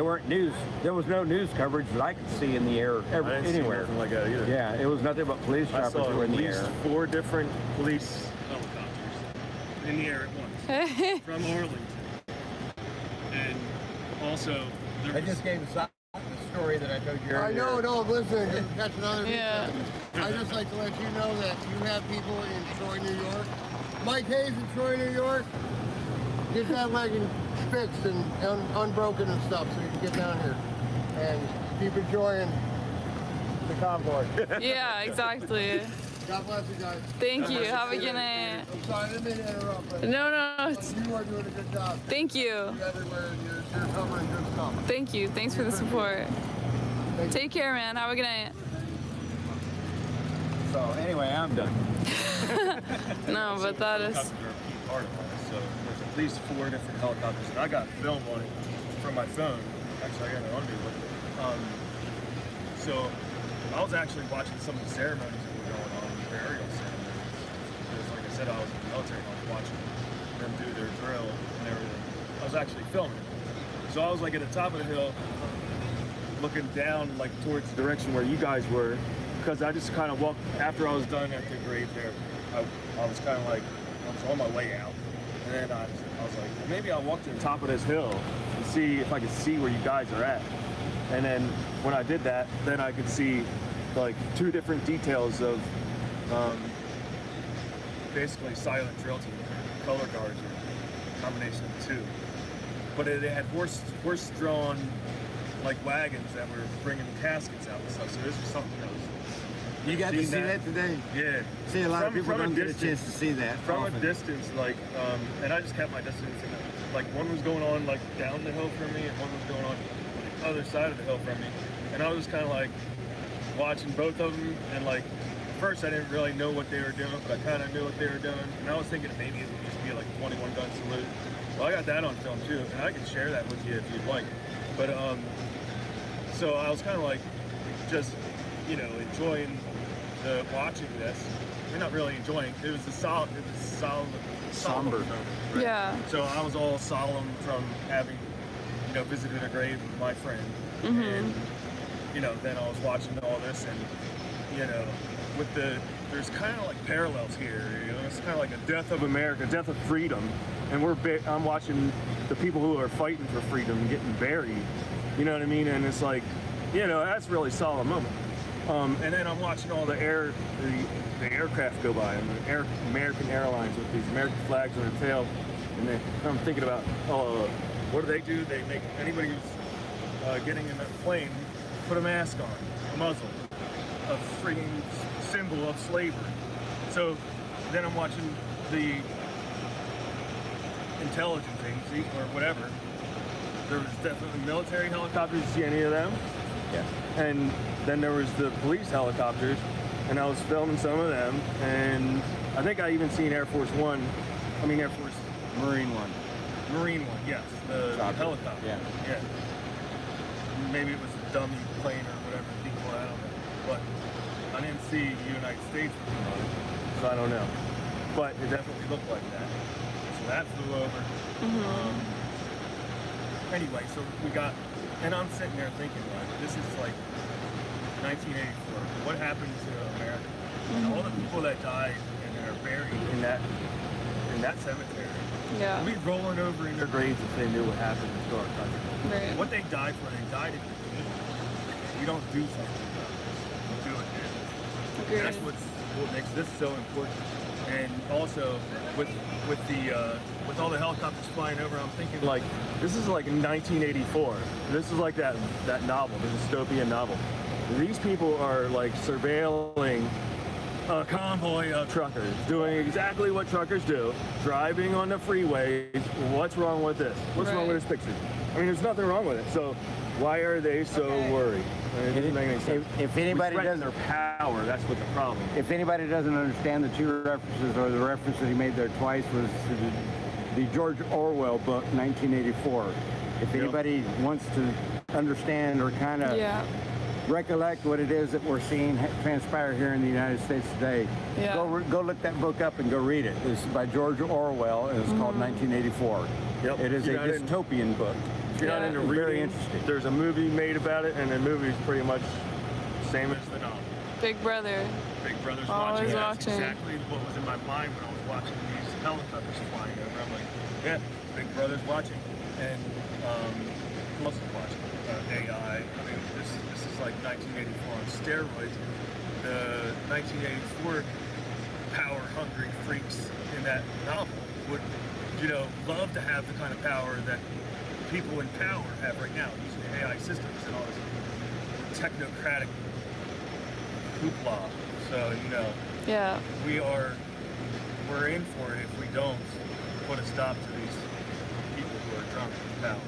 [SPEAKER 17] weren't news. There was no news coverage that I could see in the air
[SPEAKER 9] I didn't
[SPEAKER 17] anywhere.
[SPEAKER 9] see nothing like that either.
[SPEAKER 17] Yeah, it was nothing but police
[SPEAKER 9] I
[SPEAKER 17] choppers
[SPEAKER 9] saw
[SPEAKER 17] that were
[SPEAKER 9] at
[SPEAKER 17] in the
[SPEAKER 9] least
[SPEAKER 17] air.
[SPEAKER 9] 4 different police helicopters in the air at once from Arlington. And also,
[SPEAKER 17] I just gave the story that I told you earlier.
[SPEAKER 8] I know, no, listen, catch another
[SPEAKER 2] Yeah.
[SPEAKER 8] I'd just like to let you know that you have people in Troy, New York. Mike Hayes in Troy, New York. Get that wagon fixed and unbroken and stuff so you can get down here. And keep enjoying the convoy.
[SPEAKER 2] Yeah, exactly.
[SPEAKER 8] God bless you guys.
[SPEAKER 2] Thank you. Have a good night.
[SPEAKER 8] I'm sorry, I didn't mean to interrupt. But
[SPEAKER 2] No.
[SPEAKER 8] you are doing a good job.
[SPEAKER 2] Thank you.
[SPEAKER 8] Everywhere, you're covering good stuff.
[SPEAKER 2] Thank you. Thanks for the support. Take care, man. Have a good night.
[SPEAKER 17] So anyway, I'm done.
[SPEAKER 2] No, but that is.
[SPEAKER 9] Helicopters are a key part of this. So there's at least 4 different helicopters, and I got film on it from my phone. Actually, I got it on me, but so I was actually watching some of the ceremonies that were going on, the aerial ceremonies. Because, like I said, I was in the military, and I was watching them do their drill and everything. I was actually filming it. So I was like at the top of the hill, looking down like towards the direction where you guys were, because I just kind of walked after I was done at the grave there. I was kind of like, I was on my way out, and then I was like, well, maybe I'll walk to the top of this hill and see if I can see where you guys are at. And then when I did that, then I could see like 2 different details of basically silent drill team, color guards, or a combination of the 2. But they had horse-drawn like wagons that were bringing caskets out and stuff. So this was something that was.
[SPEAKER 17] You got to see that today?
[SPEAKER 9] Yeah.
[SPEAKER 17] See, a lot of people don't get a chance to see that.
[SPEAKER 9] From a distance, like, and I just kept my distance. And, like, one was going on like down the hill from me, and one was going on the other side of the hill from me. And I was just kind of like watching both of them. And like, at first I didn't really know what they were doing, but I kind of knew what they were doing. And I was thinking maybe it would just be like a 21 gun salute. Well, I got that on film too, and I can share that with you if you'd like. But so I was kind of like just, you know, enjoying watching this. We're not really enjoying. It was somber. Right?
[SPEAKER 2] Yeah.
[SPEAKER 9] So I was all solemn from having, you know, visited a grave of my friend, and you know, then I was watching all this, and you know, with there's kind of like parallels here. You know, it's kind of like a death of America, death of freedom, and I'm watching the people who are fighting for freedom getting buried. You know what I mean? And it's like, you know, that's a really solemn moment. And then I'm watching all the aircraft go by, and the American Airlines with these American flags on their tail, and then I'm thinking about, what do? They make anybody who's getting in a plane put a mask on, a muzzle, a freaking symbol of slavery. So then I'm watching the intelligence agency or whatever. There was definitely military helicopters. You see any of them? Yeah. And then there was the police helicopters, and I was filming some of them, and I think I even seen Marine One, yes, the helicopter. Yeah. Maybe it was a dummy plane or whatever people, I don't know, but I didn't see the United States, so I don't know, but it definitely looked like that. So that flew over. anyway, so we got, and I'm sitting there thinking, like, this is like 1984. What happened to America? And all the people that died and are buried in that cemetery.
[SPEAKER 2] Yeah.
[SPEAKER 9] We rolling over in their graves if they knew what happened to our country.
[SPEAKER 2] Right.
[SPEAKER 9] What they died for, they died in the You don't do something about it. You do it now.
[SPEAKER 2] Agreed.
[SPEAKER 9] That's what makes this so important. And also with all the helicopters flying over, I'm thinking like this is like 1984. This is like that novel, the dystopian novel. These people are like surveilling a convoy of truckers, doing exactly what truckers do, driving on the freeways. What's wrong with this? What's wrong with this picture? I mean, there's nothing wrong with it. So why are they so worried? It doesn't make any sense.
[SPEAKER 17] If anybody doesn't,
[SPEAKER 9] their power, that's what the problem is.
[SPEAKER 17] If anybody doesn't understand the two references, or the reference that he made there twice was to the George Orwell book, 1984. If anybody wants to understand or kind of recollect what it is that we're seeing transpire here in the United States today, go look that book up and go read it. It's by George Orwell, and it's called 1984.
[SPEAKER 9] Yep.
[SPEAKER 17] It is a dystopian book.
[SPEAKER 9] If you're not into reading,
[SPEAKER 17] very interesting.
[SPEAKER 9] There's a movie made about it, and the movie's pretty much the same as the novel.
[SPEAKER 2] Big Brother.
[SPEAKER 9] Big Brother's
[SPEAKER 2] Always
[SPEAKER 9] watching. That's
[SPEAKER 2] watching.
[SPEAKER 9] exactly what was in my mind when I was watching these helicopters flying over. I'm like, yeah, Big Brother's watching. And who else is watching? AI. I mean, this is like 1984 on steroids. The 1984 power-hungry freaks in that novel would, love to have the kind of power that people in power have right now, using AI systems and all this technocratic hoopla. So, we're in for it if we don't put a stop to these people who are drunk with power.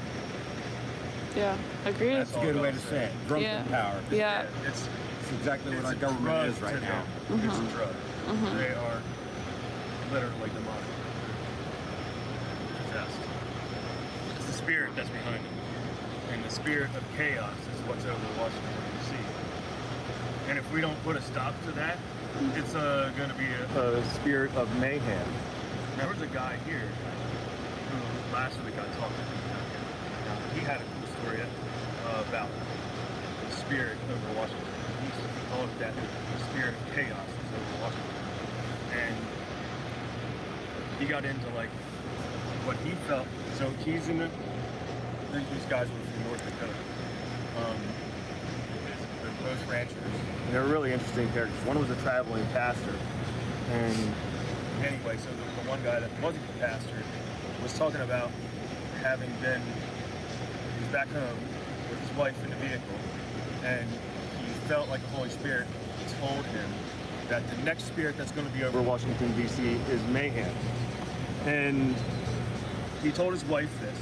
[SPEAKER 2] Yeah, agreed.
[SPEAKER 17] That's a good way to say it. Drunk with power.
[SPEAKER 2] Yeah.
[SPEAKER 9] It's
[SPEAKER 17] exactly what our government is right now.
[SPEAKER 9] It's a drug. They are literally demonic. Possessed. It's the spirit that's behind it. And the spirit of chaos is what's over Washington, D.C. And if we don't put a stop to that, it's going to be a spirit of mayhem. There was a guy here who last week I talked to him. He had a cool story about the spirit over Washington. He called it that the spirit of chaos is over Washington. And he got into like what he felt. So he's in these guys were from North Dakota. They're both ranchers. And they're really interesting characters. One was a traveling pastor. And anyway, so the one guy that wasn't a pastor was talking about having been, he was back home with his wife in the vehicle, and he felt like the Holy Spirit told him that the next spirit that's going to be over Washington, D.C. is mayhem. And he told his wife this.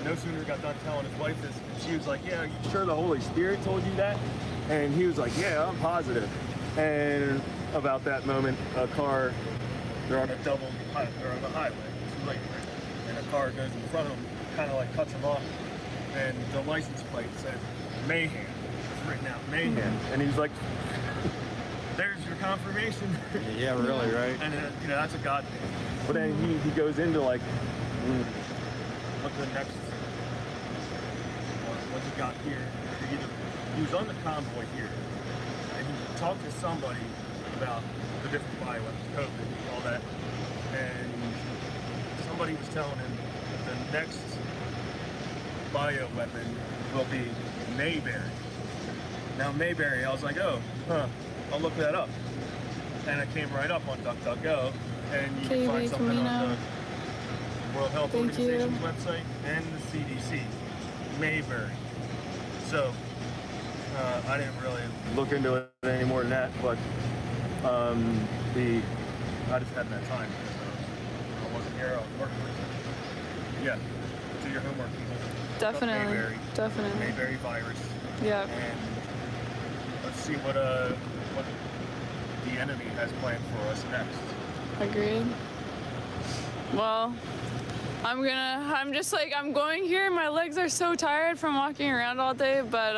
[SPEAKER 9] No sooner got done telling his wife this, and she was like, yeah, are you sure the Holy Spirit told you that? And he was like, yeah, I'm positive. And about that moment, a car, they're on the highway, it's late, and a car goes in front of them, kind of like cuts them off, and the license plate said mayhem. It's written out, mayhem. And he was like, there's your confirmation.
[SPEAKER 17] Yeah, really, right?
[SPEAKER 9] And that's a God thing. But then he goes into like, what the next, what he got here. He was on the convoy here, and he talked to somebody about the different bioweapons, COVID, all that, and somebody was telling him that the next bioweapon will be Mayberry. Now Mayberry, I was like, I'll look that up. And I came right up on DuckDuckGo, and you can find something on the World Health Organization's website and the CDC. Mayberry. So, I didn't really look into it any more than that, but I just hadn't had time because I wasn't here, I was working with it. Yeah, do your homework, people.
[SPEAKER 2] Definitely. Definitely.
[SPEAKER 9] Mayberry virus.
[SPEAKER 2] Yeah.
[SPEAKER 9] And let's see what the enemy has planned for us next.
[SPEAKER 2] Agreed. Well, I'm just like, I'm going here. My legs are so tired from walking around all day, but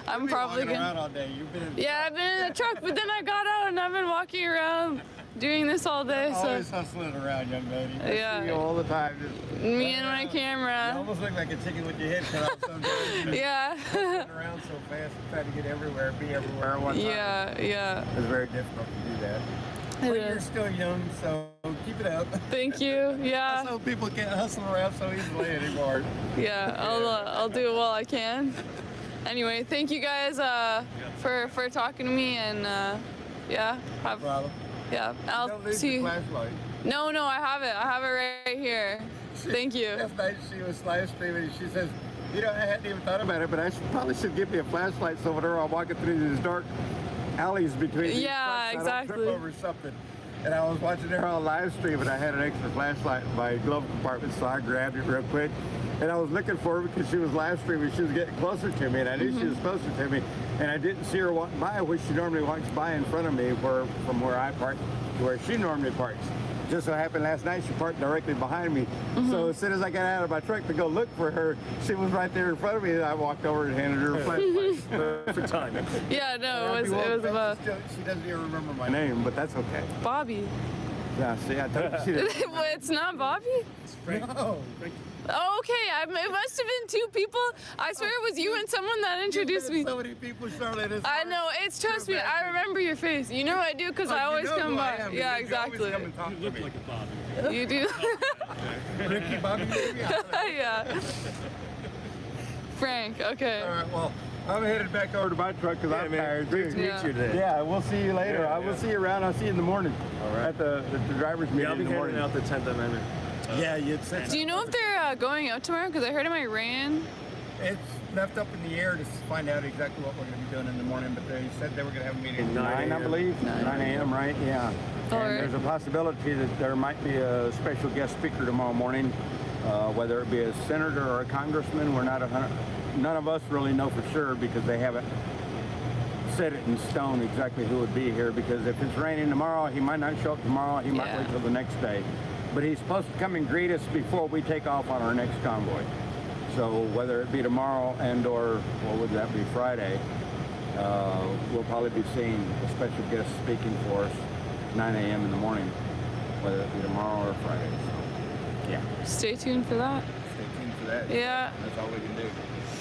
[SPEAKER 2] I'm probably
[SPEAKER 17] walking
[SPEAKER 2] gonna.
[SPEAKER 17] around all day. You've been in the
[SPEAKER 2] Yeah, I've been in the truck, but then I got out and I've been walking around doing this all day. So
[SPEAKER 17] always hustling around, young lady. I
[SPEAKER 2] Yeah.
[SPEAKER 17] see you all the time.
[SPEAKER 2] Me and my camera.
[SPEAKER 17] You almost look like a chicken with your head cut off sometimes.
[SPEAKER 2] Yeah.
[SPEAKER 17] Running around so fast, trying to get everywhere, be everywhere at one time.
[SPEAKER 2] Yeah.
[SPEAKER 17] It's very difficult to do that.
[SPEAKER 2] It
[SPEAKER 17] But
[SPEAKER 2] is.
[SPEAKER 17] you're still young, so keep it up.
[SPEAKER 2] Thank you. Yeah.
[SPEAKER 17] Also, people can't hustle around so easily anymore.
[SPEAKER 2] Yeah, I'll do it while I can. Anyway, thank you guys for talking to me, and yeah, have, yeah, I'll
[SPEAKER 17] Don't lose
[SPEAKER 2] see
[SPEAKER 17] your
[SPEAKER 2] you.
[SPEAKER 17] flashlight.
[SPEAKER 2] No, I have it right here. Thank you.
[SPEAKER 17] Last night she was live streaming and she says, you know, I hadn't even thought about it, but I probably should give me a flashlight so whenever I'm walking through these dark alleys between these
[SPEAKER 2] Yeah,
[SPEAKER 17] trucks, I don't trip
[SPEAKER 2] exactly.
[SPEAKER 17] over something. And I was watching her on live stream and I had an extra flashlight in my glove compartment, so I grabbed it real quick. And I was looking for her because she was live streaming. She was getting closer to me, and I knew she was closer to me. And I didn't see her walking by, which she normally walks by in front of me from where I park to where she normally parks. Just so happened last night she parked directly behind me. So as soon as I got out of my truck to go look for her, she was right there in front of me, and I walked over and handed her a flashlight. Perfect timing.
[SPEAKER 2] Yeah, no, it was about
[SPEAKER 17] She doesn't even remember my name, but that's okay.
[SPEAKER 2] Bobby.
[SPEAKER 17] Yeah, see, I told you she didn't.
[SPEAKER 2] Well, it's not Bobby?
[SPEAKER 17] No.
[SPEAKER 2] Oh, okay. It must have been two people. I swear it was you and someone that introduced me.
[SPEAKER 17] So many people, Charlotte. It's
[SPEAKER 2] I know. Trust me. I remember your face. You know I do because I always come by. Yeah, exactly.
[SPEAKER 17] You look like a Bobby.
[SPEAKER 2] You do.
[SPEAKER 17] Ricky Bobby, maybe?
[SPEAKER 2] Yeah. Frank. Okay.
[SPEAKER 17] All right. Well, I'm headed back over to my truck because I'm tired.
[SPEAKER 3] Great to meet you today.
[SPEAKER 17] Yeah, we'll see you later. I will see you around. I'll see you in the morning. All right. At the driver's meeting
[SPEAKER 3] Yeah, I'll be
[SPEAKER 17] in the
[SPEAKER 3] heading
[SPEAKER 17] morning.
[SPEAKER 3] out the 10th Amendment.
[SPEAKER 17] Yeah, you'd said.
[SPEAKER 2] Do you know if they're going out tomorrow? Because I heard it might rain.
[SPEAKER 17] It's left up in the air to find out exactly what we're going to be doing in the morning, but they said they were going to have a meeting at 9, I believe. 9 a.m., right? Yeah. And there's a possibility that there might be a special guest speaker tomorrow morning, whether it be a senator or a congressman. We're not none of us really know for sure because they haven't set it in stone exactly who would be here, because if it's raining tomorrow, he might not show up tomorrow. He might wait till the next day. But he's supposed to come and greet us before we take off on our next convoy. So whether it be tomorrow and or, what would that be, Friday, we'll probably be seeing a special guest speaking for us 9 a.m. in the morning, whether it be tomorrow or Friday. So, yeah.
[SPEAKER 2] Stay tuned for that.
[SPEAKER 17] Stay tuned for that.
[SPEAKER 2] Yeah.
[SPEAKER 17] That's all we can do.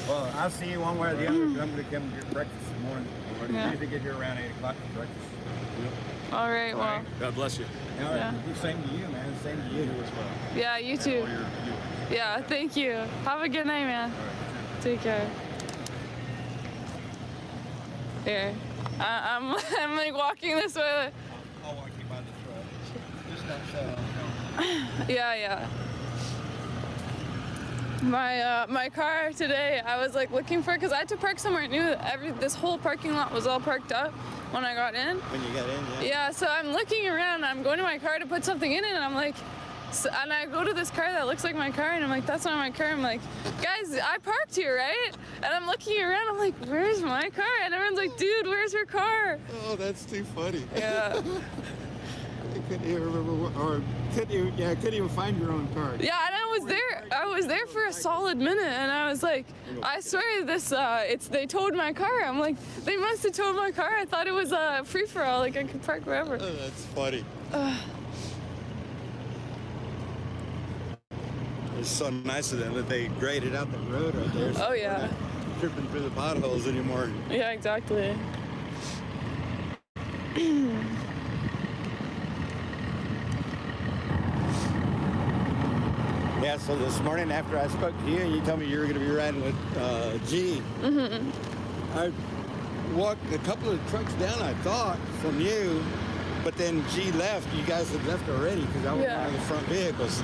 [SPEAKER 17] Well, I'll see you one way or the other, because I'm going to come get breakfast in the morning. We're
[SPEAKER 2] Yeah.
[SPEAKER 17] usually get here around 8 o'clock for breakfast.
[SPEAKER 2] All right. Well.
[SPEAKER 3] God bless you.
[SPEAKER 17] All right.
[SPEAKER 2] Yeah.
[SPEAKER 17] Same to you, man. Same to you as well.
[SPEAKER 2] Yeah. You too. Yeah. Thank you. Have a good night, man. Take care. Here. I'm like walking this way.
[SPEAKER 17] I'll walk you by the truck. Just don't set on.
[SPEAKER 2] Yeah. My car today, I was like looking for, because I had to park somewhere new. This whole parking lot was all parked up when I got in.
[SPEAKER 17] When you got in, yeah.
[SPEAKER 2] Yeah, so I'm looking around, I'm going to my car to put something in it, and I'm like, and I go to this car that looks like my car, and I'm like, that's not my car. I'm like, guys, I parked here, right? And I'm looking around, I'm like, where's my car? And everyone's like, dude, where's your car?
[SPEAKER 17] Oh, that's too funny.
[SPEAKER 2] Yeah.
[SPEAKER 17] I couldn't even remember, or couldn't even find your own car.
[SPEAKER 2] Yeah, and I was there for a solid minute, and I was like, I swear they towed my car. I'm like, they must have towed my car. I thought it was a free-for-all, like I could park wherever.
[SPEAKER 17] Oh, that's funny. It's so nice of them that they graded out the road right there. So
[SPEAKER 2] Oh, yeah.
[SPEAKER 17] we're not tripping through the potholes anymore.
[SPEAKER 2] Yeah, exactly.
[SPEAKER 17] Yeah, so this morning after I spoke to you and you told me you were going to be riding with G, I walked a couple of trucks down, I thought, from you, but then G left. You guys had left already because I was one of the front vehicles.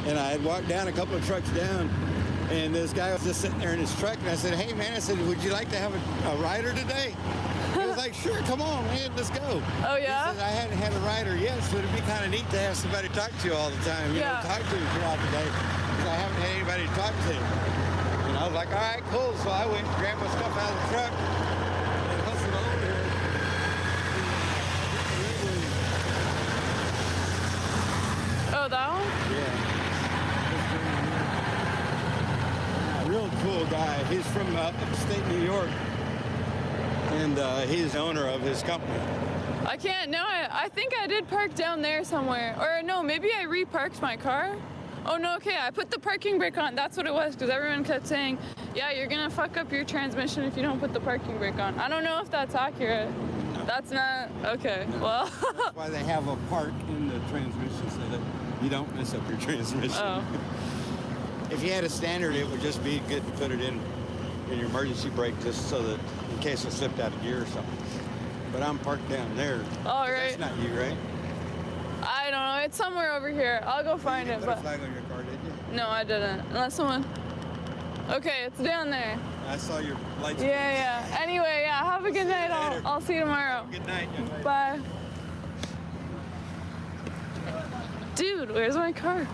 [SPEAKER 17] And I had walked down a couple of trucks down, and this guy was just sitting there in his truck, and I said, hey, man, I said, would you like to have a rider today? He was like, sure, come on, man, let's go.
[SPEAKER 2] Oh, yeah?
[SPEAKER 17] He said, I hadn't had a rider yet, so it'd be kind of neat to have somebody to talk to all the time, you know, talk to you throughout the day, because I haven't had anybody to talk to. And I was like, all right, cool. So I went and grabbed my stuff out of the truck and hustled over here.
[SPEAKER 2] Oh, that one?
[SPEAKER 17] Yeah.
[SPEAKER 1] cool guy. He's from upstate New York, and he's the owner of his company.
[SPEAKER 2] I can't, no, I think I did park down there somewhere. Or no, maybe I re-parked my car. Oh no, okay, I put the parking brake on. That's what it was, because everyone kept saying, yeah, you're gonna fuck up your transmission if you don't put the parking brake on. I don't know if that's accurate. That's not, okay, well.
[SPEAKER 1] That's why they have a park in the transmission, so that you don't mess up your transmission.
[SPEAKER 2] Oh.
[SPEAKER 1] If you had a standard, it would just be good to put it in your emergency brake, just so that in case it slipped out of gear or something. But I'm parked down there.
[SPEAKER 2] All right.
[SPEAKER 1] That's not you, right?
[SPEAKER 2] I don't know, it's somewhere over here. I'll go find it.
[SPEAKER 1] You put a flag on your car, did you?
[SPEAKER 2] No, I didn't. Unless someone. Okay, it's down there.
[SPEAKER 1] I saw your lights.
[SPEAKER 2] Yeah. Anyway, yeah, have a good night. I'll see you tomorrow.
[SPEAKER 1] Good night, young lady.
[SPEAKER 2] Bye. Dude, where's my car?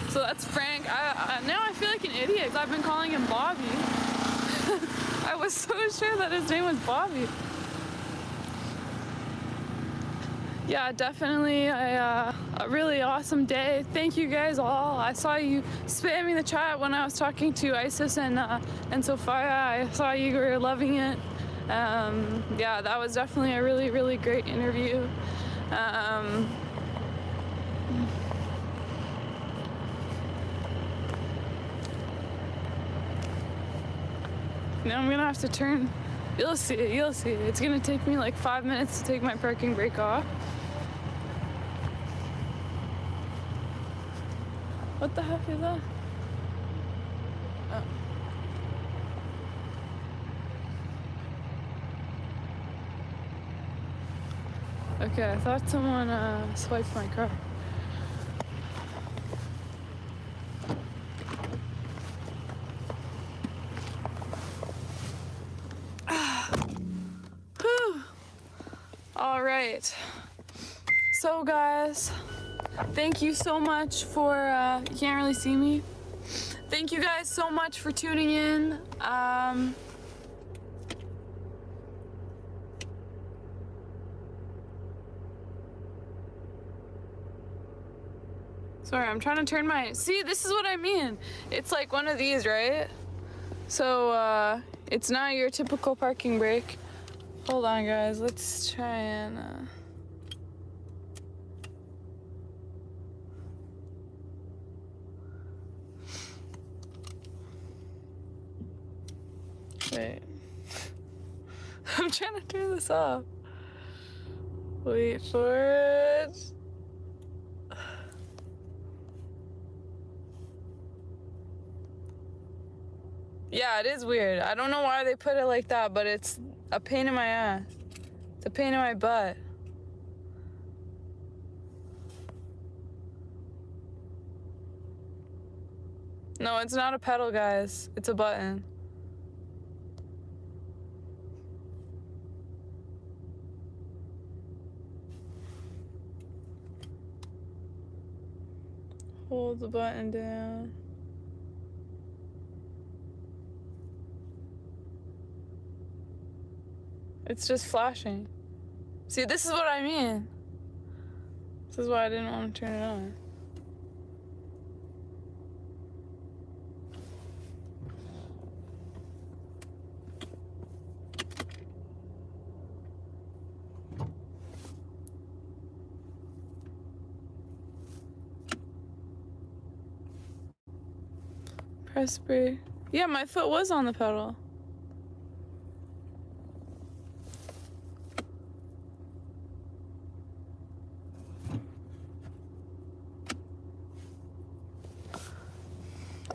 [SPEAKER 2] So that's Frank. Now I feel like an idiot because I've been calling him Bobby. I was so sure that his name was Bobby. Yeah, definitely a really awesome day. Thank you guys all. I saw you spamming the chat when I was talking to Isis and Sophia. I saw you were loving it. Yeah, that was definitely a really, really great interview. Now I'm gonna have to turn. You'll see it, you'll see it. It's gonna take me like 5 minutes to take my parking brake off. What the heck is that? Oh. Okay, I thought someone swiped my car. All right. So guys, thank you so much for, you can't really see me. Thank you guys so much for tuning in. Sorry, I'm trying to turn my, see, this is what I mean. It's like one of these, right? So, it's not your typical parking brake. Hold on, guys, let's try and, wait. I'm trying to turn this off. Wait for it. Yeah, it is weird. I don't know why they put it like that, but it's a pain in my ass. It's a pain in my butt. No, it's not a pedal, guys. It's a button. Hold the button down. It's just flashing. See, this is what I mean. This is why I didn't want to turn it on. Press brake. Yeah, my foot was on the pedal.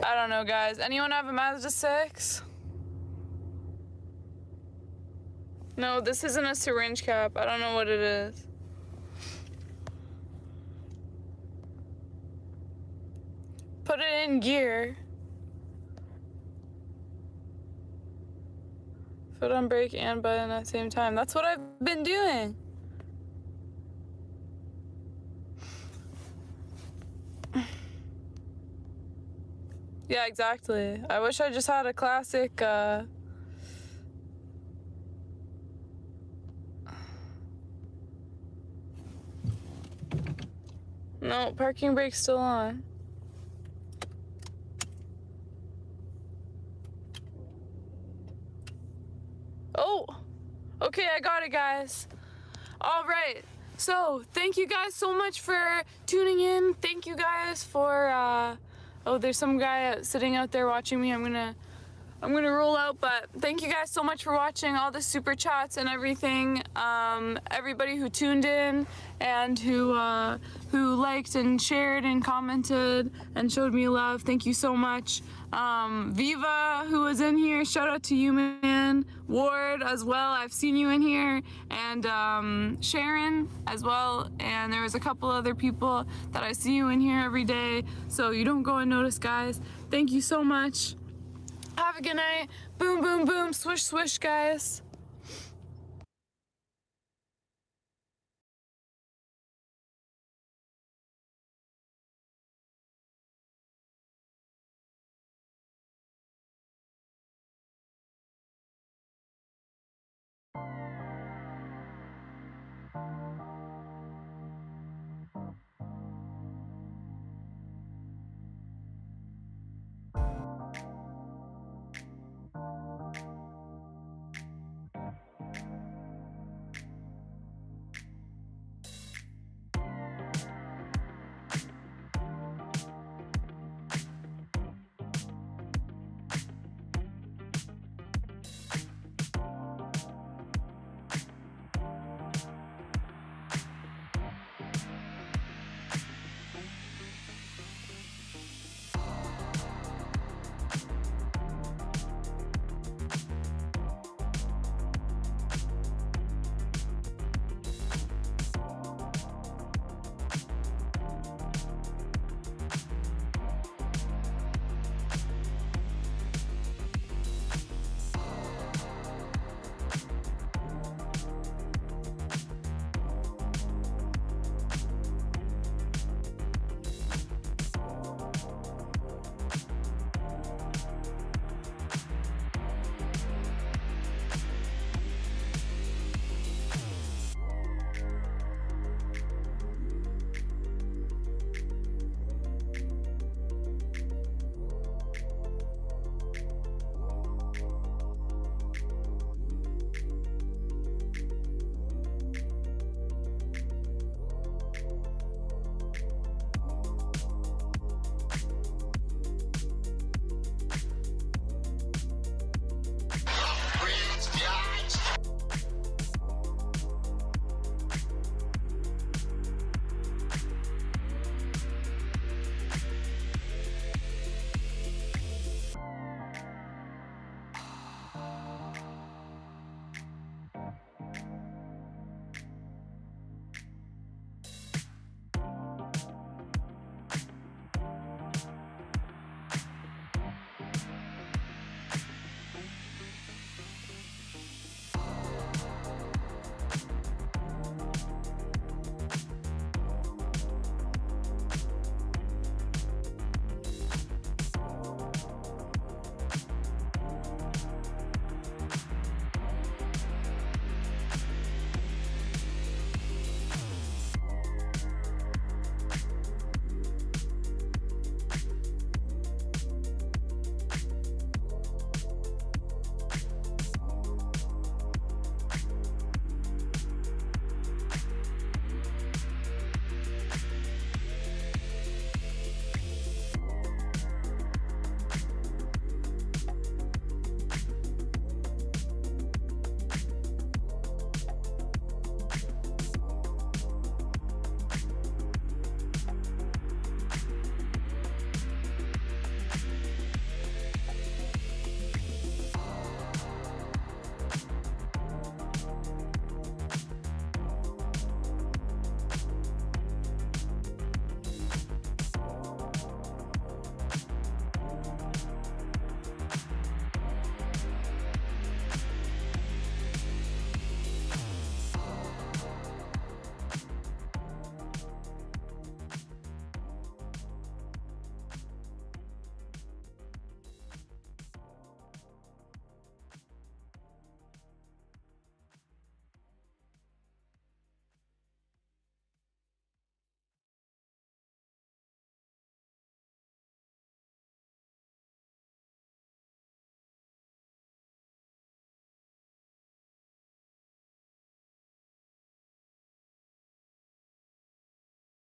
[SPEAKER 2] I don't know, guys. Anyone have a Mazda 6? No, this isn't a syringe cap. I don't know what it is. Put it in gear. Foot on brake and button at the same time. That's what I've been doing. Yeah, exactly. I wish I just had a classic, No, parking brake's still on. Oh, okay, I got it, guys. All right, so thank you guys so much for tuning in. Thank you guys for, oh, there's some guy sitting out there watching me. I'm gonna roll out, but thank you guys so much for watching, all the super chats and everything. Everybody who tuned in and who liked and shared and commented and showed me love, thank you so much. Viva, who was in here, shout out to you, man. Ward as well, I've seen you in here, and Sharon as well, and there was a couple other people that I see you in here every day, so you don't go unnoticed, guys. Thank you so much. Have a good night. Boom, boom, boom. Swish, swish, guys.